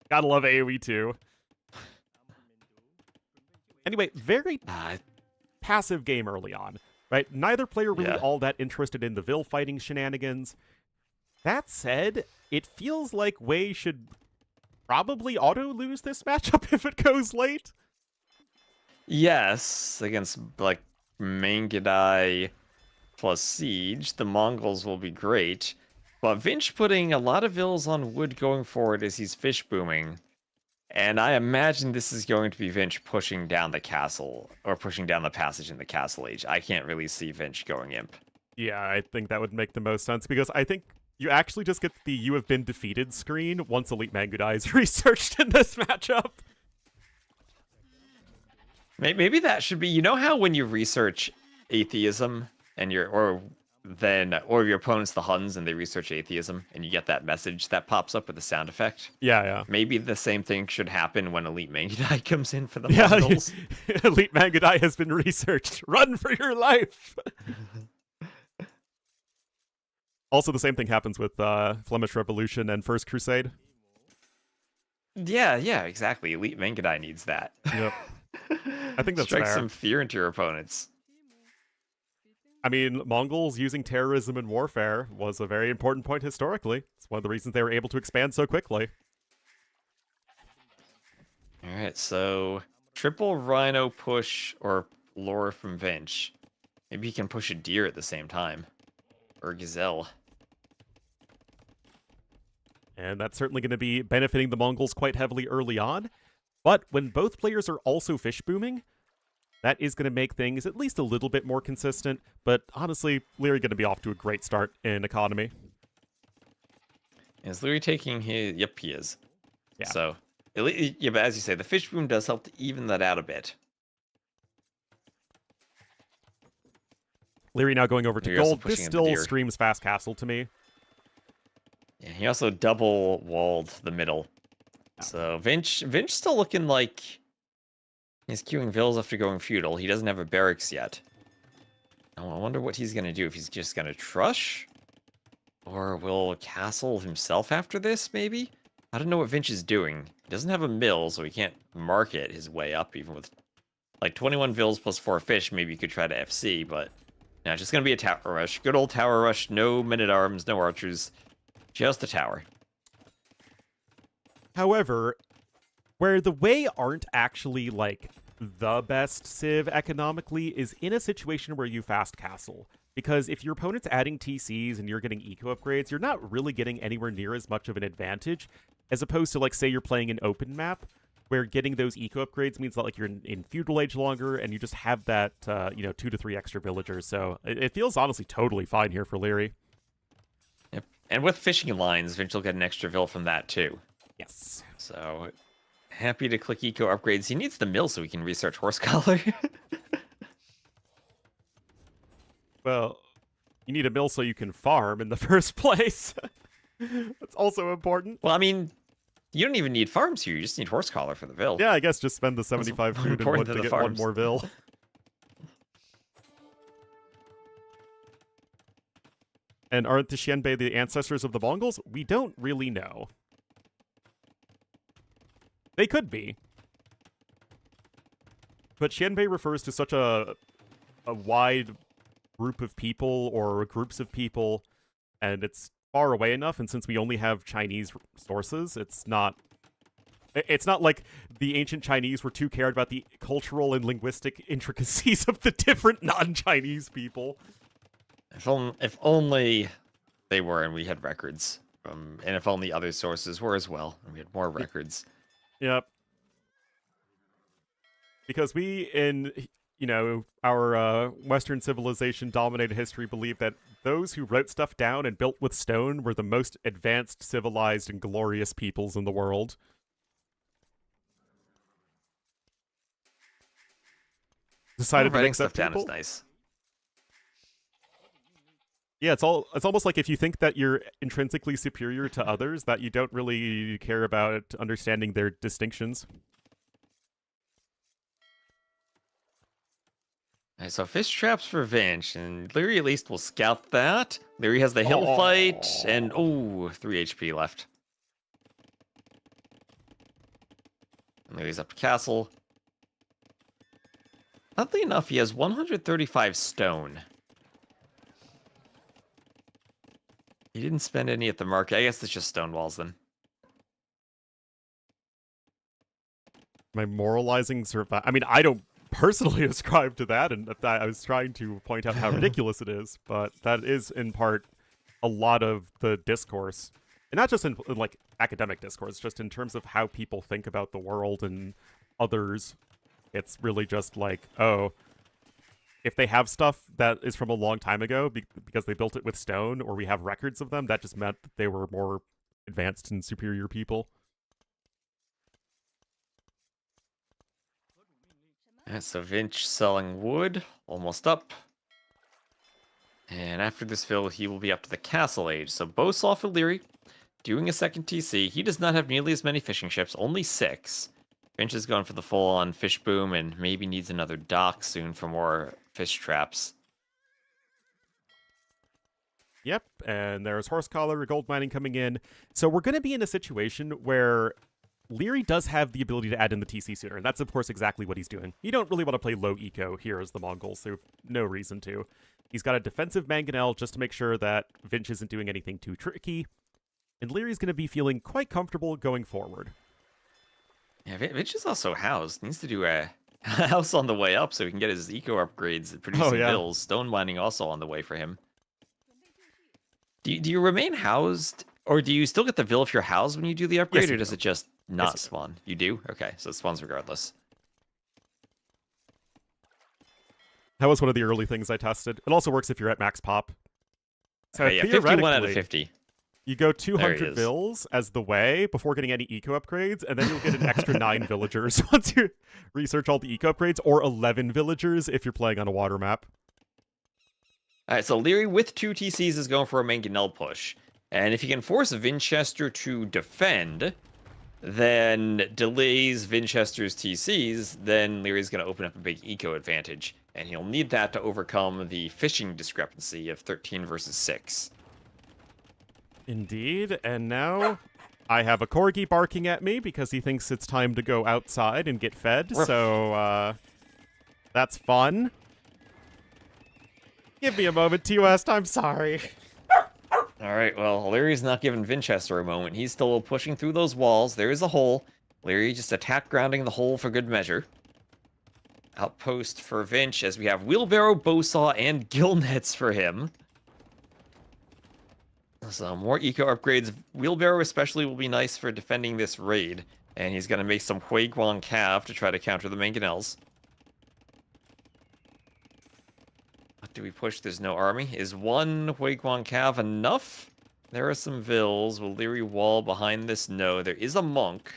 Gotta love AoE too. Anyway, very passive game early on, right? Neither player really all that interested in the Vil fighting shenanigans. That said, it feels like Wei should probably auto-lose this matchup if it goes late. Yes, against, like, Mangudai plus Siege, the Mongols will be great. But Vinch putting a lot of Vils on wood going forward as he's fish booming. And I imagine this is going to be Vinch pushing down the castle, or pushing down the passage in the Castle Age. I can't really see Vinch going Imp. Yeah, I think that would make the most sense, because I think you actually just get the "you have been defeated" screen once Elite Mangudai is researched in this matchup. Maybe that should be, you know how when you research atheism and or or your opponent's the Huns and they research atheism, and you get that message that pops up with the sound effect. Yeah, yeah. Maybe the same thing should happen when Elite Mangudai comes in for the Yeah, Mongols. Elite Mangudai has been researched. Run for your life! Also, the same thing happens with Flemish Revolution and First Crusade. Yeah, exactly. Elite Mangudai needs that. Yep. I think that's Strike fair. some fear into your opponents. I mean, Mongols using terrorism in warfare was a very important point historically. It's one of the reasons they were able to expand so quickly. Alright, so triple rhino push or lure from Vinch. Maybe you can push a deer at the same time. Or gazelle. And that's certainly going to be benefiting the Mongols quite heavily early on. But when both players are also fish booming, that is going to make things at least a little bit more consistent. But honestly, Leary going to be off to a great start in economy. Is Leary taking his... Yep, he is. Yeah. So, yeah, but as you say, the fish boom does help to even that out a bit. Leary now going over to You're also gold. This pushing in the still deer. screams fast castle to me. Yeah, he also double walled the middle. So Vinch still looking like he's queuing vills after going feudal. He doesn't have a barracks yet. Oh, I wonder what he's gonna do. If he's just gonna trush, or will castle himself after this? Maybe. I don't know what Vinch is doing. He doesn't have a mill, so he can't market his way up. Even with like 21 vills plus 4 fish, maybe you could try to FC. But no, it's just gonna be a tower rush. Good old tower rush. No men at arms. No archers. Just a tower. However, where the Wei aren't actually, like, the best civ economically is in a situation where you fast castle. Because if your opponent's adding TCs and you're getting eco upgrades, you're not really getting anywhere near as much of an advantage, as opposed to, like, say you're playing an open map, where getting those eco upgrades means that, like, you're in feudal age longer, and you just have that, 2 to 3 extra villagers. So it feels honestly totally fine here for Leary. Yep. And with fishing lines, Vinch will get an extra vill from that too. Yes. So, happy to click eco upgrades. He needs the mill so he can research horse collar. Well, you need a mill so you can farm in the first place. That's also important. Well, I mean, you don't even need farms here. You just need horse collar for the vill. Yeah, I guess just spend the 75 more food and important wood than to the get one farms. more vill. And aren't the Xianbei the ancestors of the Mongols? We don't really know. They could be. But Xianbei refers to such a wide group of people or groups of people, and it's far away enough, and since we only have Chinese sources, it's not like the ancient Chinese were too cared about the cultural and linguistic intricacies of the different non-Chinese people. If only they were and we had records. And if only other sources were as well, and we had more records. Yep. Because we, in, our Western civilization-dominated history, believe that those who wrote stuff down and built with stone were the most advanced, civilized, and glorious peoples in the world. Decided to Writing mix up stuff down people. is nice. Yeah, it's almost like if you think that you're intrinsically superior to others, that you don't really care about understanding their distinctions. Alright, so fish traps for Vinch, and Leary at least will scout that. Leary has the hill fight, and 3 HP left. And Leary's up to castle. Oddly enough, he has 135 stone. He didn't spend any at the market. I guess it's just stone walls then. Am I moralizing survive? I mean, I don't personally ascribe to that, and I was trying to point out how ridiculous it is, but that is in part a lot of the discourse, and not just in like academic discourse, just in terms of how people think about the world and others. It's really just like, oh, if they have stuff that is from a long time ago because they built it with stone, or we have records of them, that just meant that they were more advanced and superior people. Alright, so Vinch selling wood, almost up. And after this fill, he will be up to the castle age. So Bosaw for Leary, doing a second TC. He does not have nearly as many fishing ships, only 6. Finch is going for the full-on fish boom and maybe needs another dock soon for more fish traps. Yep, and there's horse collar, gold mining coming in. So we're going to be in a situation where Leary does have the ability to add in the TC sooner, and that's of course exactly what he's doing. You don't really want to play low eco here as the Mongols, so no reason to. He's got a defensive mangonel just to make sure that Vinch isn't doing anything too tricky, and Leary's going to be feeling quite comfortable going forward. Yeah, Vinch is also housed. Needs to do a house on the way up so he can get his eco upgrades producing bills. Stone mining also on the way for him. Do you remain housed, or do you still get the Vil if you're housed when you do the upgrade, Yes, or you does do. it just not Yes, you do. spawn? You do? Okay, so it spawns regardless. That was one of the early things I tested. It also works if you're at max pop. So Okay, yeah, 51 out of theoretically, 50. you go There 200 he is. vills as the way before getting any eco upgrades, and then you'll get an extra 9 villagers once you research all the eco upgrades, or 11 villagers if you're playing on a water map. Alright, so Leary with 2 TCs is going for a mangonel push. And if he can force Vinchester to defend, then delays Vinchester's TCs, then Leary's going to open up a big eco advantage. And he'll need that to overcome the fishing discrepancy of 13 versus 6. Indeed, and now I have a corgi barking at me because he thinks it's time to go outside and get fed, Ruff. so that's fun. Give me a moment, T-West, I'm sorry. Alright, well, Leary's not giving Vinchester a moment. He's still pushing through those walls. There is a hole. Leary just attack grounding the hole for good measure. Outpost for Vinch as we have wheelbarrow, bowsaw, and gill nets for him. So more eco upgrades. Wheelbarrow especially will be nice for defending this raid. And he's going to make some Huiguang Cav to try to counter the mangonels. What do we push? There's no army. Is one Huiguang Cav enough? There are some vills. Will Leary wall behind this? No. There is a monk.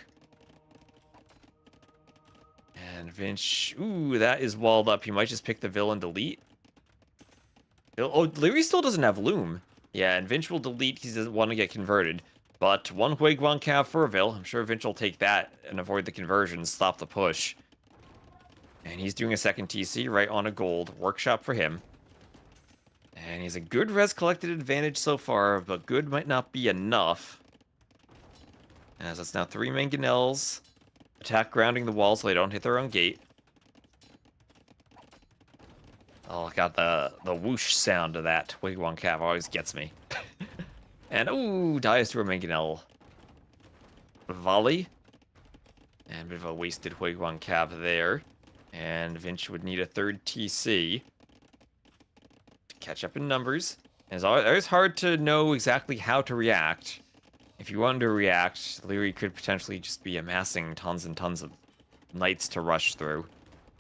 And Vinch... Ooh, that is walled up. He might just pick the vill and delete. Oh, Leary still doesn't have loom. Yeah, and Vinch will delete. He doesn't want to get converted. But one Huiguang Cav for a vill. I'm sure Vinch will take that and avoid the conversion. Stop the push. And he's doing a second TC right on a gold. Workshop for him. And he's a good res collected advantage so far, but good might not be enough. As it's now 3 mangonels. Attack grounding the wall so they don't hit their own gate. Oh, I got the whoosh sound of that. Huiguang Cav always gets me. And, ooh, dies to a mangonel. Volley. And a bit of a wasted Huiguang Cav there. And Vinch would need a third TC. Catch up in numbers. It's always hard to know exactly how to react. If you wanted to react, Leary could potentially just be amassing tons and tons of knights to rush through,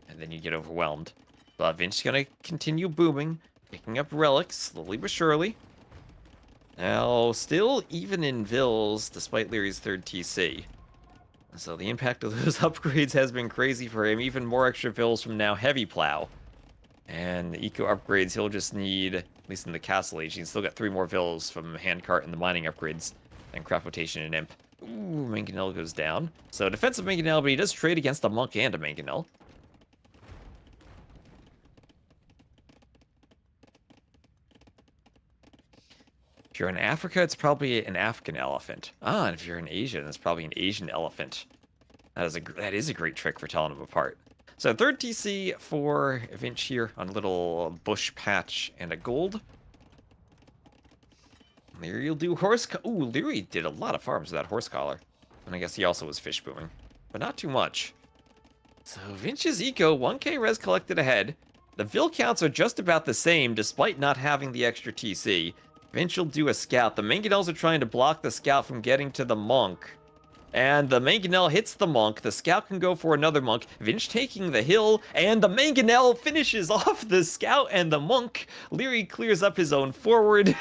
and then you get overwhelmed. But Vince's gonna continue booming, picking up relics, slowly but surely. Now, still even in vills, despite Leary's third TC. So the impact of those upgrades has been crazy for him. Even more extra vills from now Heavy Plow. And the eco upgrades, he'll just need, at least in the castle age, he can still get 3 more vills from handcart and the mining upgrades, and crop rotation and imp. Ooh, mangonel goes down. So defensive mangonel, but he does trade against a monk and a mangonel. If you're in Africa, it's probably an African elephant. Ah, and if you're in Asia, then it's probably an Asian elephant. That is a great trick for telling them apart. So third TC for Vinch here on a little bush patch and a gold. Leary will do horse... Ooh, Leary did a lot of farms with that horse collar. And I guess he also was fish booming. But not too much. So Vinch's eco, 1k res collected ahead. The vill counts are just about the same despite not having the extra TC. Vinch will do a scout. The mangonels are trying to block the scout from getting to the monk. And the mangonel hits the monk. The scout can go for another monk. Vinch taking the hill. And the mangonel finishes off the scout and the monk. Leary clears up his own forward.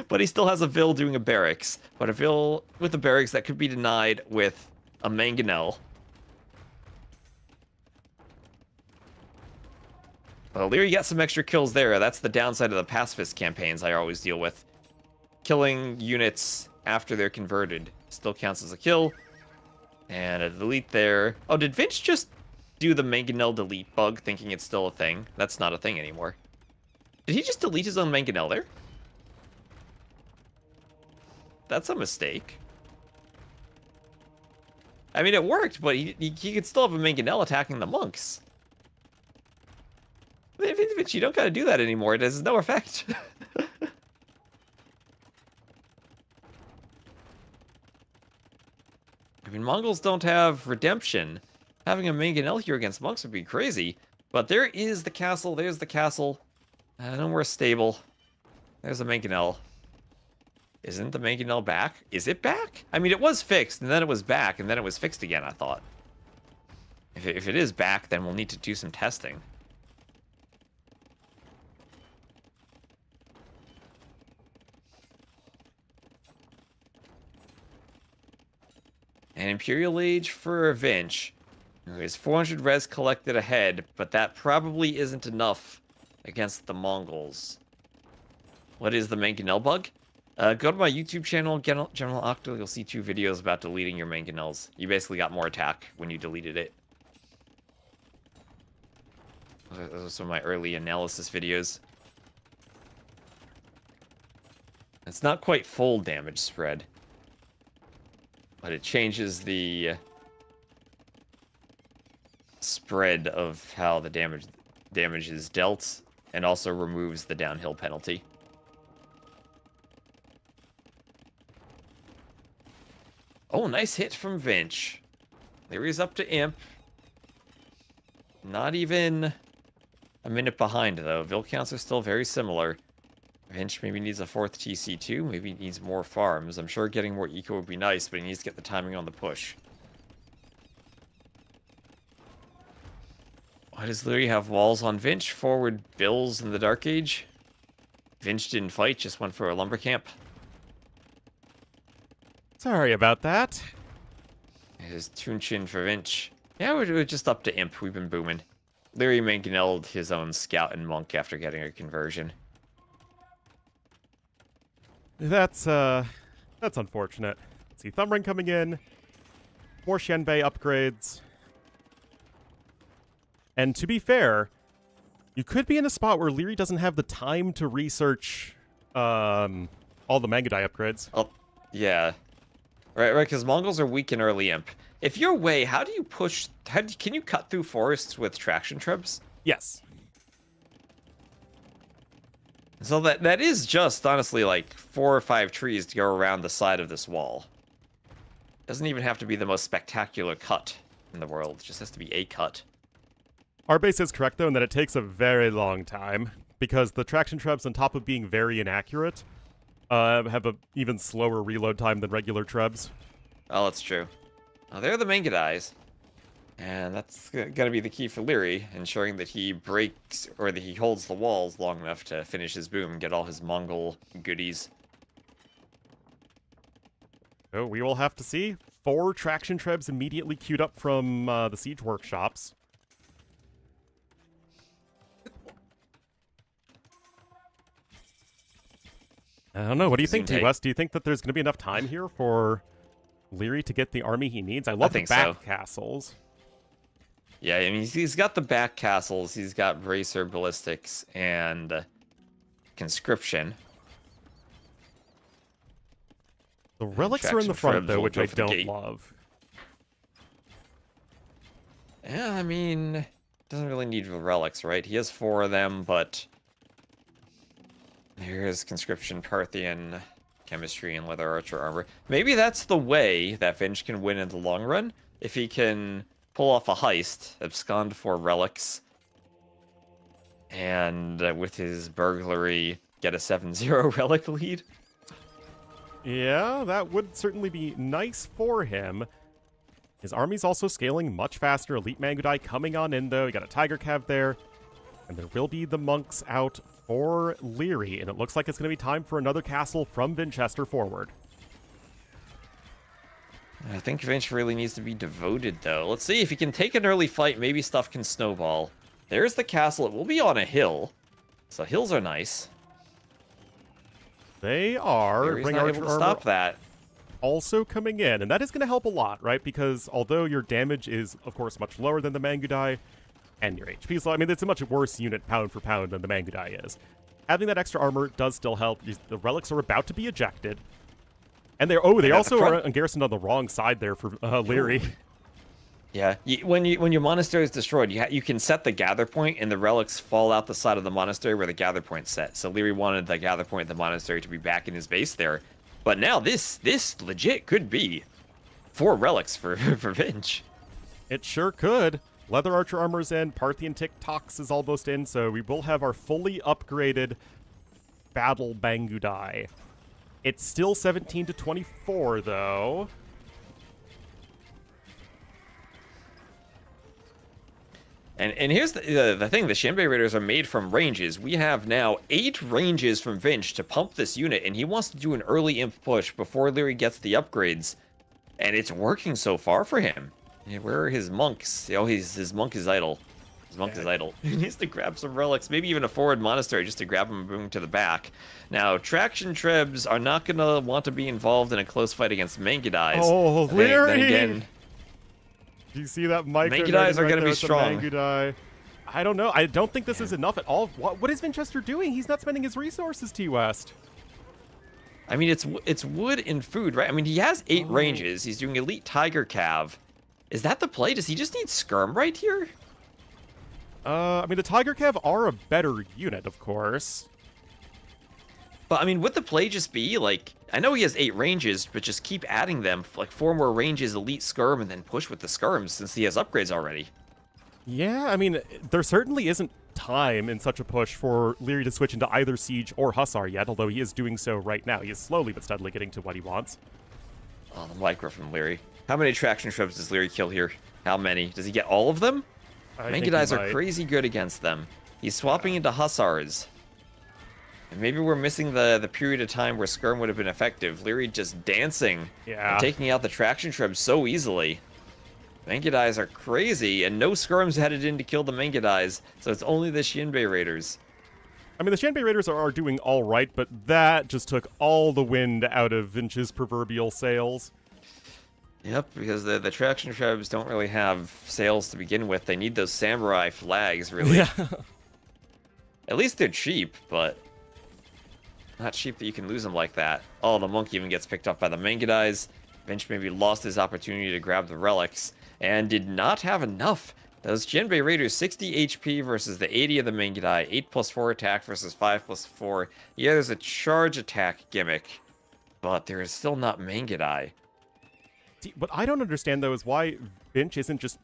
But he still has a vill doing a barracks. But a vill with a barracks that could be denied with a mangonel. Well, Leary got some extra kills there. That's the downside of the pacifist campaigns I always deal with. Killing units after they're converted still counts as a kill. And a delete there. Oh, did Vince just do the mangonel delete bug thinking it's still a thing? That's not a thing anymore. Did he just delete his own mangonel there? That's a mistake. I mean, it worked, but he could still have a mangonel attacking the monks. Vince, you don't gotta do that anymore. It has no effect. I mean, Mongols don't have redemption. Having a mangonel here against monks would be crazy. But there is the castle. There's the castle. No more stable. There's a mangonel. Isn't the mangonel back? Is it back? I mean, it was fixed, and then it was back, and then it was fixed again, I thought. If it is back, then we'll need to do some testing. An Imperial Age for Vinch. There's 400 res collected ahead, but that probably isn't enough against the Mongols. What is the mangonel bug? Go to my YouTube channel, General Octo. You'll see 2 videos about deleting your mangonels. You basically got more attack when you deleted it. Those are some of my early analysis videos. It's not quite full damage spread, but it changes the spread of how the damage is dealt, and also removes the downhill penalty. Oh, nice hit from Vinch. Leary's up to Imp. Not even a minute behind, though. Vil counts are still very similar. Vinch maybe needs a 4th TC2. Maybe he needs more farms. I'm sure getting more eco would be nice, but he needs to get the timing on the push. Why does Leary have walls on Vinch? Forward Bills in the Dark Age? Vinch didn't fight, just went for a lumber camp. Sorry about that. His Tunchin for Vinch. Yeah, we're just up to Imp. We've been booming. Leary mangonelled his own scout and monk after getting a conversion. That's unfortunate. Let's see, Thumbring coming in. More Shenbei upgrades. And to be fair, you could be in a spot where Leary doesn't have the time to research all the Mangadai upgrades. Oh, yeah. Right, because Mongols are weak in early Imp. If you're Wei, how do you push... can you cut through forests with traction trebs? Yes. So that is just, honestly, like 4 or 5 trees to go around the side of this wall. Doesn't even have to be the most spectacular cut in the world. It just has to be a cut. Our base is correct, though, in that it takes a very long time, because the traction trebs, on top of being very inaccurate, have a even slower reload time than regular trebs. Oh, that's true. Oh, they're the Mangadais. And that's gonna be the key for Leary, ensuring that he breaks, or that he holds the walls long enough to finish his boom and get all his Mongol goodies. So we will have to see. 4 traction trebs immediately queued up from the siege workshops. I don't know. What do you think, T-West? Do you think that there's going to be enough time here for Leary to get the army he needs? I love the back castles. Yeah, I mean, he's got the back castles. He's got Bracer, Ballistics, and Conscription. The relics are in the front, though, which I don't love. Yeah, I mean, doesn't really need relics, right? He has 4 of them, but... Here's Conscription, Parthian, Chemistry, and Leather Archer Armor. Maybe that's the way that Vinch can win in the long run. If he can pull off a heist, abscond for relics, and with his burglary, get a 7-0 relic lead. Yeah, that would certainly be nice for him. His army's also scaling much faster. Elite Mangudai coming on in, though. You got a Tiger Cav there. And there will be the monks out for Leary, and it looks like it's going to be time for another castle from Vinchester forward. I think Vinch really needs to be devoted, though. Let's see if he can take an early fight. Maybe stuff can snowball. There's the castle. It will be on a hill. So hills are nice. They are. Leary's Bring not Archer able to armor stop that. also coming in, and that is going to help a lot, right? Because although your damage is, of course, much lower than the Mangudai, and your HP is low, I mean, it's a much worse unit pound for pound than the Mangudai is. Having that extra armor does still help. The relics are about to be ejected. And they also are garrisoned on the wrong side there for Leary. Yeah, when your monastery is destroyed, you can set the gather point, and the relics fall out the side of the monastery where the gather point's set. So Leary wanted the gather point of the monastery to be back in his base there. But now this legit could be 4 relics for Vinch. It sure could. Leather Archer armor's in. Parthian TikToks is almost in, so we will have our fully upgraded Battle Mangudai. It's still 17 to 24, though. And here's the thing, the Shinbei Raiders are made from ranges. We have now 8 ranges from Vinch to pump this unit, and he wants to do an early imp push before Leary gets the upgrades. And it's working so far for him. Yeah, where are his monks? Oh, his monk is idle. His monk is idle. He needs to grab some relics, maybe even a forward monastery just to grab him and bring him to the back. Now, Traction Trebs are not going to want to be involved in a close fight against Mangudais. Oh, Leary! Then again, do you see that micro? Mangudais are going to be strong. Mangudai? I don't know. I don't think this is enough at all. What is Vinchester doing? He's not spending his resources, T-West. I mean, it's wood and food, right? I mean, he has 8 ranges. He's doing Elite Tiger Cav. Is that the play? Does he just need Skirm right here? I mean, the Tiger Cav are a better unit, of course. But, I mean, would the play just be, like... I know he has 8 ranges, but just keep adding them. Like, 4 more ranges, Elite Skirm, and then push with the Skirms, since he has upgrades already. Yeah, I mean, there certainly isn't time in such a push for Leary to switch into either Siege or Hussar yet, although he is doing so right now. He is slowly but steadily getting to what he wants. Oh, the micro from Leary. How many Traction Trebs does Leary kill here? How many? Does he get all of them? Mangudais are crazy good against them. He's swapping into Hussars. And maybe we're missing the period of time where Skirm would have been effective. Leary just dancing and taking out the Traction Trebs so easily. Mangudais are crazy, and no Skirms headed in to kill the Mangudais, so it's only the Shinbei Raiders. I mean, the Shinbei Raiders are doing all right, but that just took all the wind out of Vinch's proverbial sails. Yep, because the Traction Trebs don't really have sails to begin with. They need those samurai flags, really. Yeah. At least they're cheap, but not cheap that you can lose them like that. Oh, the monk even gets picked up by the Mangudais. Vinch maybe lost his opportunity to grab the relics, and did not have enough. Those Jinbei Raiders, 60 HP versus the 80 of the Mangudai, 8+4 attack versus 5+4. Yeah, there's a charge attack gimmick, but there is still not Mangudai. See, what I don't understand, though, is why Vinch isn't just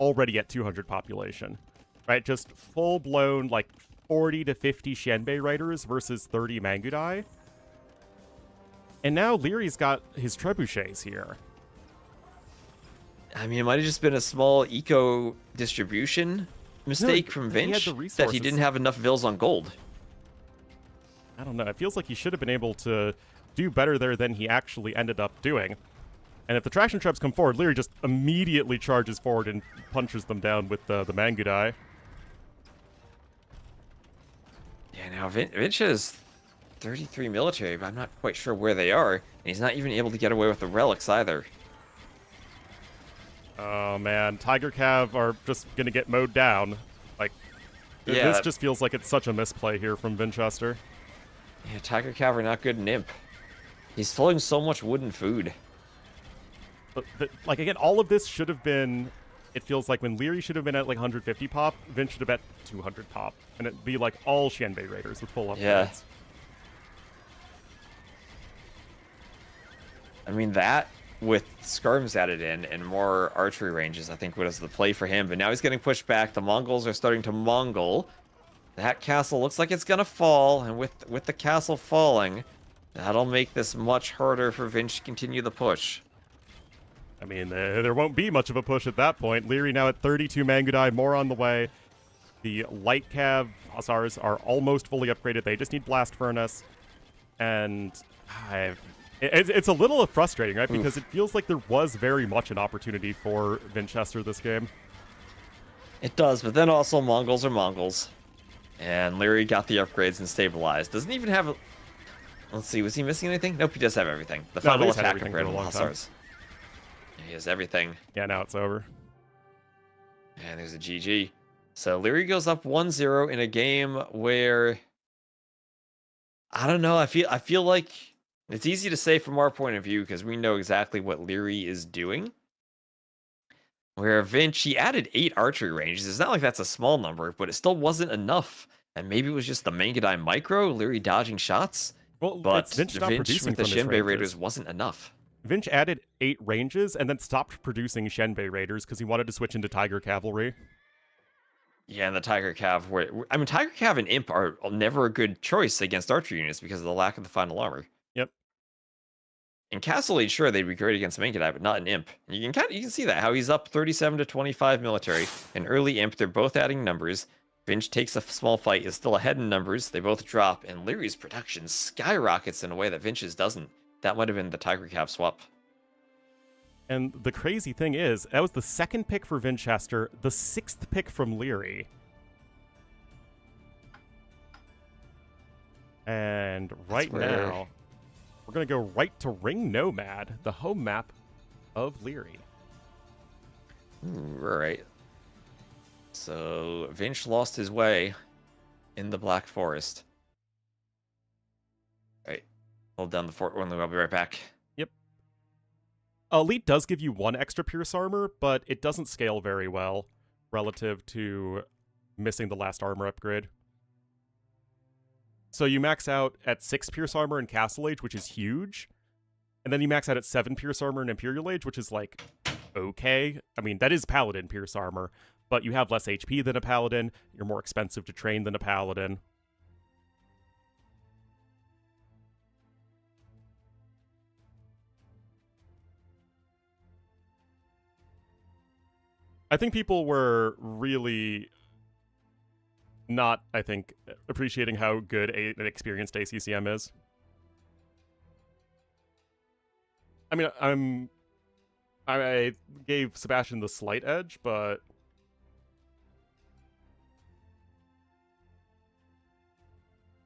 already at 200 population, right? Just full-blown, like, 40 to 50 Shenbei Raiders versus 30 Mangudai. And now Leary's got his trebuchets here. I mean, it might have just been a small eco distribution mistake from Vinch that he didn't have enough Vils on gold. I don't know. It feels like he should have been able to do better there than he actually ended up doing. And if the traction traps come forward, Leary just immediately charges forward and punches them down with the Mangudai. Yeah, now Vinch has 33 military, but I'm not quite sure where they are. And he's not even able to get away with the relics either. Oh, man. Tiger Cav are just going to get mowed down. Like, this just feels like it's such a misplay here from Vinchester. Yeah, Tiger Cav are not good in Imp. He's throwing so much wood and food. But, like, again, all of this should have been... It feels like when Leary should have been at, like, 150 pop, Vinch should have been at 200 pop. And it'd be, like, all Shenbei Raiders with full upgrades. Yeah. I mean, that, with Skirms added in and more archery ranges, I think was the play for him. But now he's getting pushed back. The Mongols are starting to Mongol. That castle looks like it's going to fall. And with the castle falling, that'll make this much harder for Vinch to continue the push. I mean, there won't be much of a push at that point. Leary now at 32 Mangudai, more on the way. The light cav Hussars are almost fully upgraded. They just need Blast Furnace. And it's a little frustrating, right? Because it feels like there was very much an opportunity for Vinchester this game. It does, but then also Mongols are Mongols. And Leary got the upgrades and stabilized. Doesn't even have... Let's see, was he missing anything? Nope, he does have everything. The No, final Leary's had attack everything compared for to a the long time. Hussars. He has everything. Yeah, now it's over. And there's a GG. So Leary goes up 1-0 in a game where... I don't know, I feel like it's easy to say from our point of view because we know exactly what Leary is doing. Where Vinch, he added 8 archery ranges. It's not like that's a small number, but it still wasn't enough. And maybe it was just the Mangadai micro, Leary dodging shots. Well, But it's Vinch not Vinch producing with the from his Shinbei ranges. Raiders wasn't enough. Vinch added 8 ranges and then stopped producing Shenbei Raiders because he wanted to switch into Tiger Cavalry. Yeah, and the Tiger Cav, I mean, Tiger Cav and Imp are never a good choice against archer units because of the lack of the final armor. Yep. In Castle Age, sure, they'd be great against Mangadai, but not in Imp. And you can see that, how he's up 37 to 25 military. In early Imp, they're both adding numbers. Vinch takes a small fight, is still ahead in numbers. They both drop, and Leary's production skyrockets in a way that Vinch's doesn't. That might have been the Tiger Cav swap. And the crazy thing is, that was the 2nd pick for Vinchester, the 6th pick from Leary. And right now, we're going to go right to Ring Nomad, the home map of Leary. Right. So, Vinch lost his way in the Black Forest. Right. Hold down the fort, Ornlu. I'll be right back. Yep. Elite does give you 1 extra Pierce Armor, but it doesn't scale very well relative to missing the last armor upgrade. So you max out at 6 Pierce Armor in Castle Age, which is huge. And then you max out at 7 Pierce Armor in Imperial Age, which is like, okay. I mean, that is Paladin Pierce Armor, but you have less HP than a Paladin. You're more expensive to train than a Paladin. I think people were really not, I think, appreciating how good an experienced ACCM is. I mean, I gave Sebastian the slight edge, but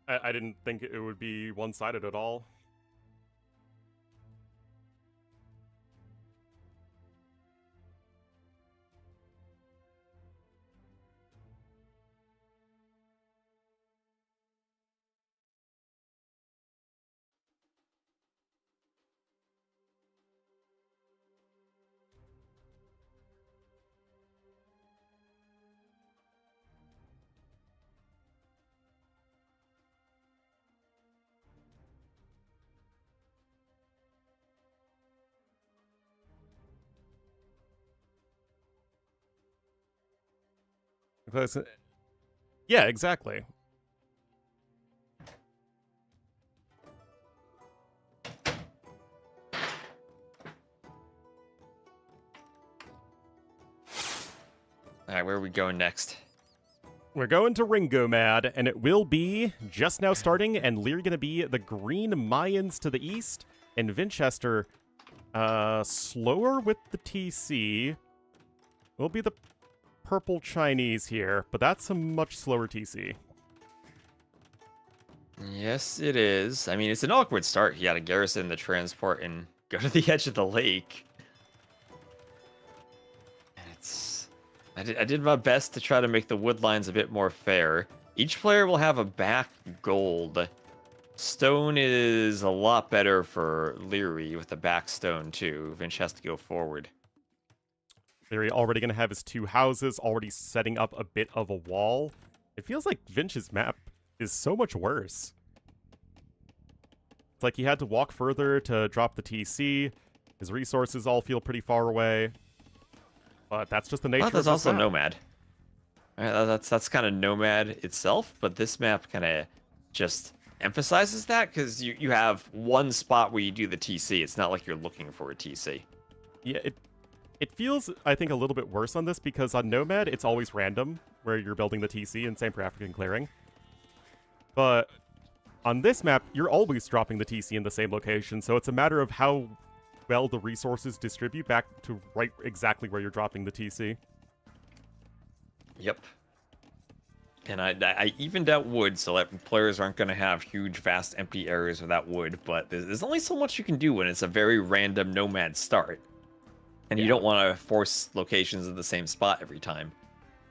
I didn't think it would be one-sided at all. Yeah, exactly. Alright, where are we going next? We're going to Ringo Mad, and it will be just now starting, and Leary going to be the Green Mayans to the east, and Vinchester, slower with the TC, will be the Purple Chinese here, but that's a much slower TC. Yes, it is. I mean, it's an awkward start. He had to garrison the transport and go to the edge of the lake. And it's... I did my best to try to make the wood lines a bit more fair. Each player will have a back gold. Stone is a lot better for Leary with the back stone, too. Vinch has to go forward. Leary already going to have his 2 houses, already setting up a bit of a wall. It feels like Vinch's map is so much worse. It's like he had to walk further to drop the TC. His resources all feel pretty far away. But that's just the nature of There's this also map. Nomad. That's kind of Nomad itself, but this map kind of just emphasizes that because you have one spot where you do the TC. It's not like you're looking for a TC. Yeah, it feels, I think, a little bit worse on this because on Nomad, it's always random where you're building the TC, and same for African Clearing. But on this map, you're always dropping the TC in the same location, so it's a matter of how well the resources distribute back to right exactly where you're dropping the TC. Yep. And I evened out wood so that players aren't going to have huge, vast, empty areas without wood, but there's only so much you can do when it's a very random nomad start. And you don't want to force locations in the same spot every time.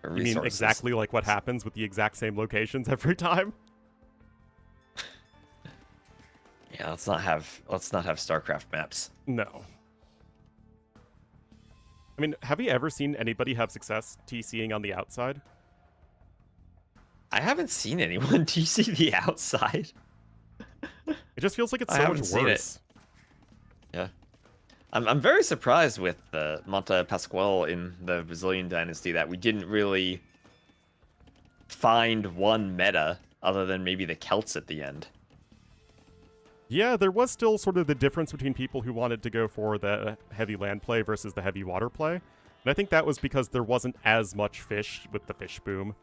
You mean exactly like what happens with the exact same locations every time? Yeah, let's not have StarCraft maps. No. I mean, have you ever seen anybody have success TCing on the outside? I haven't seen anyone TC the outside. It just feels like it's I so haven't much seen worse. Yeah. I'm very surprised with the Monte Pascual in the Brazilian dynasty that we didn't really find one meta other than maybe the Celts at the end. Yeah, there was still sort of the difference between people who wanted to go for the heavy land play versus the heavy water play. And I think that was because there wasn't as much fish with the fish boom,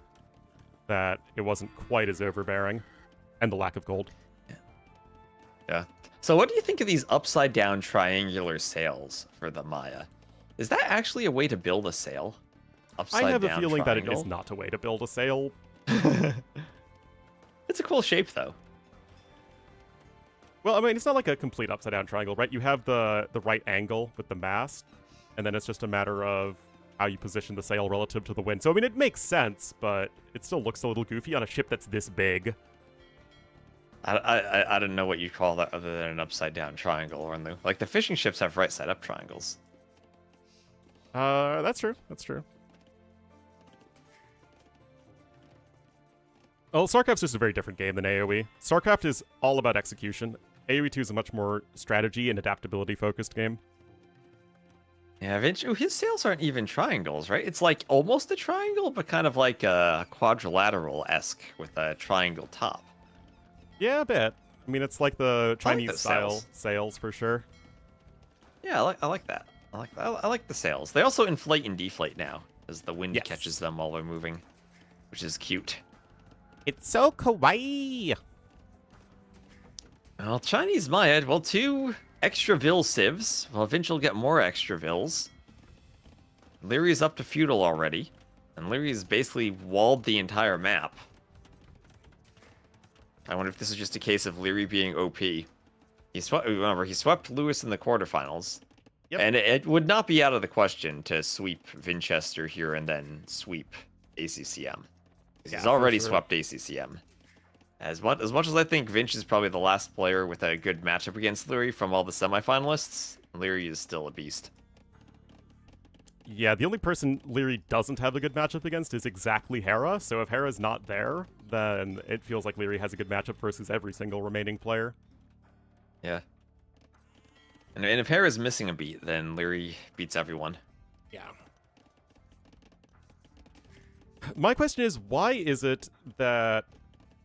that it wasn't quite as overbearing, and the lack of gold. Yeah. So what do you think of these upside down triangular sails for the Maya? Is that actually a way to build a sail? Upside I have a down feeling that it triangle? is not a way to build a sail. It's a cool shape though. Well, I mean, it's not like a complete upside down triangle, right? You have the right angle with the mast, and then it's just a matter of how you position the sail relative to the wind. So, I mean, it makes sense, but it still looks a little goofy on a ship that's this big. I don't know what you'd call that other than an upside down triangle, Ornlu. Like the fishing ships have right side up triangles. That's true. That's true. Well, StarCraft's just a very different game than AoE. StarCraft is all about execution. AoE 2 is a much more strategy and adaptability focused game. Yeah, his sails aren't even triangles, right? It's like almost a triangle, but kind of like a quadrilateral-esque with a triangle top. Yeah, a bit. I mean, it's like the Chinese the style sails. sails for sure. Yeah, I like that. I like the sails. They also inflate and deflate now as the wind Yes. catches them while they're moving, which is cute. It's so kawaii. Well, Chinese Maya, well, 2 extra Vil civs. Well, Vinch will get more extra Vils. Lyri's up to feudal already, and Lyri's basically walled the entire map. I wonder if this is just a case of Lyri being OP. Remember, he swept Lewis in the quarterfinals. Yep. And it would not be out of the question to sweep Vinchester here and then sweep ACCM. Yeah, He's for already sure. swept ACCM. As much as I think Vinch is probably the last player with a good matchup against Lyri from all the semifinalists, Lyri is still a beast. Yeah, the only person Lyri doesn't have a good matchup against is exactly Hera, so if Hera's not there, then it feels like Lyri has a good matchup versus every single remaining player. Yeah. And if Hera's missing a beat, then Lyri beats everyone. Yeah. My question is, why is it that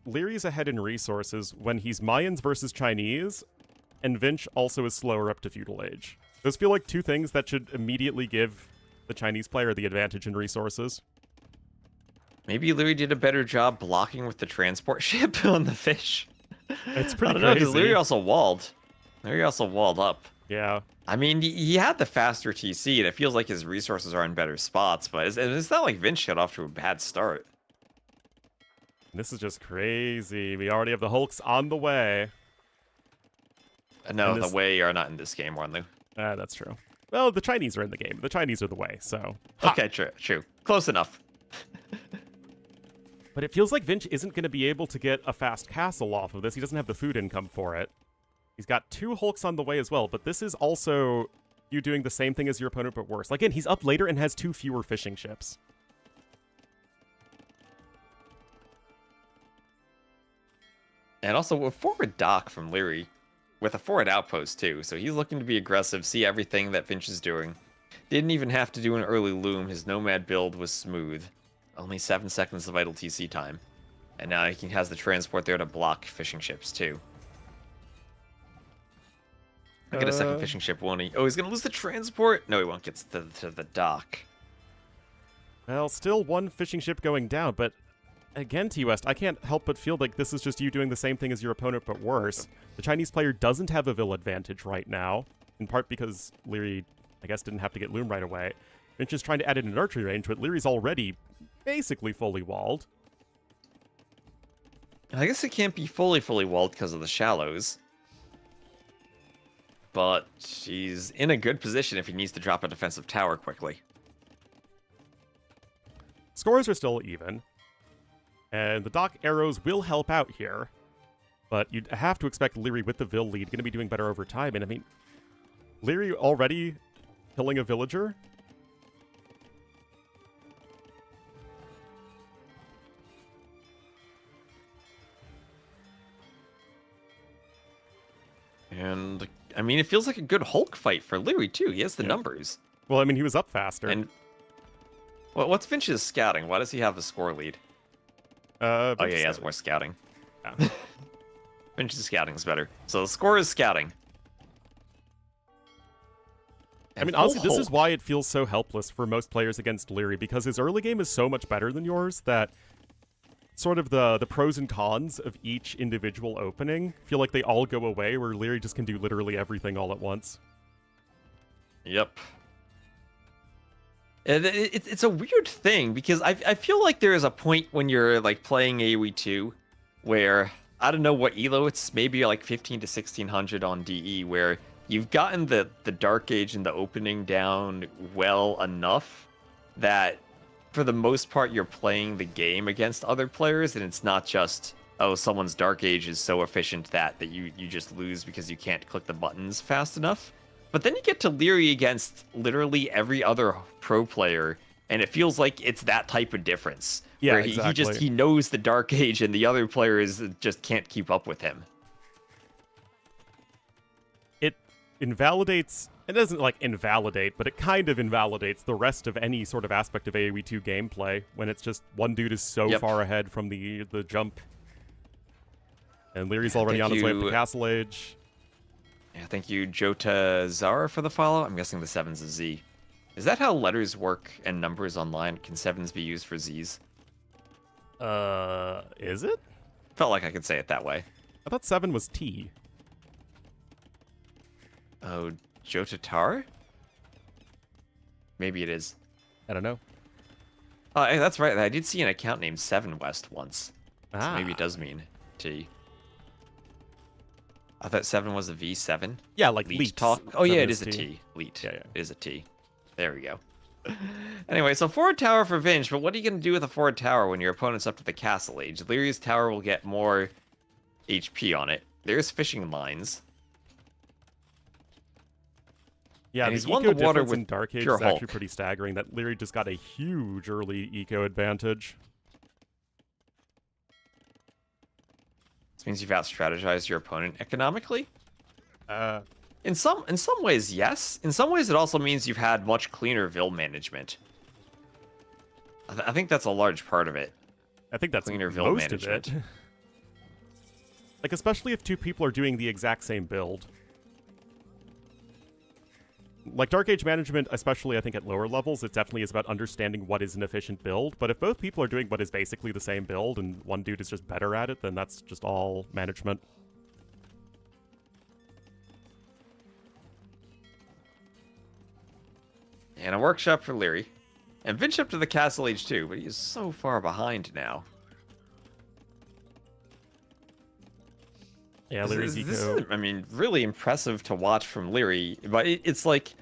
Lyri's ahead in resources when he's Mayans versus Chinese, and Vinch also is slower up to feudal age? Those feel like two things that should immediately give the Chinese player the advantage in resources. Maybe Lyri did a better job blocking with the transport ship on the fish. It's pretty I don't know, 'cause crazy. Lyri also walled. Lyri also walled up. Yeah. I mean, he had the faster TC, and it feels like his resources are in better spots, but it's not like Vinch got off to a bad start. This is just crazy. We already have the Hulks on the way. No, And the this- way are not in this game, Ornlu. That's true. Well, the Chinese are in the game. The Chinese are the way, so... Okay, true. Close enough. But it feels like Vinch isn't going to be able to get a fast castle off of this. He doesn't have the food income for it. He's got 2 Hulks on the way as well, but this is also you doing the same thing as your opponent, but worse. Again, he's up later and has 2 fewer fishing ships. And also a forward dock from Lyri, with a forward outpost too, so he's looking to be aggressive, see everything that Vinch is doing. Didn't even have to do an early loom, his Nomad build was smooth. Only 7 seconds of idle TC time. And now he has the transport there to block fishing ships too. I'll get a second fishing ship, won't he? Oh, he's gonna lose the transport? No, he won't get to the dock. Well, still 1 fishing ship going down, but again, T-West, I can't help but feel like this is just you doing the same thing as your opponent, but worse. The Chinese player doesn't have a Vil advantage right now, in part because Lyri, I guess, didn't have to get Loom right away. Vinch is trying to add in an archery range, but Lyri's already basically fully walled. I guess it can't be fully walled because of the shallows. But he's in a good position if he needs to drop a defensive tower quickly. Scores are still even. And the dock arrows will help out here. But you'd have to expect Leary with the Vil lead going to be doing better over time. And I mean, Leary already killing a villager. And, I mean, it feels like a good Hulk fight for Leary, too. He has the numbers. Well, I mean, he was up faster. And what's Finch's scouting? Why does he have the score lead? Oh, yeah, he has more scouting. Yeah. Finch's scouting is better. So the score is scouting. I mean, honestly, this is why it feels so helpless for most players against Leary, because his early game is so much better than yours that sort of the pros and cons of each individual opening feel like they all go away, where Leary just can do literally everything all at once. Yep. It's a weird thing, because I feel like there is a point when you're like playing AoE 2 where, I don't know what elo, it's maybe like 15 to 1600 on DE, where you've gotten the Dark Age in the opening down well enough that for the most part you're playing the game against other players, and it's not just, oh, someone's Dark Age is so efficient that you just lose because you can't click the buttons fast enough. But then you get to Leary against literally every other pro player, and it feels like it's that type of difference. Yeah, where exactly. he knows the Dark Age, and the other players just can't keep up with him. It invalidates... It doesn't, like, invalidate, but it kind of invalidates the rest of any sort of aspect of AoE 2 gameplay, when it's just one dude is so far ahead from the jump. And Leary's already on his way up to Castle Age. Yeah, thank you, Jota Zara, for the follow. I'm guessing the 7's a Z. Is that how letters work and numbers online? Can 7s be used for Z's? Is it? Felt like I could say it that way. I thought 7 was T. Oh, Jotatar? Maybe it is. I don't know. Oh, hey, that's right. I did see an account named 7 West once. So Ah. maybe it does mean T. I thought 7 was a V7. Yeah, like Leet Leet. talk. Oh yeah, 7 it is a T. Leet. Yeah, yeah. It is a T. There we go. Anyway, so forward tower for Vinch, but what are you going to do with a forward tower when your opponent's up to the Castle Age? Leary's tower will get more HP on it. There's fishing lines. Yeah, And the he's won eco the water difference in with Dark Age pure is actually Hulk. pretty staggering. That Leary just got a huge early eco advantage. This means you've out-strategized your opponent economically. Uh, In some ways, yes. In some ways, it also means you've had much cleaner Vil management. I think that's a large part of it. I think that's Cleaner Vil most of it. management. Like, especially if two people are doing the exact same build. Like, Dark Age management, especially I think at lower levels, it definitely is about understanding what is an efficient build, but if both people are doing what is basically the same build and one dude is just better at it, then that's just all management. And a workshop for Leary. And Vinch up to the Castle Age too, but he is so far behind now. Yeah, Leary's This eco... is, I mean, really impressive to watch from Leary, but it's like,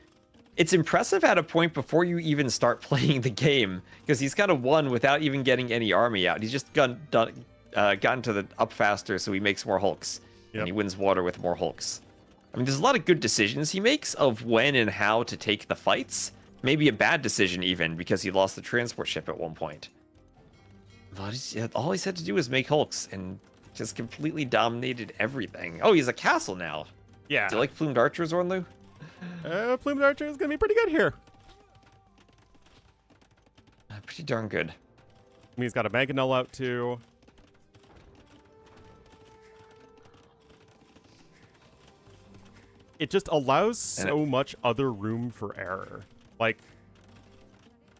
it's impressive at a point before you even start playing the game, because he's kind of won without even getting any army out. He's just gotten to the up faster, so he makes more Hulks, Yep. and he wins water with more Hulks. I mean, there's a lot of good decisions he makes of when and how to take the fights. Maybe a bad decision even, because he lost the transport ship at one point. But all he's had to do was make Hulks, and just completely dominated everything. Oh, he's a castle now. Yeah. Do you like plumed archers, Ornlu? Plumed Archer is gonna be pretty good here. Pretty darn good. I mean, he's got a Mangonel out too. It just allows so much other room for error. Like,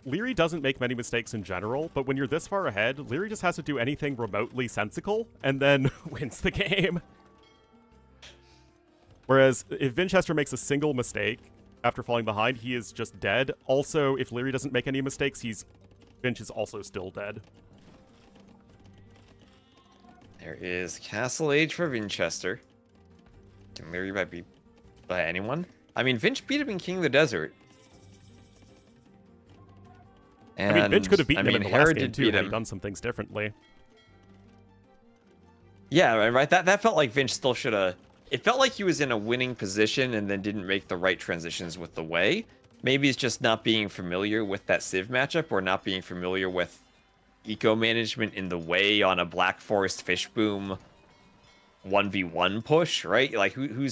Leary doesn't make many mistakes in general, but when you're this far ahead, Leary just has to do anything remotely sensical, and then wins the game. Whereas, if Vinchester makes a single mistake after falling behind, he is just dead. Also, if Leary doesn't make any mistakes, he's Finch is also still dead. There is Castle Age for Winchester. Can Leary might be by anyone? I mean, Finch beat him in King of the Desert. And, I mean, Finch could have beaten him in the last Herod game did too, beat had he him. done some things differently. Yeah, right. That felt like Finch still should have. It felt like he was in a winning position and then didn't make the right transitions with the way. Maybe it's just not being familiar with that Civ matchup or not being familiar with eco management in the way on a Black Forest Fish Boom 1v1 push, right? Like who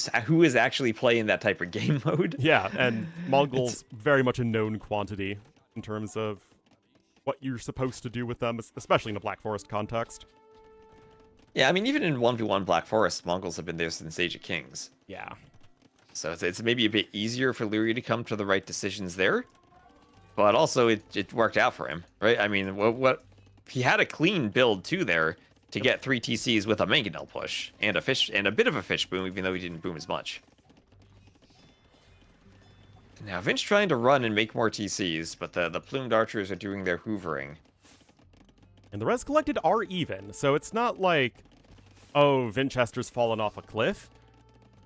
is actually playing that type of game mode? Yeah, and Mongols very much a known quantity in terms of what you're supposed to do with them, especially in a Black Forest context. Yeah, I mean, even in 1v1 Black Forest, Mongols have been there since Age of Kings. Yeah. So it's maybe a bit easier for Leary to come to the right decisions there. But also, it worked out for him, right? I mean, what he had a clean build, too, there to get 3 TCs with a Mangonel push and a bit of a fish boom, even though he didn't boom as much. Now, Vince trying to run and make more TCs, but the plumed archers are doing their hoovering. And the res collected are even, so it's not like, oh, Vinchester's fallen off a cliff.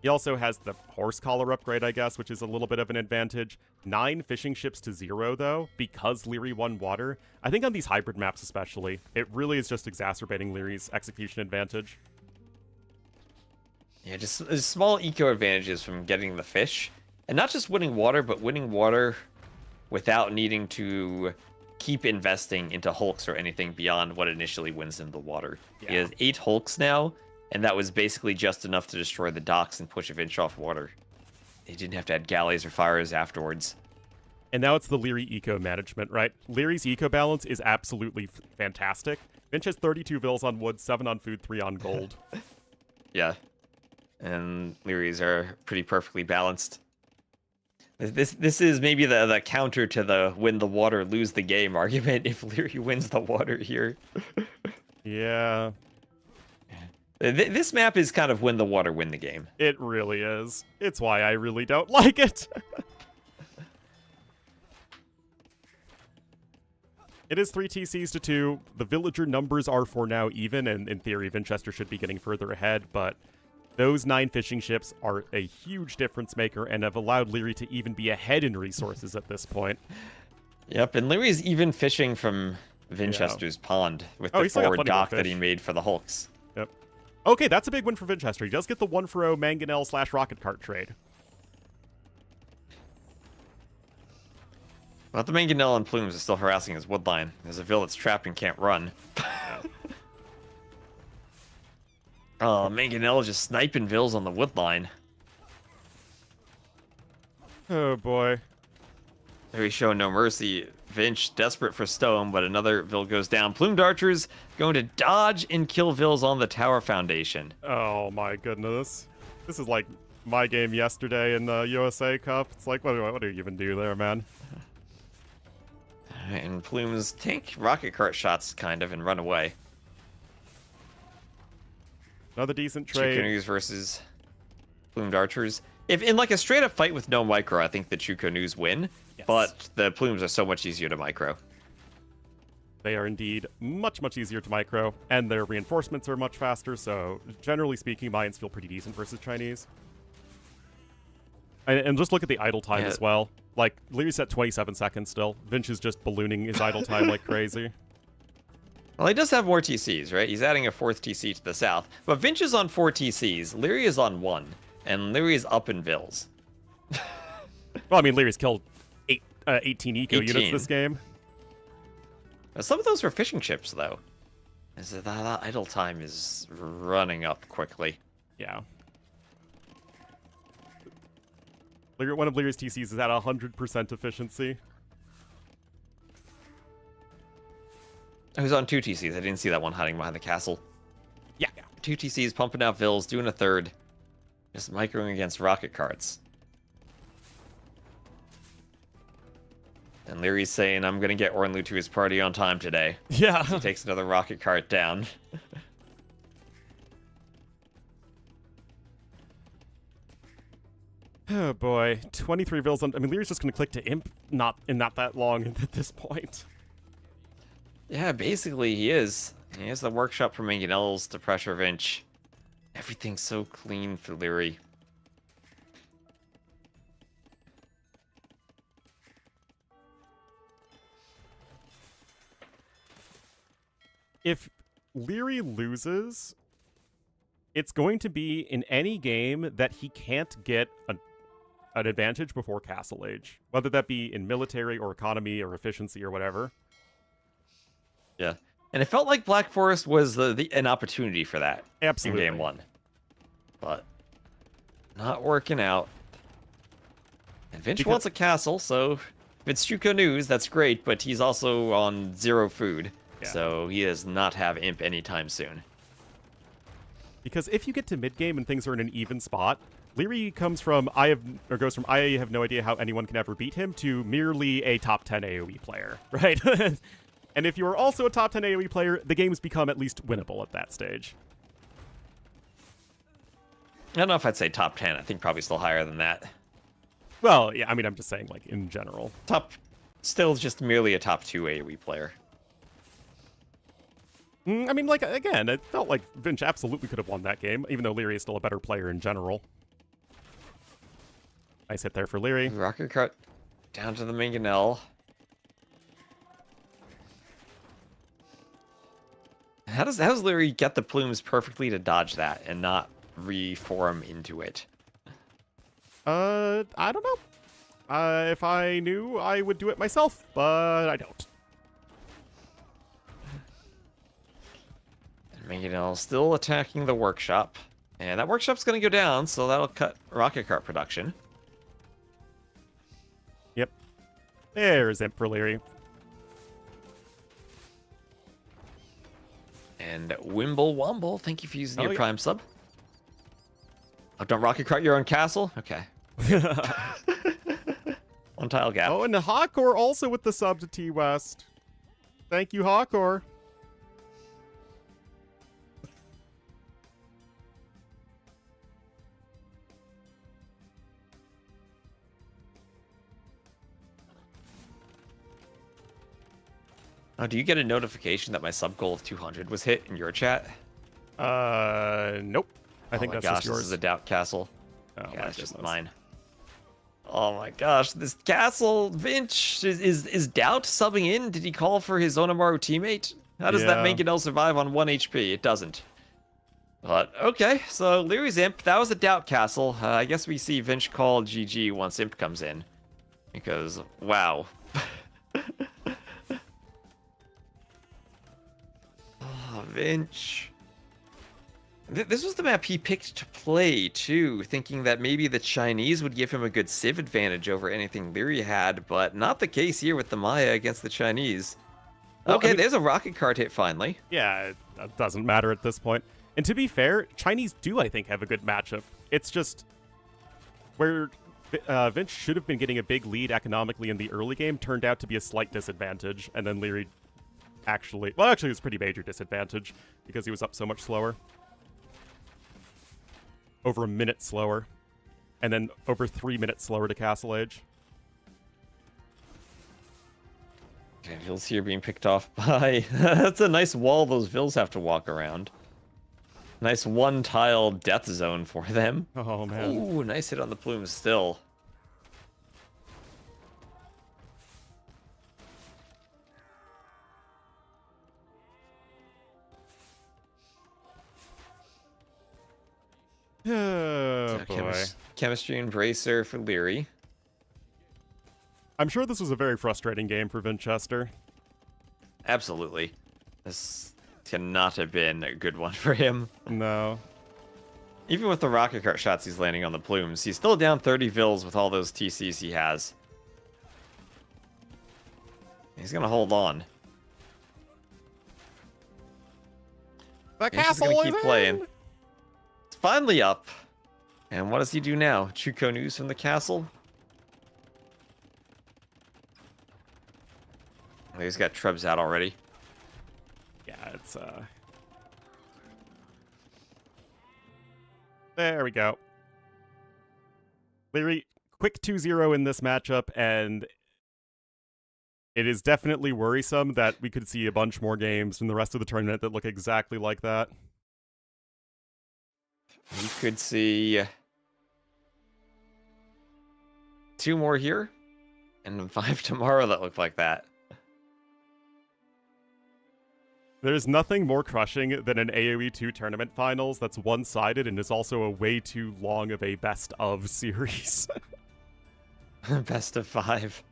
He also has the horse collar upgrade, I guess, which is a little bit of an advantage. 9 fishing ships to 0, though, because Leary won water. I think on these hybrid maps especially, it really is just exacerbating Leary's execution advantage. Yeah, just small eco advantages from getting the fish. And not just winning water, but winning water without needing to keep investing into hulks or anything beyond what initially wins him the water. Yeah. He has 8 hulks now, and that was basically just enough to destroy the docks and push a Vinch off water. He didn't have to add galleys or fires afterwards. And now it's the Leary eco management, right? Leary's eco balance is absolutely fantastic. Vinch has 32 vills on wood, 7 on food, 3 on gold. Yeah. And Leary's are pretty perfectly balanced. This is maybe the counter to the win the water, lose the game argument if Leary wins the water here. Yeah. This map is kind of win the water, win the game. It really is. It's why I really don't like it. It is 3 TCs to 2. The villager numbers are for now even, and in theory, Winchester should be getting further ahead, but those 9 fishing ships are a huge difference maker and have allowed Leary to even be ahead in resources at this point. Yep, and Leary's even fishing from Winchester's pond with the he's still got forward plenty more dock that he fish. made for the hulks. Yep. Okay, that's a big win for Winchester. He does get the 1-for-0 Mangonel/rocket cart trade. But the Mangonel and Plumes are still harassing his woodline. There's a vill that's trapped and can't run. Oh, Mangonel just sniping vills on the woodline. Oh boy. There he showing no mercy. Vinch desperate for stone, but another vill goes down. Plumed archers going to dodge and kill vills on the tower foundation. Oh my goodness. This is like my game yesterday in the USA Cup. It's like, what do you even do there, man? And Plumes tank rocket cart shots, kind of, and run away. Another decent trade. Canoes versus Plumed archers. If in like a straight up fight with no micro, I think the Canoes win. Yes. But the Plumes are so much easier to micro. They are indeed much, much easier to micro, and their reinforcements are much faster, so generally speaking, Mayans feel pretty decent versus Chinese. And just look at the idle time as well. Like, Leary's at 27 seconds still. Vinch is just ballooning his idle time like crazy. Well, he does have more TCs, right? He's adding a 4th TC to the south. But Vinch is on 4 TCs. Leary is on 1. And Leary is up in vills. Well, I mean, Leary's killed 18 eco 18. units this game. Some of those were fishing ships, though. As that idle time is running up quickly. Yeah. One of Leary's TCs is at 100% efficiency. Oh, he's on 2 TCs. I didn't see that one hiding behind the castle. Yeah. 2 TCs, pumping out vills, doing a 3rd. Just microing against rocket carts. And Leary's saying, I'm going to get Ornlu to his party on time today. Yeah. He takes another rocket cart down. Oh boy, 23 vills on. I mean, Leary's just gonna click to imp, not that long at this point. Yeah, basically he is. He has the workshop for mangonels to pressure Vinch. Everything's so clean for Leary. If Leary loses, it's going to be in any game that he can't get an advantage before Castle Age, whether that be in military or economy or efficiency or whatever. Yeah. And it felt like Black Forest was an opportunity for that Absolutely. in game 1. But not working out. And Vinch wants a castle, so if it's Chuko News, that's great, but he's also on 0 food. Yeah. So he does not have Imp anytime soon. Because if you get to mid-game and things are in an even spot, Leary goes from I have no idea how anyone can ever beat him to merely a top 10 AoE player, right? And if you are also a top 10 AoE player, the games become at least winnable at that stage. I don't know if I'd say top 10. I think probably still higher than that. Well, yeah, I mean, I'm just saying, like, in general. Still just merely a top 2 AoE player. I mean, like, again, it felt like Vinch absolutely could have won that game, even though Leary is still a better player in general. Nice hit there for Leary. Rocket cart down to the mangonel. How does Leary get the plumes perfectly to dodge that and not reform into it? I don't know. If I knew, I would do it myself, but I don't. Mangonel still attacking the workshop. And that workshop's going to go down, so that'll cut rocket cart production. Yep. There's Imp for Leary. And Wimble Wumble, thank you for using your yeah. Prime sub. Oh, don't rocket cart your own castle? Okay. One tile gap. Oh, and Hawkor also with the sub to T-West. Thank you, Hawkor. Oh, do you get a notification that my sub goal of 200 was hit in your chat? Nope. I think that's just This yours. is a doubt castle. Oh, Yeah, my it's just goodness. mine. Oh my gosh, this castle, Vinch, is Doubt subbing in? Did he call for his Onimaru teammate? How does that Yeah. Mangonel survive on 1 HP? It doesn't. But, okay, so Leary's Imp, that was a Doubt castle. I guess we see Vinch call GG once Imp comes in. Because, wow. Oh, Vinch. This was the map he picked to play, too, thinking that maybe the Chinese would give him a good civ advantage over anything Leary had, but not the case here with the Maya against the Chinese. Well, Okay, I mean- there's a rocket cart hit finally. Yeah, it doesn't matter at this point. And to be fair, Chinese do, I think, have a good matchup. It's just where Vinch should have been getting a big lead economically in the early game turned out to be a slight disadvantage, and then Leary actually it was a pretty major disadvantage because he was up so much slower. Over a minute slower. And then over 3 minutes slower to Castle Age. Okay, Vills here being picked off by... That's a nice wall those Vills have to walk around. Nice one-tile death zone for them. Oh, man. Ooh, nice hit on the plumes still. Oh, So boy. Chemistry Embracer for Leary. I'm sure this was a very frustrating game for Vinchester. Absolutely. This cannot have been a good one for him. No. Even with the rocket cart shots he's landing on the plumes, he's still down 30 Vills with all those TCs he has. He's gonna hold on. The He's just gonna keep playing. It's finally up. And what does he do now? Chuko news from the castle? Oh, he's got Trebs out already. Yeah, it's There we go. Leary, quick 2-0 in this matchup, and It is definitely worrisome that we could see a bunch more games in the rest of the tournament that look exactly like that. You could see 2 more here, and 5 tomorrow that look like that. There's nothing more crushing than an AoE 2 tournament finals that's one-sided and is also a way too long of a best-of series. Best of 5.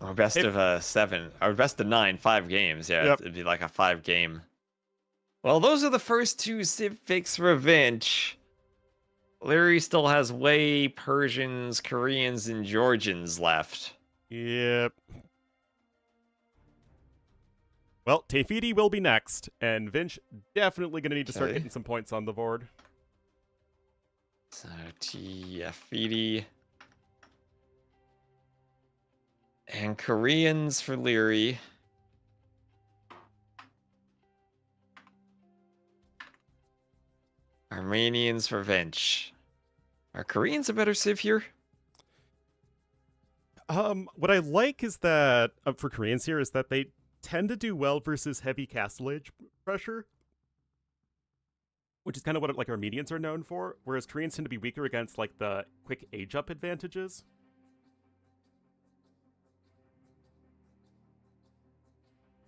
Or best of 7. Or best of 9, 5 games. Yeah, Yep. it'd be like a 5-game. Well, those are the first 2 Civ Fix Revenge. Leary still has Wei, Persians, Koreans, and Georgians left. Yep. Well, Tefiti will be next, and Vinch definitely going to need to start Okay. getting some points on the board. So, Tefiti. And Koreans for Leary. Armenians for Vinch. Are Koreans a better Civ here? What I like is that, for Koreans here, is that they tend to do well versus heavy castle age pressure, which is kind of what like Armenians are known for, whereas Koreans tend to be weaker against like the quick age up advantages.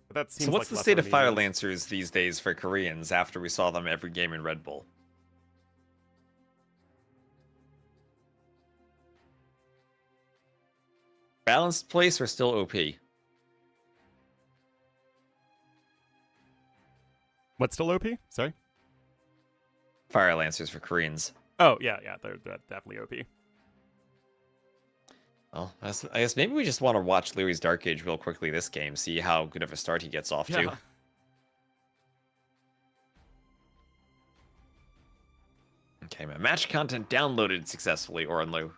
But that seems So what's like the less state of Fire Armenians. Lancers these days for Koreans after we saw them every game in Red Bull? Balanced place or still OP? What's still OP? Sorry. Fire Lancers for Koreans. Oh yeah, they're definitely OP. Well, I guess maybe we just want to watch Leary's Dark Age real quickly this game, see how good of a start he gets off Yeah. to. Okay, my match content downloaded successfully, Ornlu.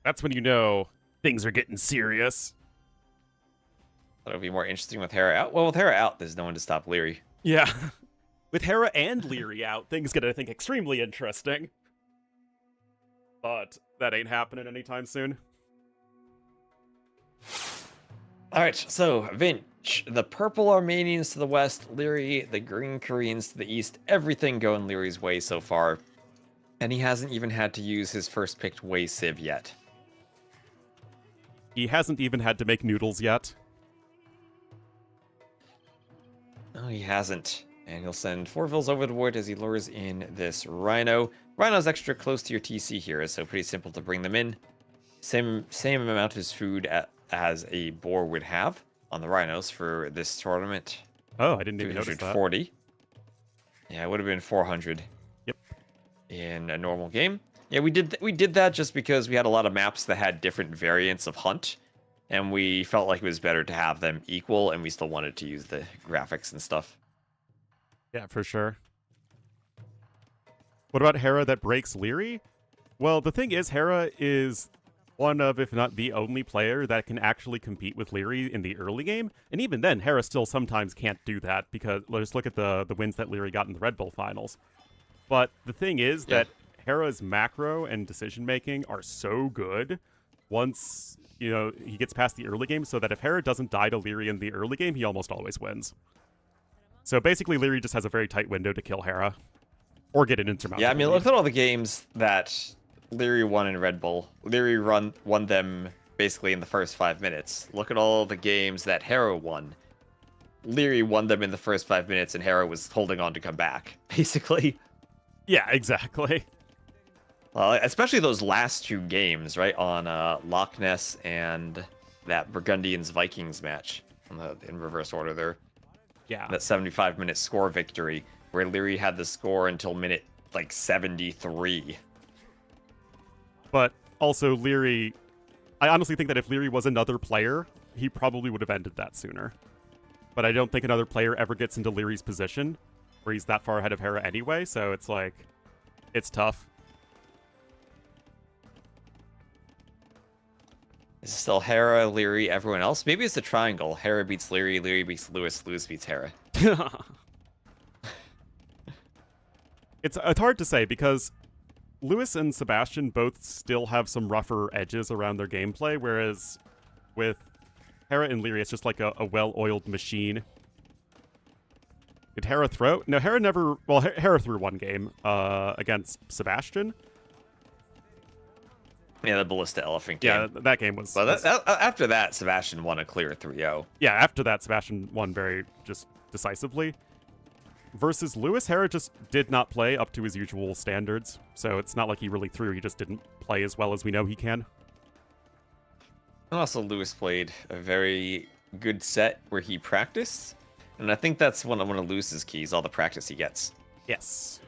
That's when you know things are getting serious. That'll be more interesting with Hera out. Well, with Hera out, there's no one to stop Leary. Yeah. With Hera and Leary out, things get, I think, extremely interesting. But that ain't happening anytime soon. All right, so Vinch, the purple Armenians to the west, Leary, the green Koreans to the east, everything going Leary's way so far. And he hasn't even had to use his first picked Wei Civ yet. He hasn't even had to make noodles yet. No, he hasn't. And he'll send 4 Vils over the wood as he lures in this Rhino. Rhino's extra close to your TC here, so pretty simple to bring them in. Same amount of food as a boar would have on the Rhinos for this tournament. Oh, I didn't even notice that. 240. Yeah, it would have been 400. Yep. In a normal game. Yeah, we did that just because we had a lot of maps that had different variants of hunt, and we felt like it was better to have them equal, and we still wanted to use the graphics and stuff. Yeah, for sure. What about Hera that breaks Leary? Well, the thing is, Hera is one of, if not the only player that can actually compete with Leary in the early game. And even then, Hera still sometimes can't do that because let's look at the wins that Leary got in the Red Bull finals. But the thing is that Hera's macro and decision-making are so good once, you know, he gets past the early game, so that if Hera doesn't die to Leary in the early game, he almost always wins. So basically, Leary just has a very tight window to kill Hera. Or get an insurmountable Yeah, I mean, lead. look at all the games that Leary won in Red Bull. Leary won them basically in the first 5 minutes. Look at all the games that Hera won. Leary won them in the first 5 minutes, and Hera was holding on to come back, basically. Yeah, exactly. Especially those last 2 games, right? On Loch Ness and that Burgundians-Vikings match in reverse order there. Yeah. That 75-minute score victory, where Leary had the score until minute, like, 73. But also, Leary... I honestly think that if Leary was another player, he probably would have ended that sooner. But I don't think another player ever gets into Leary's position, where he's that far ahead of Hera anyway, so it's like... It's tough. Is it still Hera, Leary, everyone else? Maybe it's the triangle. Hera beats Leary, Leary beats Lewis, Lewis beats Hera. It's hard to say because Lewis and Sebastian both still have some rougher edges around their gameplay, whereas with Hera and Leary, it's just like a well-oiled machine. Did Hera throw? No, Hera never... Well, Hera threw one game against Sebastian. Yeah, the Ballista Elephant game. Yeah, that game was... But after that, Sebastian won a clear 3-0. Yeah, after that, Sebastian won very just decisively. Versus Lewis, Hera just did not play up to his usual standards. So it's not like he really threw, he just didn't play as well as we know he can. And also, Lewis played a very good set where he practiced. And I think that's one of Lewis's keys, all the practice he gets. Yes.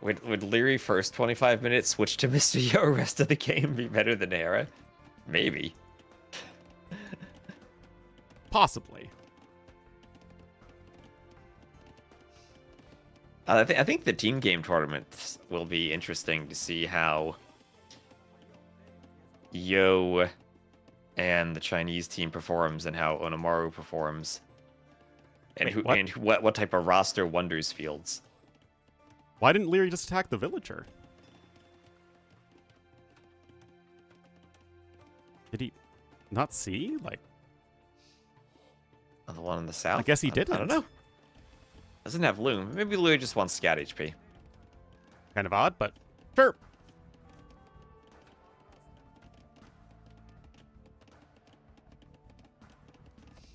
Would Leary first 25 minutes switch to Mr. Yo rest of the game be better than Hera? Maybe. Possibly. I think the team game tournaments will be interesting to see how Yo and the Chinese team performs and how Onomaru performs. And Wait, what type of roster Wonders fields. Why didn't Leary just attack the villager? Did he not see? Like, The one in the south? I guess he didn't. I don't know. Doesn't have Loom. Maybe Leary just wants scat HP. Kind of odd, but sure.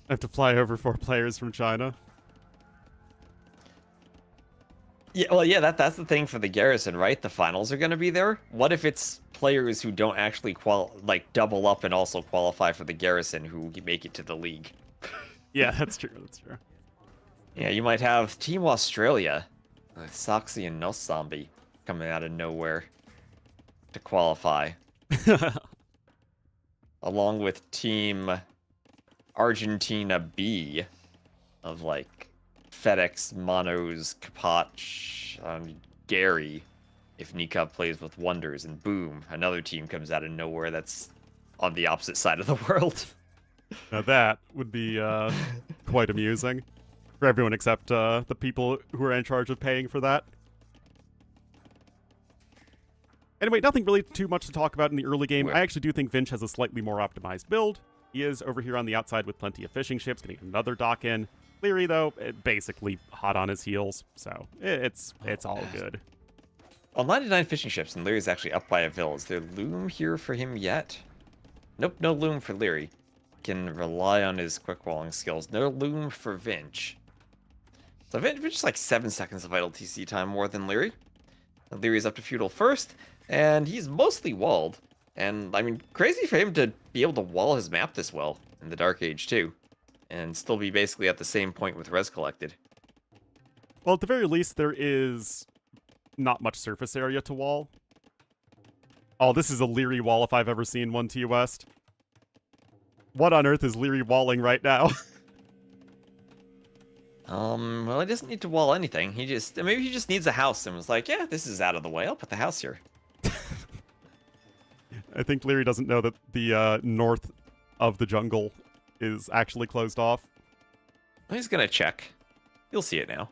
I have to fly over 4 players from China. Yeah, well, yeah, that's the thing for the Garrison, right? The finals are going to be there. What if it's players who don't actually double up and also qualify for the Garrison who make it to the league? Yeah, that's true. That's true. Yeah, you might have Team Australia with Soxy and Nos Zombie coming out of nowhere to qualify, along with Team Argentina B of like FedEx, Monos, Kapach, Gary, if Nika plays with Wonders, and boom, another team comes out of nowhere that's on the opposite side of the world. Now that would be quite amusing for everyone except the people who are in charge of paying for that. Anyway, nothing really too much to talk about in the early game. I actually do think Vinch has a slightly more optimized build. He is over here on the outside with plenty of fishing ships, getting another dock in. Leary, though, basically hot on his heels, so it's all good. Well, 99 fishing ships, and Leary's actually up by a vill. Is there loom here for him yet? Nope, no loom for Leary. Can rely on his quick walling skills. No loom for Vinch. So Vinch is like 7 seconds of idle TC time more than Leary. And Leary's up to feudal first, and he's mostly walled. And, I mean, crazy for him to be able to wall his map this well in the Dark Age, too. And still be basically at the same point with res collected. Well, at the very least, there is not much surface area to wall. Oh, this is a Leary wall if I've ever seen one, T West. What on earth is Leary walling right now? Well, he doesn't need to wall anything. Maybe he just needs a house and was like, yeah, this is out of the way. I'll put the house here. I think Leary doesn't know that the north of the jungle is actually closed off. He's gonna check. You'll see it now.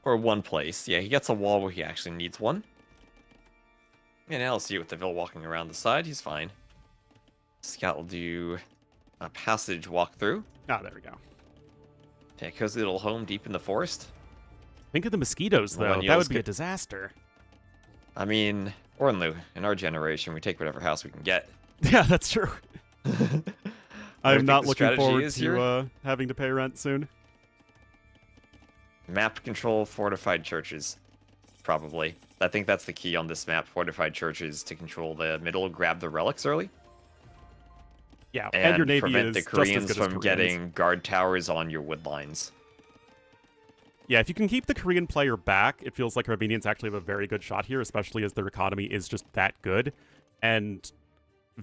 Or one place. Yeah, he gets a wall where he actually needs one. And now I'll see it with the Vil walking around the side. He's fine. Scout will do a passage walkthrough. Ah, there we go. Okay, cozy little home deep in the forest. Think of the mosquitoes, though. Millennials That would be a get- disaster. I mean, Ornlu, in our generation, we take whatever house we can get. Yeah, that's true. I'm think not the looking strategy forward is to here? having to pay rent soon. Map control fortified churches. Probably. I think that's the key on this map, fortified churches, to control the middle, grab the relics early. Yeah, and your navy prevent is the just as Koreans good as from Koreans. getting guard towers on your wood lines. Yeah, if you can keep the Korean player back, it feels like Armenians actually have a very good shot here, especially as their economy is just that good. And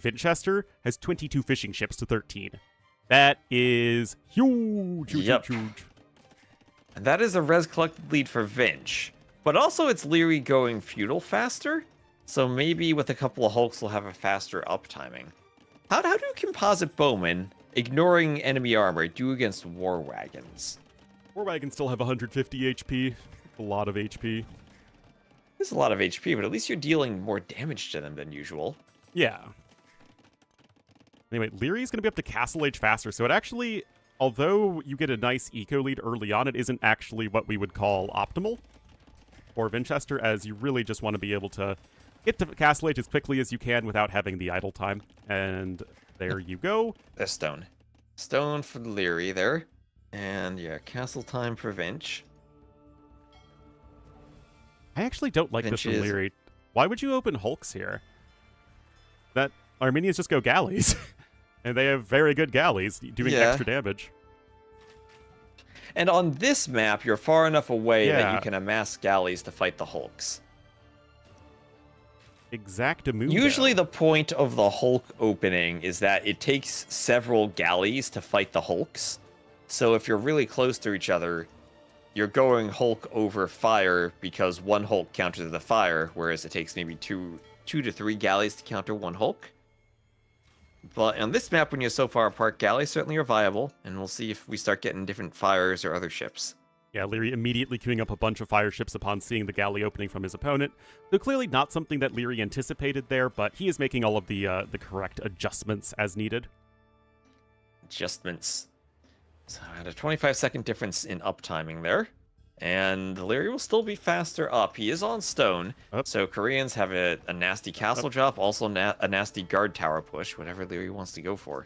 Winchester has 22 fishing ships to 13. That is huge, huge, Yep. huge, huge. And that is a res collected lead for Vinch. But also it's Leary going feudal faster, so maybe with a couple of hulks we'll have a faster up timing. How do composite bowmen, ignoring enemy armor, do against war wagons? War Wagons still have 150 HP. A lot of HP. There's a lot of HP, but at least you're dealing more damage to them than usual. Yeah. Anyway, Leary's going to be up to Castle Age faster, so it actually, although you get a nice eco lead early on, it isn't actually what we would call optimal for Winchester, as you really just want to be able to get to Castle Age as quickly as you can without having the idle time. And there you go. There's stone. Stone for the Leary there. And yeah, castle time for Vinch. I actually don't like this from Vinches. Leary. Why would you open hulks here? That Armenians just go galleys. And they have very good galleys doing Yeah. extra damage. And on this map, you're far enough away that Yeah. you can amass galleys to fight the Hulks. Exactamundo. Usually the point of the Hulk opening is that it takes several galleys to fight the Hulks. So if you're really close to each other, you're going Hulk over fire because one Hulk counters the fire, whereas it takes maybe two to three galleys to counter one Hulk. But on this map, when you're so far apart, galleys certainly are viable, and we'll see if we start getting different fires or other ships. Yeah, Leary immediately queuing up a bunch of fire ships upon seeing the galley opening from his opponent. So clearly not something that Leary anticipated there, but he is making all of the correct adjustments as needed. Adjustments. So I had a 25-second difference in uptiming there. And Leary will still be faster up. He is on stone, Up. so Koreans have a nasty castle drop, also a nasty guard tower push, whatever Leary wants to go for.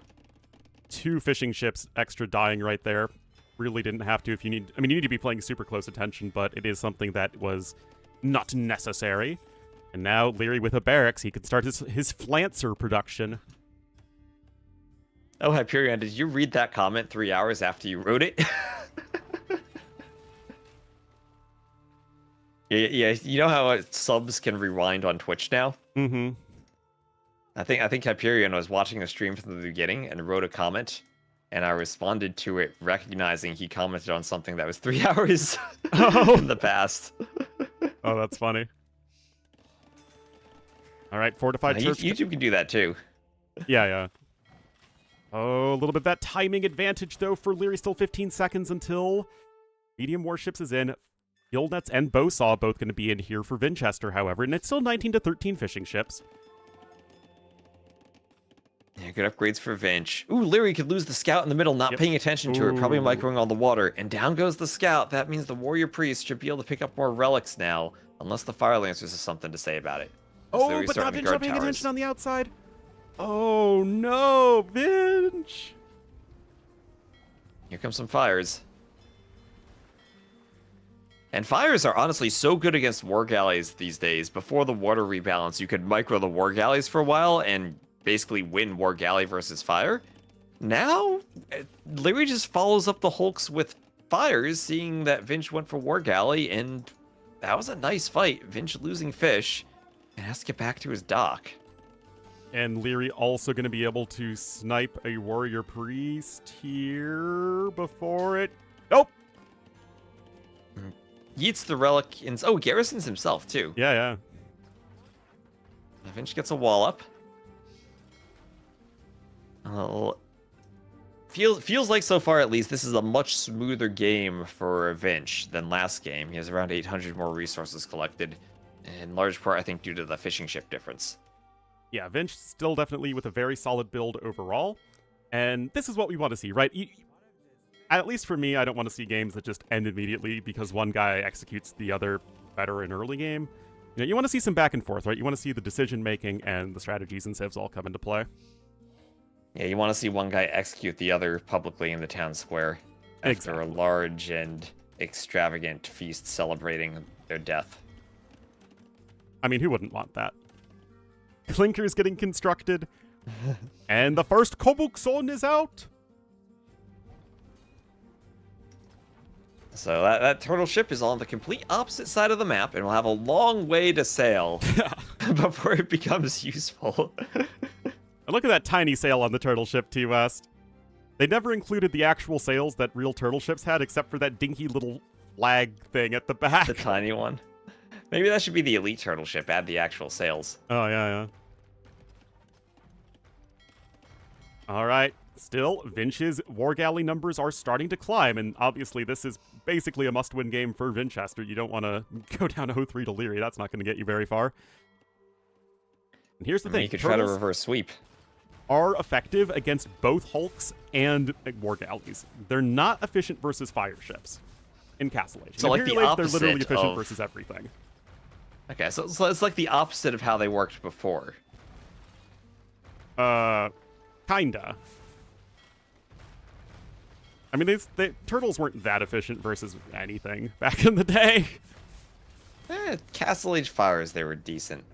2 fishing ships extra dying right there. Really didn't have to if you need... I mean, you need to be paying super close attention, but it is something that was not necessary. And now Leary with a barracks, he can start his Flancer production. Oh, Hyperion, did you read that comment 3 hours after you wrote it? Yeah, you know how subs can rewind on Twitch now? Mm-hmm. I think Hyperion was watching the stream from the beginning and wrote a comment, and I responded to it, recognizing he commented on something that was 3 hours in the past. Oh, that's funny. All right, fortified church. YouTube can do that too. Yeah. Oh, a little bit of that timing advantage, though, for Leary. Still 15 seconds until medium warships is in. Guild nets and bowsaw both going to be in here for Winchester, however, and it's still 19 to 13 fishing ships. Yeah, good upgrades for Vinch. Ooh, Leary could lose the scout in the middle, not Yep. paying attention to it, probably Ooh. microing on the water. And down goes the scout. That means the warrior priest should be able to pick up more relics now, unless the fire lancers has something to say about it. As Oh, Leary's but not starting to Vinch guard not paying towers. attention on the outside. Oh, no, Vinch. Here comes some fires. And fires are honestly so good against war galleys these days. Before the water rebalance, you could micro the war galleys for a while and basically win war galley versus fire. Now, Leary just follows up the hulks with fires, seeing that Vinch went for war galley, and that was a nice fight. Vinch losing fish and has to get back to his dock. And Leary also going to be able to snipe a warrior priest here before it... Nope. Yeets the relic in... Oh, garrisons himself, too. Yeah. Vinch gets a wall up. Feels like so far, at least, this is a much smoother game for Vinch than last game. He has around 800 more resources collected, in large part, I think, due to the fishing ship difference. Yeah, Vinch still definitely with a very solid build overall. And this is what we want to see, right? At least for me, I don't want to see games that just end immediately because one guy executes the other better in early game. You know, you want to see some back and forth, right? You want to see the decision-making and the strategies and civs all come into play. Yeah, you want to see one guy execute the other publicly in the town square after Exactly. a large and extravagant feast celebrating their death. I mean, who wouldn't want that? Clinker's getting constructed, and the first Kobukson is out! So that turtle ship is on the complete opposite side of the map and will have a long way to sail before it becomes useful. And look at that tiny sail on the turtle ship, T-West. They never included the actual sails that real turtle ships had, except for that dinky little flag thing at the back. The tiny one. Maybe that should be the elite turtle ship, add the actual sails. Oh, yeah. All right. Still, Vinch's War Galley numbers are starting to climb, and obviously this is basically a must-win game for Vinchester. You don't want to go down 0-3 to Leary. That's not going to get you very far. And here's the thing. You could try to Turtles reverse sweep. are effective against both Hulks and War Galleys. They're not efficient versus fire ships in Castle Age. So in like the Imperial Age, they're literally opposite efficient of- versus everything. Okay, so it's like the opposite of how they worked before. Kinda. I mean, turtles weren't that efficient versus anything back in the day. Castle Age fires, they were decent.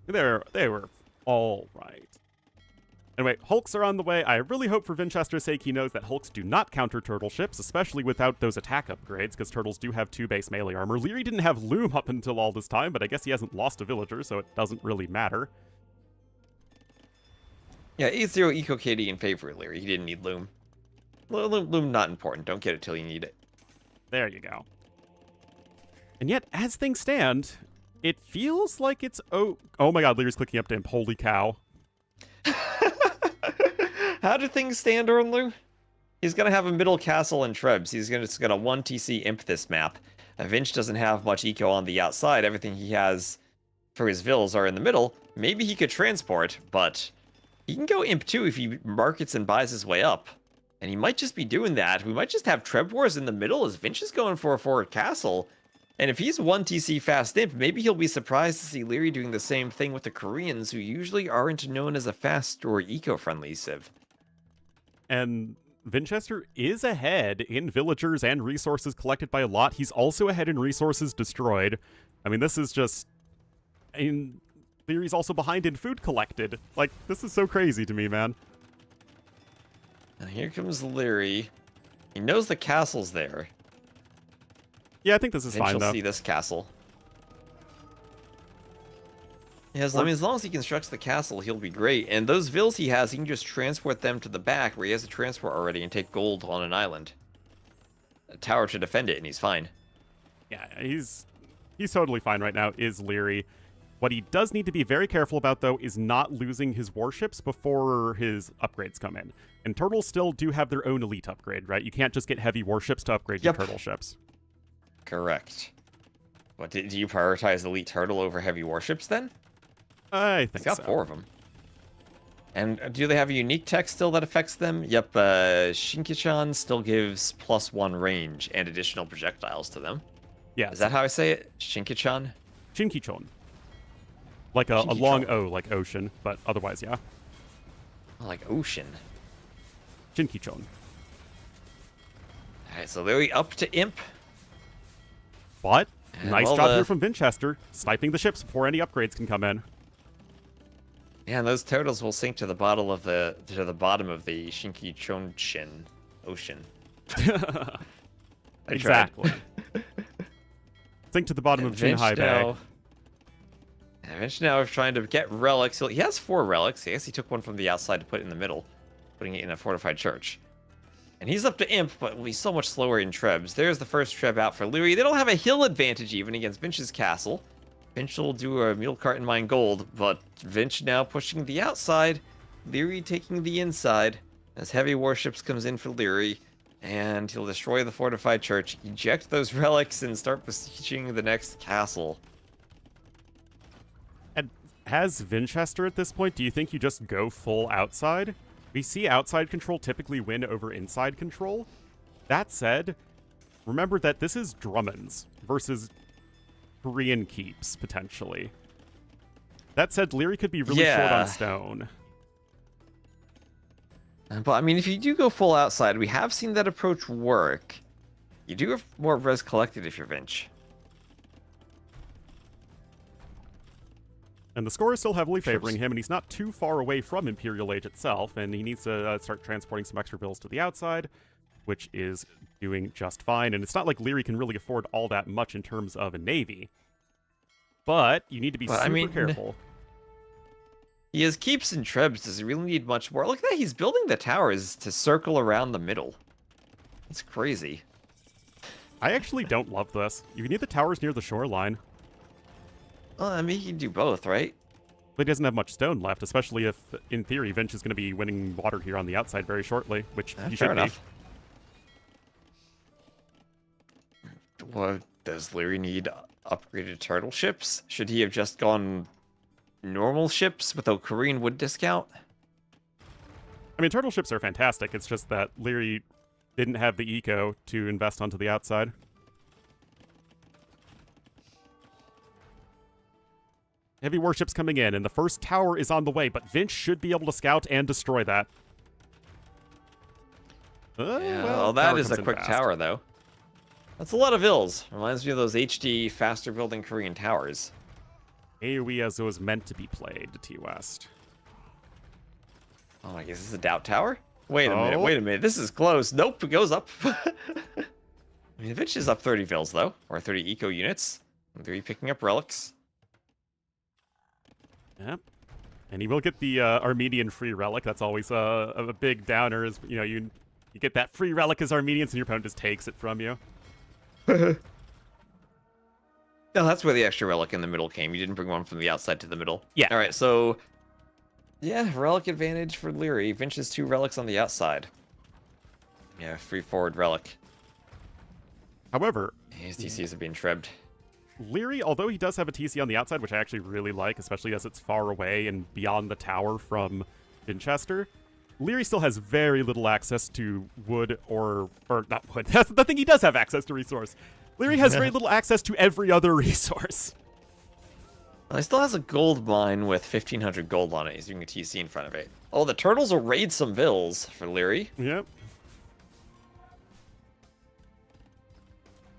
They were all right. Anyway, Hulks are on the way. I really hope for Vinchester's sake he knows that Hulks do not counter turtle ships, especially without those attack upgrades, because turtles do have 2 base melee armor. Leary didn't have Loom up until all this time, but I guess he hasn't lost a villager, so it doesn't really matter. Yeah, 8-0 Eco KD in favor of Leary. He didn't need Loom. Loom not important. Don't get it till you need it. There you go. And yet, as things stand, it feels like it's... Oh my god, Leary's clicking up to imp. Holy cow. How do things stand, Ornlu? He's going to have a middle castle and Trebs. He's just going to 1 TC imp this map. Vinch doesn't have much eco on the outside. Everything he has for his vills are in the middle. Maybe he could transport, but he can go imp too if he markets and buys his way up. And he might just be doing that. We might just have Treb Wars in the middle as Vinch is going for a forward castle. And if he's 1 TC fast imp, maybe he'll be surprised to see Leary doing the same thing with the Koreans, who usually aren't known as a fast or eco-friendly civ. And Vinchester is ahead in villagers and resources collected by a lot. He's also ahead in resources destroyed. I mean, this is just... In Leary's also behind in food collected. Like, this is so crazy to me, man. Now here comes Leary. He knows the castle's there. Yeah, I think this is Vinch fine, will though. see this castle. Yes, I mean, as long as he constructs the castle, he'll be great. And those vills he has, he can just transport them to the back where he has a transport already and take gold on an island. A tower to defend it, and he's fine. Yeah, he's totally fine right now, is Leary. What he does need to be very careful about, though, is not losing his warships before his upgrades come in. And turtles still do have their own elite upgrade, right? You can't just get heavy warships to upgrade your turtle ships. Correct. What, do you prioritize elite turtle over heavy warships, then? I He's think got so. 4 of them. And do they have a unique tech still that affects them? Yep, Shinkichan still gives +1 range and additional projectiles to them. Yeah. Is that how I say it? Shinkichan? Shinkichon. Like a long O, like ocean, but otherwise, yeah. Oh, like ocean. Shinkichon. Alright, so Leary up to imp. But, And nice well, job here from Vinchester, sniping the ships before any upgrades can come in. Yeah, and those turtles will sink to the bottom of the Shinkichonshin ocean. Exactly. Sink to the bottom of Jinhai Bay. Vinch now is trying to get relics. He has 4 relics. I guess he took one from the outside to put in the middle, putting it in a fortified church. And he's up to imp, but he's so much slower in trebs. There's the first treb out for Leary. They don't have a hill advantage even against Vinch's castle. Vinch will do a mule cart and mine gold, but Vinch now pushing the outside. Leary taking the inside as heavy warships comes in for Leary. And he'll destroy the fortified church, eject those relics, and start besieging the next castle. And has Vinchester at this point, do you think you just go full outside? We see outside control typically win over inside control. That said, remember that this is Drummond's versus Korean keeps, potentially. That said, Leary could be really short on stone. But, I mean, if you do go full outside, we have seen that approach work. You do have more res collected if you're Vinch. And the score is still heavily favoring him, and he's not too far away from Imperial Age itself, and he needs to start transporting some extra vills to the outside, which is doing just fine. And it's not like Leary can really afford all that much in terms of a navy. But you need to be super careful. He has keeps and trebs. Does he really need much more? Look at that. He's building the towers to circle around the middle. It's crazy. I actually don't love this. You need the towers near the shoreline. Well, I mean, he can do both, right? But he doesn't have much stone left, especially if, in theory, Vinch is going to be winning water here on the outside very shortly, which he Fair should enough. Well, does Leary need upgraded turtle ships? Should he have just gone normal ships without Korean wood discount? I mean, turtle ships are fantastic. It's just that Leary didn't have the eco to invest onto the outside. Heavy warships coming in, and the first tower is on the way, but Vinch should be able to scout and destroy that. Yeah, well, well, that tower is comes a in quick fast. tower, though. That's a lot of ills. Reminds me of those HD, faster building Korean towers. AoE as it was meant to be played to T-West. Oh, I guess this is a doubt tower? Wait a minute, Oh. wait a minute. This is close. Nope, it goes up. I mean, Vinch is up 30 vills, though, or 30 eco units. Are you picking up relics? Yep. And he will get the Armenian free relic. That's always a big downer. Is you get that free relic as Armenians, and your opponent just takes it from you. No, that's where the extra relic in the middle came. You didn't bring one from the outside to the middle. Yeah. All right, so yeah, relic advantage for Leary. Vinch has 2 relics on the outside. Yeah, free forward relic. However, His TCs are being trebbed. Leary, although he does have a TC on the outside, which I actually really like, especially as it's far away and beyond the tower from Winchester, Leary still has very little access to wood or not wood. That's the thing, he does have access to resource. Leary has very little access to every other resource. Well, he still has a gold mine with 1,500 gold on it. He's doing a TC in front of it. Oh, the turtles will raid some vills for Leary. Yep.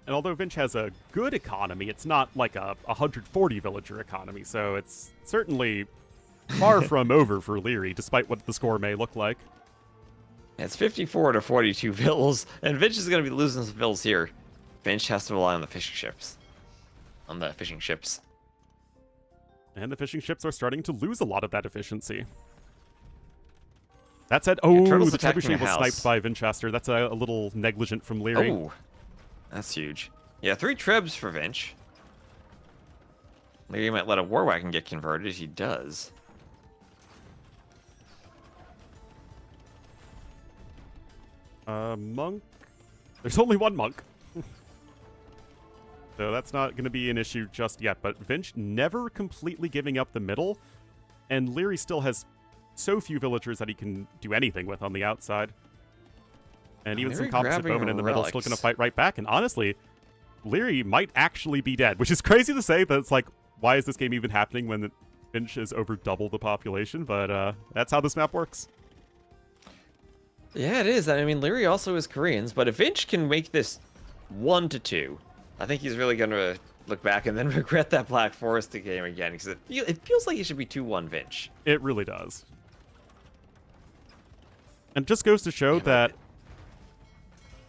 And although Vinch has a good economy, it's not like a 140 villager economy, so it's certainly far from over for Leary, despite what the score may look like. It's 54 to 42 vills, and Vinch is going to be losing some vills here. Vinch has to rely on the fishing ships. On the fishing ships. And the fishing ships are starting to lose a lot of that efficiency. That said, oh, turtles the attacking trebuchet a was house. sniped by Winchester. That's a little negligent from Leary. Oh, that's huge. Yeah, 3 trebs for Vinch. Leary might let a war wagon get converted. He does. Monk. There's only one monk. So that's not going to be an issue just yet. But Vinch never completely giving up the middle. And Leary still has so few villagers that he can do anything with on the outside. And even some Leary competent grabbing bowmen in the middle still relics. going to fight right back. And honestly, Leary might actually be dead, which is crazy to say. But it's like, why is this game even happening when Vinch is over double the population? But that's how this map works. Yeah, it is. I mean, Leary also is Koreans, but if Vinch can make this 1-2, I think he's really going to look back and then regret that Black Forest game again, because it feels like he should be 2-1 Vinch. It really does. And it just goes to show that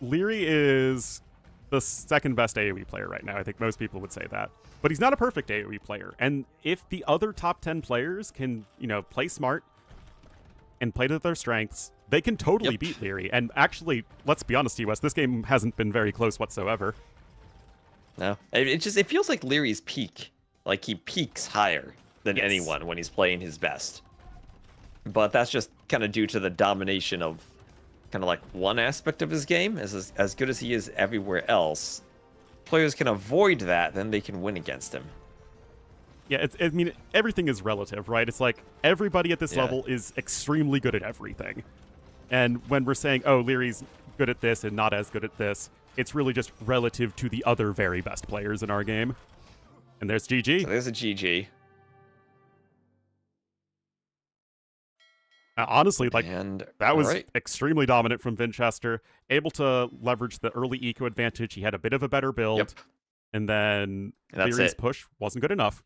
Leary is the second best AoE player right now. I think most people would say that. But he's not a perfect AoE player. And if the other top 10 players can, play smart and play to their strengths, they can totally beat Leary. And actually, let's be honest, T-West, this game hasn't been very close whatsoever. No, it feels like Leary's peak. Like he peaks higher than anyone when he's playing his best. But that's just kind of due to the domination of kind of like one aspect of his game. As good as he is everywhere else, players can avoid that, then they can win against him. Yeah, I mean, everything is relative, right? It's like everybody at this level is extremely good at everything. And when we're saying, oh, Leary's good at this and not as good at this, it's really just relative to the other very best players in our game. And there's GG. So there's a GG. Honestly, that was right. extremely dominant from Winchester. Able to leverage the early eco advantage. He had a bit of a better build. Yep. And then That's Leary's it. push wasn't good enough.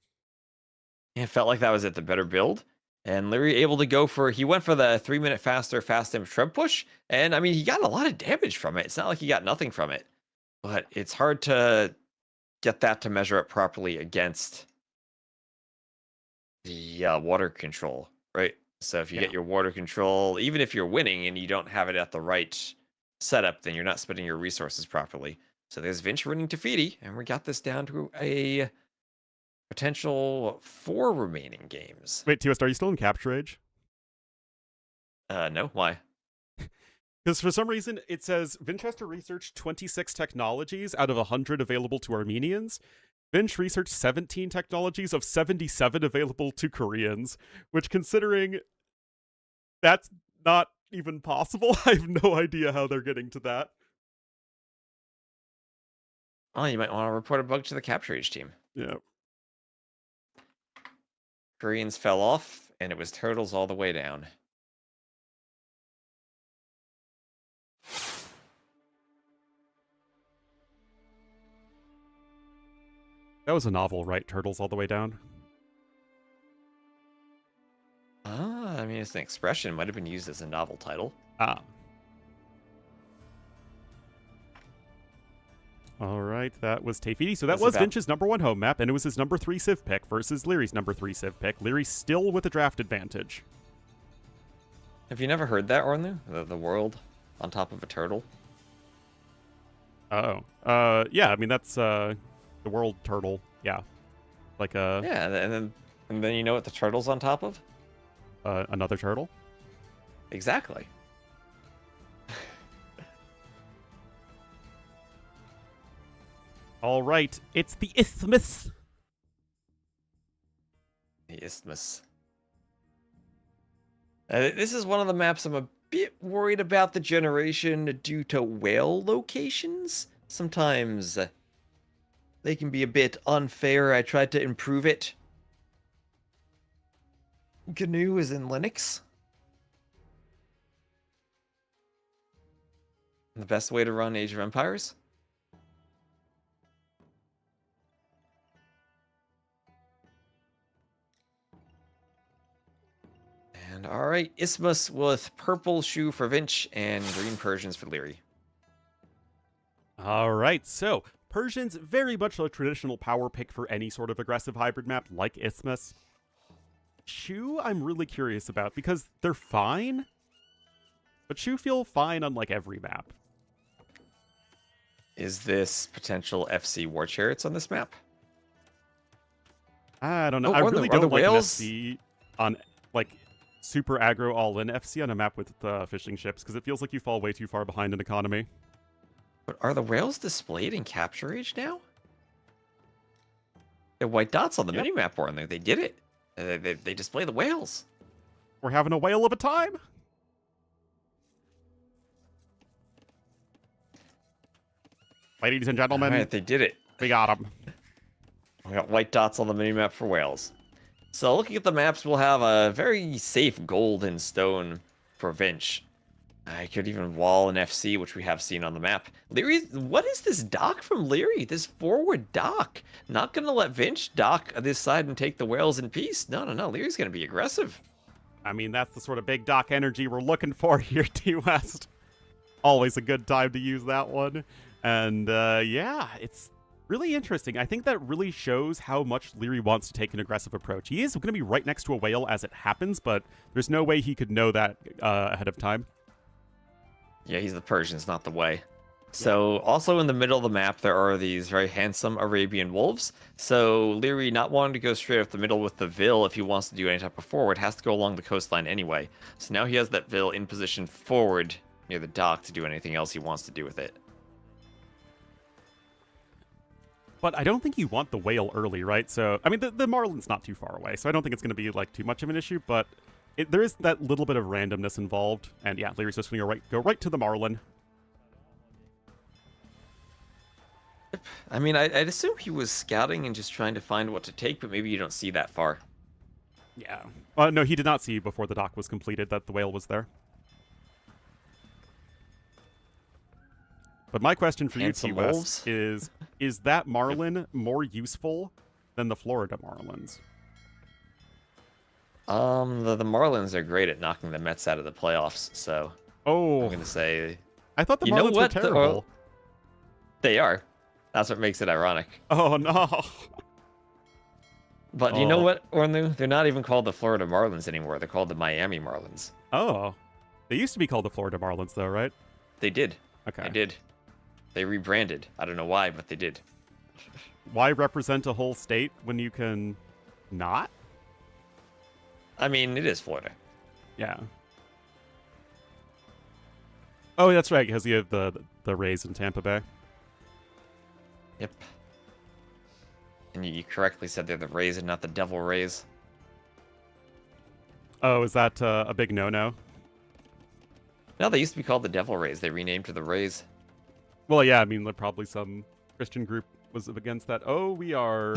It felt like that was it, the better build. And Leary able to go he went for the 3-minute faster fast damage treb push. And I mean, he got a lot of damage from it. It's not like he got nothing from it. But it's hard to get that to measure up properly against the water control, right? So if you get your water control, even if you're winning and you don't have it at the right setup, then you're not spending your resources properly. So there's Vinch running Tafiti, and we got this down to a potential 4 remaining games. Wait, TOS, are you still in Capture Age? No, why? Because for some reason it says Winchester researched 26 technologies out of 100 available to Armenians. Vinch researched 17 technologies of 77 available to Koreans, which, considering that's not even possible, I have no idea how they're getting to that. Oh, you might want to report a bug to the Capture Age team. Yeah. Koreans fell off, and it was turtles all the way down. That was a novel, right? Turtles all the way down? I mean, it's an expression. Might have been used as a novel title. Ah. All right, that was Tafiti. So that That's was about- Vinch's #1 home map, and it was his #3 Civ pick versus Leary's #3 Civ pick. Leary still with a draft advantage. Have you never heard that, Ornlu? The world on top of a turtle? Oh. Yeah, I mean, that's the world turtle. Yeah. Like Yeah, and then you know what the turtle's on top of? another turtle. Exactly. All right, it's the Isthmus. The Isthmus. This is one of the maps I'm a bit worried about the generation due to whale locations. Sometimes they can be a bit unfair. I tried to improve it. GNU is in Linux. The best way to run Age of Empires? And alright, Isthmus with purple shoe for Vinch and green Persians for Leary. All right, so Persians, very much a traditional power pick for any sort of aggressive hybrid map like Isthmus. Shu, I'm really curious about because they're fine, but Shu feel fine on like every map. Is this potential FC war chariots on this map? I don't know. Oh, I are the- really are the don't like an whales- FC on like super aggro all-in FC on a map with fishing ships because it feels like you fall way too far behind in economy. But are the whales displayed in Capture Age now? The white dots on the Yep. minimap, Ornlu. They did it. They display the whales. We're having a whale of a time. Ladies and gentlemen, Alright, they did it. we got them. We got white dots on the minimap for whales. So looking at the maps, we'll have a very safe gold and stone for Vinch. I could even wall an FC, which we have seen on the map. Leary, what is this dock from Leary? This forward dock. Not gonna let Vinch dock this side and take the whales in peace. No. Leary's gonna be aggressive. I mean, that's the sort of big dock energy we're looking for here, T-West. Always a good time to use that one. And yeah, it's really interesting. I think that really shows how much Leary wants to take an aggressive approach. He is going to be right next to a whale as it happens, but there's no way he could know that ahead of time. Yeah, he's the Persians, not the way. So also in the middle of the map, there are these very handsome Arabian wolves. So Leary, not wanting to go straight up the middle with the Vil if he wants to do any type of forward, has to go along the coastline anyway. So now he has that Vil in position forward near the dock to do anything else he wants to do with it. But I don't think you want the whale early, right? So, I mean, the Marlin's not too far away, so I don't think it's going to be like too much of an issue, but there is that little bit of randomness involved. And yeah, Leary's just going to go right to the Marlin. I mean, I'd assume he was scouting and just trying to find what to take, but maybe you don't see that far. Yeah. No, he did not see before the dock was completed that the whale was there. But my question for you, Handsome T-West, is that Marlin more useful than the Florida Marlins? The Marlins are great at knocking the Mets out of the playoffs, so I'm Oh, gonna say I thought the You know Marlins were what? terrible. they are. That's what makes it ironic. Oh, no. But you know Oh. what, Ornlu? They're not even called the Florida Marlins anymore. They're called the Miami Marlins. Oh. They used to be called the Florida Marlins, though, right? They did. Okay. They did. They rebranded. I don't know why, but they did. why represent a whole state when you can not? I mean, it is Florida. Yeah. Oh, that's right, because you have the Rays in Tampa Bay. Yep. And you correctly said they're the Rays and not the Devil Rays. Oh, is that a big no-no? No, they used to be called the Devil Rays. They renamed to the Rays. Well, yeah, I mean, probably some Christian group was against that. Oh, we are...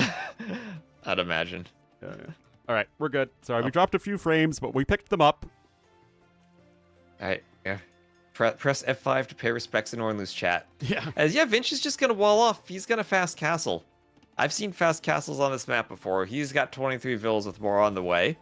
I'd imagine. Yeah. All right, we're good. Sorry, we dropped a few frames, but we picked them up. All right, yeah. Press F5 to pay respects in Ornlu's chat. Yeah. Yeah, Vinch is just going to wall off. He's got a fast castle. I've seen fast castles on this map before. He's got 23 villas with more on the way.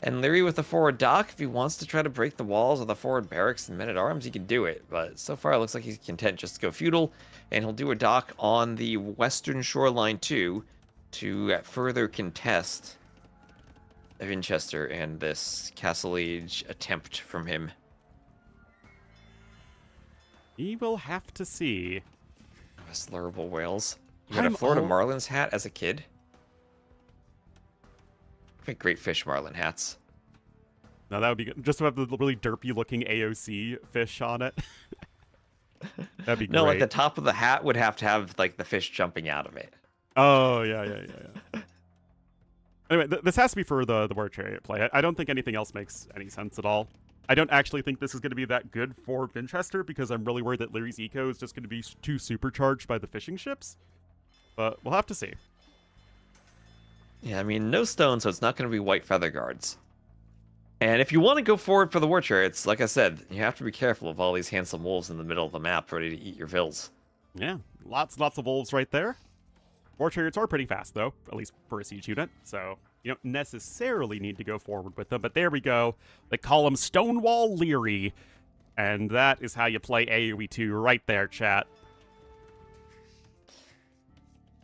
And Leary with the forward dock, if he wants to try to break the walls of the forward barracks and men-at-arms, he can do it. But so far, it looks like he's content just to go feudal. And he'll do a dock on the western shoreline, too, to further contest Winchester and this Castle Age attempt from him. We will have to see. Slurrable whales. You had a I'm Florida all- Marlins hat as a kid? Make great fish marlin hats. No, that would be good. Just to have the really derpy-looking AOC fish on it. That'd be great. No, like the top of the hat would have to have like the fish jumping out of it. Oh, yeah. Anyway, this has to be for the War Chariot play. I don't think anything else makes any sense at all. I don't actually think this is going to be that good for Winchester because I'm really worried that Leary's eco is just going to be too supercharged by the fishing ships. But we'll have to see. Yeah, I mean, no stone, so it's not going to be white feather guards. And if you want to go forward for the war chariots, like I said, you have to be careful of all these handsome wolves in the middle of the map ready to eat your vills. Yeah, lots of wolves right there. War chariots are pretty fast, though, at least for a siege unit, so you don't necessarily need to go forward with them. But there we go. They call him Stonewall Leary, and that is how you play AoE 2 right there, chat.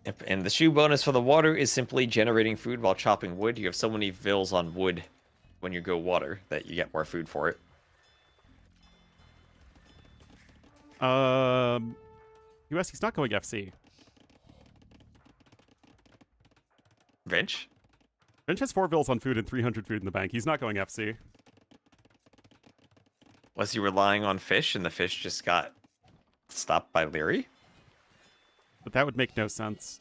Yep, and the shoe bonus for the water is simply generating food while chopping wood. You have so many vills on wood when you go water that you get more food for it. US, he's not going FC. Vinch? Vinch has 4 vills on food and 300 food in the bank. He's not going FC. Was he relying on fish and the fish just got stopped by Leary? But that would make no sense.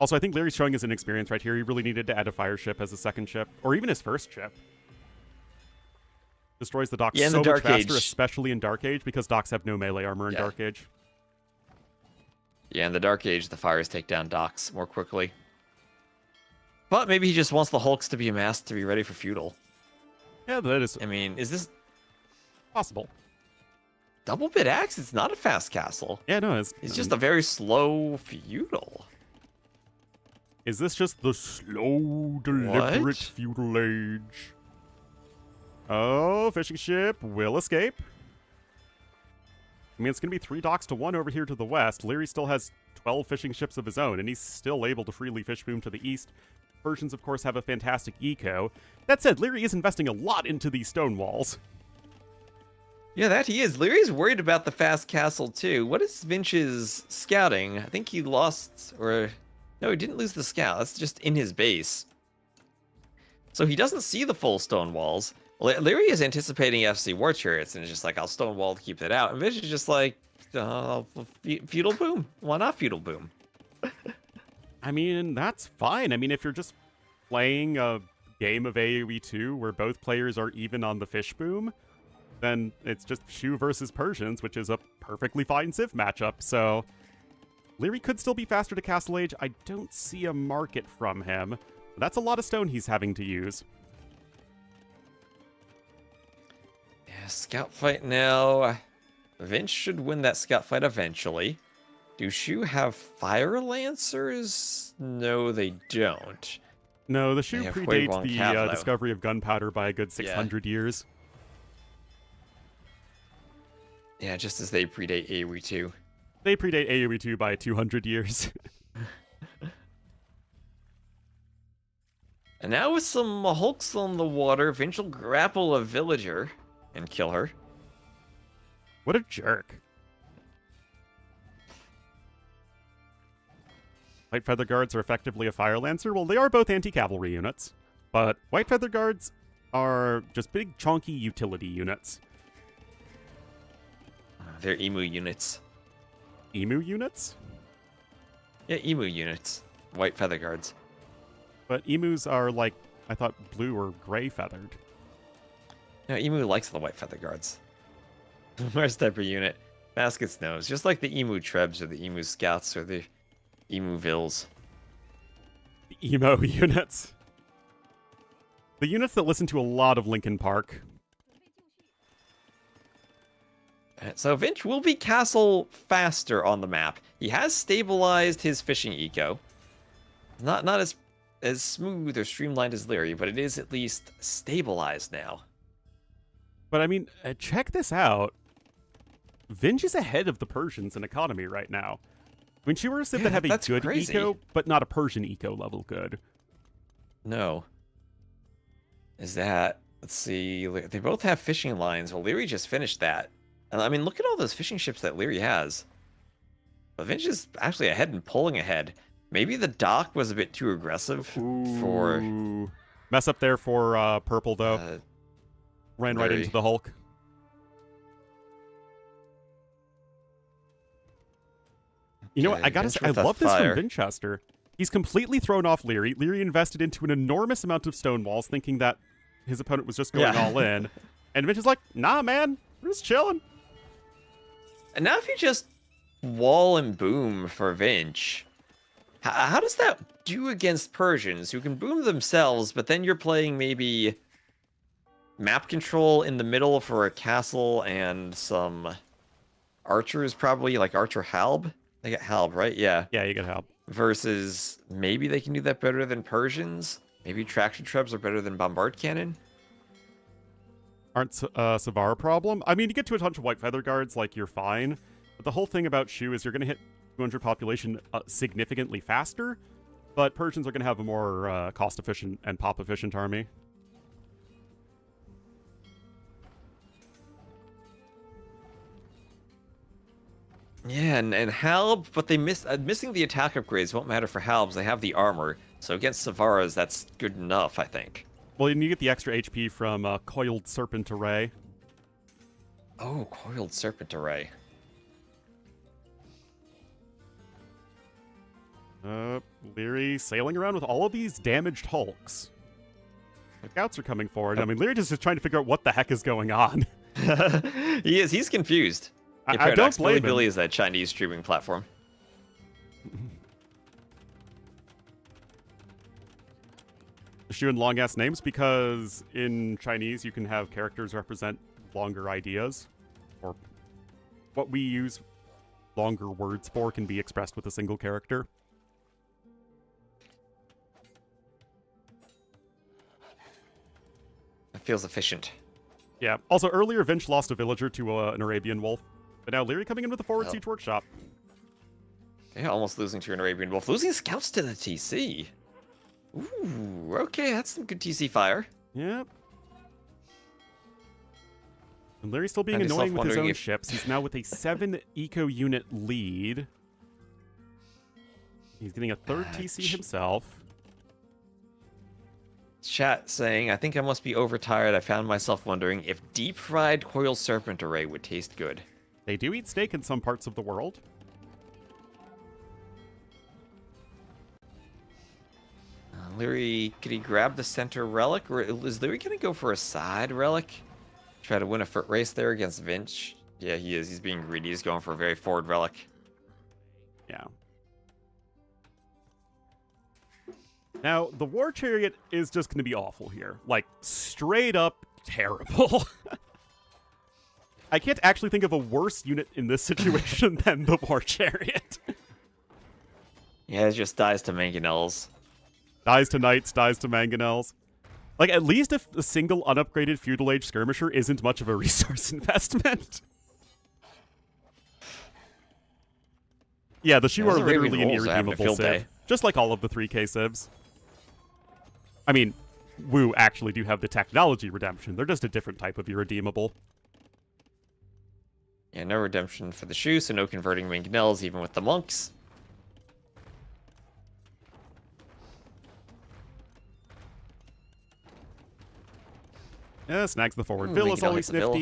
Also, I think Leary's showing his inexperience right here. He really needed to add a fire ship as a second ship, or even his first ship. Destroys the docks in so the Dark much faster, Age. especially in Dark Age, because docks have no melee armor in Yeah. Dark Age. Yeah, in the Dark Age, the fires take down docks more quickly. But maybe he just wants the Hulks to be amassed to be ready for feudal. Yeah, that is I mean, is this possible. double bit axe? It's not a fast castle. Yeah, no, It's just a very slow feudal. Is this just the slow, deliberate What? feudal age? Oh, fishing ship will escape. I mean, it's going to be 3 docks to 1 over here to the west. Leary still has 12 fishing ships of his own, and he's still able to freely fish boom to the east. Persians, of course, have a fantastic eco. That said, Leary is investing a lot into these stone walls. Yeah, that he is. Leary's worried about the fast castle, too. What is Vinch's scouting? I think he lost, or... No, he didn't lose the scout. That's just in his base. So he doesn't see the full stone walls. Leary is anticipating FC war chariots, and is just like, I'll stone wall to keep it out. And Vinch is just like, feudal boom. Why not feudal boom? I mean, that's fine. I mean, if you're just playing a game of AoE 2 where both players are even on the fish boom, then it's just Shu versus Persians, which is a perfectly fine Civ matchup. So Leary could still be faster to Castle Age. I don't see a market from him. That's a lot of stone he's having to use. Yeah, scout fight now. Vinch should win that scout fight eventually. Do Shu have fire lancers? No, they don't. No, the Shu They have predates Huiwang the Cav, though. discovery of gunpowder by a good 600 years. Yeah, just as they predate AoE 2. They predate AoE 2 by 200 years. And now with some hulks on the water, Vinch will grapple a villager and kill her. What a jerk. White Feather Guards are effectively a Fire Lancer. Well, they are both anti-cavalry units, but White Feather Guards are just big, chunky utility units. They're emu units. Emu units? Yeah, emu units. White feather guards. But emus are like, I thought blue or gray feathered. No, emu likes the white feather guards. Worst type of unit. Basket's nose. Just like the emu trebs or the emu scouts or the emu vills. The emo units. The units that listen to a lot of Linkin Park. So Vinch will be castle faster on the map. He has stabilized his fishing eco. Not as smooth or streamlined as Leary, but it is at least stabilized now. But I mean, check this out. Vinch is ahead of the Persians in economy right now. I mean, she were said that have a that's good crazy. eco, but not a Persian eco level good. No. Is that... Let's see. They both have fishing lines. Well, Leary just finished that. And I mean, look at all those fishing ships that Leary has. But Vinch is actually ahead and pulling ahead. Maybe the dock was a bit too aggressive for... Ooh. Mess up there for purple, though. Ran right very. into the Hulk. You know what? I gotta say, I love this from Vinchester. He's completely thrown off Leary. Leary invested into an enormous amount of stone walls, thinking that his opponent was just going all in. And Vinch is like, nah, man. We're just chilling. And now if you just wall and boom for Vinch, how does that do against Persians who can boom themselves, but then you're playing maybe map control in the middle for a castle and some archers, probably like Archer Halb? They get Halb, right? Yeah. Yeah, you get help. Versus maybe they can do that better than Persians? Maybe traction trebs are better than bombard cannon? Aren't Savara problem? I mean, you get to a bunch of White Feather Guards, like, you're fine. But the whole thing about Shu is you're going to hit 200 population significantly faster, but Persians are going to have a more cost-efficient and pop-efficient army. Yeah, and Halb, but they missing the attack upgrades won't matter for Halbs. They have the armor, so against Savaras, that's good enough, I think. Well, and you get the extra HP from Coiled Serpent Array. Oh, Coiled Serpent Array. Leary sailing around with all of these damaged Hulks. The scouts are coming forward. I mean, Leary just is trying to figure out what the heck is going on. He is. He's confused. I don't blame him. Billy is that Chinese streaming platform. Shu and long ass names because in Chinese you can have characters represent longer ideas, or what we use longer words for can be expressed with a single character. It feels efficient. Yeah. Also, earlier Vinch lost a villager to an Arabian wolf, but now Leary coming in with a forward siege workshop. Yeah, almost losing to an Arabian wolf. Losing scouts to the TC. Ooh, okay, that's some good TC fire. Yep. And Larry's still being I'm just annoying with his wondering own if- ships. He's now with a 7 eco unit lead. He's getting a third TC himself. Chat saying, I think I must be overtired. I found myself wondering if deep-fried coil serpent array would taste good. They do eat steak in some parts of the world. Leary, could he grab the center relic, or is Leary gonna go for a side relic? Try to win a foot race there against Vinch? Yeah, he is. He's being greedy. He's going for a very forward relic. Yeah. Now, the War Chariot is just going to be awful here. Like, straight up terrible. I can't actually think of a worse unit in this situation than the War Chariot. Yeah, it just dies to mangonels. Dies to knights, dies to mangonels. Like, at least if a single unupgraded feudal age skirmisher isn't much of a resource investment. Yeah, the Shu are literally an irredeemable civ. Just like all of the 3K civs. I mean, Wu actually do have the technology redemption. They're just a different type of irredeemable. Yeah, no redemption for the Shu, so no converting mangonels even with the monks. Snags the forward. Ooh, Vil we is can always hit the Vil.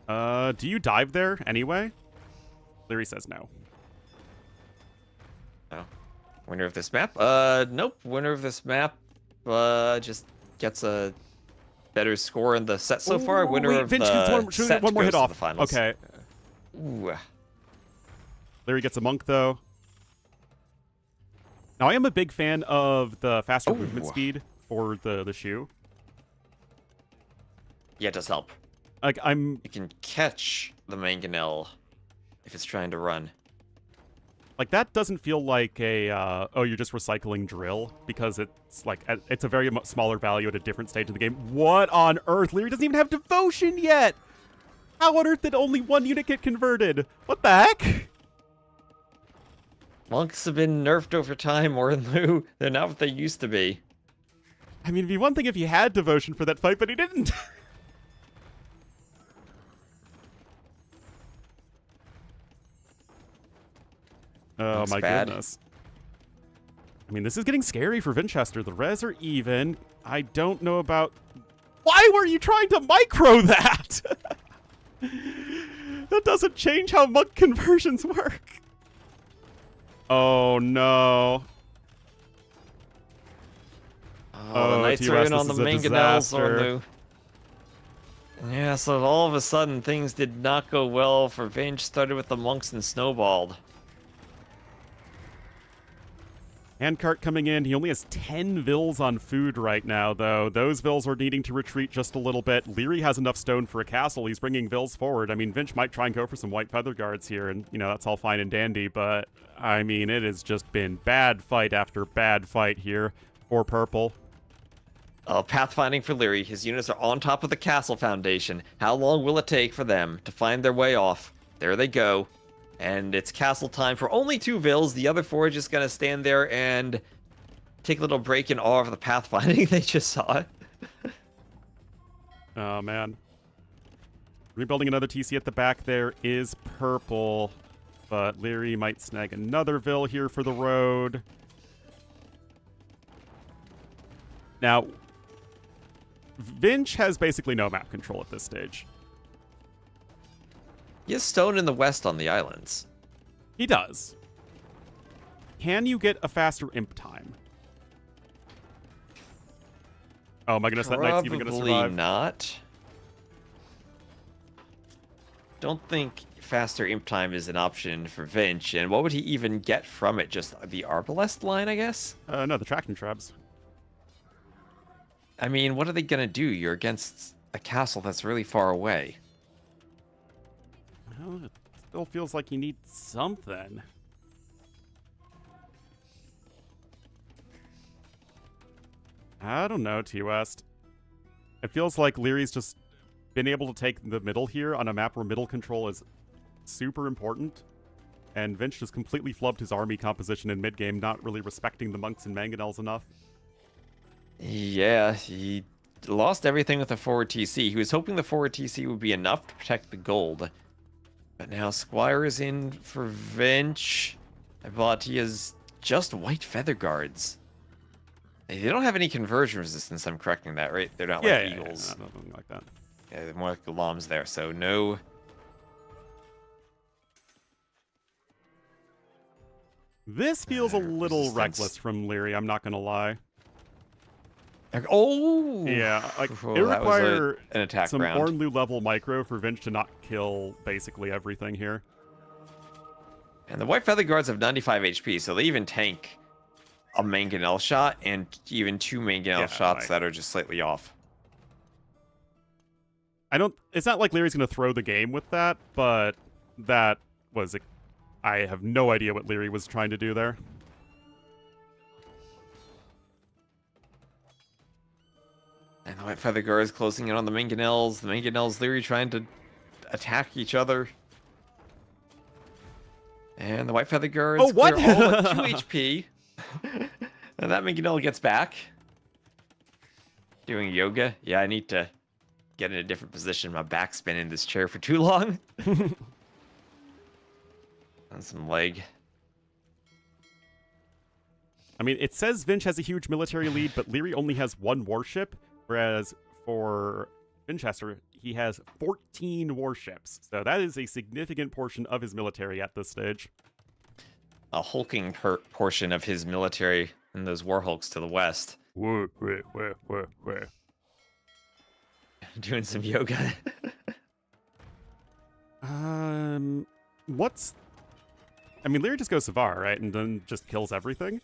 nifty. Do you dive there anyway? Leary says no. Oh. Winner of this map? Nope. Winner of this map just gets a better score in the set so far. Winner Wait, of Vince the gets set one more goes hit to off. the finals. Okay. Ooh. Leary gets a monk, though. Now, I am a big fan of the faster Ooh. movement speed for the shoe. Yeah, it does help. Like, I'm... You can catch the mangonel if it's trying to run. Like, that doesn't feel like a, oh, you're just recycling drill, because it's, like, it's a very smaller value at a different stage of the game. What on earth? Leary doesn't even have devotion yet! How on earth did only one unit get converted? What the heck? Monks have been nerfed over time, Ornlu. They're not what they used to be. I mean, it'd be one thing if he had devotion for that fight, but he didn't. Oh Looks my bad. goodness. I mean, this is getting scary for Vinchester. The res are even. I don't know about... Why were you trying to micro that? That doesn't change how monk conversions work. Oh, no. Oh, the Knights are TOS, in on the this is a mangonels, disaster. Ornlu. Yeah, so all of a sudden things did not go well for Vinch. Started with the monks and snowballed. Handcart coming in. He only has 10 Vils on food right now, though. Those Vils are needing to retreat just a little bit. Leary has enough stone for a castle. He's bringing Vils forward. I mean, Vinch might try and go for some white feather guards here, and, you know, that's all fine and dandy, but, I mean, it has just been bad fight after bad fight here for purple. Pathfinding for Leary. His units are on top of the castle foundation. How long will it take for them to find their way off? There they go. And it's castle time for only 2 Vils. The other 4 are just going to stand there and take a little break in awe of the pathfinding they just saw. Oh, man. Rebuilding another TC at the back there is purple, but Leary might snag another Vil here for the road. Now, Vinch has basically no map control at this stage. He has stone in the west on the islands. He does. Can you get a faster imp time? Oh my goodness, that knight's even going to Probably survive. not. Don't think faster imp time is an option for Vinch. And what would he even get from it? Just the Arbalest line, I guess? No, the tracking traps. I mean, what are they going to do? You're against a castle that's really far away. Well, it still feels like you need something. I don't know, T-West. It feels like Leary's just been able to take the middle here on a map where middle control is super important. And Vinch just completely flubbed his army composition in mid-game, not really respecting the monks and mangonels enough. Yeah, he lost everything with the forward TC. He was hoping the forward TC would be enough to protect the gold. But now Squire is in for Vinch. I bought he has just white feather guards. They don't have any conversion resistance, I'm correcting that, right? They're not like eagles. Yeah, nothing like that. Yeah, they're more like the llamas there, so no. This feels a little resistance. reckless from Leary, I'm not gonna lie. Oh! Yeah, like, Oh, it that was require an attack some round. Ornlu level micro for Vinch to not kill basically everything here. And the white feather guards have 95 HP, so they even tank a mangonel shot and even 2 mangonel Yeah, shots like- that are just slightly off. It's not like Leary's gonna throw the game with that, but that was I have no idea what Leary was trying to do there. And the white feather guards closing in on the mangonels. The mangonels, Leary trying to attack each other. And the white feather guards, Oh, what? they're all at 2 HP. And that mangonel gets back. Doing yoga. Yeah, I need to get in a different position. My back's been in this chair for too long. And some leg. I mean, it says Vinch has a huge military lead, but Leary only has 1 warship, whereas for Winchester, he has 14 warships. So that is a significant portion of his military at this stage. A hulking portion of his military and those warhulks to the west. Where? Doing some yoga. What's... I mean, Leary just goes Savar, right? And then just kills everything?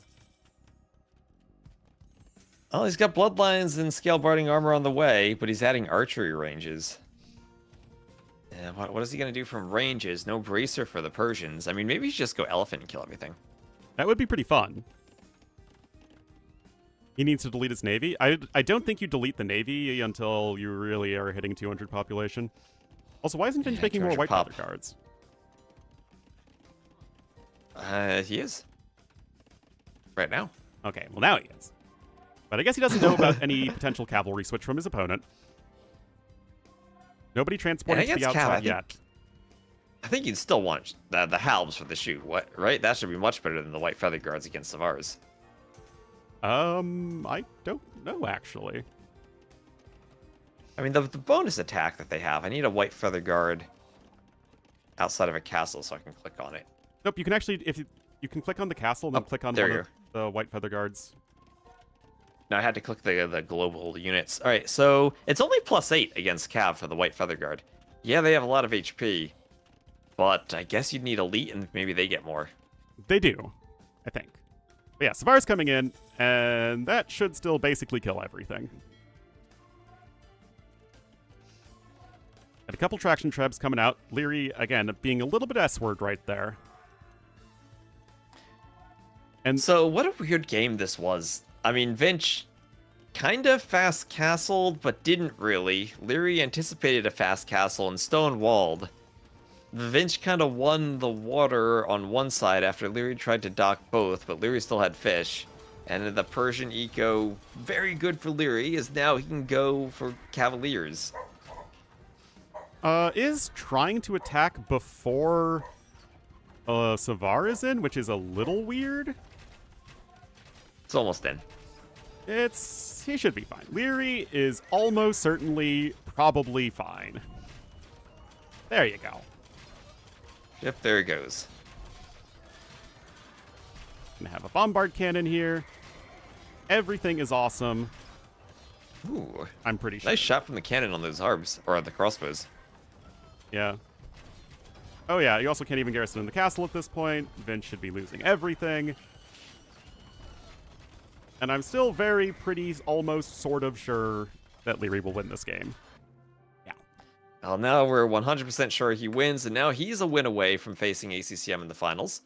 Oh, he's got bloodlines and scale barding armor on the way, but he's adding archery ranges. Yeah, what is he going to do from ranges? No bracer for the Persians. I mean, maybe he should just go elephant and kill everything. That would be pretty fun. He needs to delete his navy. I don't think you delete the navy until you really are hitting 200 population. Also, why isn't Finch Yeah, making more 200 white pop. feather guards? He is. Right now. Okay, well now he is. But I guess he doesn't know about any potential cavalry switch from his opponent. Nobody transported to the against Cav, outside yet. I think you'd still want the halbs for the shoot, right? That should be much better than the white feather guards against Savars. I don't know, actually. I mean, the bonus attack that they have, I need a white feather guard outside of a castle so I can click on it. Nope, you can actually, if you can click on the castle and then click on there one you of the white feather guards. No, I had to click the global units. All right, so it's only +8 against Cav for the white feather guard. Yeah, they have a lot of HP, but I guess you'd need elite and maybe they get more. They do, I think. But yeah, Savar's coming in, and that should still basically kill everything. And a couple traction trebs coming out. Leary, again, being a little bit S-word right there. And So what a weird game this was. I mean, Vinch kind of fast castled, but didn't really. Leary anticipated a fast castle and stonewalled. Vinch kind of won the water on one side after Leary tried to dock both, but Leary still had fish. And the Persian eco, very good for Leary, is now he can go for Cavaliers. is trying to attack before Savar is in, which is a little weird. It's almost in. He should be fine. Leary is almost certainly probably fine. There you go. Yep, there it goes. Gonna have a bombard cannon here. Everything is awesome. Ooh, I'm pretty sure. nice shot from the cannon on those harbs, or the crossbows. Yeah. Oh yeah, you also can't even garrison in the castle at this point. Vince should be losing everything. And I'm still pretty, almost sort of sure that Leary will win this game. Yeah. Well, now we're 100% sure he wins, and now he's a win away from facing ACCM in the finals.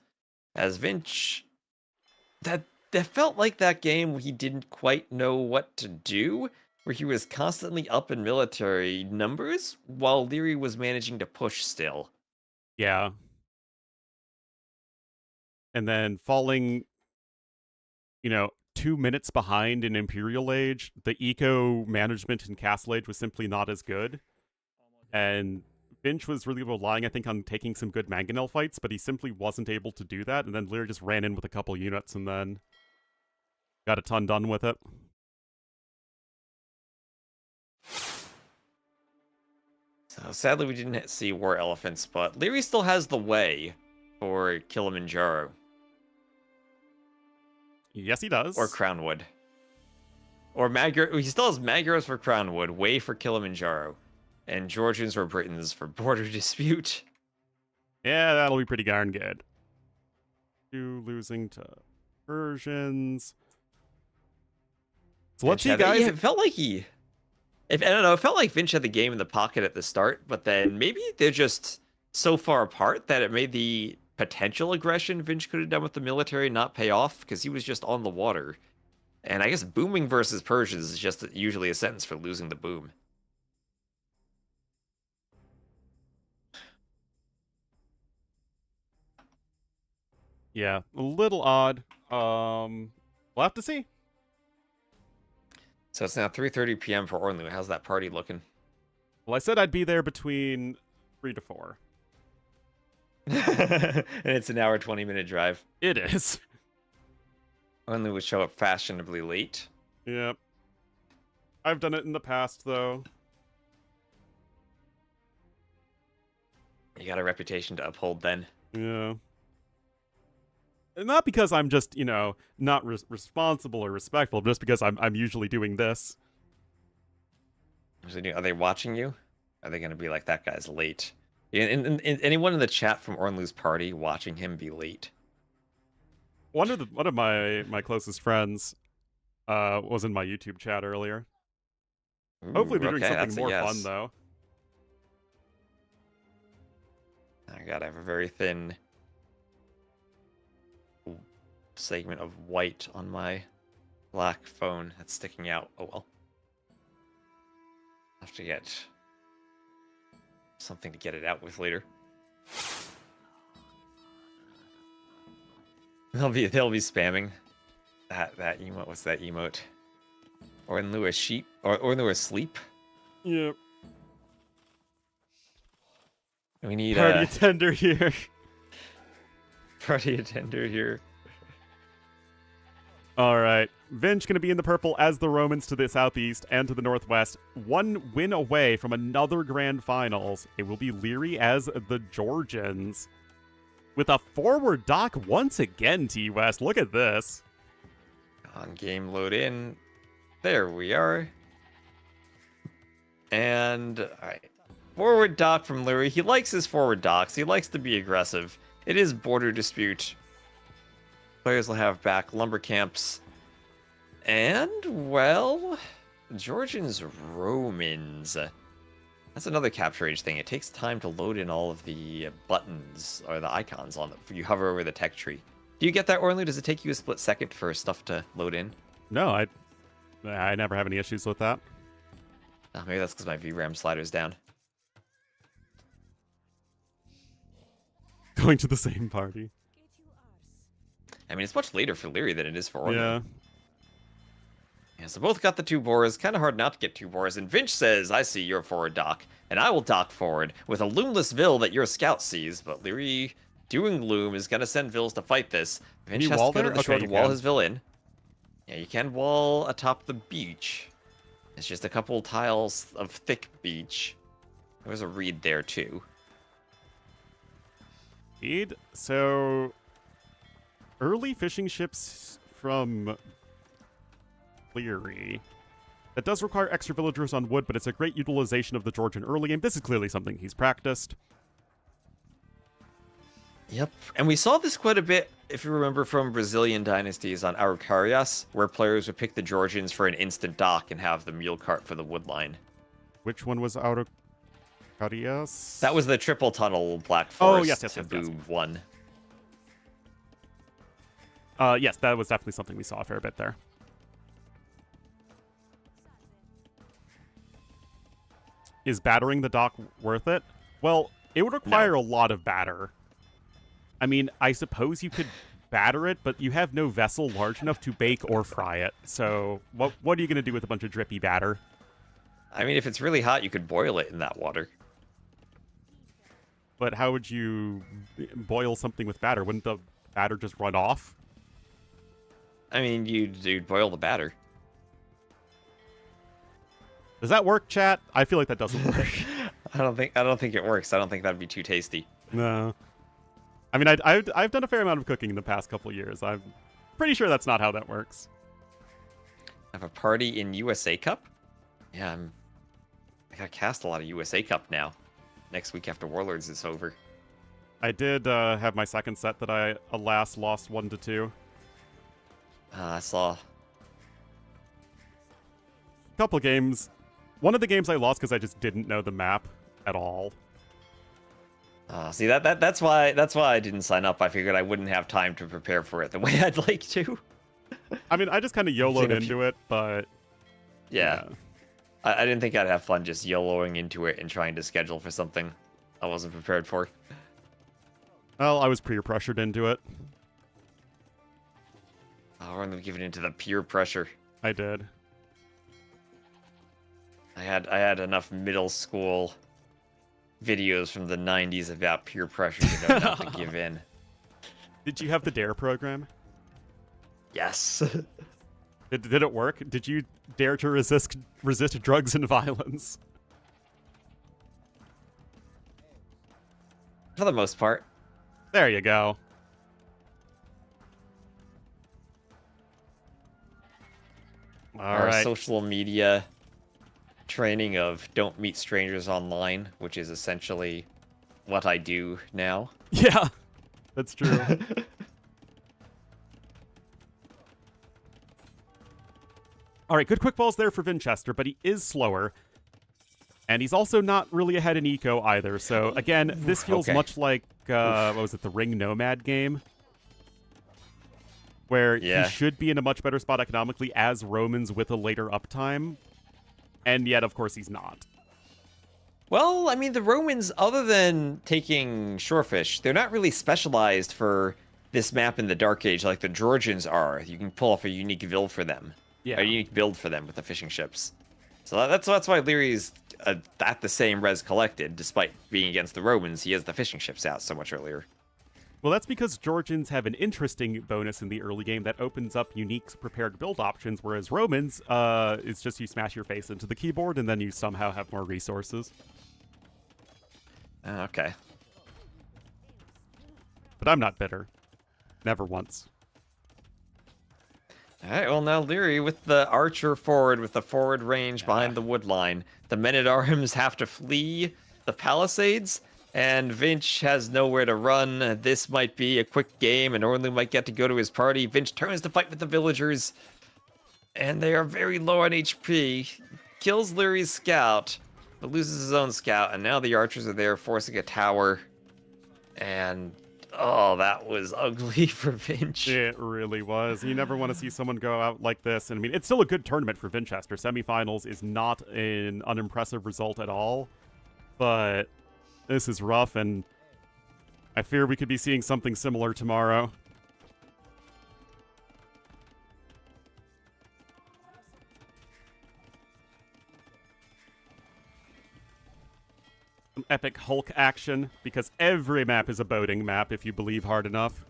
As Vinch... That felt like that game he didn't quite know what to do, where he was constantly up in military numbers, while Leary was managing to push still. Yeah. And then falling, 2 minutes behind in Imperial Age, the eco management in Castle Age was simply not as good. And Finch was really relying, I think, on taking some good Mangonel fights, but he simply wasn't able to do that. And then Lear just ran in with a couple units and then got a ton done with it. So sadly we didn't see War Elephants, but Leary still has the way for Kilimanjaro. Yes, he does. Or Crownwood. Or he still has Magyaros for Crownwood, way for Kilimanjaro. And Georgians or Britons for border dispute. Yeah, that'll be pretty darn good. Losing to Persians. So let's see, guys. Yeah, it felt like I don't know, it felt like Finch had the game in the pocket at the start, but then maybe they're just so far apart that it made the potential aggression Finch could have done with the military not pay off, because he was just on the water. And I guess booming versus Persians is just usually a sentence for losing the boom. Yeah, a little odd. We'll have to see. So it's now 3:30 p.m. for Ornlu. How's that party looking? Well, I said I'd be there between 3 to 4. And it's an hour, 20-minute drive. It is. Ornlu would show up fashionably late. Yep. I've done it in the past, though. You got a reputation to uphold then. Yeah. And not because I'm just, not responsible or respectful, just because I'm usually doing this. Are they watching you? Are they going to be like, that guy's late? And anyone in the chat from Ornlu's party watching him be late? One of my closest friends was in my YouTube chat earlier. Ooh, Hopefully they're doing okay, something that's a more yes. fun, though. I gotta have a very thin segment of white on my black phone that's sticking out. Oh well. Have to get something to get it out with later. They'll be spamming that emote. What's that emote? Ornlu a sheep or Ornlu asleep? Yep. We need Party attender here. party attender here. All right. Vinch going to be in the purple as the Romans to the southeast and to the northwest. One win away from another grand finals. It will be Leary as the Georgians. With a forward dock once again, T-West. Look at this. On game load in. There we are. And, alright. Forward dock from Leary. He likes his forward docks. He likes to be aggressive. It is border dispute. Players will have back lumber camps. And, well, Georgians Romans. That's another capture age thing. It takes time to load in all of the buttons or the icons on it. You hover over the tech tree. Do you get that, Ornlu? Does it take you a split second for stuff to load in? No, I never have any issues with that. Oh, maybe that's because my VRAM slider's down. Going to the same party. I mean, it's much later for Leary than it is for Ornlu. Yeah. Yeah, so both got the two bores. Kind of hard not to get two bores. And Vinch says, I see your forward dock, and I will dock forward with a loomless Vil that your scout sees. But Leary, doing loom, is going to send Vils to fight this. Vinch you has wall to go to there? the shore Okay, to you wall can. his Vil in. Yeah, you can wall atop the beach. It's just a couple tiles of thick beach. There's a reed there, too. Indeed. So, early fishing ships from Leary. That does require extra villagers on wood, but it's a great utilization of the Georgian early game. This is clearly something he's practiced. Yep. And we saw this quite a bit, if you remember, from Brazilian dynasties on Araucarias, where players would pick the Georgians for an instant dock and have the mule cart for the wood line. Which one was Araucarias? That was the triple tunnel Black Forest yes, Taboob one. Yes, that was definitely something we saw a fair bit there. Is battering the dock worth it? Well, it would require a lot of batter. I mean, I suppose you could batter it, but you have no vessel large enough to bake or fry it. So what are you going to do with a bunch of drippy batter? I mean, if it's really hot, you could boil it in that water. But how would you boil something with batter? Wouldn't the batter just run off? I mean, you'd boil the batter. Does that work, chat? I feel like that doesn't work. I don't think it works. I don't think that'd be too tasty. No. I mean, I've done a fair amount of cooking in the past couple years. I'm pretty sure that's not how that works. Have a party in USA Cup? Yeah, I gotta cast a lot of USA Cup now. Next week after Warlords is over. I did have my second set that I, alas, lost 1-2. I saw. A couple games. One of the games I lost because I just didn't know the map at all. See that's why I didn't sign up. I figured I wouldn't have time to prepare for it the way I'd like to. I mean, I just kind of YOLO'd into it, but... Yeah. I didn't think I'd have fun just YOLOing into it and trying to schedule for something I wasn't prepared for. Well, I was peer pressured into it. Oh, we're gonna give it into the peer pressure. I did. I had enough middle school videos from the 90s about peer pressure to know not to give in. Did you have the DARE program? Yes. Did it work? Did you dare to resist drugs and violence? For the most part. There you go. All Our right. social media training of don't meet strangers online, which is essentially what I do now. Yeah, that's true. All right, good quick balls there for Vinchester, but he is slower. And he's also not really ahead in eco either. So again, this feels Okay. much like, what was it, the Ring Nomad game? Where Yeah. he should be in a much better spot economically as Romans with a later uptime. And yet, of course, he's not. Well, I mean, the Romans, other than taking shorefish, they're not really specialized for this map in the Dark Age like the Georgians are. You can pull off a unique build for them. Yeah. A unique build for them with the fishing ships. So that's why Leary's at the same res collected, despite being against the Romans. He has the fishing ships out so much earlier. Well, that's because Georgians have an interesting bonus in the early game that opens up unique prepared build options, whereas Romans, it's just you smash your face into the keyboard and then you somehow have more resources. Okay. But I'm not bitter. Never once. Alright, well now Leary with the archer forward, with the forward range behind the wood line. The men-at-arms have to flee the palisades, and Vinch has nowhere to run. This might be a quick game, and Ornlu might get to go to his party. Vinch turns to fight with the villagers, and they are very low on HP. Kills Leary's scout, but loses his own scout, and now the archers are there forcing a tower. And oh, that was ugly for Vinch. It really was. You never want to see someone go out like this. And I mean, it's still a good tournament for Vinchester. Semifinals is not an unimpressive result at all. But this is rough, and I fear we could be seeing something similar tomorrow. Some epic Hulk action, because every map is a boating map if you believe hard enough.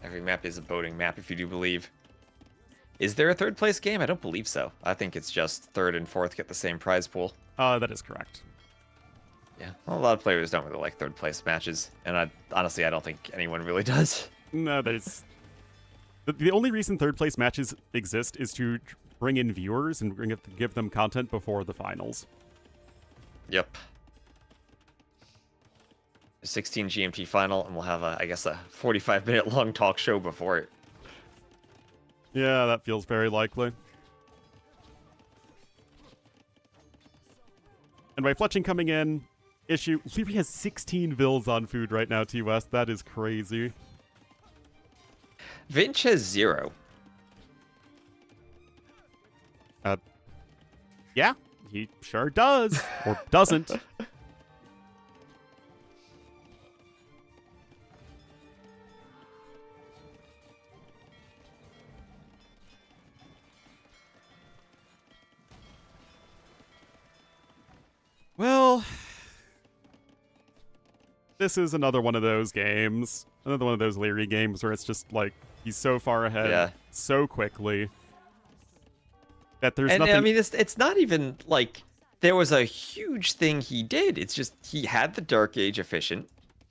Every map is a boating map, if you do believe. Is there a third place game? I don't believe so. I think it's just third and fourth get the same prize pool. That is correct. Yeah, well, a lot of players don't really like third place matches, and honestly, I don't think anyone really does. No, there's... The only reason third place matches exist is to bring in viewers and give them content before the finals. Yep. 16 GMT final, and we'll have, I guess, a 45-minute long talk show before it. Yeah, that feels very likely. And by Fletching coming in, issue... Leary has 16 vills on food right now, T-West. That is crazy. Vinch has 0. Yeah, he sure does. Or doesn't. Well, this is another one of those games. Another one of those Leary games where it's just like he's so far ahead so quickly that there's nothing... I mean, it's not even like there was a huge thing he did. It's just he had the Dark Age efficient,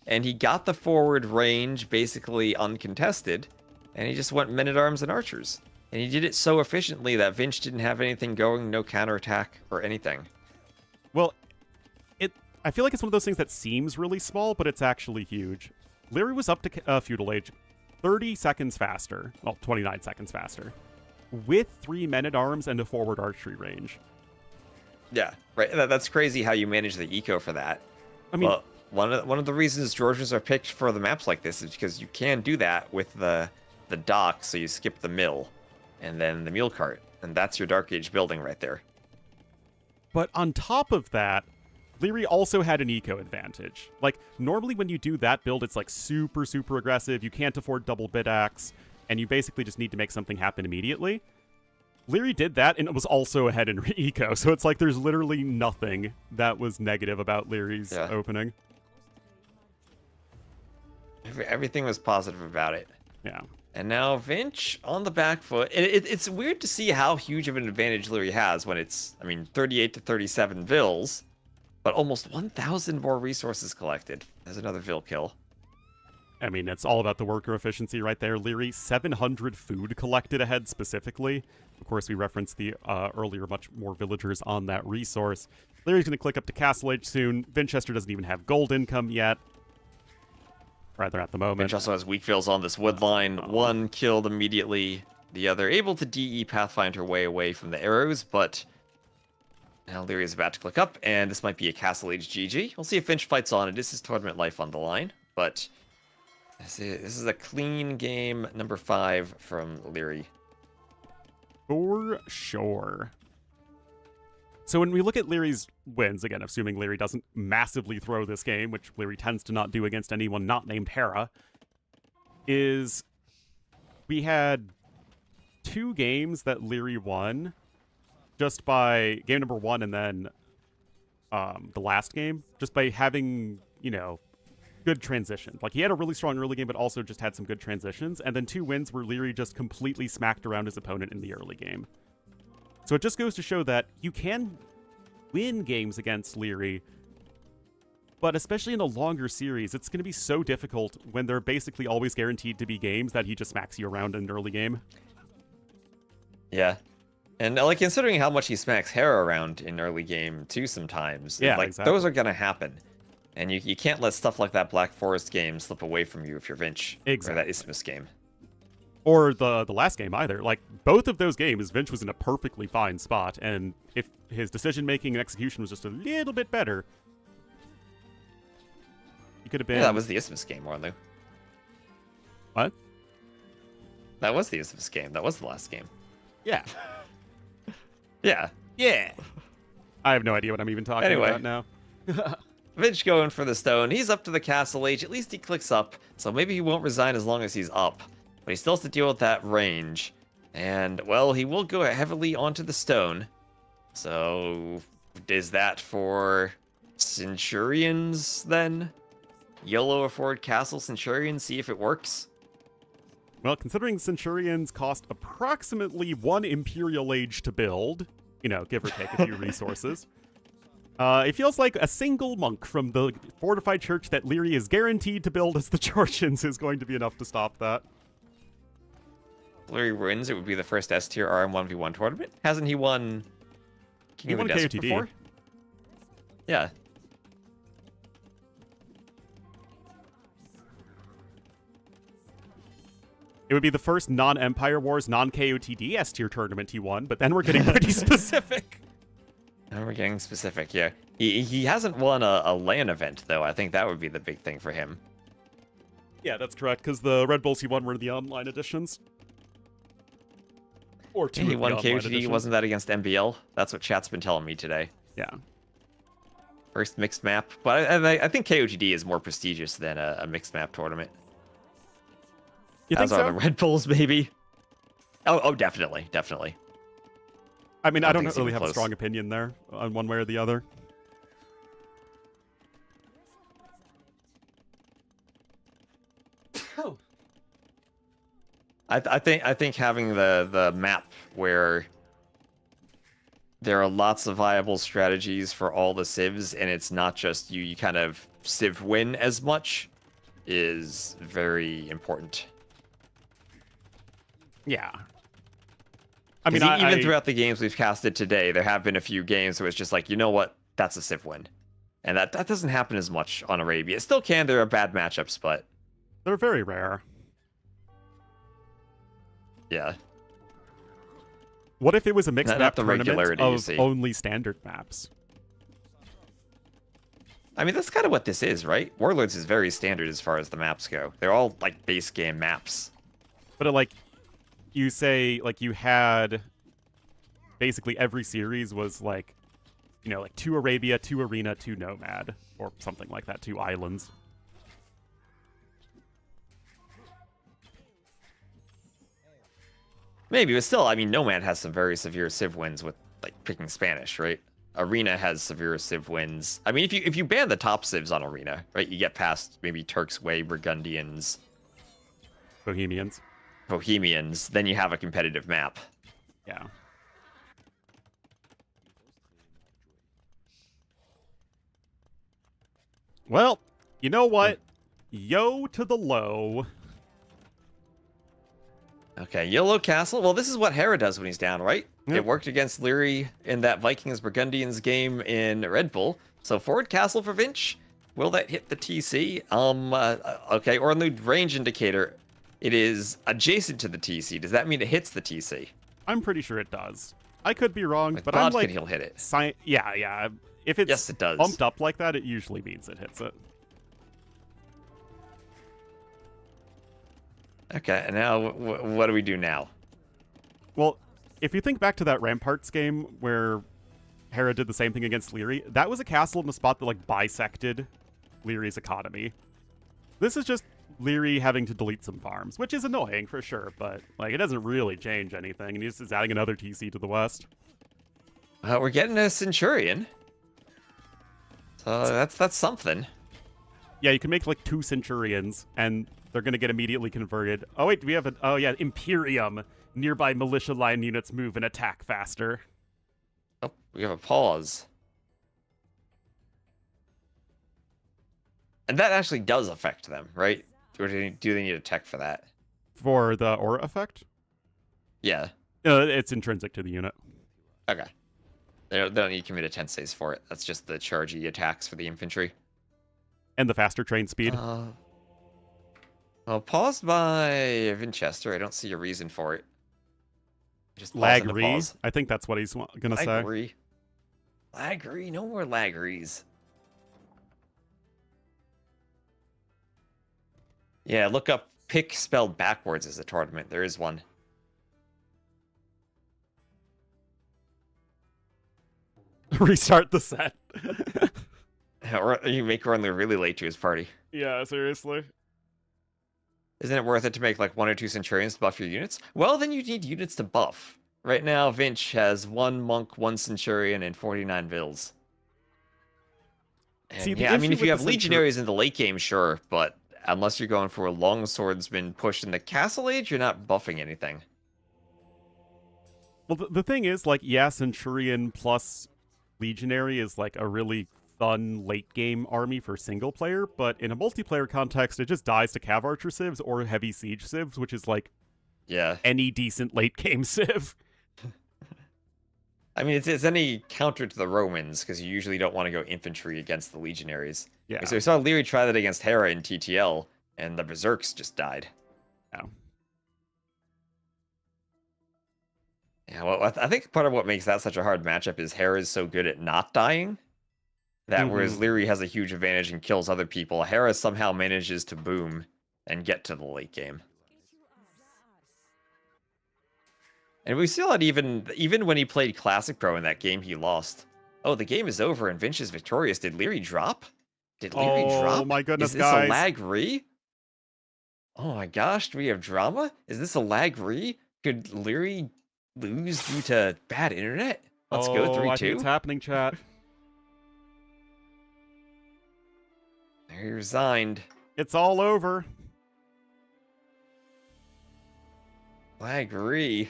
and he got the forward range basically uncontested, and he just went men-at-arms and archers. And he did it so efficiently that Vinch didn't have anything going, no counterattack or anything. Well, I feel like it's one of those things that seems really small, but it's actually huge. Leary was up to Feudal Age 30 seconds faster. Well, 29 seconds faster. With 3 men-at-arms and a forward archery range. Yeah, right. That's crazy how you manage the eco for that. I mean... Well, one of the reasons Georgians are picked for the maps like this is because you can do that with the dock, so you skip the mill, and then the mule cart, and that's your Dark Age building right there. But on top of that, Leary also had an eco advantage. Like, normally when you do that build, it's like super, super aggressive. You can't afford double bid axe, and you basically just need to make something happen immediately. Leary did that, and it was also ahead in eco, so it's like there's literally nothing that was negative about Leary's opening. Everything was positive about it. Yeah. And now Vinch on the back foot. It's weird to see how huge of an advantage Leary has when it's, I mean, 38 to 37 vills, but almost 1,000 more resources collected. There's another vill kill. I mean, it's all about the worker efficiency right there. Leary, 700 food collected ahead specifically. Of course, we referenced the earlier much more villagers on that resource. Leary's going to click up to Castle Age soon. Vinchester doesn't even have gold income yet. Rather, at the moment. Vinch also has weak vills on this wood line. One killed immediately. The other able to DE Pathfind her way away from the arrows, but now Leary is about to click up, and this might be a Castle Age GG. We'll see if Vinch fights on. It is his tournament life on the line, but this is a clean game number 5 from Leary. For sure. So when we look at Leary's wins, again, assuming Leary doesn't massively throw this game, which Leary tends to not do against anyone not named Hera, is we had 2 games that Leary won just by game number 1 and then the last game, just by having, you know, good transition. Like, he had a really strong early game, but also just had some good transitions, and then 2 wins where Leary just completely smacked around his opponent in the early game. So it just goes to show that you can win games against Leary, but especially in a longer series, it's going to be so difficult when they're basically always guaranteed to be games that he just smacks you around in an early game. Yeah. And like, considering how much he smacks Hera around in early game too sometimes, yeah, like, exactly. those are going to happen. And you can't let stuff like that Black Forest game slip away from you if you're Vinch. Exactly. Or that Isthmus game. Or the last game either. Like, both of those games, Vinch was in a perfectly fine spot, and if his decision-making and execution was just a little bit better, he could have been... Yeah, that was the Isthmus game, Ornlu. What? That was the Isthmus game. That was the last game. Yeah. Yeah. Yeah. I have no idea what I'm even talking Anyway. about now. Vinch going for the stone. He's up to the Castle Age. At least he clicks up, so maybe he won't resign as long as he's up. But he still has to deal with that range. And, well, he will go heavily onto the stone. So, is that for Centurions, then? YOLO afford Castle Centurions, see if it works? Well, considering Centurions cost approximately 1 Imperial Age to build, you know, give or take a few resources, it feels like a single monk from the fortified church that Leary is guaranteed to build as the Georgians is going to be enough to stop that. Leary wins, it would be the first S tier RM1v1 tournament. Hasn't he won King He of the won Desert KOTD. before? Yeah. It would be the first non-Empire Wars, non-KOTD S tier tournament he won, but then we're getting pretty specific. Now we're getting specific, yeah. He hasn't won a LAN event, though. I think that would be the big thing for him. Yeah, that's correct, because the Red Bulls he won were the online editions. Or 2 And he of the won online KOTD, editions. wasn't that against MBL? That's what chat's been telling me today. Yeah. First mixed map. But I think KOTD is more prestigious than a mixed map tournament. You think As are so? the Red Bulls, maybe. Oh, definitely, definitely. I mean, I I don't don't think it's really even have a close. strong opinion there on one way or the other. I think having the map where there are lots of viable strategies for all the civs, and it's not just you kind of civ win as much, is very important. Yeah. I mean, 'Cause even I throughout the games we've casted today, there have been a few games where it's just like, you know what, that's a civ win. And that doesn't happen as much on Arabia. It still can, there are bad matchups, but they're very rare. yeah. What if it was a mixed Not map the tournament regularity you of see. only standard maps? I mean, that's kind of what this is, right? Warlords is very standard as far as the maps go. They're all, like, base game maps. But like, you say, like, you had basically every series was like, you know, like 2 Arabia, 2 Arena, 2 Nomad, or something like that, 2 Islands. Maybe, but still, I mean, Nomad has some very severe civ wins with, like, picking Spanish, right? Arena has severe civ wins. I mean, if you ban the top civs on Arena, right, you get past maybe Turks Way, Burgundians. Bohemians. Bohemians, then you have a competitive map. Yeah. Well, you know what? Yo to the low. Okay, Yellow Castle. Well, this is what Hera does when he's down, right? Yep. It worked against Leary in that Vikings Burgundians game in Red Bull. So forward castle for Vinch. Will that hit the TC? Okay, Ornlu range indicator. It is adjacent to the TC. Does that mean it hits the TC? I'm pretty sure it does. I could be wrong, With but I'm Bodkin, like, he'll hit it. yeah. If it's Yes, it does. bumped up like that, it usually means it hits it. Okay, and now what do we do now? Well, if you think back to that Ramparts game where Hera did the same thing against Leary, that was a castle in a spot that like bisected Leary's economy. This is just Leary having to delete some farms, which is annoying for sure, but like it doesn't really change anything, and he's just adding another TC to the west. We're getting a Centurion. So that's something. Yeah, you can make like 2 Centurions, and they're gonna get immediately converted. Oh wait, do we have a? Oh yeah, Imperium. Nearby militia line units move and attack faster. Oh, we have a pause. And that actually does affect them, right? Or do they need a tech for that? For the aura effect? Yeah. It's intrinsic to the unit. Okay. They don't need committed tenseis for it. That's just the chargey attacks for the infantry. And the faster train speed. Well, paused by Winchester. I don't see a reason for it. Just pausing to Lagri. pause. I think that's what he's gonna say. Lagri. Lagri. No more Lagris. Yeah, look up pick spelled backwards as a tournament. There is one. Restart the set. Or you make Ornlu really late to his party. Yeah, seriously. Isn't it worth it to make like 1 or 2 Centurions to buff your units? Well, then you need units to buff. Right now, Vinch has 1 Monk, 1 Centurion, and 49 Vills. And See, the yeah, I mean, issue if you with have the Legionaries in the late game, sure, but unless you're going for a long swordsman push in the Castle Age, you're not buffing anything. Well, the thing is, like, yeah, Centurion plus Legionary is like a really fun late game army for single player, but in a multiplayer context, it just dies to Cav Archer civs or heavy siege civs, which is like Yeah. any decent late game civ. I mean, it's any counter to the Romans, because you usually don't want to go infantry against the Legionaries. Yeah. So we saw Leary try that against Hera in TTL, and the Berserks just died. Yeah. Yeah, well, I think part of what makes that such a hard matchup is Hera is so good at not dying, that whereas Leary has a huge advantage and kills other people, Hera somehow manages to boom and get to the late game. And we saw it even when he played Classic Pro in that game he lost. Oh, the game is over and Vinch is victorious. Did Leary drop? Did Leary drop? Oh my goodness, is this guys. a lag re? Oh my gosh, do we have drama? Is this a lag re? Could Leary lose due to bad internet? Let's go 3-2. I think it's happening, chat. He resigned. It's all over. Lag re.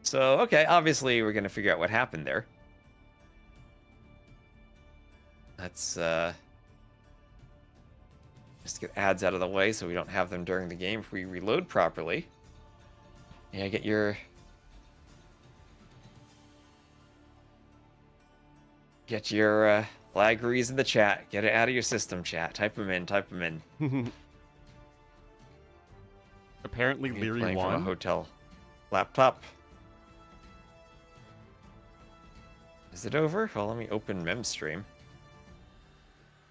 So, okay, obviously we're going to figure out what happened there. Let's just get ads out of the way so we don't have them during the game if we reload properly. Yeah, get your lag rees in the chat. Get it out of your system, chat. Type them in, type them in. Apparently, You're Leary playing from a won. hotel laptop. Is it over? Well, let me open MemStream.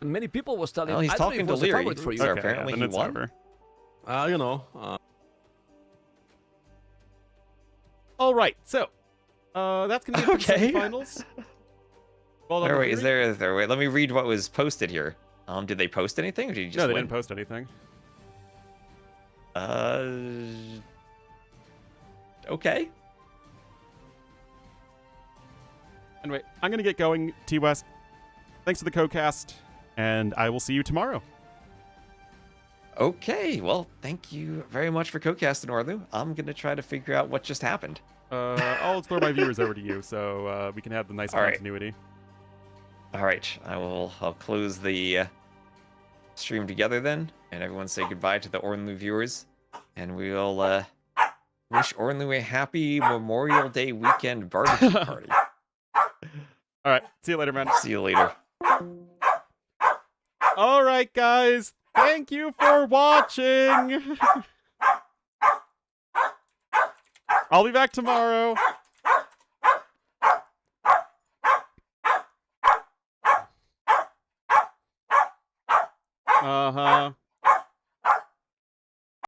Many people was telling. Well, he's I don't know talking if it to was a Leary. favorite for you. So Okay, apparently then he it's won. over. You know, All right, so that's gonna be it for the Okay. semifinals. Well done, Wait, Leary. is there? Wait, let me read what was posted here. Did they post anything, or did you just No, they win? didn't post anything. Okay. Anyway, I'm gonna get going. T-West, thanks for the co-cast, and I will see you tomorrow. Okay, well, thank you very much for co-casting, Ornlu. I'm gonna try to figure out what just happened. I'll throw my viewers over to you so we can have the nice All right. continuity. All right, I'll close the stream together then, and everyone say goodbye to the Ornlu viewers, and we'll wish Ornlu a happy Memorial Day weekend barbecue party. All right, see you later, man. See you later. All right, guys. Thank you for watching. I'll be back tomorrow. Uh-huh.